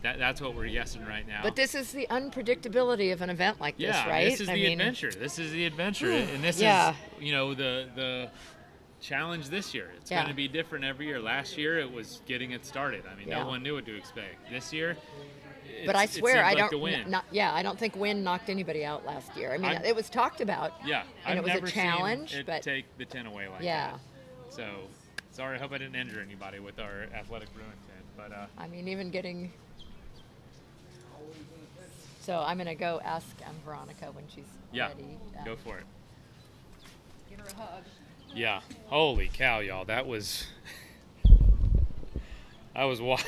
that's what we're guessing right now. But this is the unpredictability of an event like this, right? This is the adventure. This is the adventure, and this is the challenge this year. It's going to be different every year. Last year it was getting it started. I mean, no one knew what to expect. This year, but I swear I don't. Wind. I don't think wind knocked anybody out last year. I mean, it was talked about. Yeah, and I've it was never a challenge. seen it but take the 10 away like that. So sorry. I hope I didn't injure anybody with our athletic ruin 10. But I mean, even getting. So I'm gonna go ask Veronica when she's ready. Go for it. Give her a hug. Yeah. Holy cow, y'all. That was wild.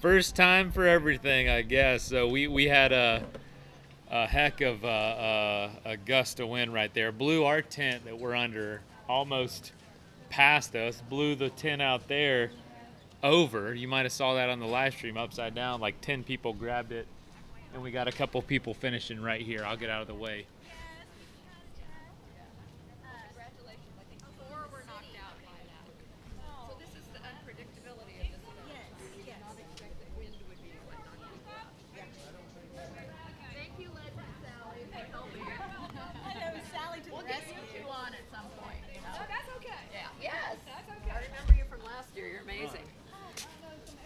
First time for everything, I guess. So we had a heck of a gust of wind right there. Blew our tent that we're under almost past us. Blew the tent out there over. You might have saw that on the live stream upside down. Like 10 people grabbed it. And we got a couple people finishing right here. I'll get out of the way.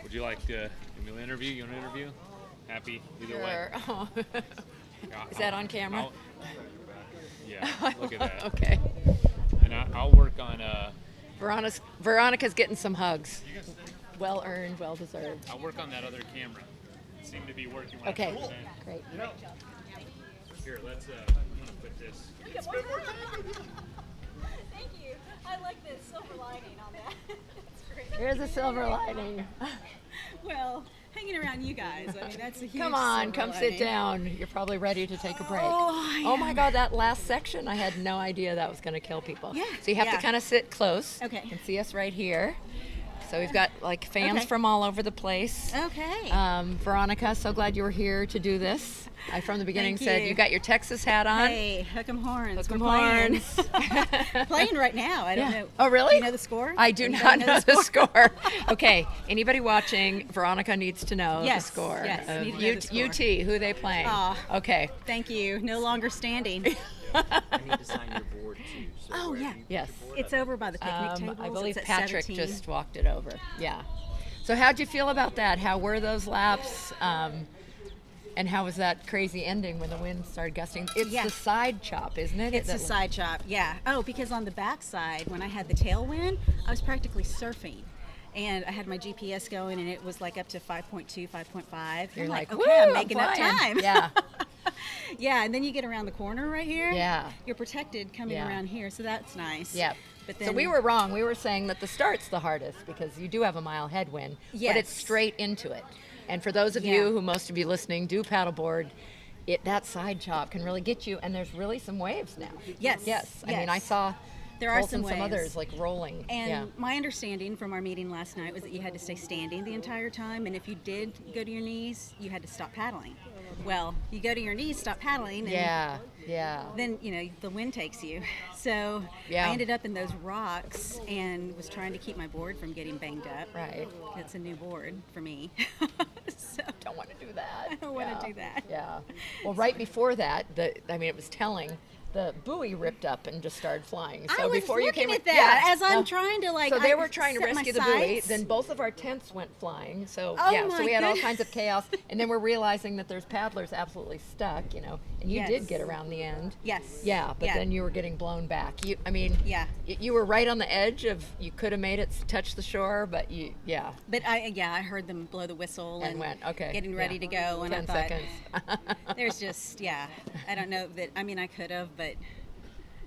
Would you like to give me an interview? You want an interview? Happy either way. Oh. Is that on camera? Yeah, look at that. Okay. And I'll work on Veronica's getting some hugs. Well earned, well deserved. I'll work on that other camera. It seemed to be working. Okay, great. Here, let's. I'm gonna put this. Thank you. I like the silver lining on that. That's great. Here's a silver lining. Well, hanging around you guys, I mean, that's a huge Come on, silver come lining. sit down. You're probably ready to take a break. Oh my God, that last section, I had no idea that was going to kill people. Yeah. So you have to kind of sit close. Okay. And see us right here. So we've got like fans from all over the place. Okay. Veronica, so glad you were here to do this. I from the beginning Thank said you. you got your Texas hat on. Hey, hook 'em horns. Hook 'em We're playing. horns. Playing right now. I don't know. Oh, really? Do you know the score? I do Anybody not know the score. Okay, anybody watching, Veronica needs to know Yes, the score. yes, of need to know the score. UT, who they playing. Aw. Okay. Thank you. No longer standing. I need to sign your board too. So Oh, where yeah. do you Yes. put the board It's up? over by the picnic tables. I believe It's at Patrick 17. just walked it over. Yeah. So how'd you feel about that? How were those laps? And how was that crazy ending when the wind started gusting? It's the side chop, isn't it? It's the side chop, yeah. Oh, because on the back side, when I had the tailwind, I was practically surfing. And I had my GPS going, and it was like up to 5.2, 5.5. You're I'm like, okay, "Woo, I'm I'm making up flying." time. Yeah. Yeah, and then you get around the corner right here. Yeah. You're protected coming Yeah. around here, so that's nice. Yep. But then, So we were wrong. We were saying that the start's the hardest because you do have a mile headwind, but Yes. it's straight into it. And for those of you who most of you listening do paddleboard, that side chop can really get you. And there's really some waves now. Yes. Yes. I mean, yes. I saw There are Colton, some some waves. others like rolling. And yeah. my understanding from our meeting last night was that you had to stay standing the entire time, and if you did go to your knees, you had to stop paddling. Well, you go to your knees, stop paddling, and Yeah. then the wind takes you. So Yeah. I ended up in those rocks and was trying to keep my board from getting banged up. Right. It's a new board for me. So Don't want to do that. I don't want to do that. Yeah. Well, right before that, it was telling. The buoy ripped up and just started flying. So I was before you looking came at that as I'm trying to So they I were trying to set my rescue the buoy. sights. Then both of our tents went flying. So Oh so my we had all goodness. kinds of chaos. And then we're realizing that there's paddlers absolutely stuck. And you did Yes. get around the end. Yes. Yeah, but Yeah. then you were getting blown back. You were right on the edge of. You could have made it touch the shore, but But I heard them blow the whistle And went, okay, getting ready yeah. to go, and 10 I thought, seconds. there's just I don't know that. I mean, I could have, but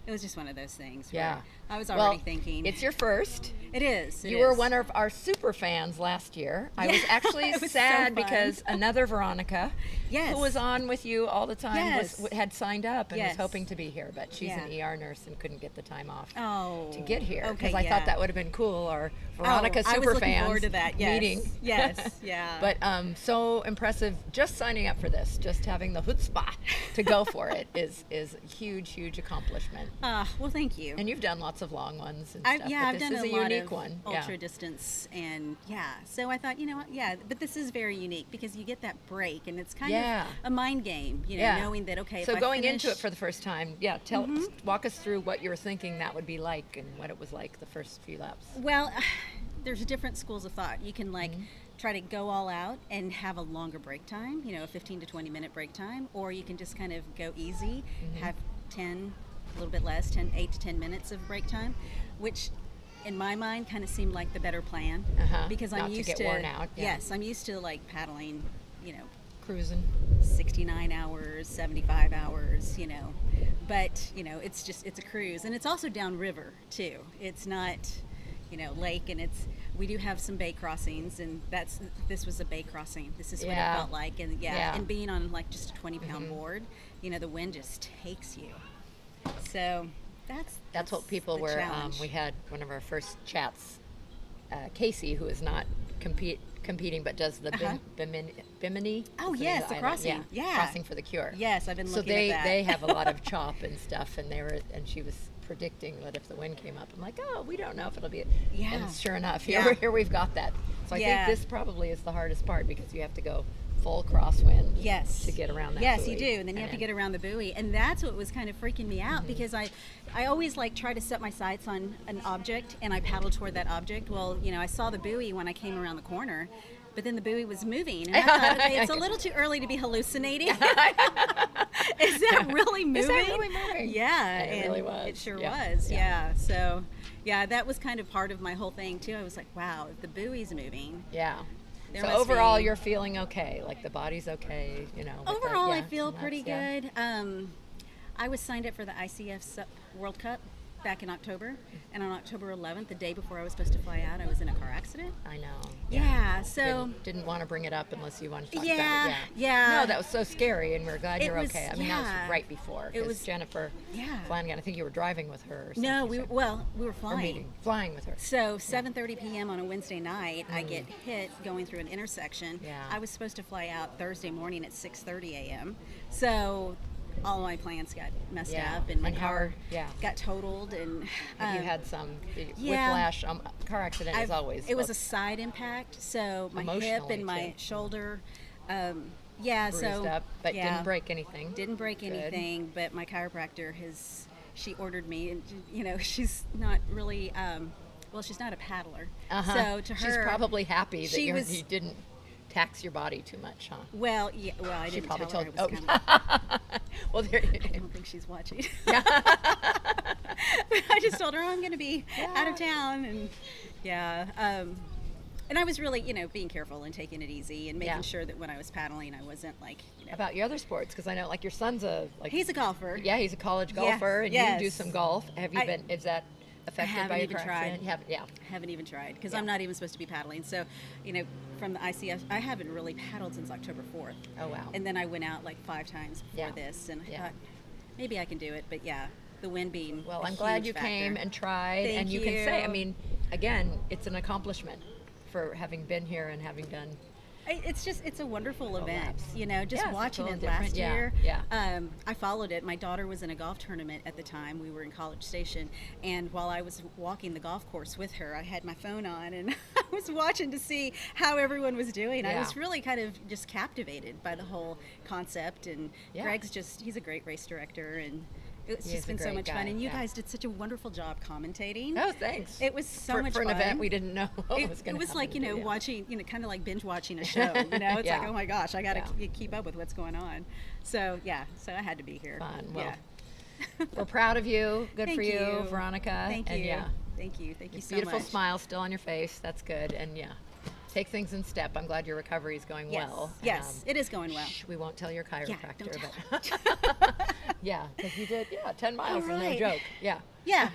it was just one of those things. Where Yeah. I was already Well, thinking. It's your first. It is. You were one of our super fans last year. I was actually It was so sad fun. because another Veronica who was on with you all the time, Yes. had signed up and was Yes. hoping to be here, but she's an Yeah. ER nurse and couldn't get the time off Oh, to get here. okay, Because I thought that would have been cool. Or Veronica I was looking Superfans forward to that. Yes. meeting. Yes, yeah. But so impressive. Just signing up for this, just having the chutzpah to go for it is a huge accomplishment. Well, thank you. And you've done lots of long ones and I've stuff. yeah, but I've this done is a a lot unique of one. ultra distance, and so I thought, you know what, but this is very unique because you get that break, and it's kind of a mind game, knowing that okay. So if going I into it finish- for the first time, walk us through what you were thinking that would be like and what it was like the first few laps. Well, there's different schools of thought. You can try to go all out and have a longer break time, a 15 to 20 minute break time, or you can just kind of go easy, have 10, a little bit less, 8 to 10 minutes of break time, which in my mind kind of seemed like the better plan because I'm Not used to get worn out. Yes, I'm used to like paddling, cruising 69 hours, 75 hours, but it's a cruise, and it's also downriver too. It's not lake, and we do have some bay crossings, and this was a bay crossing. This is what it felt like, and and being on like just a 20-pound board, the wind just takes you. So that's what people were. We had one of our first chats, Casey, who is not competing but does the Bimini. Oh yes, the crossing. Crossing for the Cure. Yes, I've been looking at that. So they have a lot of chop and stuff, and she was predicting that if the wind came up, I'm like, we don't know if it'll be. And sure enough, here we've got that. So I think this probably is the hardest part because you have to go full crosswind to get around that buoy. You do, and then you have to get around the buoy, and that's what was kind of freaking me out because I always try to set my sights on an object and I paddle toward that object. Well, I saw the buoy when I came around the corner, but then the buoy was moving, and I thought, okay, it's a little too early to be hallucinating. Is that really moving? Is that really moving? Yeah, and it really was. It sure was. Yeah. So, that was kind of part of my whole thing too. I was like, wow, if the buoy's moving. Yeah. So overall, you're feeling okay. Like the body's okay, Overall, I feel pretty good. I was signed up for the ICF World Cup back in October, and on October 11th, the day before I was supposed to fly out, I was in a car accident. I know. Yeah. So didn't want to bring it up unless you wanted to talk about it. Yeah. No, that was so scary, and we're glad you're okay. I mean, that was right before. It was Jennifer Flanagan. I think you were driving with her. Or something. No, we were flying. Flying with her. So 7:30 p.m. on a Wednesday night, I get hit going through an intersection. Yeah. I was supposed to fly out Thursday morning at 6:30 a.m. So all my plans got messed up, and my car got totaled, and you had some whiplash. Car accident is always. It was a side impact, so my hip and my shoulder. Bruised up, but didn't break anything. Didn't break anything, but my chiropractor she ordered me, and she's not really. She's not a paddler, so to her, she's probably happy that you didn't tax your body too much, huh? Well, I didn't probably tell her. told. Well, I don't think she's watching. I just told her I'm going to be out of town, and and I was really, being careful and taking it easy and making sure that when I was paddling, I wasn't like. About your other sports, because I know, like your son's he's a golfer. Yeah, he's a college golfer, and you do some golf. Have you been? Is that affected by your car accident? You haven't, I haven't even tried because I'm not even supposed to be paddling. So, from the ICF, I haven't really paddled since October 4th. Oh wow! And then I went out like 5 times before this, and I thought maybe I can do it. But the wind being I'm glad you came and tried, and you can say, I mean, again, it's an accomplishment for having been here and having done. It's a wonderful event, just watching it different. last year. Yeah. I followed it. My daughter was in a golf tournament at the time. We were in College Station, and while I was walking the golf course with her, I had my phone on, and I was watching to see how everyone was doing. Yeah. I was really kind of just captivated by the whole concept, and Greg's he's a great race director, and it's just been so much fun, and you guys did such a wonderful job commentating. Oh, thanks. It was so much for fun. an event we didn't know what was going to happen. It was like, watching, kind of like binge watching a show, It's like, oh my gosh, I got to keep up with what's going on. So, so I had to be here. Fun. Well, we're proud of you. Good for you, Veronica. Thank you. And Thank you so much. Beautiful smile still on your face. That's good. And take things in step. I'm glad your recovery is going well. Yes, it is going well. We won't tell your chiropractor. Don't tell but because you did, 10 miles is no joke. Yeah. Yeah,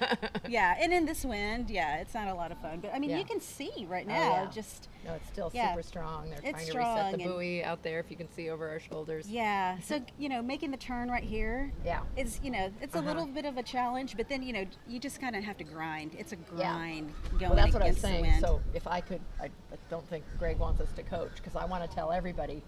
yeah, and in this wind, yeah, it's not a lot of fun. But I mean, Yeah. you can see right Oh, now, yeah. just No, it's still yeah. super strong. They're It's trying to strong reset the and- buoy out there, if you can see over our shoulders. yeah. So making the turn right here, Yeah. is it's a little bit of a challenge, but then you just kind of have to grind. It's a Yeah. grind going Well, that's what I was against the saying. wind. So if I could, I don't think Greg wants us to coach, because I want to tell everybody,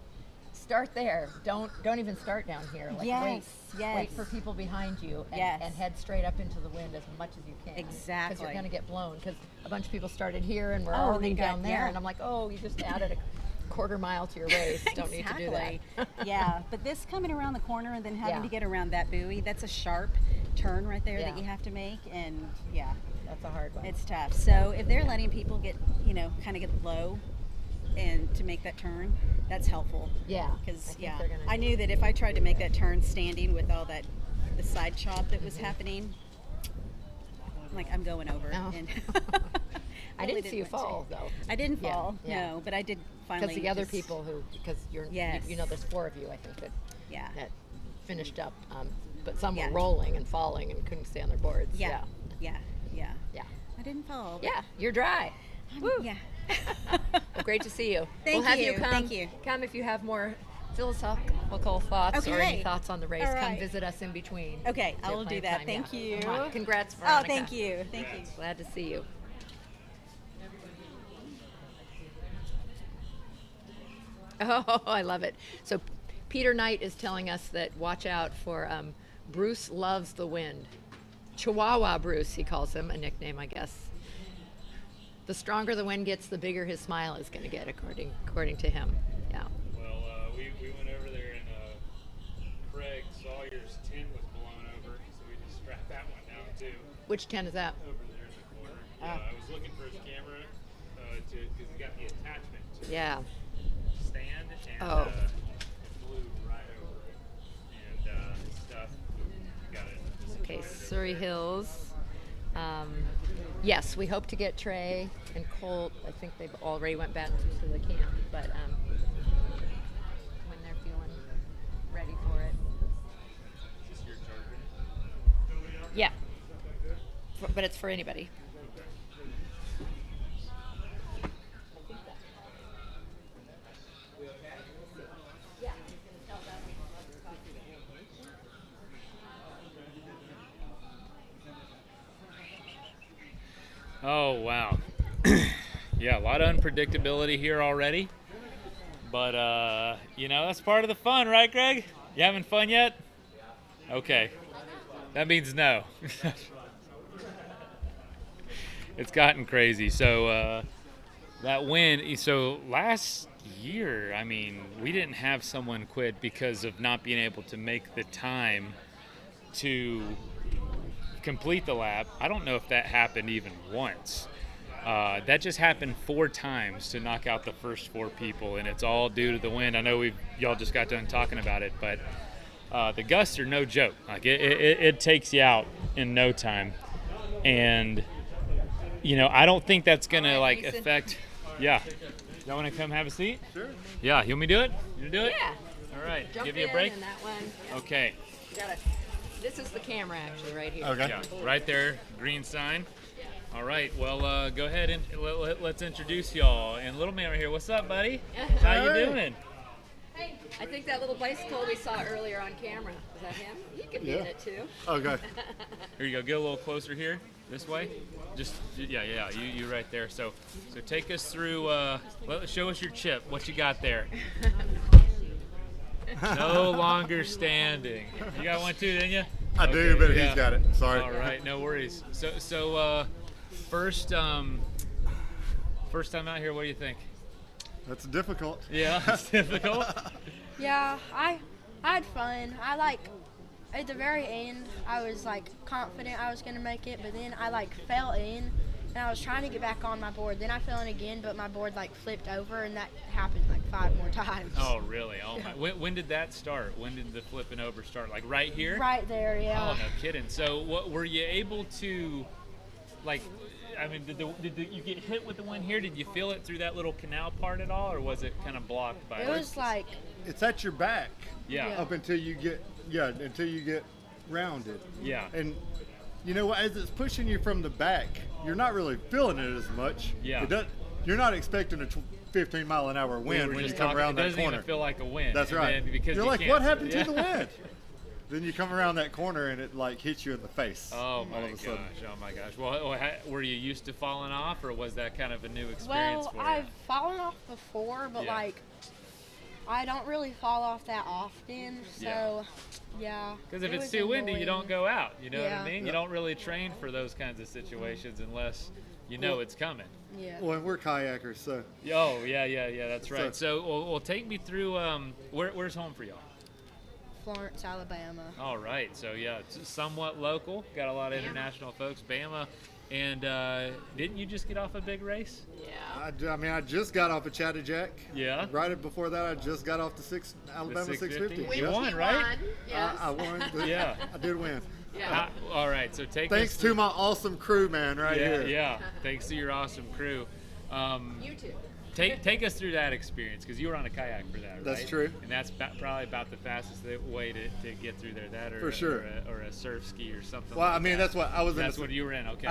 start there. Don't even start down here. Like Yes, wait yes. for people behind you, and, Yes. and head straight up into the wind as much as you can. Because Exactly. you're going to get blown. Because a bunch of people started here and we're Oh, already they got- down there, yeah. and I'm like, oh, you just added a quarter mile to your race. Don't need to do that. Exactly. Yeah, but this coming around the corner and then having Yeah. to get around that buoy, that's a sharp turn right there Yeah. that you have to make, and yeah, That's a hard one. it's tough. So if they're letting people get, kind of get low and to make that turn, that's helpful. Yeah, I Because think yeah, they're gonna- I knew that if I tried to make that turn standing with all that, the side chop that was happening, like I'm going over. No. And I really didn't see you want to. fall, though. I didn't Yeah, fall, yeah. no, but I did finally. Because the other just- people because Yes. there's 4 of you, I think, Yeah. that finished up, but some Yeah. were rolling and falling and couldn't stay on their boards. Yeah. Yeah. Yeah. Yeah. I didn't fall. but Yeah, you're dry. Woo. Yeah. Well, great to see you. Thank we'll have you, you come. thank you. Come if you have more philosophical thoughts or any Okay. thoughts on the race. All Come right. visit us in between. Okay, If I you will have do plenty of that. time, Thank yeah. you. Come on. Congrats, Oh, Veronica. thank you. Thank you. Glad to see you. Oh, I love it. So Peter Knight is telling us that watch out for Bruce loves the wind. Chihuahua Bruce, he calls him, a nickname, I guess. The stronger the wind gets, the bigger his smile is going to get, according to him. Yeah. Well, we went over there and Craig Sawyer's tent was blown over, so we just strapped that one down too. Which tent is that? Over there in the corner. Oh. I was looking for his camera because he got the attachment to Yeah. the stand, and Oh. it flew right over it. And his stuff got it. Okay, Surrey Hills. Yes, we hope to get Trey and Colt. I think they've already went back to the camp, but when they're feeling ready for it. Is this your charger? Yeah, but it's for anybody. Oh, wow. Yeah, a lot of unpredictability here already. But, that's part of the fun, right, Greg? You having fun yet? Okay. That means no. It's gotten crazy. So, that win, so last year, we didn't have someone quit because of not being able to make the time to complete the lap. I don't know if that happened even once. That just happened 4 times to knock out the first 4 people, and it's all due to the wind. I know y'all just got done talking about it, but the gusts are no joke. Like it takes you out in no time, and I don't think that's gonna Mason. affect. Yeah, y'all want to come have a seat? Sure. Yeah, you want me to do it? You do it? Yeah. All right. Jump Give you a in break. and that one. Yeah. Okay. You gotta. This is the camera, actually, right here. Okay. Yeah, right there, green sign. All right, well, go ahead and let's introduce y'all. And little man right here, what's up, buddy? How you Hey. doing? Hey, I think that little bicycle we saw earlier on camera, is that him? He could be Yeah. in it too. Okay. Here you go. Get a little closer here, this way. Just yeah. You right there. So take us through. Show us your chip. What you got there? No longer standing. You got one too, didn't you? I do, Okay, but yeah. he's got it. Sorry. All right, no worries. So first time out here. What do you think? That's difficult. Yeah, it's difficult. Yeah, I had fun. At the very end, I was confident I was gonna make it, but then I fell in, and I was trying to get back on my board. Then I fell in again, but my board flipped over, and that happened 5 more times. Oh, really? Oh my. When did that start? When did the flipping over start? Like right here? Right there, yeah. Oh, no kidding. So what were you able to, did you get hit with the wind here? Did you feel it through that little canal part at all, or was it kind of blocked by It was It's at your back. Yeah. Up until you get rounded. Yeah. And you know, as it's pushing you from the back, you're not really feeling it as much. Yeah. You're not expecting a 15-mile-an-hour wind when you come around that corner. It doesn't even feel like a wind. That's right. And then because you're you like, can't what happened see- to the wind? Then you come around that corner and it like hits you in the face. Oh my all of a gosh! sudden. Oh my gosh! Well, were you used to falling off, or was that kind of a new experience Well, for you? I've fallen off before, but Yeah. like I don't really fall off that often. So yeah. Because if it it's was too windy, you annoying. don't go out. You know what I Yeah. mean? You don't really train for those kinds of situations unless you know Well- it's coming. Yeah. Well, and we're kayakers, so. Oh yeah. That's right. So, well, take me through. Where's home for y'all? Florence, Alabama. All right. So yeah, it's somewhat local. Got a lot of international folks. Bama. And didn't you just get off a big race? Yeah. I just got off of Chattajack. Yeah. Right before that, I just got off the Alabama 650. You won, right? Yes. I won. Yeah. I did win. Yeah. All right. So Thanks to my awesome crew, man, right here. Yeah. Thanks to your awesome crew. You too. Take us through that experience, because you were on a kayak for that, right? That's true. And that's probably about the fastest way to get through there. That or For sure. or a surf ski or something. Well, like I mean, that. that's what I was in. That's what you were in. Okay.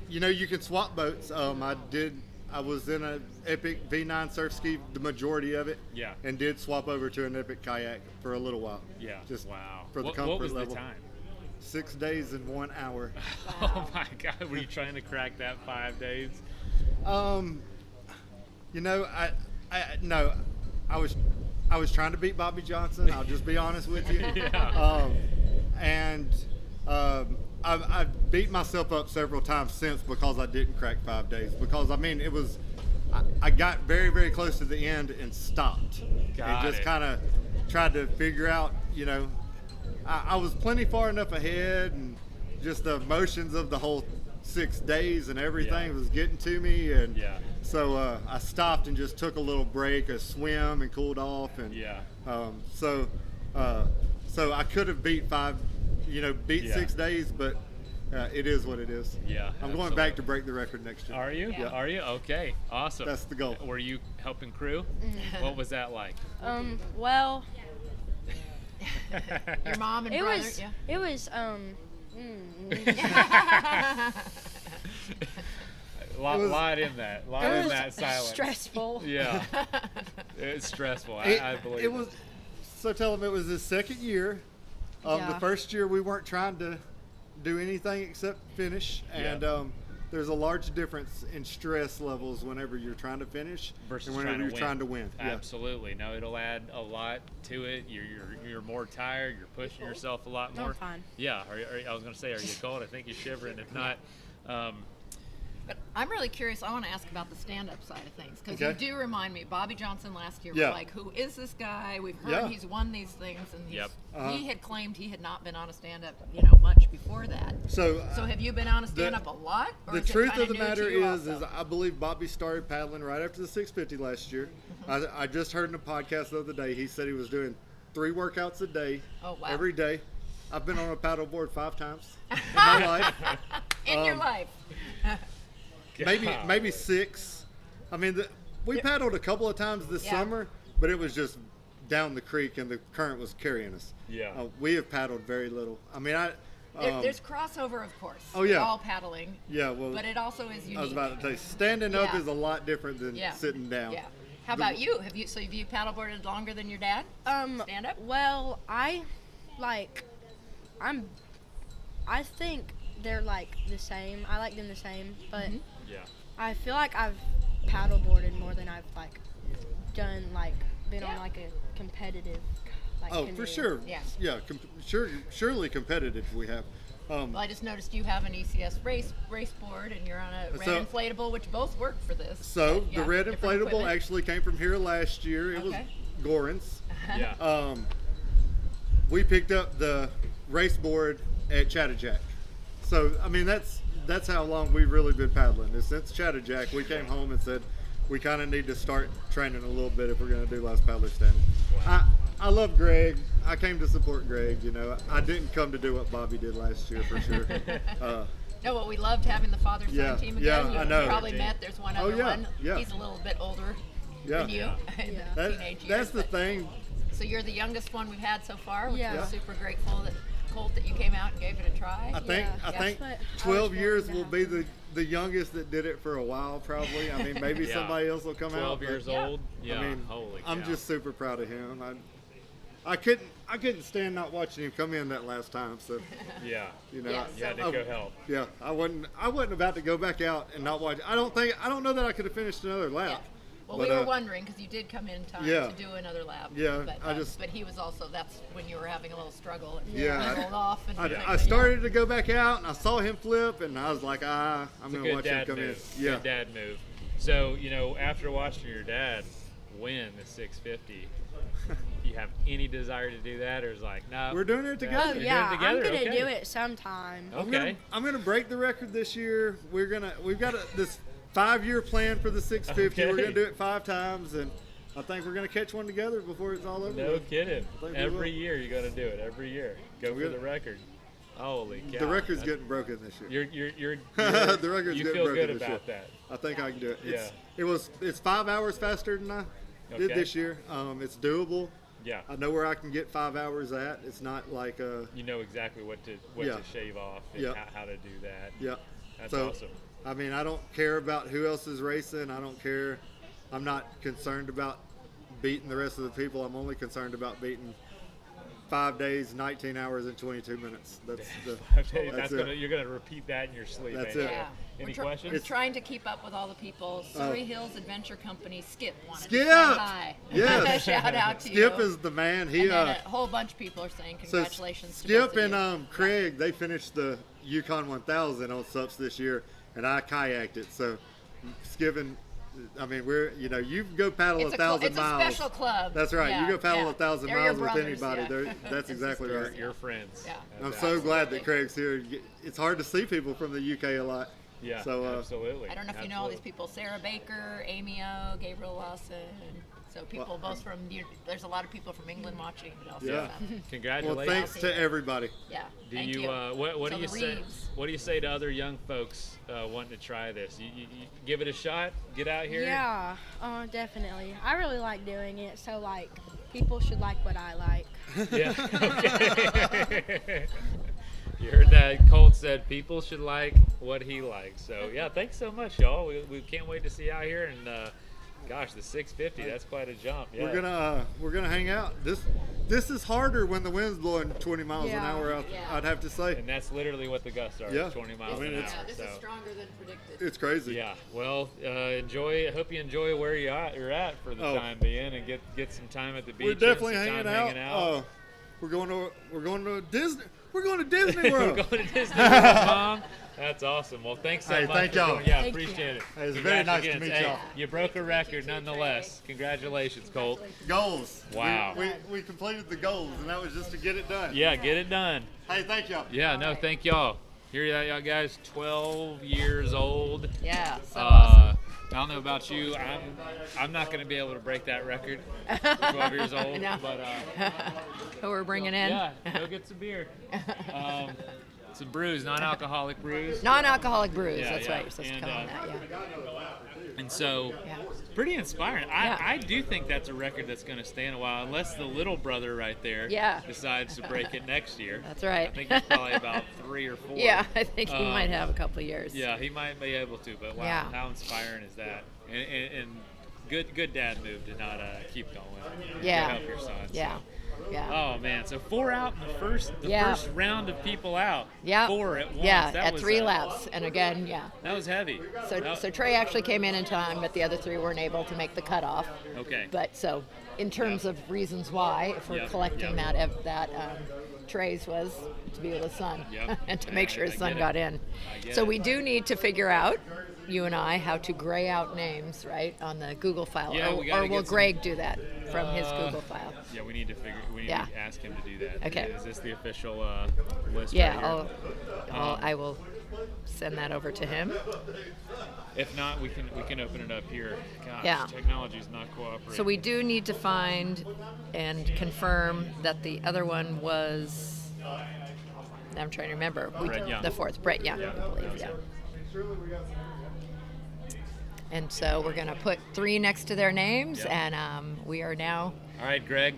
You know, you can swap boats. I was in an Epic V9 surf ski, the majority of it. Yeah. And did swap over to an Epic kayak for a little while. Yeah. Just wow. for the what comfort was level. the time? 6 days and 1 hour. Oh my God! Were you trying to crack that 5 days? You know, no, I was trying to beat Bobby Johnson. I'll just be honest with you. Yeah. I've beat myself up several times since because I didn't crack 5 days. Because I mean, I got very, very close to the end and stopped, Got and just it. kind of tried to figure out. You know, I was plenty far enough ahead, and just the emotions of the whole 6 days and everything was getting to me, and Yeah. so I stopped and just took a little break, a swim, and cooled off, and Yeah. so I could have beat Yeah. 6 days, but it is what it is. Yeah. I'm going back to break the record next year. Are you? Yeah. Are you? Okay. Awesome. That's the goal. Were you helping crew? What was that like? Well, Your mom and it brother. was Yeah. it was Lot in that. it Lot in was that silence. stressful. Yeah. It's stressful. I believe it was. So tell him it was his second year. The Yeah. first year we weren't trying to do anything except finish, and Yeah. there's a large difference in stress levels whenever you're trying to finish versus and whenever you're trying to win. Yeah. Absolutely. No, it'll add a lot to it. You're more tired. You're pushing yourself a lot No, more. I'm fine. Yeah. I was gonna say, are you cold? I think you're shivering. If not, But I'm really curious. I want to ask about the stand-up side of things, because Okay. you do remind me. Bobby Johnson last year Yeah. was like, "Who is this guy? We've heard Yeah. he's won these things," and Yep. he had claimed he had not been on a stand-up, much before that. So have you been on a stand-up a lot? Or The is it truth kinda of the new to matter you is also? I believe Bobby started paddling right after the 650 last year. I just heard in a podcast the other day, he said he was doing 3 workouts a day, Oh, wow. every day. I've been on a paddleboard 5 times in my life. in your life. Maybe 6. I mean, we paddled a couple of times this Yeah. summer, but it was just down the creek and the current was carrying us. Yeah. We have paddled very little. I mean, There's crossover, of course. Oh, yeah. We're all paddling. yeah, well, But it also is unique. I was about to say, standing up Yeah. is a lot different than Yeah. sitting down. Yeah. How about you? Have you paddleboarded longer than your dad? Stand up? Well, I think they're like the same. I like them the same, but yeah. I feel like I've paddleboarded more than I've done been on a competitive Oh, canoe. for sure. Yeah. Yeah, surely competitive we have. Well, I just noticed you have an ECS race board, and you're on a red inflatable, which both work for this. So But, yeah, the red different inflatable equipment. actually came from here last year. It Okay. was Goran's. Yeah. We picked up the race board at Chattajack. So I mean that's how long we've really been paddling. Is since Chattajack, we came home and said we kind of need to start training a little bit if we're going to do last paddler standing. I love Greg. I came to support Greg. I didn't come to do what Bobby did last year for sure. No, well, we loved having the father-son Yeah, team yeah, again. You I know. probably met. There's one other one. yeah. He's a little bit older Yeah. than you in the teenage years. That's the but- thing. So you're the youngest one we've had so far, which Yeah. we're super grateful that Colt, that you came out and gave it a try? I think Yeah, that's what I was 12 years worried will about. be the youngest that did it for a while, probably. I mean, maybe Yeah. somebody else will come 12 out. but, years old. Yeah. I mean, Holy I'm cow. just super proud of him. I couldn't stand not watching him come in that last time. So Yeah. you know, Yes. You had to I- go help. yeah, I wasn't about to go back out and not watch. I don't know that I could have finished another lap. Yeah. Well, But, we were wondering because you did come in time yeah. to do another lap. Yeah, But, but he was also, that's when you were having a little struggle. And Yeah, you rolled off. And I started to go back out and I saw him flip and I was like, I'm It's a gonna good watch him dad come move. in. Yeah, Good dad move. So, after watching your dad win the 650, you have any desire to do that, or is like, no? we're doing it together. Oh You're yeah, doing it together? I'm gonna Okay. do it sometime. Okay. I'm gonna break the record this year. We've got this 5-year plan for the 650. We're Okay. gonna do it 5 times, and I think we're gonna catch one together before it's all over. No with. kidding. I think we Every will. year you're going to do it. Every year. Go for We're- the record. Holy cow. The record's That's- getting broken this year. You're The record's you getting feel broken good this about year. that. I think I can do it. Yeah. It's 5 hours faster than I did Okay. this year. It's doable. Yeah. I know where I can get 5 hours at. It's not like You know exactly what to Yeah. shave off and Yeah. how to do that. Yeah. That's So, awesome. I mean, I don't care about who else is racing. I don't care. I'm not concerned about beating the rest of the people. I'm only concerned about beating 5 days, 19 hours, and 22 minutes. That's That's it. you're gonna repeat that in your sleep. That's ain't it. you? Yeah. Any We're questions? trying to keep up with all the people. Surrey Hills Adventure Company, Skip wanted Skip! to say hi. Yes. Shout out to Skip you. is the man. And He then a whole bunch of people are saying so congratulations to Skip both of and you. Craig, they finished the Yukon 1000 on SUPs this year, and I kayaked it. So Skip and I mean, you can go paddle It's 1,000 miles. It's a special club. That's right. Yeah, You go paddle yeah. 1,000 They're your miles with brothers, anybody. yeah. That's exactly right. Your friends. Yeah. I'm That's so awesome. glad that Craig's here. It's hard to see people from the UK a lot. Yeah. So absolutely. I don't know if you know all these people: Sarah Baker, Amy O, Gabriel Lawson. So people both from there's a lot of people from England watching. But also, Yeah. Congratulations. Well, thanks to everybody. Yeah. Do thank you, you. what So do you the say? Reeves. What do you say to other young folks wanting to try this? You give it a shot. Get out here. Yeah, definitely. I really like doing it, so like people should like what I like. Yeah. Okay. You heard that. Colt said people should like what he likes. So yeah, thanks so much, y'all. We can't wait to see you out here. And gosh, the 650, that's quite a jump. Yeah. We're gonna hang out. This is harder when the wind's blowing 20 miles an hour out. Yeah. I'd have to say. And that's literally what the gusts are. Yeah. 20 miles I mean, an it's- hour. This so. is stronger than predicted. It's crazy. Yeah. Well, enjoy. I hope you enjoy where you're at for the time being, and get some time at the beach. We're definitely some hanging time out. We're going to Disney. We're going to Disney World. We're going to Disney World, Mom. That's awesome. Well, thanks so Hey, much. thank for y'all. doing- Yeah, Thank appreciate it. Hey, it's very nice to Congrats meet again. y'all. You broke a record nonetheless. Congratulations, Colt. Goals. Wow. We completed the goals, and that was just to get it done. Yeah, get it done. Hey, thank y'all. Yeah, no, thank y'all. Here y'all guys, 12 years old. Yeah, so awesome. I don't know about you. I'm not going to be able to break that record. 12 years old, No. but Who we're bringing in? yeah, go get some beer. Some brews, non-alcoholic brews. Non-alcoholic brews. Yeah, That's yeah. right. You're supposed And, to call them that. Yeah. And so, Yeah. pretty inspiring. Yeah. I do think that's a record that's going to stay in a while, unless the little brother right there Yeah. decides to break it next year. That's right. I think he's probably about 3 or 4. Yeah, I think he might have a couple of years. Yeah, he might be able to, but wow, Yeah. how inspiring is that? And good dad move to not keep going. Yeah. To help your son. so. Yeah. Yeah. Oh man, so 4 out in the first Yeah. first round of people out. Yeah. 4 at once. Yeah, That at was 3 laps. And again, yeah. That was heavy. So Trey actually came in time, but the other 3 weren't able to make the cutoff. Okay. But so in terms of reasons why, if we're Yep, collecting yep. that Trey's was to be with his son Yep. and to make sure his I son get it. got in. I get So it. we do need to figure out, you and I, how to gray out names, right, on the Google file. Yeah, we gotta or will get some- Greg do that from his Google file? Yeah, we need to Yeah. ask him to do that. Okay. Is this the official list? Yeah, right here? I will send that over to him. If not, we can open it up here. Gosh, Yeah. technology's not cooperating. So we do need to find and confirm that the other one was, I'm trying to remember, Brett Young. the 4th, Brett Young, Yeah, I believe, that's yeah. it. And so we're going to put 3 next to their names, Yep. and we are now All right, Greg.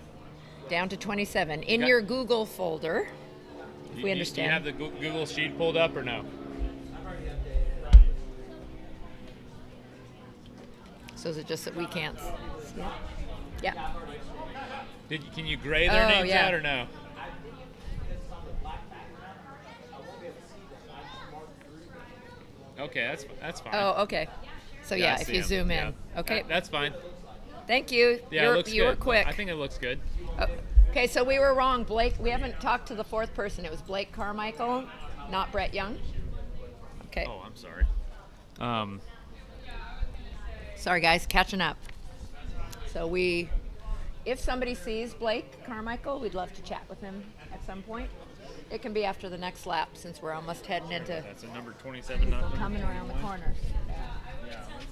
down to 27. In got- your Google folder, we Do you understand. have the Google sheet pulled up or no? So is it just that we can't? Yeah. Can you gray their names yeah. out or no? Okay, that's fine. Oh, okay. So Yeah, I if see you 'em. zoom in. Yeah. Okay. That's fine. Thank you. Yeah, it looks you good. were quick. I think it looks good. Okay, so we were wrong, Blake. We haven't talked to the fourth person. It was Blake Carmichael, not Brett Young. Okay. Oh, I'm sorry. Sorry, guys, catching up. So if somebody sees Blake Carmichael, we'd love to chat with him at some point. It can be after the next lap since we're almost heading into That's a number 27. Not coming around the corner.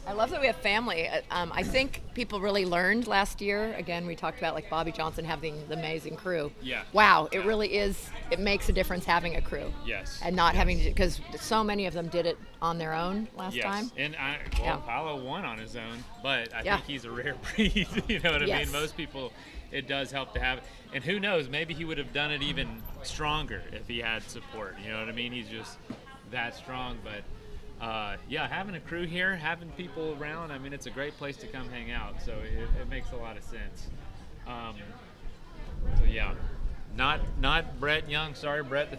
I love that we have family. I think people really learned last year. Again, we talked about like Bobby Johnson having the amazing crew. Yeah. Wow, it really is. It makes a difference having a crew. Yes. And not having to, because so many of them did it on their own last time. And Paulo won on his own, but I Yeah. think he's a rare breed. You know what I Yes. mean? Most people, it does help to have. And who knows? Maybe he would have done it even stronger if he had support. You know what I mean? He's just that strong. But having a crew here, having people around, I mean, it's a great place to come hang out. So it makes a lot of sense. Not Brett Young. Sorry, Brett.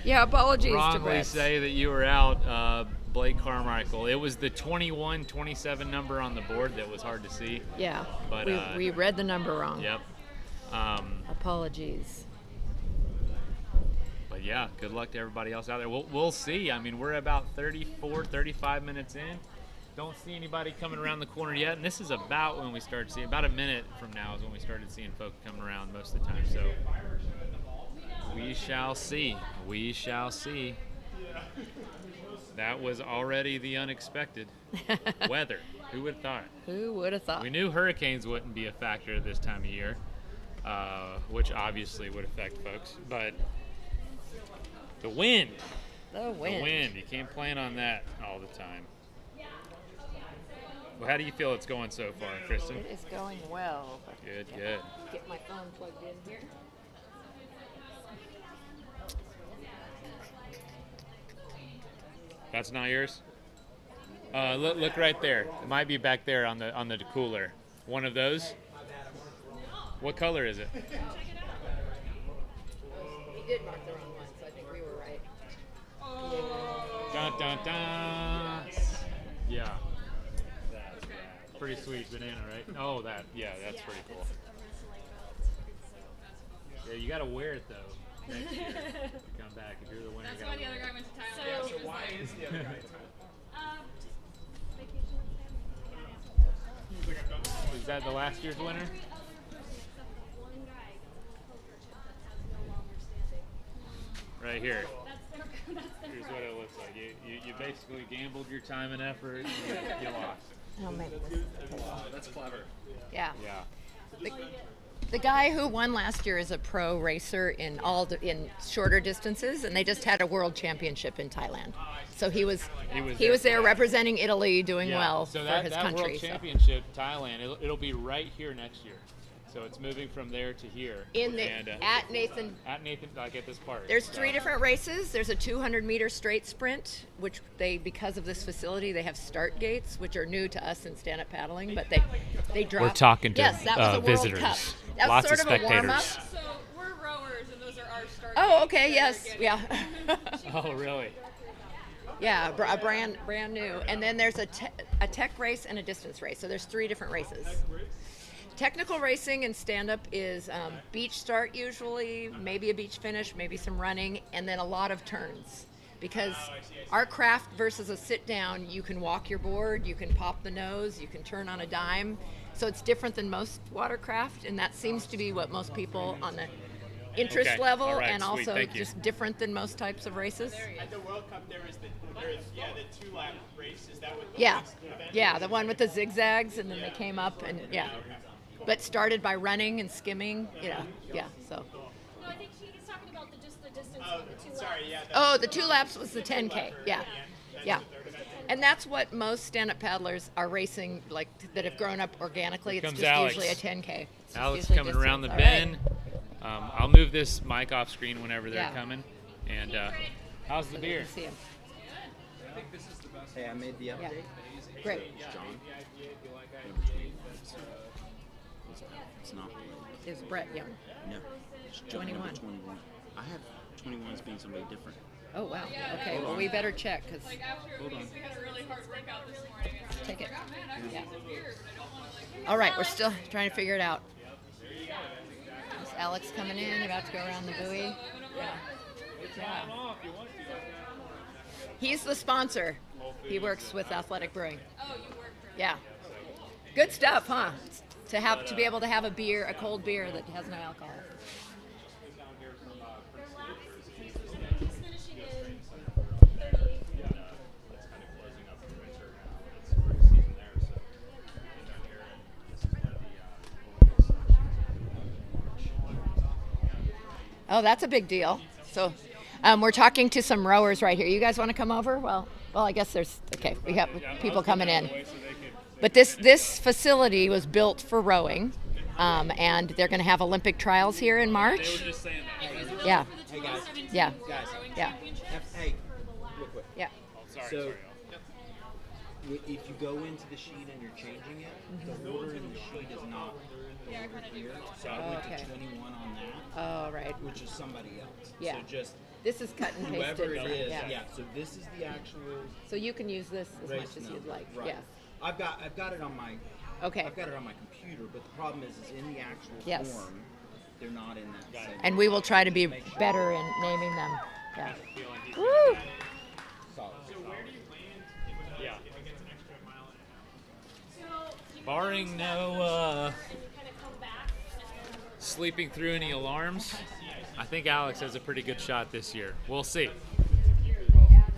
Yeah, apologies to wrongly Brett. say that you were out, Blake Carmichael. It was the 21-27 number on the board that was hard to see. Yeah, But we read the number wrong. Yep. Apologies. But yeah, good luck to everybody else out there. We'll see. I mean, we're about 35 minutes in. Don't see anybody coming around the corner yet. And this is about when we started seeing, about a minute from now is when we started seeing folk coming around most of the time. So we shall see. We shall see. That was already the unexpected. Weather. Who would have thought? Who would have thought? We knew hurricanes wouldn't be a factor this time of year, which obviously would affect folks. But the wind. The wind. You can't plan on that all the time. Well, how do you feel it's going so far, Kristen? It is going well. Good. Get my phone plugged in here. That's not yours? Look right there. It might be back there on the cooler. One of those? What color is it? He did mark the wrong one, so I think we were right. Dun dun dun. Yeah. Pretty sweet banana, right? Oh, that's pretty cool. Yeah, you got to wear it though next year. You come back if you're the winner. That's why the other guy went to Thailand. Yeah, so why is the other guy in Thailand? Is that the last year's winner? Right here. Here's what it looks like. You basically gambled your time and effort. And you lost. I'll make this. That's clever. Yeah. Yeah. The guy who won last year is a pro racer in in shorter distances, and they just had a world championship in Thailand. So he was there representing Italy, doing well so for his that country. World Championship, Thailand, it'll be right here next year. So it's moving from there to here. At Nathan. Like at this park. There's 3 different races. There's a 200-meter straight sprint, which because of this facility, they have start gates, which are new to us in stand-up paddling, but they drop. We're talking to yes, that was a World visitors. Cup. That Lots was of sort of a warm-up. spectators. So we're rowers, and those are our start. Oh, okay, yes, yeah. Oh, really? Yeah, a brand new. And then there's a tech race and a distance race. So there's 3 different races. Technical racing and stand-up is beach start usually, maybe a beach finish, maybe some running, and then a lot of turns. Because our craft versus a sit-down, you can walk your board, you can pop the nose, you can turn on a dime. So it's different than most watercraft, and that seems to be what most people on the interest level, all right, and sweet, also thank you. just different than most types of races. At the World Cup, there is the 2-lap race. Is that what the Yeah, yeah, the one with the zigzags, and then they came up, and yeah. But started by running and skimming, yeah. So. No, I think he's talking about just the distance on the 2 laps. Sorry, yeah. Oh, the 2 laps was the 10K, yeah. And that's what most stand-up paddlers are racing, like that have grown up organically. It's comes just Alex. usually a 10K. Alex coming around the bend. I'll move this mic off screen whenever they're Yeah. coming. And how's the beer? See him. Hey, I made the update. Great. John. It's not. Is Brett Young? No. It's John 21. number 21. I have 21 as being somebody different. Oh, wow. Okay, Hold well, on. we better check because Hold on. take it. Yeah. All right, we're still trying to figure it out. Is Alex coming in, about to go around the buoy? Yeah. He's the sponsor. He works with Athletic Brewing. Yeah. Good stuff, huh? To be able to have a cold beer that has no alcohol. Oh, that's a big deal. So, we're talking to some rowers right here. You guys want to come over? Well, I guess we have people coming in. But this facility was built for rowing, and they're going to have Olympic trials here in March. They were just saying that. Yeah. Hey guys. Yeah. Guys. Yeah. Hey, real quick. Yeah. So, if you go into the sheet and you're changing it, the order in the sheet is not the order here. So I went to 21 on that. Oh, right. Which is somebody else. Yeah. So just This is cut and pasted. whoever it is. Yeah. Yeah. So this is the actual. So you can use this as race much as you'd number. like. Right. Yeah. I've got it on my. Okay. I've got it on my computer, but the problem is in the actual Yes. form, they're not in that. Same And we will try to be better in naming them. Yeah. Woo! Yeah. Barring no sleeping through any alarms, I think Alex has a pretty good shot this year. We'll see.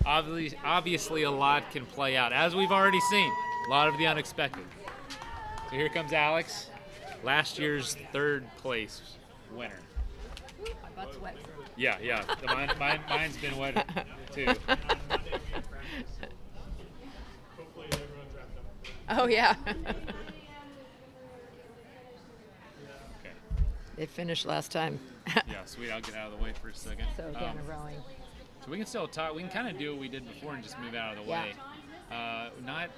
Obviously, a lot can play out, as we've already seen. A lot of the unexpected. So here comes Alex, last year's third place winner. My butt's wet. Yeah. Mine's been wet too. Oh, yeah. Okay. They finished last time. Yeah, sweet. I'll get out of the way for a second. So again, rowing. So we can still talk. We can kind of do what we did before and just move out of the way. Not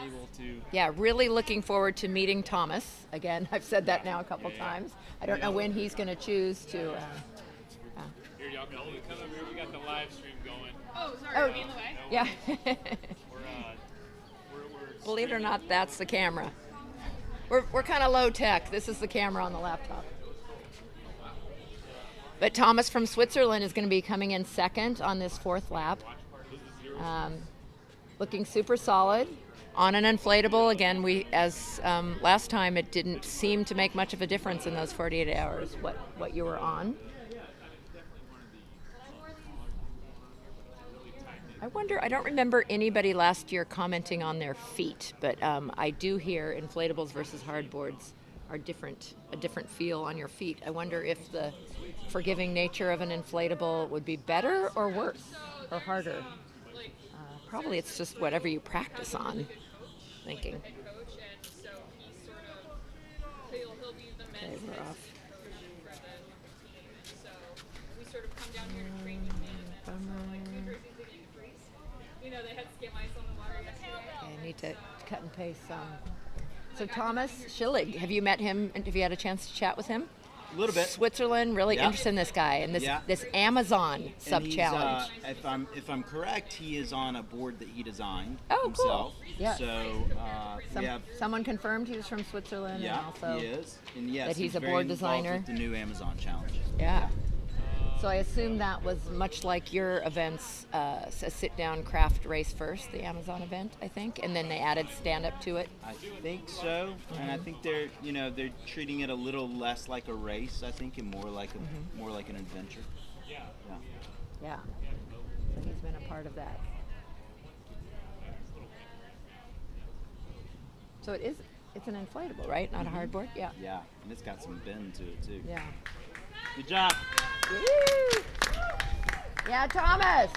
able to. Yeah, really looking forward to meeting Thomas. Again, I've said that now a couple times. I don't know when he's going to choose to. Here, y'all come over here. We got the live stream going. Oh, sorry, Oh, are we in the way? Yeah. We're Believe it or not, that's the camera. We're kind of low tech. This is the camera on the laptop. But Thomas from Switzerland is going to be coming in second on this fourth lap. Looking super solid on an inflatable. Again, as last time, it didn't seem to make much of a difference in those 48 hours what you were on. I wonder, I don't remember anybody last year commenting on their feet, but I do hear inflatables versus hardboards are a different feel on your feet. I wonder if the forgiving nature of an inflatable would be better or worse or harder. Probably it's just whatever you practice on, thinking. Okay, we're off. I need to cut and paste some. So Thomas Schillig, have you met him? And have you had a chance to chat with him? A little bit. Switzerland, really Yeah. interested in this guy and this Amazon sub challenge. If I'm correct, he is on a board that he designed Oh, himself. cool. Yeah. So we have. Someone confirmed he was from Switzerland, Yeah, and also he is, and yes, that he's a very board involved designer. with the new Amazon challenge. Yeah. So I assume that was much like your events, a sit-down craft race first, the Amazon event, I think, and then they added stand-up to it. I think so, and I think they're treating it a little less like a race, I think, and more like an adventure. Yeah. Yeah. So he's been a part of that. So it's an inflatable, right? Not a hardboard? Yeah. Yeah, and it's got some bend to it too. Yeah. Good job. Woo! Yeah, Thomas.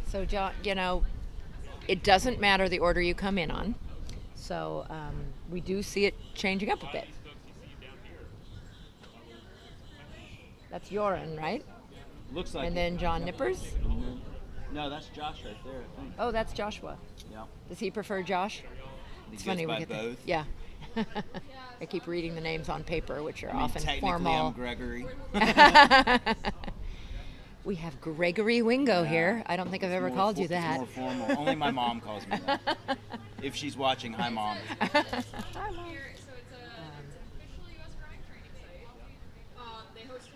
So, John, it doesn't matter the order you come in on. So we do see it changing up a bit. That's Joran, right? Looks like And it. then John Yep. Nippers. And then- no, that's Josh right there, I think. Oh, that's Joshua. Yeah. Does he prefer Josh? He It's goes funny by we get both. Yeah. I keep reading the names on paper, which are I mean, often technically formal. I'm Gregory. We have Gregory Wingo here. I don't think I've ever More called you it's that. more formal. Only my mom calls me that. If she's watching, hi, Mom. They hosted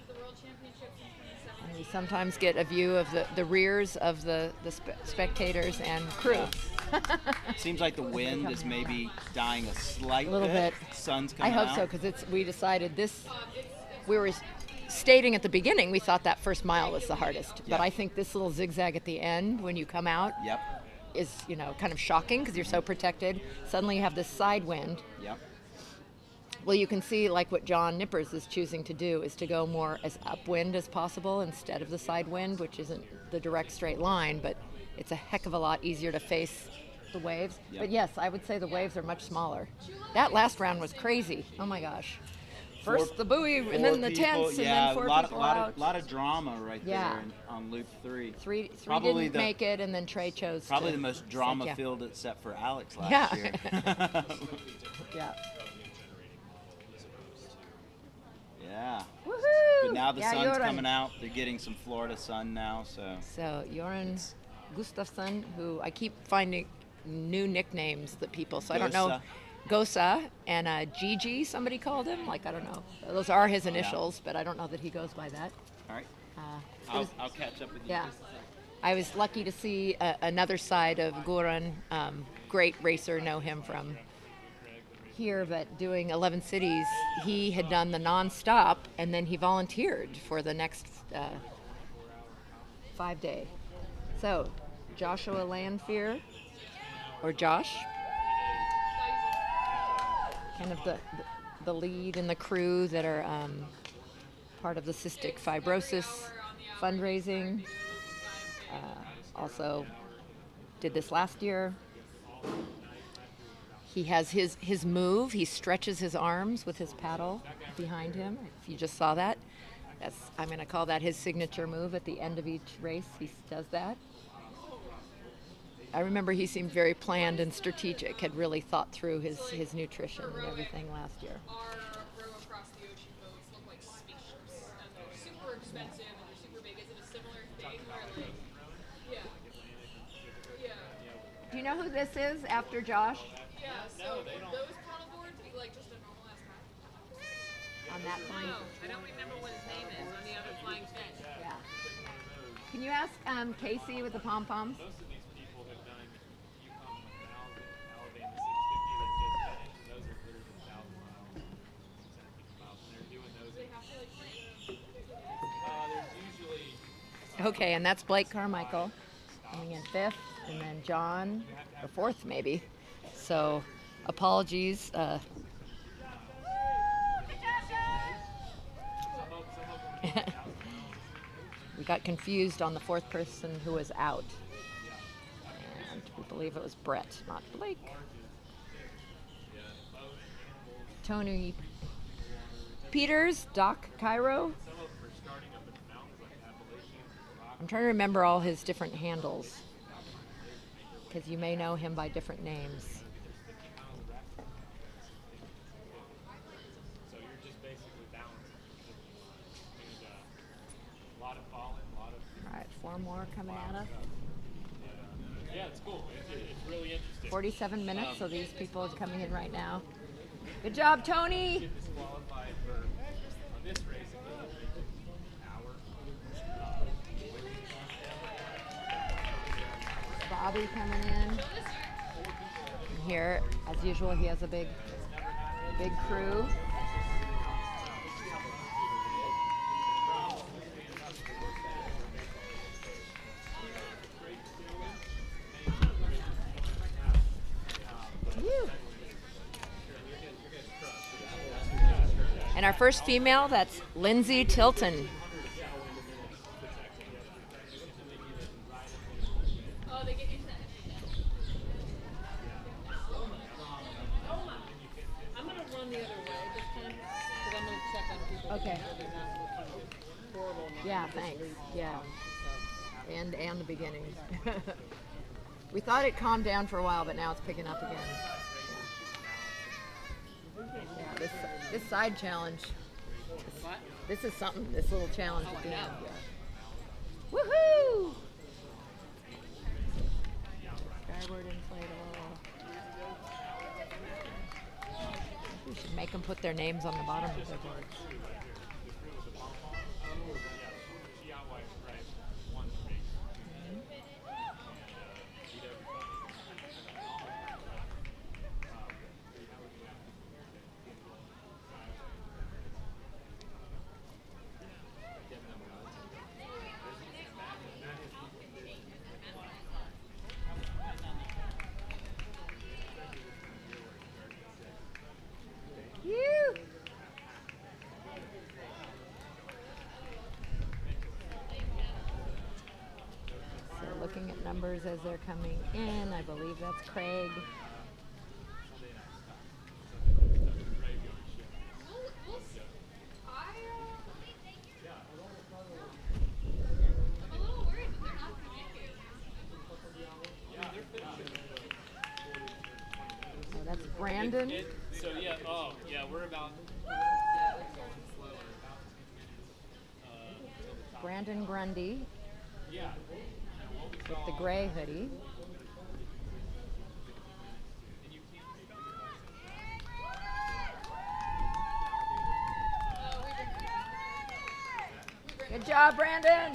the World Championships in 2017. And we sometimes get a view of the rears of the spectators and crew. Seems like the wind is maybe dying a slight A little bit. Sun's I coming hope out. so, because we decided this. We were stating at the beginning we thought that first mile was the hardest, Yeah. but I think this little zigzag at the end when you come out Yep. is kind of shocking because you're so protected. Suddenly you have this side wind. Yep. Well, you can see like what John Nippers is choosing to do is to go more as upwind as possible instead of the side wind, which isn't the direct straight line, but it's a heck of a lot easier to face the waves. Yep. But yes, I would say the waves are much smaller. That last round was crazy. Oh my gosh. First the buoy and then the tents and then four people out. lot of drama right Yeah. there on loop 3. Three Probably didn't make it, and then Trey chose Probably to the most say, drama yeah. filled except for Alex last Yeah. year. Yeah. Yeah. Woohoo! But now the Yeah, sun's Joran. coming out. They're getting some Florida sun now, so. So Joran Gustafsson, who I keep finding new nicknames that people, so I don't know. Gosa and Gigi, somebody called him. Like, I don't know. Those are his initials, but I don't know that he goes by that. All right. I'll catch up with you. Yeah. I was lucky to see another side of Goran. Great racer, know him from here, but doing 11 cities, he had done the non-stop, and then he volunteered for the next 5-day. So, Joshua Lanfear, or Josh, kind of the lead and the crew that are part of the cystic fibrosis fundraising. Also did this last year. He has his move. He stretches his arms with his paddle behind him. If you just saw that, I'm going to call that his signature move. At the end of each race, he does that. I remember he seemed very planned and strategic, had really thought through his nutrition and everything last year. Our row across the ocean boats look like spaceships, and they're super expensive and they're super big. Is it a similar thing where like, yeah. Do you know who this is after Josh? Yeah, so those paddleboards be like just a normal ass paddle. On that flying I don't remember what his name is on the other flying fish. Yeah. Can you ask Casey with the pom-poms? Most of these people have done Yukon 1000, Alabama 650 that just finished, and those are clearer than 1,000 miles, 1,000 miles, and they're doing those. There's usually Okay, and that's Blake Carmichael coming in 5th, and then John, or 4th maybe. So, apologies. We got confused on the 4th person who was out. And we believe it was Brett, not Blake. Tony Peters, Doc Cairo. I'm trying to remember all his different handles, because you may know him by different names. So you're just basically balancing. There's a lot of falling, a lot of. All right, 4 more coming at us. Yeah, it's cool. It's really interesting. 47 minutes, so these people are coming in right now. Good job, Tony. Get disqualified for on this race. It doesn't take an hour. Bobby coming in. And here, as usual, he has a big crew. Woo. And our first female, that's Lindsay Tilton. Oh, they get into that. Okay. Yeah, thanks. Yeah. And the beginning. We thought it calmed down for a while, but now it's picking up again. Yeah, this side challenge. This is something. This little challenge at the end. Yeah. Woohoo! Skyward inflatable. We should make them put their names on the bottom of their boards. Looking at numbers as they're coming in, I believe that's Craig. Oh, that's Brandon. So yeah, we're about. Brandon Grundy. Yeah. With the gray hoodie. Good job, Brandon.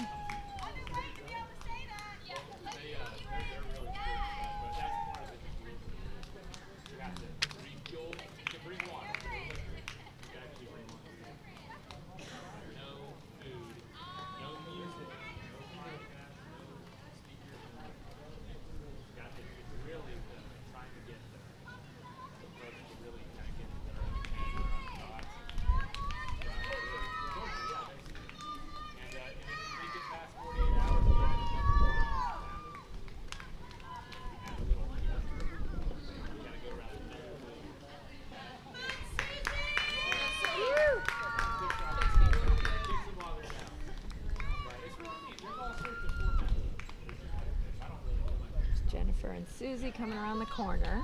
Jennifer and Susie coming around the corner.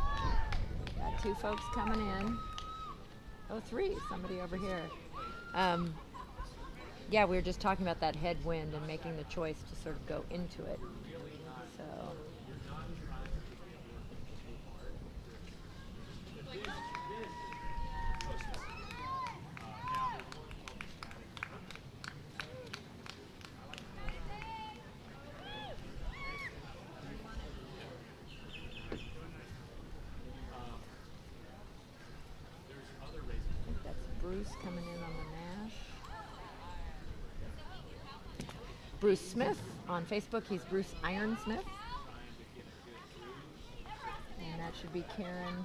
Got two folks coming in. Oh, three. Somebody over here. Yeah, we were just talking about that headwind and making the choice to sort of go into it. So. Bruce coming in on the Nash. Bruce Smith on Facebook. He's Bruce Ironsmith. And that should be Karen.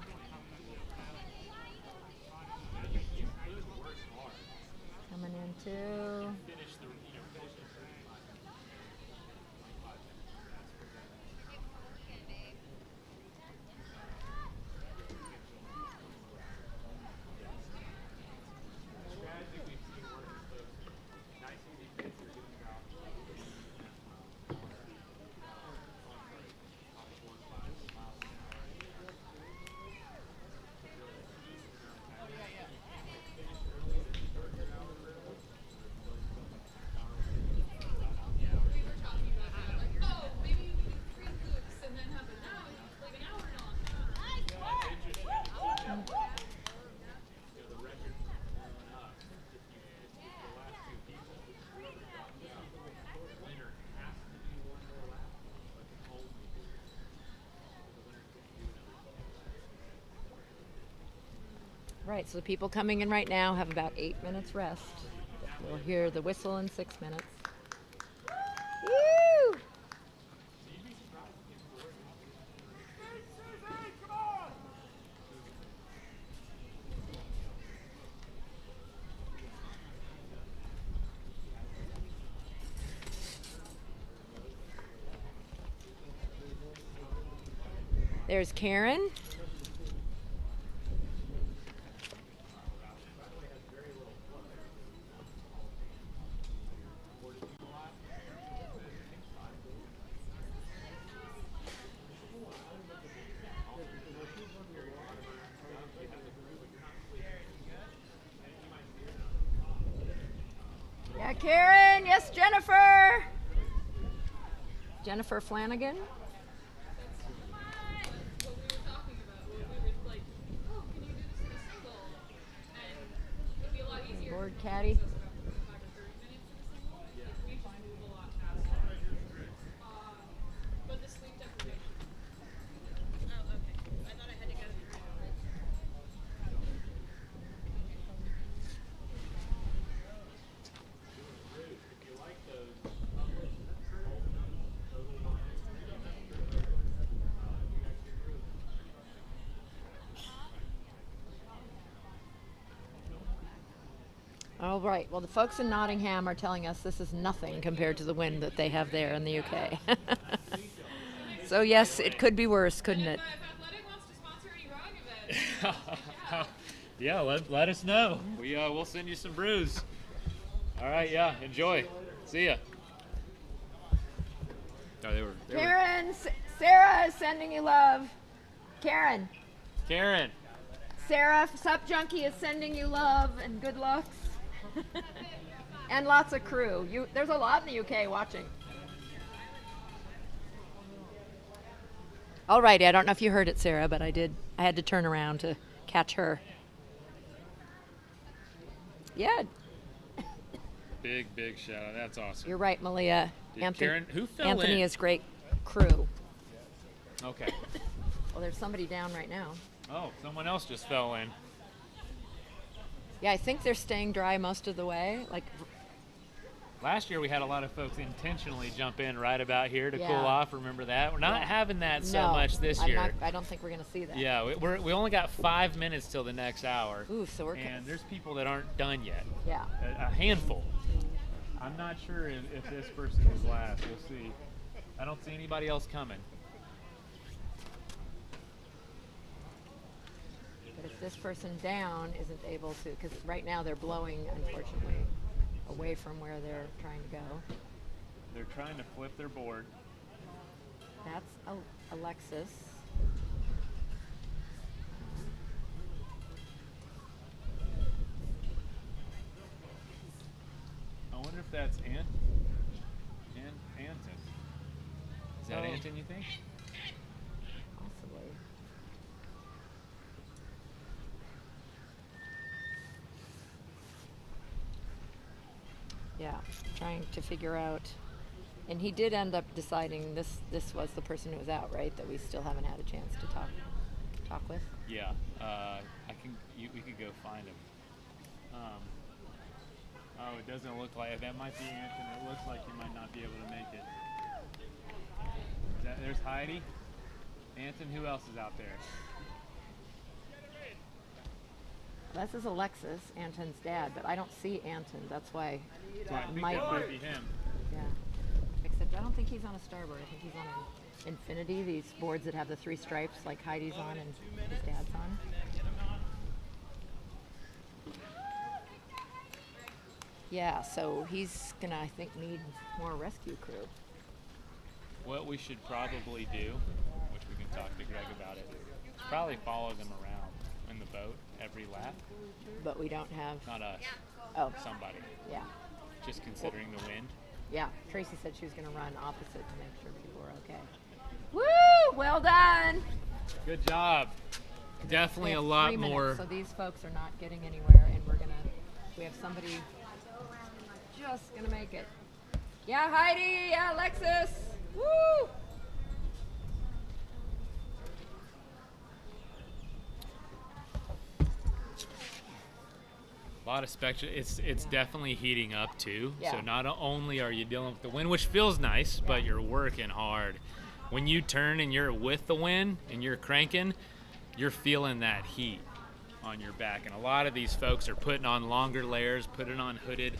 Coming in too. Right, so the people coming in right now have about 8 minutes rest. We'll hear the whistle in 6 minutes. Woo! There's Karen. Yeah, Karen. Yes, Jennifer. Jennifer Flanagan. Board caddy. All right. Well, the folks in Nottingham are telling us this is nothing compared to the wind that they have there in the UK. So yes, it could be worse, couldn't it? Yeah, let us know. We'll send you some brews. All right, yeah, enjoy. See ya. Oh, they were Karen, Sarah is sending you love. Karen. Sarah, Sup Junkie is sending you love and good luck. And lots of crew. There's a lot in the UK watching. All righty, I don't know if you heard it, Sarah, but I did. I had to turn around to catch her. Yeah. Big shout out. That's awesome. You're right, Malia. Karen, who fell Anthony in? is great crew. Okay. Well, there's somebody down right now. Oh, someone else just fell in. Yeah, I think they're staying dry most of the way. Like last year, we had a lot of folks intentionally jump in right about here to Yeah. cool off. Remember that? We're not having that so No, much this year. I don't think we're going to see that. Yeah, we only got 5 minutes till the next hour. Ooh, so we're and there's people that aren't done yet. Yeah. A handful. I'm not sure if this person is last. We'll see. I don't see anybody else coming. But if this person down isn't able to, because right now they're blowing, unfortunately, away from where they're trying to go. They're trying to flip their board. That's Alexis. I wonder if that's Anton. Is that Anton, you think? Possibly. Yeah, trying to figure out. And he did end up deciding this was the person who was out, right? That we still haven't had a chance to talk with. Yeah, we could go find him. Oh, it doesn't look like that. Might be Anton. It looks like he might not be able to make it. There's Heidi. Anton, who else is out there? This is Alexis, Anton's dad, but I don't see Anton. That's why So I think that might be him. Yeah. Except I don't think he's on a starboard. I think he's on an Infinity, these boards that have the 3 stripes like Heidi's on and his dad's on. Yeah, so he's gonna, I think, need more rescue crew. What we should probably do, which we can talk to Greg about it, is probably follow them around in the boat every lap. But we don't have... Not us. Oh. Somebody. Yeah. Just considering the wind. Yeah, Tracy said she was going to run opposite to make sure people were okay. Woo! Well done! Good job. Definitely a lot 3 minutes, more. So these folks are not getting anywhere, and we have somebody just going to make it. Yeah, Heidi! Yeah, Alexis! Woo! A lot of spectrum. It's definitely heating up too. Yeah. So not only are you dealing with the wind, which feels nice, but you're working hard. When you turn and you're with the wind and you're cranking, you're feeling that heat on your back. And a lot of these folks are putting on longer layers, putting on hooded,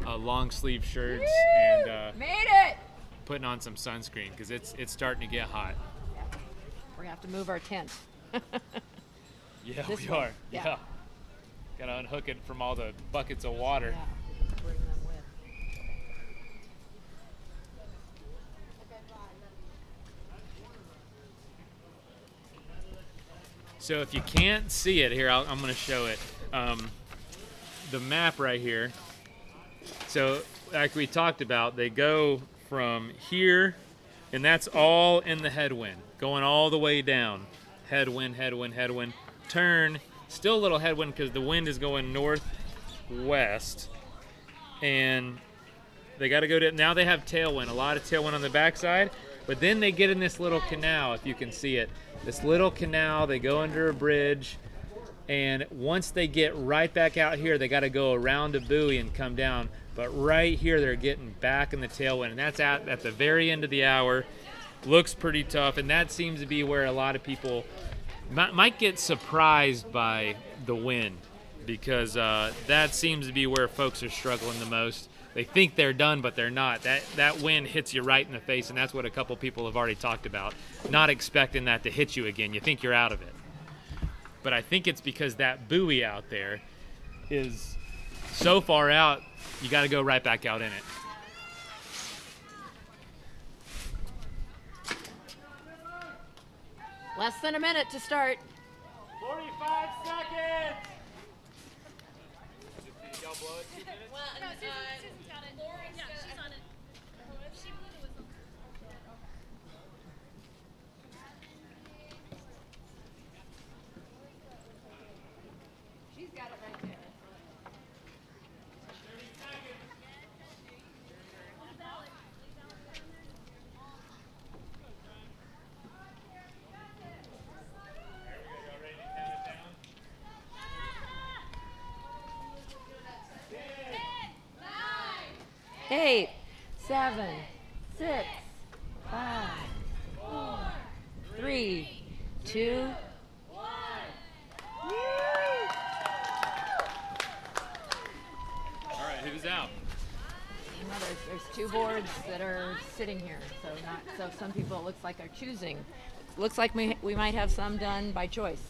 long sleeve shirts, Woo! and Made it! putting on some sunscreen because it's starting to get hot. Yeah. We're going to have to move our tent. Yeah, This we one. are. Yeah. Got to unhook it from all the buckets of water. Yeah. Bring them with. So if you can't see it here, I'm going to show it. The map right here. So like we talked about, they go from here, and that's all in the headwind, going all the way down. Headwind, headwind, headwind. Turn, still a little headwind because the wind is going northwest. And they got to go to, now they have tailwind, a lot of tailwind on the backside. But then they get in this little canal, if you can see it. This little canal, they go under a bridge. And once they get right back out here, they got to go around a buoy and come down. But right here, they're getting back in the tailwind. And that's at the very end of the hour. Looks pretty tough. And that seems to be where a lot of people might get surprised by the wind. Because that seems to be where folks are struggling the most. They think they're done, but they're not. That wind hits you right in the face. And that's what a couple people have already talked about. Not expecting that to hit you again. You think you're out of it. But I think it's because that buoy out there is so far out, you got to go right back out in it. Less than a minute to start. 45 seconds. Did y'all blow it 2 minutes? Well, no, Susan's got it. Yeah, she's on it. She blew the whistle. She's got it right there. Eight, 7, 6, 5, 4, 3, 2. All right, who's out? There's 2 boards that are sitting here, so some people it looks like are choosing. Looks like we might have some done by choice,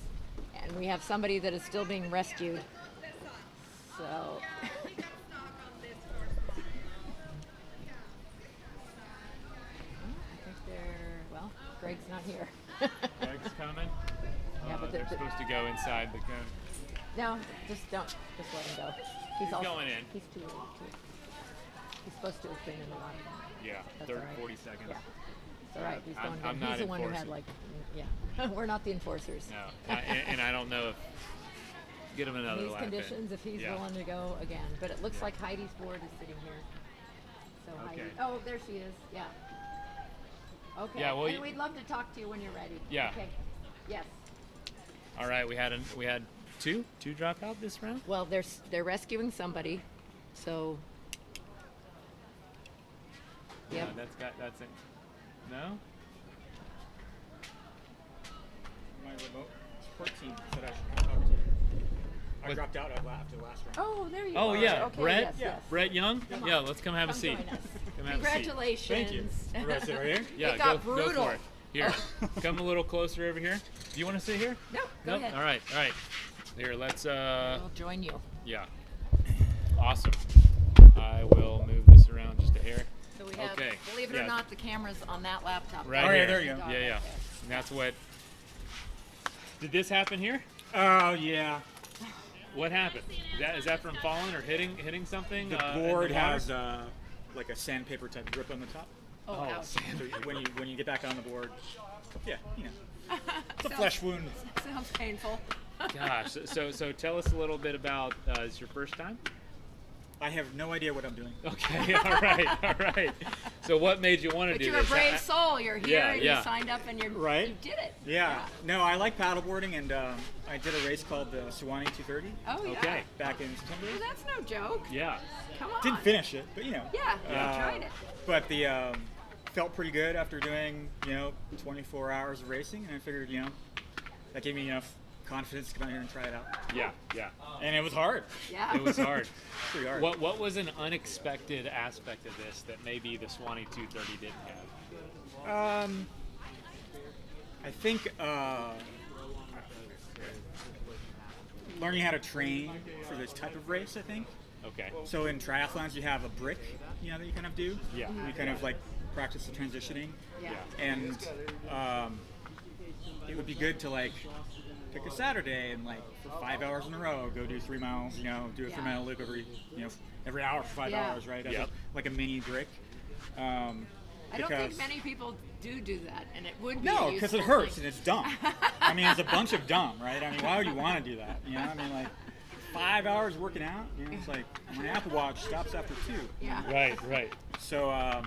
and we have somebody that is still being rescued. So. Greg's not here. Greg's coming? Yeah, but they're supposed to go inside the cone. No, just let him go. He's going in. He's too late. He's supposed to have been in the line. Yeah, That's 30, all right. 40 seconds. Yeah. It's all right. He's going I'm down. not He's the one who had enforcing. yeah. We're not the enforcers. No, and I don't know if get him another In these lap in. conditions, if he's willing to go again. But it looks like Heidi's board is sitting here. So Okay. Heidi. Oh, there she is. Yeah. Okay. Yeah, well, and we'd love to talk to you when you're ready. Yeah. Okay. Yes. All right, we had 2 drop out this round. Well, they're rescuing somebody, so. Yep. That's it. No. My remote support team said I should come talk to you. I dropped out after the last round. Oh, there you Oh are. yeah, Okay, Brett. yes, yes. Brett Young. Come Yeah, on. let's come have a Come seat. join us. Come have a seat. Congratulations. Thank you. We're gonna sit right here? Yeah, It got go brutal. for it. Here, come a little closer over here. Do you want to sit here? No, go Nope. ahead. All right. Here, let's. We'll join you. Yeah. Awesome. I will move this around just a hair. So we have, Okay. believe it Yeah. or not, the cameras on that laptop. Right Oh, here. yeah, there you go. Yeah. And that's what. Did this happen here? Oh, yeah. What happened? Is that from falling or hitting something? The in board the water? has like a sandpaper type grip on the top. Oh, ouch. So when you get back on the board, yeah, you know, it's a flesh wound. Sounds painful. Gosh. So tell us a little bit about. Is your first time? I have no idea what I'm doing. Okay. All right. So what made you want to But do you're a this? brave soul. You're here and yeah. you signed up and you did it. Yeah. No, I like paddleboarding, and I did a race called the Suwannee 230. Oh, yeah. Okay. Back in September. Well, that's no joke. Yeah. Come on. Didn't finish it, but you know. Yeah, you tried it. But the felt pretty good after doing 24 hours of racing, and I figured that gave me enough confidence to come out here and try it out. Yeah. And it was hard. Yeah. It was hard. Pretty hard. What was an unexpected aspect of this that maybe the Suwannee 230 didn't have? I think learning how to train for this type of race, I think. Okay. So in triathlons, you have a brick, that you kind of do. Yeah. You kind of like practice the transitioning. Yeah. And it would be good to like pick a Saturday and like for 5 hours in a row, go do 3 miles, do a 3 mile loop every hour for 5 hours, right? That's like a mini brick. I don't think many people do that, and it would be no, because it hurts and it's dumb. I mean, it's a bunch of dumb, right? I mean, why would you want to do that? I mean, like 5 hours working out, it's like my Apple Watch stops after 2. Yeah. Right. So,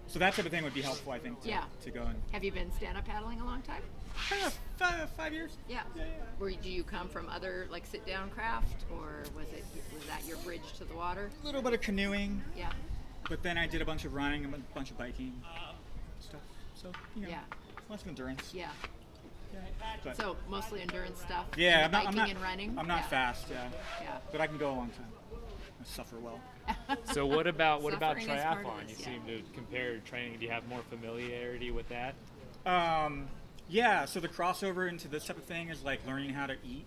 so that type of thing would be helpful, I think, to go and. Have you been stand-up paddling a long time? 5 years. Yeah. Do you come from other like sit-down craft, or was that your bridge to the water? A little bit of canoeing. Yeah. But then I did a bunch of running, a bunch of biking stuff. So lots of endurance. Yeah. But, so mostly endurance stuff. Yeah, and biking and running. I'm not fast. Yeah. But I can go a long time. I suffer well. So what about triathlon? You seem to compare training. Do you have more familiarity with that? Yeah. So the crossover into this type of thing is like learning how to eat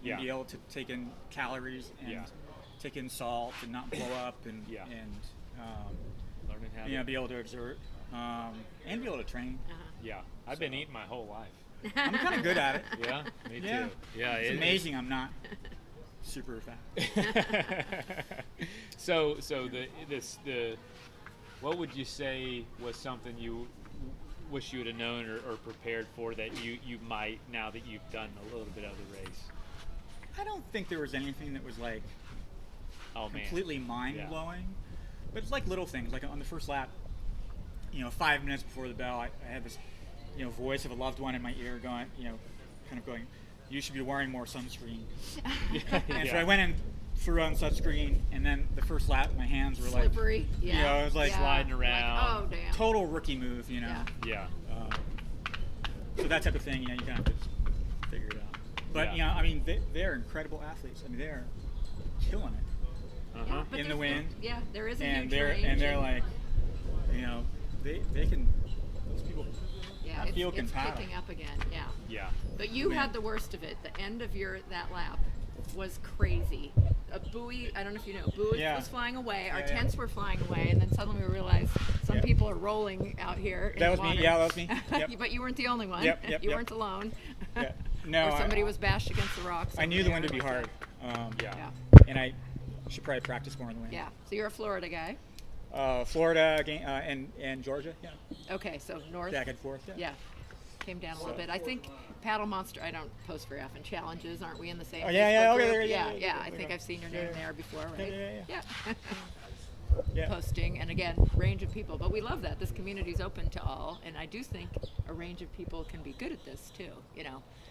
and be able to take in calories and take in salt and not blow up and learning how be able to exert and be able to train. Yeah, I've been eating my whole life. I'm kind of good at it. Yeah, me too. Yeah, it's amazing. I'm not super fat. So what would you say was something you wish you would have known or prepared for that you might, now that you've done a little bit of the race? I don't think there was anything that was like completely mind-blowing. But it's like little things. Like on the first lap, 5 minutes before the bell, I had this, voice of a loved one in my ear going, kind of going, you should be wearing more sunscreen. And so I went and threw on sunscreen, and then the first lap, my hands were slippery. Like, it was like sliding around. Like, oh, damn. Total rookie move, Yeah. So that type of thing, you kind of have to figure it out. But I mean, they're incredible athletes. I mean, they're killing it. In the wind. Yeah, there is a and huge range. And they're like, they can. Those people. Yeah, it's picking up again. Yeah. Yeah. But you had the worst of it. The end of that lap was crazy. A buoy, I don't know if you know, buoy was flying away. Our tents were flying away, and then suddenly we realized some people are rolling out here. That in was the water. me. Yeah, that was me. Yep. But you weren't the only one. Yep. You weren't alone. Yeah. No. Or somebody was bashed against the rocks. I knew the wind would be hard. And I should probably practice more in the wind. Yeah. So you're a Florida guy. Florida and Georgia. Yeah. Okay, so north. Back and forth. Yeah. Came down a little bit. I think Paddle Monster. I don't post very often. Challenges, aren't we in the same? Oh yeah. Facebook Okay. group? Yeah. I think I've seen your name there before, right? Yeah. Posting, and again, range of people. But we love that this community is open to all, and I do think a range of people can be good at this too.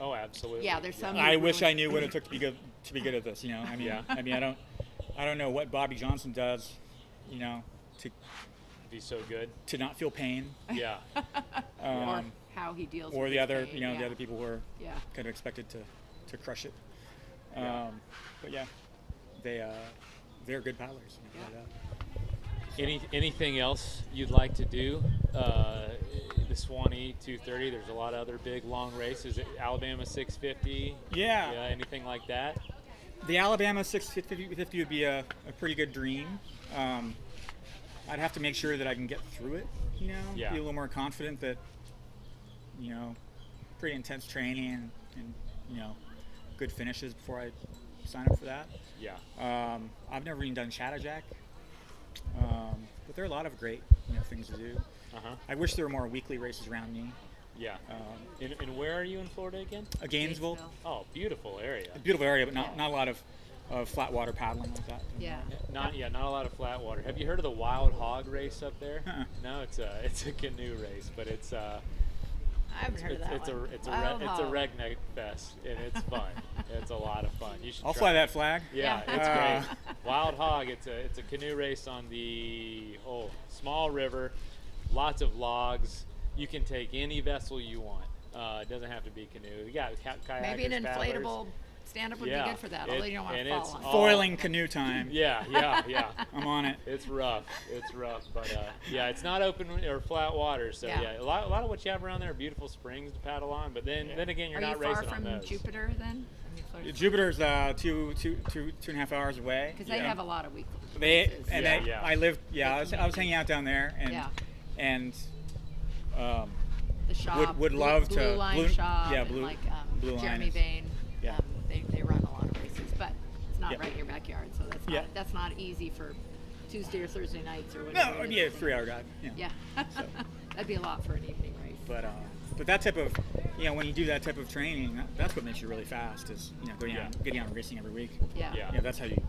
Oh, absolutely. Yeah, there's some. I wish I knew what it took to be good at this. I mean, I don't know what Bobby Johnson does. To be so good to not feel pain. Yeah. Or how he deals. Or with the other, pain. the other people who are kind of expected to crush it. But yeah, they're good paddlers. Anything else you'd like to do? The Swanee 230. There's a lot of other big long races. Alabama 650. Yeah. Anything like that? The Alabama 650 would be a pretty good dream. I'd have to make sure that I can get through it. Be a little more confident that pretty intense training and good finishes before I sign up for that. Yeah. I've never even done Chatterjack, but there are a lot of great things to do. I wish there were more weekly races around me. Yeah. And where are you in Florida again? Gainesville. Oh, beautiful area. Beautiful area, but not a lot of flat water paddling like that. Yeah. Not a lot of flat water. Have you heard of the Wild Hog race up there? No, it's a canoe race, but it's I haven't heard of that one. It's a redneck fest, and it's fun. It's a lot of fun. You should. I'll fly that flag. Yeah, it's great. Wild Hog. It's a canoe race on the small river. Lots of logs. You can take any vessel you want. It doesn't have to be canoe. You got kayakers, maybe an inflatable paddlers. Stand-up would be good for that, although you don't want to fall on it. Foiling canoe time. Yeah. I'm on it. It's rough, but it's not open or flat water, so a lot of what you have around there are beautiful springs to paddle on, but then again, you're not racing on those. Are you far from Jupiter then? Jupiter's 2.5 hours away. Because they have a lot of weekly races. I lived. I was hanging out down there, and the shop, would love Blue to Line shop, yeah, and blue. like Blue Line Jeremy is- Bain. Yeah. They run a lot of races, but it's not Yeah. right in your backyard, so that's not easy for Tuesday or Thursday nights or No, whatever. it'd it be a is. 3-hour drive. Yeah. That'd be a lot for an evening race. But that type of, when you do that type of training, that's what makes you really fast. Is getting out and racing every week. Yeah. Yeah, that's how you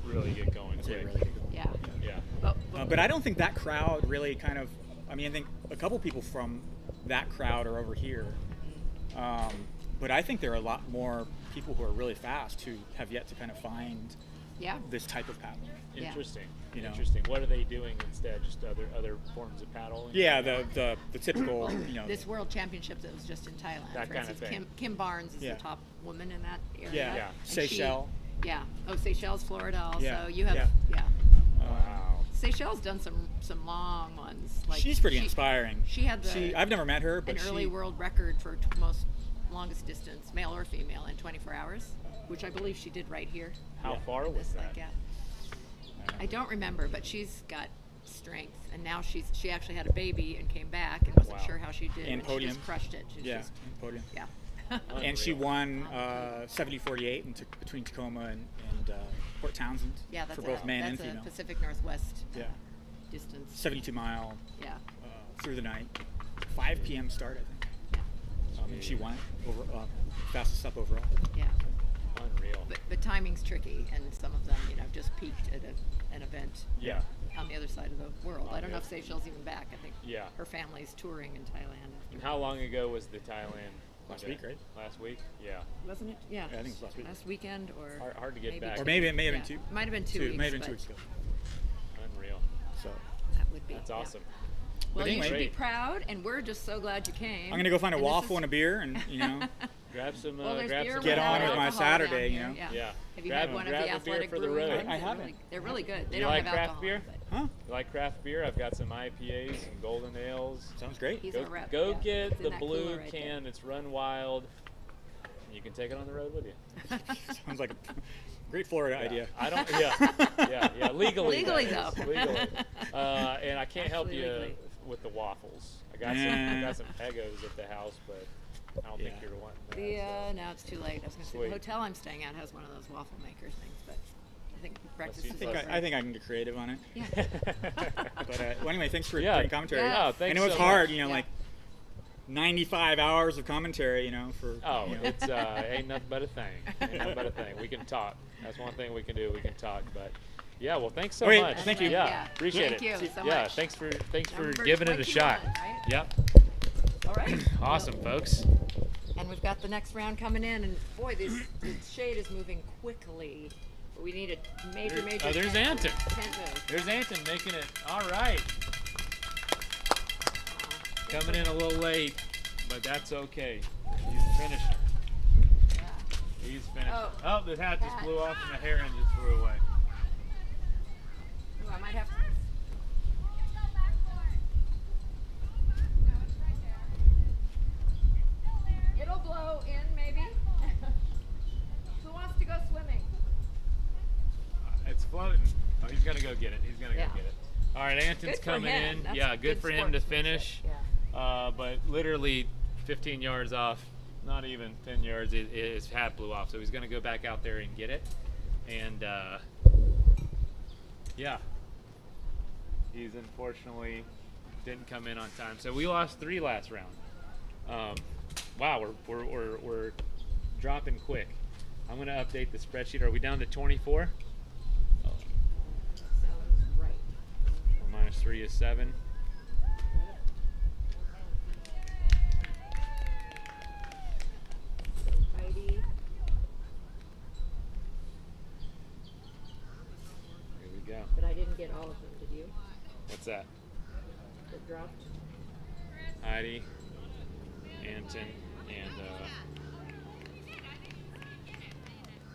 really get going. That's how you quick. really get going. Yeah. Yeah. But I don't think that crowd really kind of. I mean, I think a couple people from that crowd are over here. But I think there are a lot more people who are really fast who have yet to kind of find this type of paddling. Interesting. You know? Interesting. What are they doing instead? Just other forms of paddling? Yeah, the typical, This World Championship that was just in Thailand. That for kind of instance, thing. Kim Barnes is Yeah. the top woman in that area. Yeah. And Seychelles. Oh, Seychelles, Florida also. Yeah. You have Wow. Seychelles done some long ones. Like she's pretty inspiring. She had I've never met her, but an early world record for most longest distance, male or female, in 24 hours, which I believe she did right here. How far was This that? lake out. I don't remember, but she's got strength, and now she actually had a baby and came back and wasn't sure how she did. And She podium. just crushed it. She's just, podium. yeah. And she won 70-48 between Tacoma and Port Townsend Yeah, that's for both men and that's female. a Pacific Northwest Yeah. distance. 72-mile. Yeah. Through the night, 5 p.m. start, I think. And she won it over fastest up overall. Yeah. Unreal. But timing's tricky, and some of them, just peaked at an event. Yeah. On the other side of the world. I don't know if Seychelles even back. I think Yeah. her family's touring in Thailand. And how long ago was the Thailand? Last week, right? Last week? Yeah. Wasn't it? Yeah. I think it was last week. Last weekend or Hard to get maybe back. Or maybe it may have been two. Might have been 2 weeks. May have been but 2 weeks ago. Unreal. So That would be. That's yeah. awesome. Well, But you should anyway. be proud, and we're just so glad you came. I'm gonna go find a And this waffle is- and a beer, and Grab some. Well, there's grab beer some. Get without on with my alcohol down Saturday, here, you know? Yeah. Have you Grab- had one of grab the a beer athletic for the brewing road. ones? I haven't. They're really good. They You don't like have craft alcohol. beer? but Huh? You like craft beer? I've got some IPAs and golden ales. Sounds great. He's Go, a rep. go yeah. get It's in the that blue cooler right there. can. It's Run Wild. You can take it on the road with you. Sounds like a great Florida Yeah. idea. I don't. Yeah. Legally. Legally, that is. though. Legally. And I can't help Actually, you legally. with the waffles. I got some Eggos at the house, but I don't think you're wanting that. Now it's too late. I was going to say Sweet. the hotel I'm staying at has one of those waffle maker things, but I think breakfast you is think over. I think I can get creative on it. Yeah. But well, anyway, thanks for Yeah. doing commentary. Yeah. Oh, thanks I know it's so hard, much. like 95 hours of commentary, for. Oh, it's ain't nothing but a thing. Ain't nothing but a thing. We can talk. That's one thing we can do. We can talk. But yeah, well, thanks so Great. much. Thank you. Yeah, Yeah. appreciate Thank it. you so yeah, much. thanks for Number giving it a 21, shot. right? Yep. All right. Awesome, folks. And we've got the next round coming in, and boy, the shade is moving quickly. But we need a major. Oh, there's tent Anton. move. Tent move. There's Anton making it. All right. Coming in a little late, but that's okay. He's finishing. Yeah. He's finished. Oh. The hat just blew off and the heron just flew away. Ooh, I might have to. It'll blow in, maybe. Who wants to go swimming? It's floating. Oh, he's gonna go get it. He's gonna Yeah. go get it. All right, Anton's Good for coming him. in. That's Yeah, good for him to sportsmanship. finish. Yeah. But literally 15 yards off, not even 10 yards, his hat blew off. So he's gonna go back out there and get it. And yeah, he's unfortunately didn't come in on time. So we lost 3 last round. Wow, we're dropping quick. I'm gonna update the spreadsheet. Are we down to 24? Sounds right. -3 is 7. So Heidi. Here we go. But I didn't get all of them, did you? What's that? That dropped? Heidi, Anton, and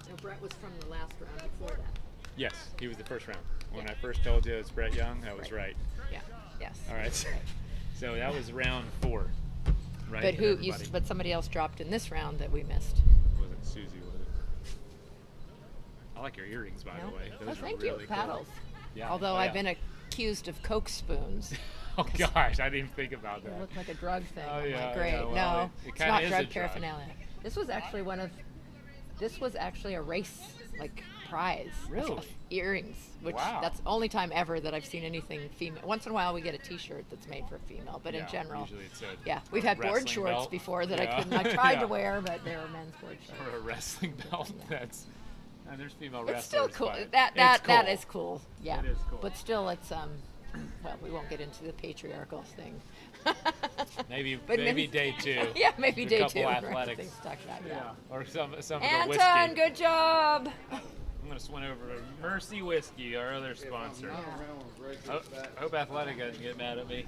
No, Brett was from the last round before that. yes, he was the first round. When I first told you it's Brett Young, that was right. Yeah. Yes. All right. So that was round 4, right? But for everybody. but somebody else dropped in this round that we missed. Was it Susie? Was it? I like your earrings, by the way. Those Oh, are thank really you. cool. Paddles. Yeah. Although oh, I've yeah. been accused of Coke spoons. Oh gosh, I didn't think about It that. looked like a drug thing. Oh, I'm yeah, like, great. yeah, well, no, it it's kinda not is a drug drug. paraphernalia. This was actually a race like prize. Really? Earrings, which Wow. that's the only time ever that I've seen anything female. Once in a while we get a T-shirt that's made for a female, but in Yeah, general, usually it's a yeah, we've had board wrestling shorts belt. before that Yeah. I tried Yeah. to wear, but they were men's board shorts. Or a wrestling belt. That's and there's female wrestlers. It's still cool. but That it's is cool. Yeah. It is cool. But still, it's well, we won't get into the patriarchal thing. Maybe But day 2. Yeah, maybe A day couple 2. athletics. Things to talk about, yeah. Or some of the Anton, whiskey. good job. I'm gonna swing over to Mercy Whiskey, our other sponsor. I hope Athletic doesn't get mad at me.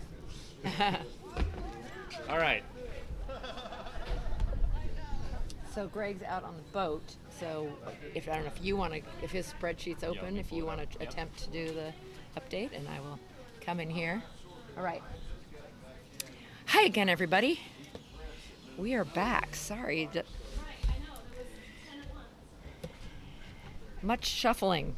All right. So Greg's out on the boat. So if I don't know if you want to, if his spreadsheet's open, if you want to attempt to do the update, and I will come in here. All right. Hi again, everybody. We are back. Sorry. Much shuffling.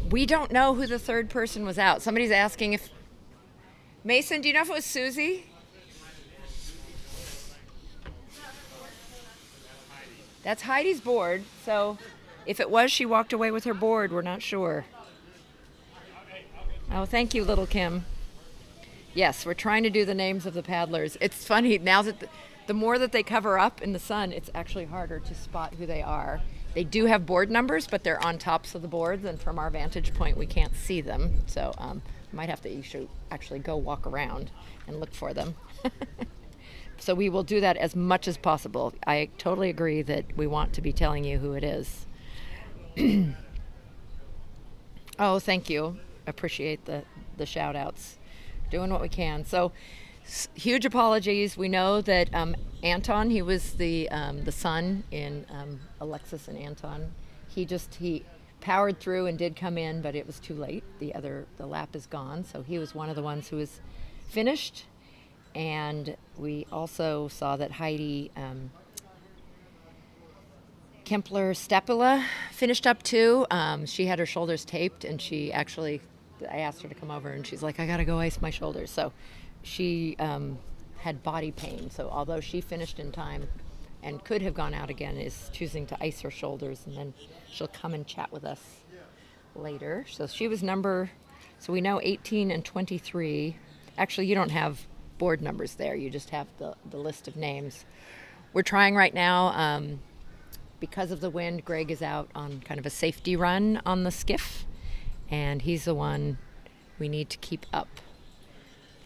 We don't know who the third person was out. Somebody's asking if... Mason, do you know if it was Susie? That's Heidi's board. So if it was, she walked away with her board. We're not sure. Oh, thank you, little Kim. Yes, we're trying to do the names of the paddlers. It's funny, now that the more that they cover up in the sun, it's actually harder to spot who they are. They do have board numbers, but they're on tops of the boards, and from our vantage point, we can't see them. So might have to actually go walk around and look for them. So we will do that as much as possible. I totally agree that we want to be telling you who it is. Oh, thank you. Appreciate the shout outs. Doing what we can. So huge apologies. We know that Anton, he was the son in Alexis and Anton. He powered through and did come in, but it was too late. The lap is gone. So he was one of the ones who was finished. And we also saw that Heidi Kempler Stepula finished up too. She had her shoulders taped, and I asked her to come over, and she's like, I gotta go ice my shoulders. So she had body pain. So although she finished in time and could have gone out again, is choosing to ice her shoulders, and then she'll come and chat with us later. So she was so we know 18 and 23. Actually, you don't have board numbers there. You just have the list of names. We're trying right now, because of the wind, Greg is out on kind of a safety run on the skiff, and he's the one we need to keep up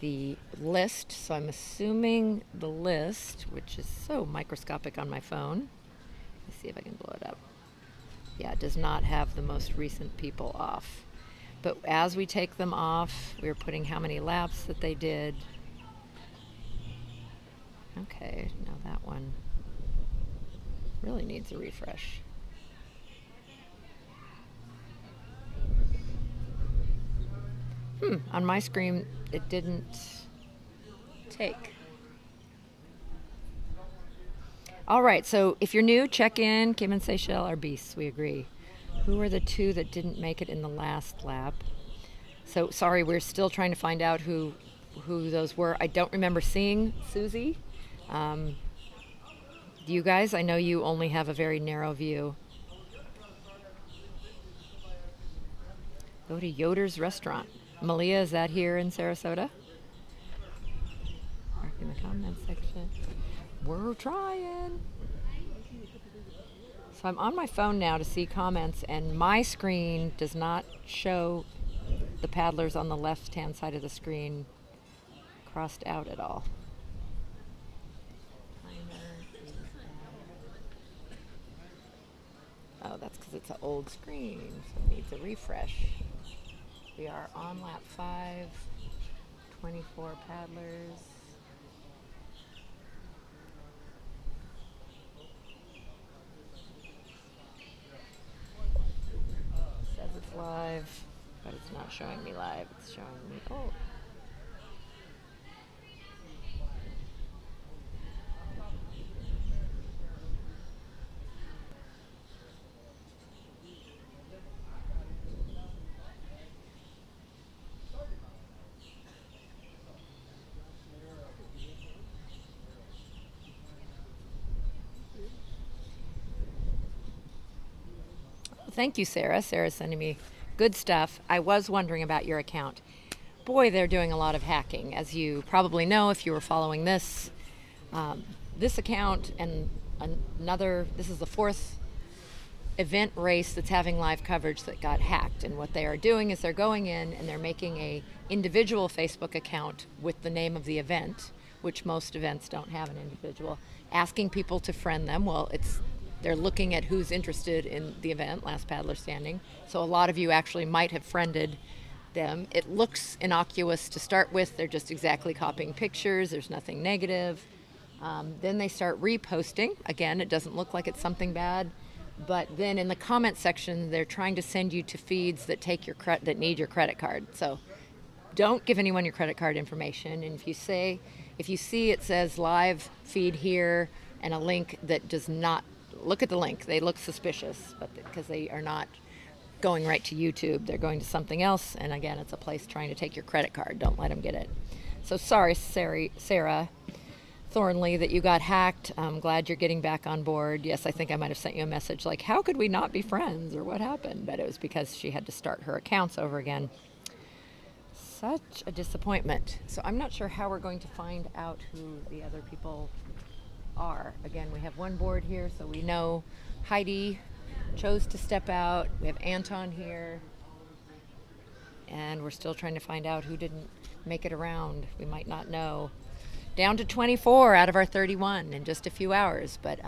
the list. So I'm assuming the list, which is so microscopic on my phone. Let's see if I can blow it up. Yeah, it does not have the most recent people off. But as we take them off, we're putting how many laps that they did. Okay, now that one really needs a refresh. On my screen, it didn't take. All right, so if you're new, check in. Kim and Seychelles are beasts, we agree. Who are the two that didn't make it in the last lap? So, sorry, we're still trying to find out who those were. I don't remember seeing Susie. Do you guys? I know you only have a very narrow view. Go to Yoder's Restaurant. Malia, is that here in Sarasota? Mark in the comment section. We're trying. So I'm on my phone now to see comments, and my screen does not show the paddlers on the left-hand side of the screen crossed out at all. Oh, that's because it's an old screen, so it needs a refresh. We are on lap 5, 24 paddlers. It says it's live, but it's not showing me live. It's showing me, oh. thank you, Sarah. Sarah's sending me good stuff. I was wondering about your account. Boy, they're doing a lot of hacking. As you probably know, if you were following this, this account and another, this is the fourth event race that's having live coverage that got hacked. And what they are doing is they're going in and they're making a individual Facebook account with the name of the event, which most events don't have an individual, asking people to friend them. Well, they're looking at who's interested in the event, Last Paddler Standing. So a lot of you actually might have friended them. It looks innocuous to start with. They're just exactly copying pictures. There's nothing negative. Then they start reposting. Again, it doesn't look like it's something bad. But then in the comment section, they're trying to send you to feeds that take your that need your credit card. So don't give anyone your credit card information. And if you see it says live feed here and a link that does not, look at the link. They look suspicious, but because they are not going right to YouTube, they're going to something else. And again, it's a place trying to take your credit card. Don't let them get it. So sorry, Sarah Thornley, that you got hacked. I'm glad you're getting back on board. Yes, I think I might have sent you a message like, how could we not be friends, or what happened? But it was because she had to start her accounts over again. Such a disappointment. So I'm not sure how we're going to find out who the other people are. Again, we have one board here, so we know Heidi chose to step out. We have Anton here. And we're still trying to find out who didn't make it around. We might not know. Down to 24 out of our 31 in just a few hours. But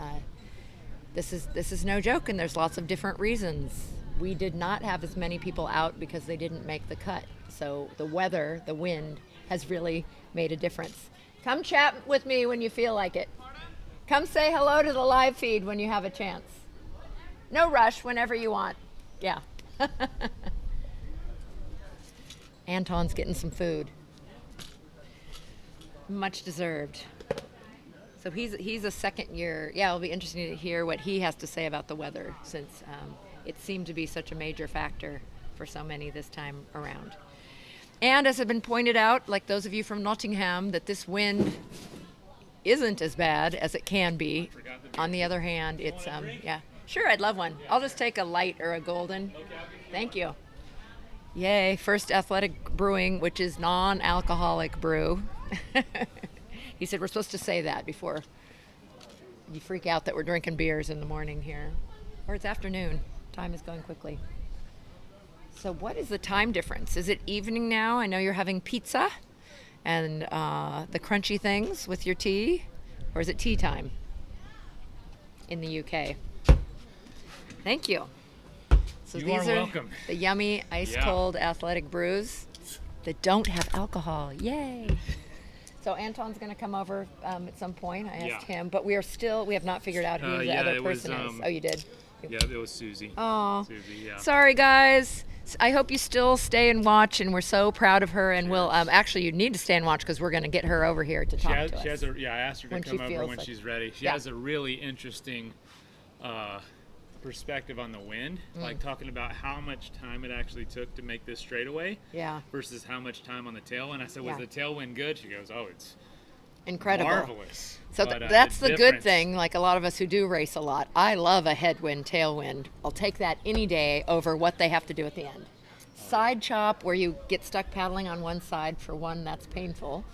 this is no joke, and there's lots of different reasons. We did not have as many people out because they didn't make the cut. So the weather, the wind, has really made a difference. Come chat with me when you feel like it. Come say hello to the live feed when you have a chance. No rush, whenever you want. Yeah. Anton's getting some food. Much deserved. So he's a second year. Yeah, it'll be interesting to hear what he has to say about the weather, since it seemed to be such a major factor for so many this time around. And as has been pointed out, like those of you from Nottingham, that this wind isn't as bad as it can be. On the other hand, it's yeah. Sure, I'd love one. I'll just take a light or a golden. Thank you. Yay, First Athletic Brewing, which is non-alcoholic brew. He said we're supposed to say that before you freak out that we're drinking beers in the morning here. Or it's afternoon. Time is going quickly. So what is the time difference? Is it evening now? I know you're having pizza and the crunchy things with your tea. Or is it tea time in the UK? Thank you. So You these are are welcome. the yummy ice-cold athletic brews that don't have alcohol. Yay! So Anton's going to come over at some point. I asked him, but we have not figured out who the other person is. Oh, you did? Yeah, it was Susie. Oh, Susie, yeah. Sorry, guys. I hope you still stay and watch, and we're so proud of her. And we'll actually, you need to stay and watch because we're going to get her over here to talk to us. I asked her to come over when she's ready. She has a really interesting perspective on the wind, like talking about how much time it actually took to make this straightaway versus how much time on the tail. And I said, was the tailwind good? She goes, oh, it's incredible, marvelous. So that's the good thing. Like a lot of us who do race a lot, I love a headwind, tailwind. I'll take that any day over what they have to do at the end. Side chop, where you get stuck paddling on one side for one, that's painful.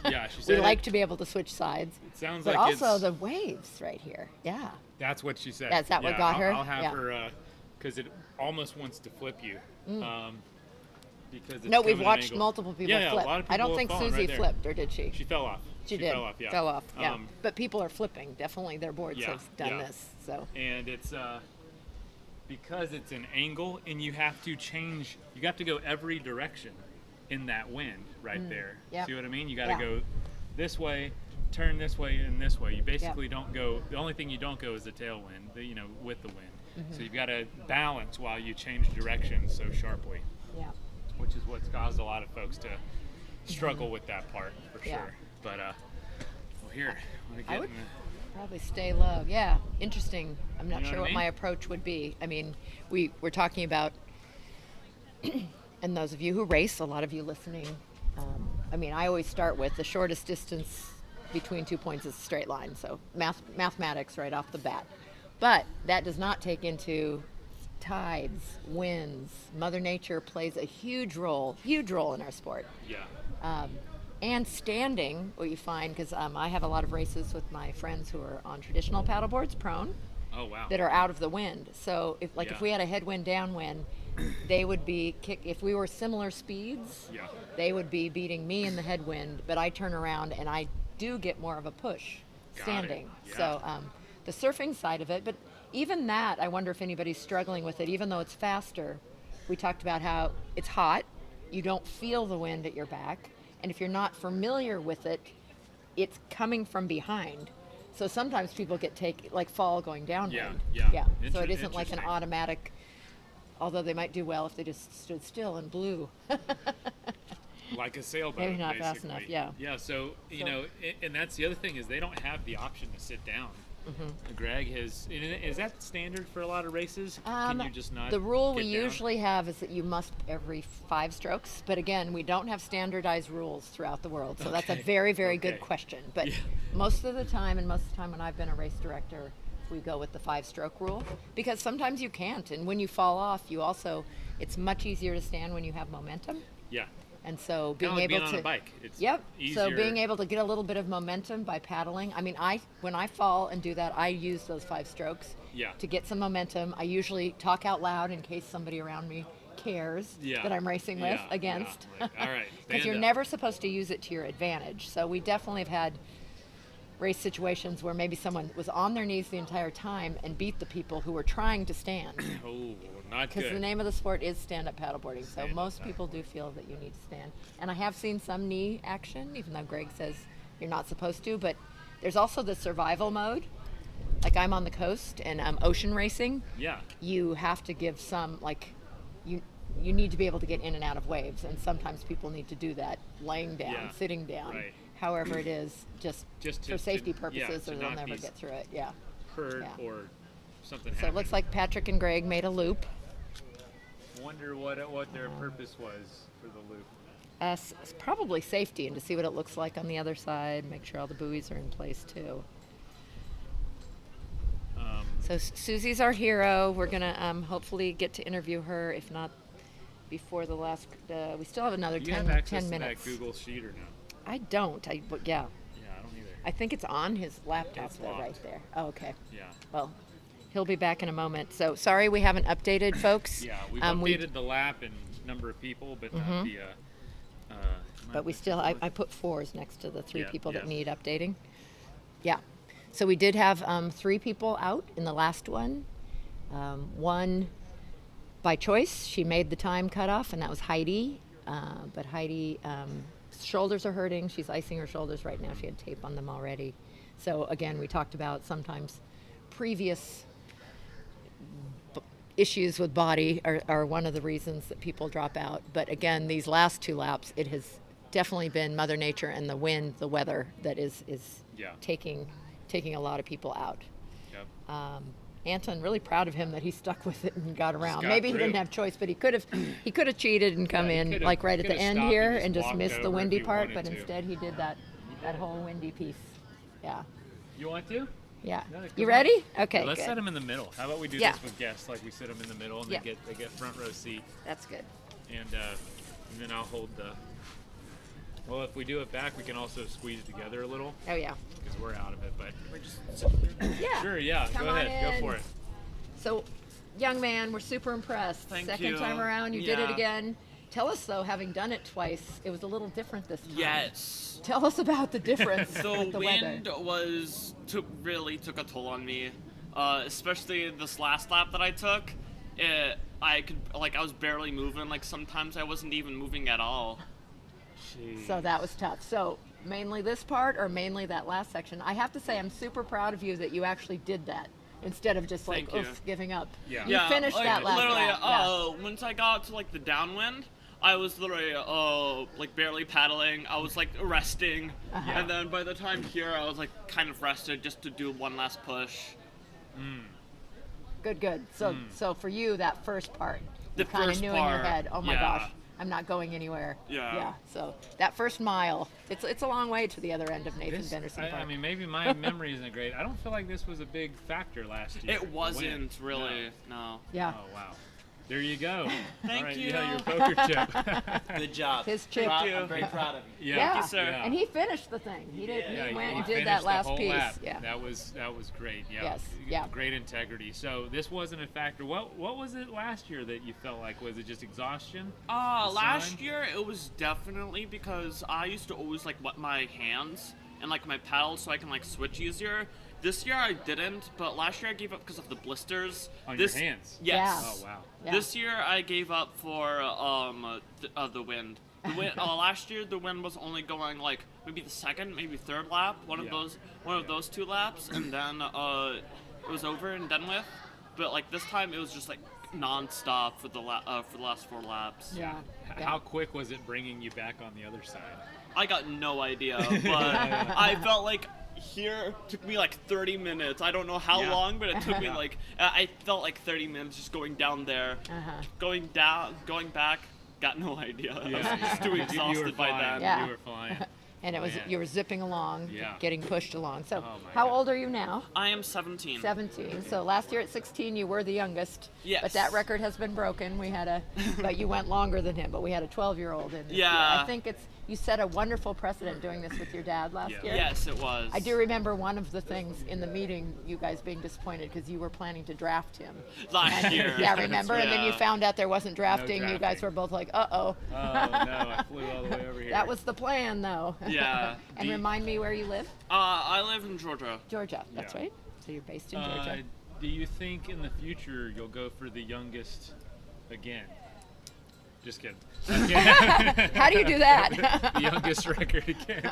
Yeah, she said we like to be able to switch sides. It sounds but like also the waves right here. Yeah. That's what she said. Is that what got her? I'll have her, because it almost wants to flip you. Because it's we've watched multiple people flip. A lot of people I don't think Susie right flipped, or did she? She fell off. She did. Fell off, yeah. Fell off, yeah. But people are flipping. Definitely their boards have done this. So. And it's because it's an angle, and you have to change. You have to go every direction in that wind right there. Yep. See what I mean? You got to go this way, turn this way, and this way. You basically don't go. The only thing you don't go is the tailwind. With the wind. So you've got to balance while you change direction so sharply. Yeah. Which is what's caused a lot of folks to struggle with that part for sure. But here, I would probably stay low. Yeah, interesting. I'm not sure what my approach would be. I mean, we're talking about, and those of you who race, a lot of you listening. I mean, I always start with the shortest distance between 2 points is a straight line. So mathematics right off the bat. But that does not take into tides, winds, Mother Nature plays a huge role in our sport. Yeah. And standing, what you find, because I have a lot of races with my friends who are on traditional paddle boards, prone, Oh, wow. that are out of the wind. So if Yeah. we had a headwind, downwind, they would be if we were similar speeds, Yeah. they would be beating me in the headwind, but I turn around and I do get more of a push standing. Yeah. So the surfing side of it, but even that, I wonder if anybody's struggling with it, even though it's faster. We talked about how it's hot, you don't feel the wind at your back, and if you're not familiar with it, it's coming from behind. So sometimes people fall going downwind. Yeah. So it isn't like an Interesting. automatic, although they might do well if they just stood still and blew. Like a sailboat, Maybe not fast basically. enough, yeah. Yeah, so, and that's the other thing is they don't have the option to sit down. Greg is that standard for a lot of races? Can you just not The rule we get down? usually have is that you must every 5 strokes, but again, we don't have standardized rules throughout the world, so that's a very, very good question. But most of the time when I've been a race director, we go with the 5-stroke rule, because sometimes you can't, and when you fall off, it's much easier to stand when you have momentum. Yeah. And so Kinda being like able being to on a bike. It's so easier. being able to get a little bit of momentum by paddling. I mean, when I fall and do that, I use those 5 strokes to get some momentum. I usually talk out loud in case somebody around me cares that I'm racing with against. Like, all right, Because stand you're up. never supposed to use it to your advantage. So we definitely have had race situations where maybe someone was on their knees the entire time and beat the people who were trying to stand. Oh, not good. Because the name of the sport is stand-up paddleboarding, so most people do feel that you need to stand. And I have seen some knee action, even though Greg says you're not supposed to, but there's also the survival mode. Like I'm on the coast and ocean racing. Yeah. You have to give some, you need to be able to get in and out of waves, and sometimes people need to do that laying down, sitting down, however it is, just for safety purposes, or they'll never get through it. Yeah. Hurt or something So it happened. looks like Patrick and Greg made a loop. Wonder what their purpose was for the loop. Probably safety, and to see what it looks like on the other side, make sure all the buoys are in place too. So Susie's our hero. We're gonna hopefully get to interview her, if not before the last. We still have another Do you 10 have access 10 to minutes. that Google sheet or no? I don't. But yeah. Yeah, I don't either. I think it's on his laptop It's though, right locked. there. Oh, okay. Yeah. Well, he'll be back in a moment. So sorry we haven't updated, folks. Yeah, we've updated the lap and number of people, but not the. But we still, I put 4s next to the 3 Yeah, people that yes. need updating. Yeah. So we did have 3 people out in the last one. One by choice, she made the time cutoff, and that was Heidi. But Heidi, shoulders are hurting. She's icing her shoulders right now. She had tape on them already. So again, we talked about sometimes previous issues with body are one of the reasons that people drop out. But again, these last 2 laps, it has definitely been Mother Nature and the wind, the weather that is taking a lot of people out. Yep. Anton, really proud of him that he stuck with it and got around. got Maybe he through. didn't have choice, but he could have cheated and come in could've- like right at the could've end stopped here and and just walked missed the over if windy he part, wanted but to. instead he did that whole windy piece. Yeah. You want to? Yeah. No, come You on. ready? Okay. Yeah, let's good. set them in the middle. How about we do Yeah. this with guests? Like we sit them in the middle, and Yeah. they get front row seat. That's good. And then I'll hold the. Well, if we do it back, we can also squeeze together a little. Oh yeah. Because we're out of it, but Yeah. sure, yeah. Come Go on ahead, in. go for it. So, young man, we're super impressed. Thank Second you. time around, you did it Yeah. again. Tell us though, having done it twice, it was a little different this time. Yes. Tell us about the difference The with the wind weather. really took a toll on me, especially this last lap that I took. I was barely moving. Like sometimes I wasn't even moving at all. So that was tough. So mainly this part or mainly that last section? I have to say I'm super proud of you that you actually did that instead of just like Thank you. giving up. Yeah. You finished that last literally, lap. Yeah. once I got to like the downwind, I was literally like barely paddling. I was like resting, and then by the time here, I was like kind of rested just to do one last push. Good. So for you, that first part, The you kind of first knew in your part, head, oh my yeah. gosh, I'm not going anywhere. Yeah. So that first mile, it's a long way to the other end of Nathan Benderson Park. I mean, maybe my memory isn't great. I don't feel like this was a big factor last year. It wasn't really. No. Yeah. Oh wow. There you go. Thank All right, you. Yeah, your poker chip. Good job. His chip. I'm very proud of you. Yeah. Thank you, sir. And he finished the thing. He did. Yeah, He went he and did finished that the last whole piece. lap. Yeah. That was great. Yeah. Yes, yeah. Great integrity. So this wasn't a factor. What was it last year that you felt like? Was it just exhaustion? Last year it was definitely because I used to always like wet my hands and like my paddle so I can like switch easier. This year I didn't, but last year I gave up because of the blisters. On your hands? Yes. Oh wow. Yeah. This year I gave up for the wind. The wind last year the wind was only going like maybe the second, maybe third lap, one of those 2 laps, and then it was over and done with. But like this time it was just like non-stop for the last 4 laps. Yeah. How quick was it bringing you back on the other side? I got no idea, but I felt like here took me like 30 minutes. I don't know how long, but it took me like I felt like 30 minutes just going down there, going back. Got no idea. I was just too exhausted by then. Yeah. You were flying. And it was you were zipping along, Yeah. getting pushed along. So Oh, my how God. old are you now? I am 17. 17. So last year at 16 you were the youngest. Yes. But that record has been broken. We had but you went longer than him. But we had a 12-year-old in this year. Yeah. I think you set a wonderful precedent doing this with your dad last year. Yes, it was. I do remember one of the things in the meeting, you guys being disappointed because you were planning to draft him. Last year. Yeah, remember? And then you Yeah. found out there wasn't drafting. You guys drafting. were both like, uh-oh. Oh no, I flew all the way over here. That was the plan, though. Yeah. And remind me where you live? I live in Georgia. Georgia, that's Yeah. right. So you're based in Georgia. Do you think in the future you'll go for the youngest again? Just kidding. How do you do that? The youngest record again.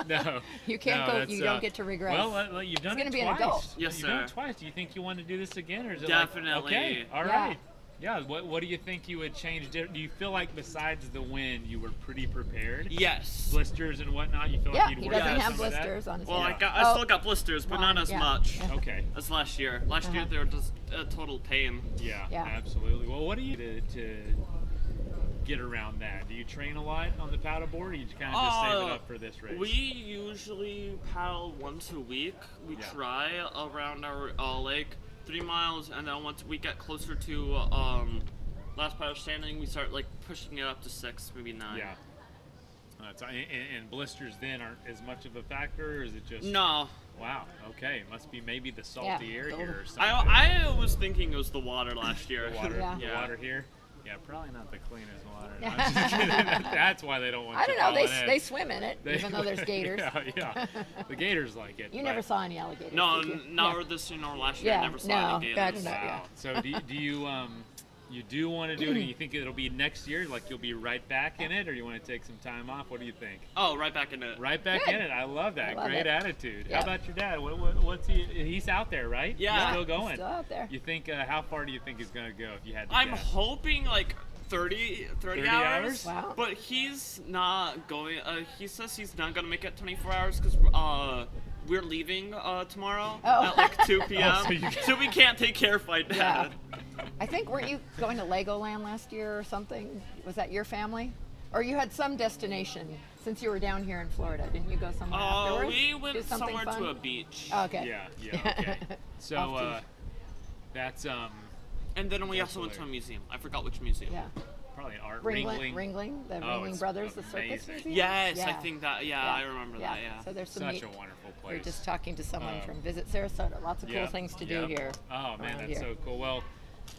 No. You can't no, go. that's, You don't get to regress. Well, you've done He's it gonna be twice. an adult. Yes, You've done it sir. twice. Do you think you want to do this again, or is it Definitely. like, okay, all Yeah. right? Yeah. What do you think you would change? Do you feel like besides the wind, you were pretty prepared? Yes. Blisters and whatnot. You feel Yeah, like you'd he work doesn't out have some of that? blisters on his Well, hand. I still got blisters, but not as yeah. much Okay. as last year. Last year they were just a total pain. Yeah, Yeah. absolutely. Well, what do you do to get around that? Do you train a lot on the paddleboard, or you kind of just save it up for this race? We usually paddle once a week. We try around our lake, 3 miles, and then once we get closer to last paddle standing, we start like pushing it up to 6, maybe 9. Yeah. And blisters then aren't as much of a factor, or is it just? No. Wow. Okay. Must be maybe the salty air here or something. I was thinking it was the water last year. The water, Yeah. the water here. Yeah, probably not the cleanest water. I'm just kidding. That's why they don't want I you don't know. falling in. They swim in it, even though there's gators. Yeah. The gators like it. You but- never saw any alligators. No, did you? nor this year nor last year. Yeah, I never saw any no, gators. gotcha. Wow. Yeah. So do you do want to do it? And you think it'll be next year? Like you'll be right back in it, or you want to take some time off? What do you think? Oh, right back in it. Right back Good. in it. I love that. I love Great it. attitude. Yeah. How about your dad? What's he? He's out there, right? Yeah. He's still going. Still out there. You think? How far do you think he's gonna go if you had to I'm guess? hoping like 30 hours. Wow. But he's not going. He says he's not gonna make it 24 hours because we're leaving tomorrow Oh. at like 2 p.m. Oh, so you- so we can't take care of my dad. I think, weren't you going to Legoland last year or something? Was that your family? Or you had some destination since you were down here in Florida? Didn't you go somewhere afterwards? We Do went something somewhere fun? to a beach. Oh, okay. Yeah. Okay. So Off that's And then we also went to a museum. I forgot which museum. Yeah. probably an art Ringling, Ringling. the Oh, Ringling it's Brothers, the circus amazing. museum. Yes, I think that. Yeah, Yeah. I remember that. Yeah. So there's some Such neat- a wonderful We were place. just talking to someone Um, from Visit Sarasota. Lots of cool things to do here. Oh man, around that's here. so cool. Well,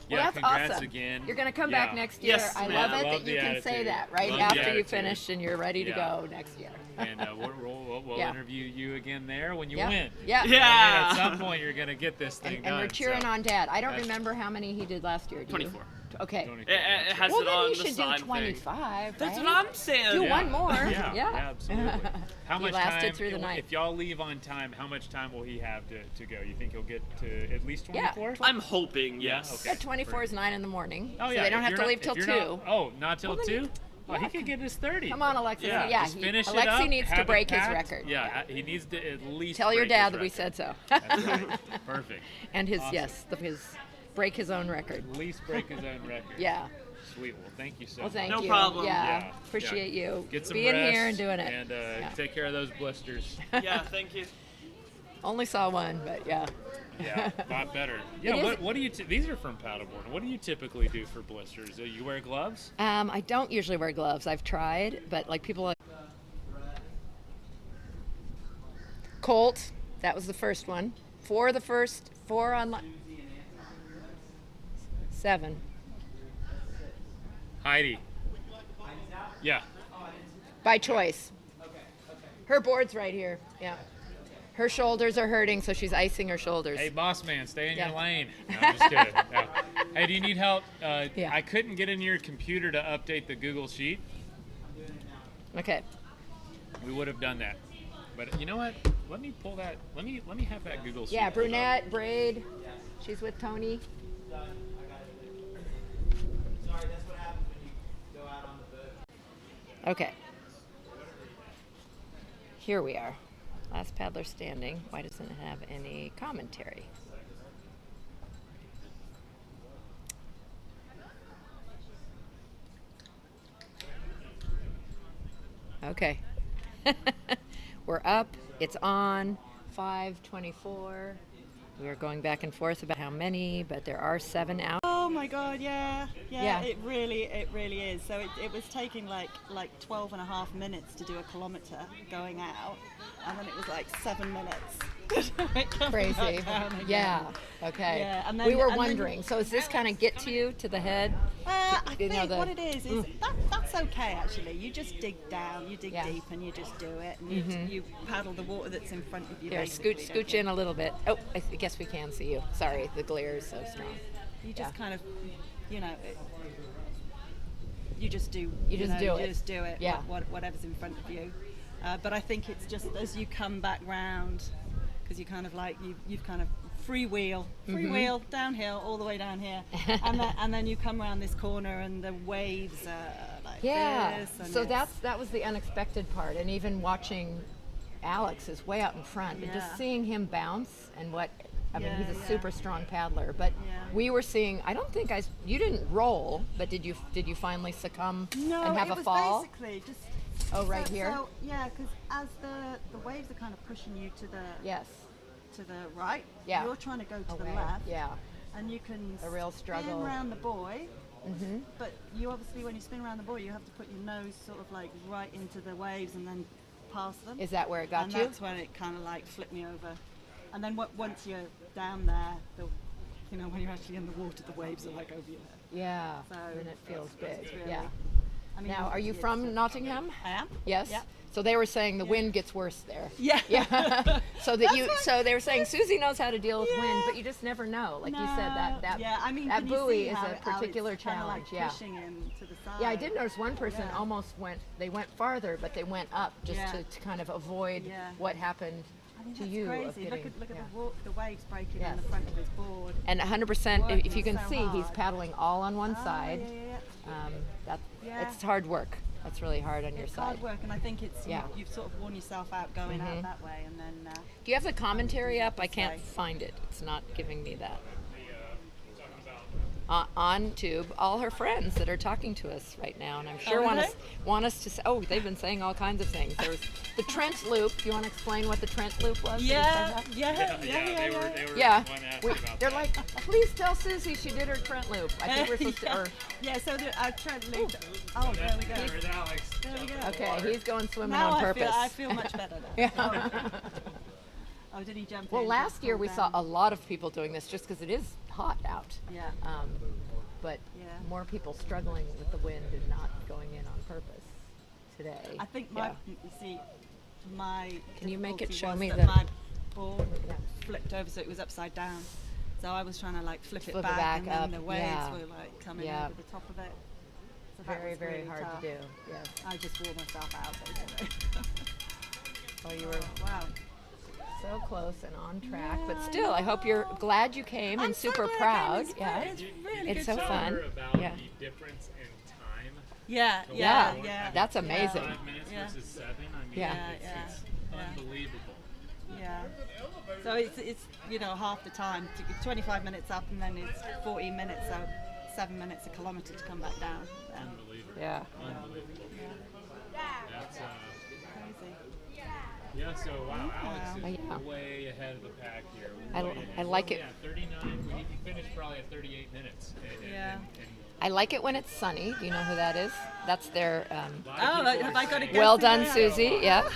Well, yeah, that's congrats awesome. again. You're going to come Yeah. back next year. Yes, I ma'am. love it Love that you the can say attitude. that right Love the after you attitude. finish and you're ready to Yeah. go next year. And we'll Yeah. interview you again there when you Yeah. win. Yeah. You know what I mean? Yeah. At some point, you're gonna get this thing And done. we're cheering so. on Dad. I don't That's- remember how many he did last year. Do 24. You? Okay. 24, It that's has Well, it then on you the should do side thing. 25. That's right? what I'm saying. Do Yeah. one more. Yeah, Yeah. absolutely. How He much lasted time? through the night. If y'all leave on time, how much time will he have to go? You think he'll get to at least Yeah. 24? I'm hoping, yes. okay. Yeah, 24 is 9 in the morning. Oh so yeah. they don't if have you're to not- leave till if 2. you're not- oh, not till Well, then 2? Oh, he could get his 30. Come on, Alexis. Yeah. Yeah, Just finish it Alexi up, needs to have it break his packed. record. Yeah, he needs to at least Tell your break dad his that we record. said so. That's right. Perfect. And his, Awesome. yes, his break his own record. At least break his own record. Yeah. Sweet. Well, thank you so Well, much. thank No you. problem. Yeah. Appreciate you Get some being rest here and doing it. And Yeah. take care of those blisters. Yeah, thank you. Only saw one, but yeah. Yeah, a lot better. It Yeah, is- what do you? These are from paddleboard. What do you typically do for blisters? You wear gloves? I don't usually wear gloves. I've tried, but like people like Colt, that was the first one. 4 on 7. Heidi. Yeah. By choice. Her board's right here. Yeah. Her shoulders are hurting, so she's icing her shoulders. Hey, boss man, stay in Yeah. your lane. No, I'm just kidding. No. Hey, do you need help? Yeah. I couldn't get in your computer to update the Google Sheet. Okay. We would have done that. But you know what? Let me pull that. Let me have that Google Sheet. Yeah, pulled up. brunette, braid. She's with Tony. Okay. Here we are. Last paddler standing. Why doesn't it have any commentary? Okay. We're up. It's on. 5:24. We are going back and forth about how many, but there are 7 out. Oh my God, yeah. Yeah. It really is. So it was taking like 12 and a half minutes to do a kilometer going out, and then it was like 7 minutes. Crazy. Again. Yeah. Okay. Yeah, and We then- were and then- wondering. So is this kind of get to you, to the head? I You know, think the- what it is that's okay actually. You just dig down, you dig Yeah. deep, and you just do it, and Mhm. you paddle the water that's in front of you. Here, basically, scooch in a little bit. Oh, I guess we can see you. Sorry, the glare is so strong. You just Yeah. kind of, you just do. You just do it. You just do it. Yeah. Whatever's in front of you. But I think it's just as you come back round, because you kind of like you've kind of freewheel Mhm. downhill all the way down here, and then you come around this corner and the waves are like Yeah. this. And So it's- that was the unexpected part, and even watching Alex is way out in front, but Yeah. just seeing him bounce and what. I mean, Yeah, he's a yeah. super strong paddler, but Yeah. we were seeing. I don't think you didn't roll, but did you finally succumb No, and have it a was fall? basically just. Oh, right here? So, yeah, because as the waves are kind of pushing you to the to the right, Yeah. you're trying to go to the Away. left, Yeah. and you can A real struggle. spin around the buoy. Mhm. But you obviously, when you spin around the buoy, you have to put your nose sort of like right into the waves and then past them. Is that where it got and you? that's when it kind of like flipped me over. And then once you're down there, when you're actually in the water, the waves are like over your head. Yeah. So and it feels big. it's really- Yeah. I mean, Now, are you it's- from Nottingham? I am. Yes. Yeah. So they were saying the wind gets worse there. Yeah. Yeah. So so they were saying Susie knows how to deal with wind, but you just never know. Like you said, that yeah, I mean, that can you buoy see is how a it- how particular it's kinda challenge. like Yeah. pushing him to the side. Yeah, I did notice one person Yeah. almost went farther, but they went up just Yeah. to kind of avoid Yeah. what happened I mean, to that's you. crazy. Of getting, Look at yeah. the waves breaking Yes. on the front of his board. And 100%, if you Working can so see, he's hard. paddling all on one Oh, side. Yeah. It's hard work. That's really hard on your It's side. hard work, and I think it's Yeah. you've sort of worn yourself out going Mhm. out that way, and then. Do you have the commentary up? I can't way. find it. It's not giving me that. On Tube, all her friends that are talking to us right now, and I'm sure Oh, want really? us to say, oh, they've been saying all kinds of things. There was the Trent Loop. Do you want to explain what the Trent Loop was? Yeah, They were Yeah, one asking about they're that. like, please tell Susie she did her Trent Loop. I think we're supposed to. Yeah, so our Trent Loop. Oh, there we go. There's Alex. There we go. Okay, he's going swimming Now on purpose. I feel much better now. Yeah. Oh, did he jump Well, in? last year we Fall saw down? a lot of people doing this just because it is hot out. Yeah. But Yeah. more people struggling with the wind and not going in on purpose today. I think you see, my. Can you make it difficulty show was me that the- my board flipped over, so it was upside down. So I was trying to like flip it Flip it back, back and then up, the waves yeah. were like coming Yeah. over the top of it. So that Very, was very really hard tough. to do. Yes. I just wore myself out basically. Oh, you were wow. so close and on track, but still, I hope you're glad you came and super proud. Yeah, It's really it's good so job. fun. About Yeah. the difference in time. Yeah, to yeah, walk yeah. out. That's amazing. 5 minutes Yeah. versus 7. I mean, Yeah, it's yeah. unbelievable. Yeah. So it's half the time, 25 minutes up, and then it's 14 minutes, so 7 minutes a kilometer to come back down. Unbelievable. Yeah. Unbelievable. That's Crazy. yeah. So wow, Alex Wow. is way ahead of the pack here. I like it. Yeah, 39. We finished probably at 38 minutes. And I like it when it's sunny. Do you know who that is? That's their. Have I got a guess? Well done, Susie. Yeah.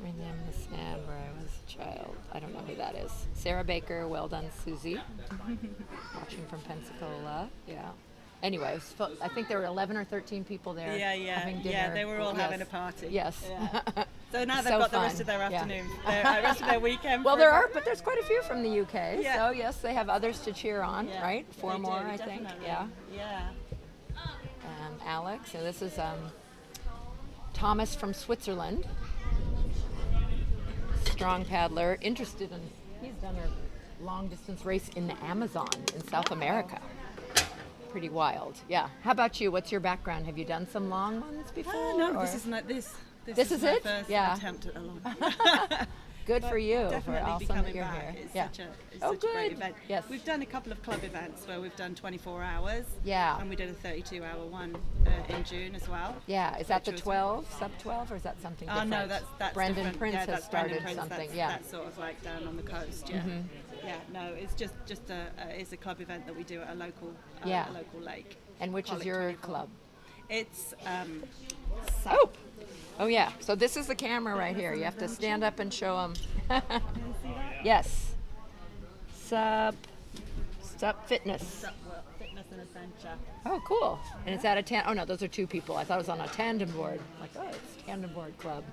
Remember the snap where I was a child. I don't know who that is. Sarah Baker. Well done, Susie. Watching from Pensacola. Yeah. Anyway, I think there were 11 or 13 people there. Having dinner. Yeah, they were all having a party. Yes. Yeah. So now they've So got the fun. rest of their Yeah. afternoon, the rest of their weekend. Well, for there a are, bit. but there's quite a few from the UK. Yeah. So yes, they have others to cheer on, Yeah, right? Four they more, do, I think. definitely. Yeah. Yeah. Alex, and this is Thomas from Switzerland. Strong paddler, interested in. He's done a long distance race in the Amazon in South America. Pretty wild. Yeah. How about you? What's your background? Have you done some long ones before? No, or- this is not this. This is my it? first Yeah. attempt at a long. Good for you. Definitely for be awesome coming that you're back. here. It's Yeah. such a Oh, such a great good. event. Yes. We've done a couple of club events where we've done 24 hours. Yeah. And we did a 32-hour one in June as well. Yeah, is that the which was- 12, sub 12, or is that something Oh different? no, that's Brendan different. Prince yeah, has that's started Brendan Prince. something. That's, Yeah. that's sort of like down on the coast. Yeah, Mhm. yeah. No, it's just it's a club event that we do at a local Yeah. a local lake. And which Call is it your 24. club? It's Oh yeah. So this is the camera right here. You have to stand up and show them. Yes. Sup Fitness. Fitness and Adventure. Oh, cool. And it's out of oh no, those are two people. I thought it was on a tandem board. Like, oh, it's tandem board club.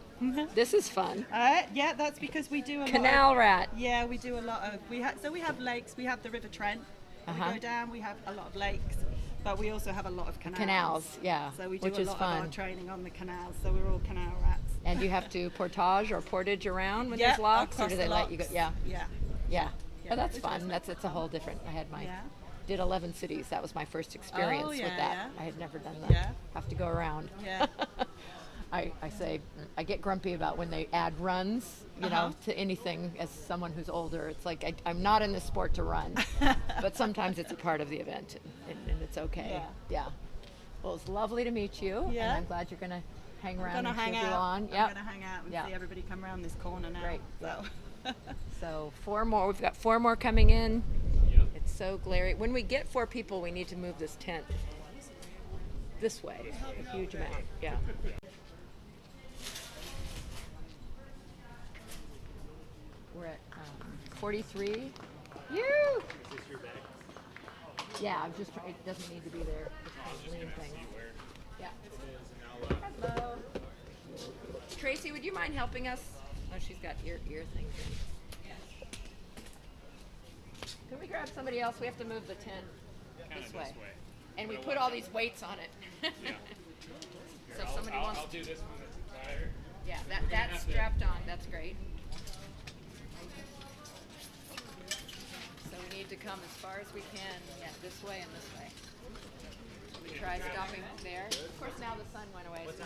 This is fun. Yeah, that's because we do a Canal lot of, rat. Yeah, we do a lot of we have lakes. We have the River Trent. Uh-huh. We go down. We have a lot of lakes, but we also have a lot of canals. Canals, yeah, So we do which a is lot of fun. our training on the canals. So we're all canal rats. And you have to portage or portage around when Yeah, there's locks, or across do they the let you go? locks. Yeah. Yeah. Yeah. Yeah, Oh, that's it's fun. fun. It's a whole different. I had my Yeah. did 11 cities. That was my first experience Oh, yeah, with that. yeah. I had never done that. Yeah. Have to go around. Yeah. I say I get grumpy about when they add runs, you know, to anything. As someone who's older, it's like I'm not in the sport to run, but sometimes it's a part of the event, and it's okay. Yeah. Well, it's lovely to meet you. Yeah. And I'm glad you're gonna hang around I'm gonna and hang cheer you out. on. I'm Yep. gonna hang out and Yeah. see everybody come around this corner now. Great. So. So 4 more. We've got 4 more coming in. It's so glary. When we get 4 people, we need to move this tent this way. A huge amount. Yeah. We're at 43. You. Is this your bag? Yeah, I'm just trying. It doesn't need to be there. Just kind of lean thing. Yeah. Hello. Tracy, would you mind helping us? Oh, she's got ear things in. Can we grab somebody else? We have to move the tent this way. And we put all these weights on it. Yeah. So if somebody wants. I'll do this one that's entire. Yeah, that's strapped on. That's great. So we need to come as far as we can. Yeah, this way and this way. We try stopping there. Of course, now the sun went away. So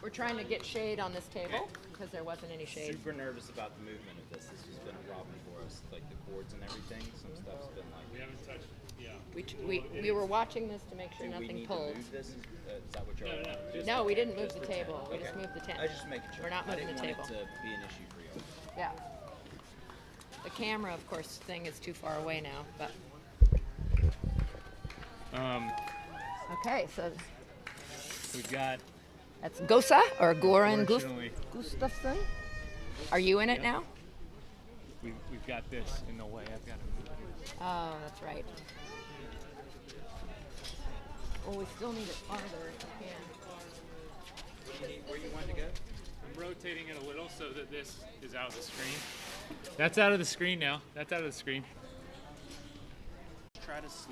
we're trying to get shade on this table because there wasn't any shade. Super nervous about the movement of this. This has been a problem for us, like the cords and everything. Some stuff's been like. We haven't touched. Yeah. We were watching this to make sure Do we nothing need pulled. to move this? Is that what you're all No, we didn't move the table. We just moved the tent. I was just making sure. We're not moving I didn't the table. want it to be an issue for you. Yeah. The camera, of course, thing is too far away now, but. Okay, so We've got. that's Gosa or Goran Unfortunately. Gustafsson. Are you in it now? We've got this in the way. I've got to move this. Oh, that's right. Well, we still need it farther if we can. Where you want to go? I'm rotating it a little so that this is out of the screen. That's out of the screen now. That's out of the screen. Try to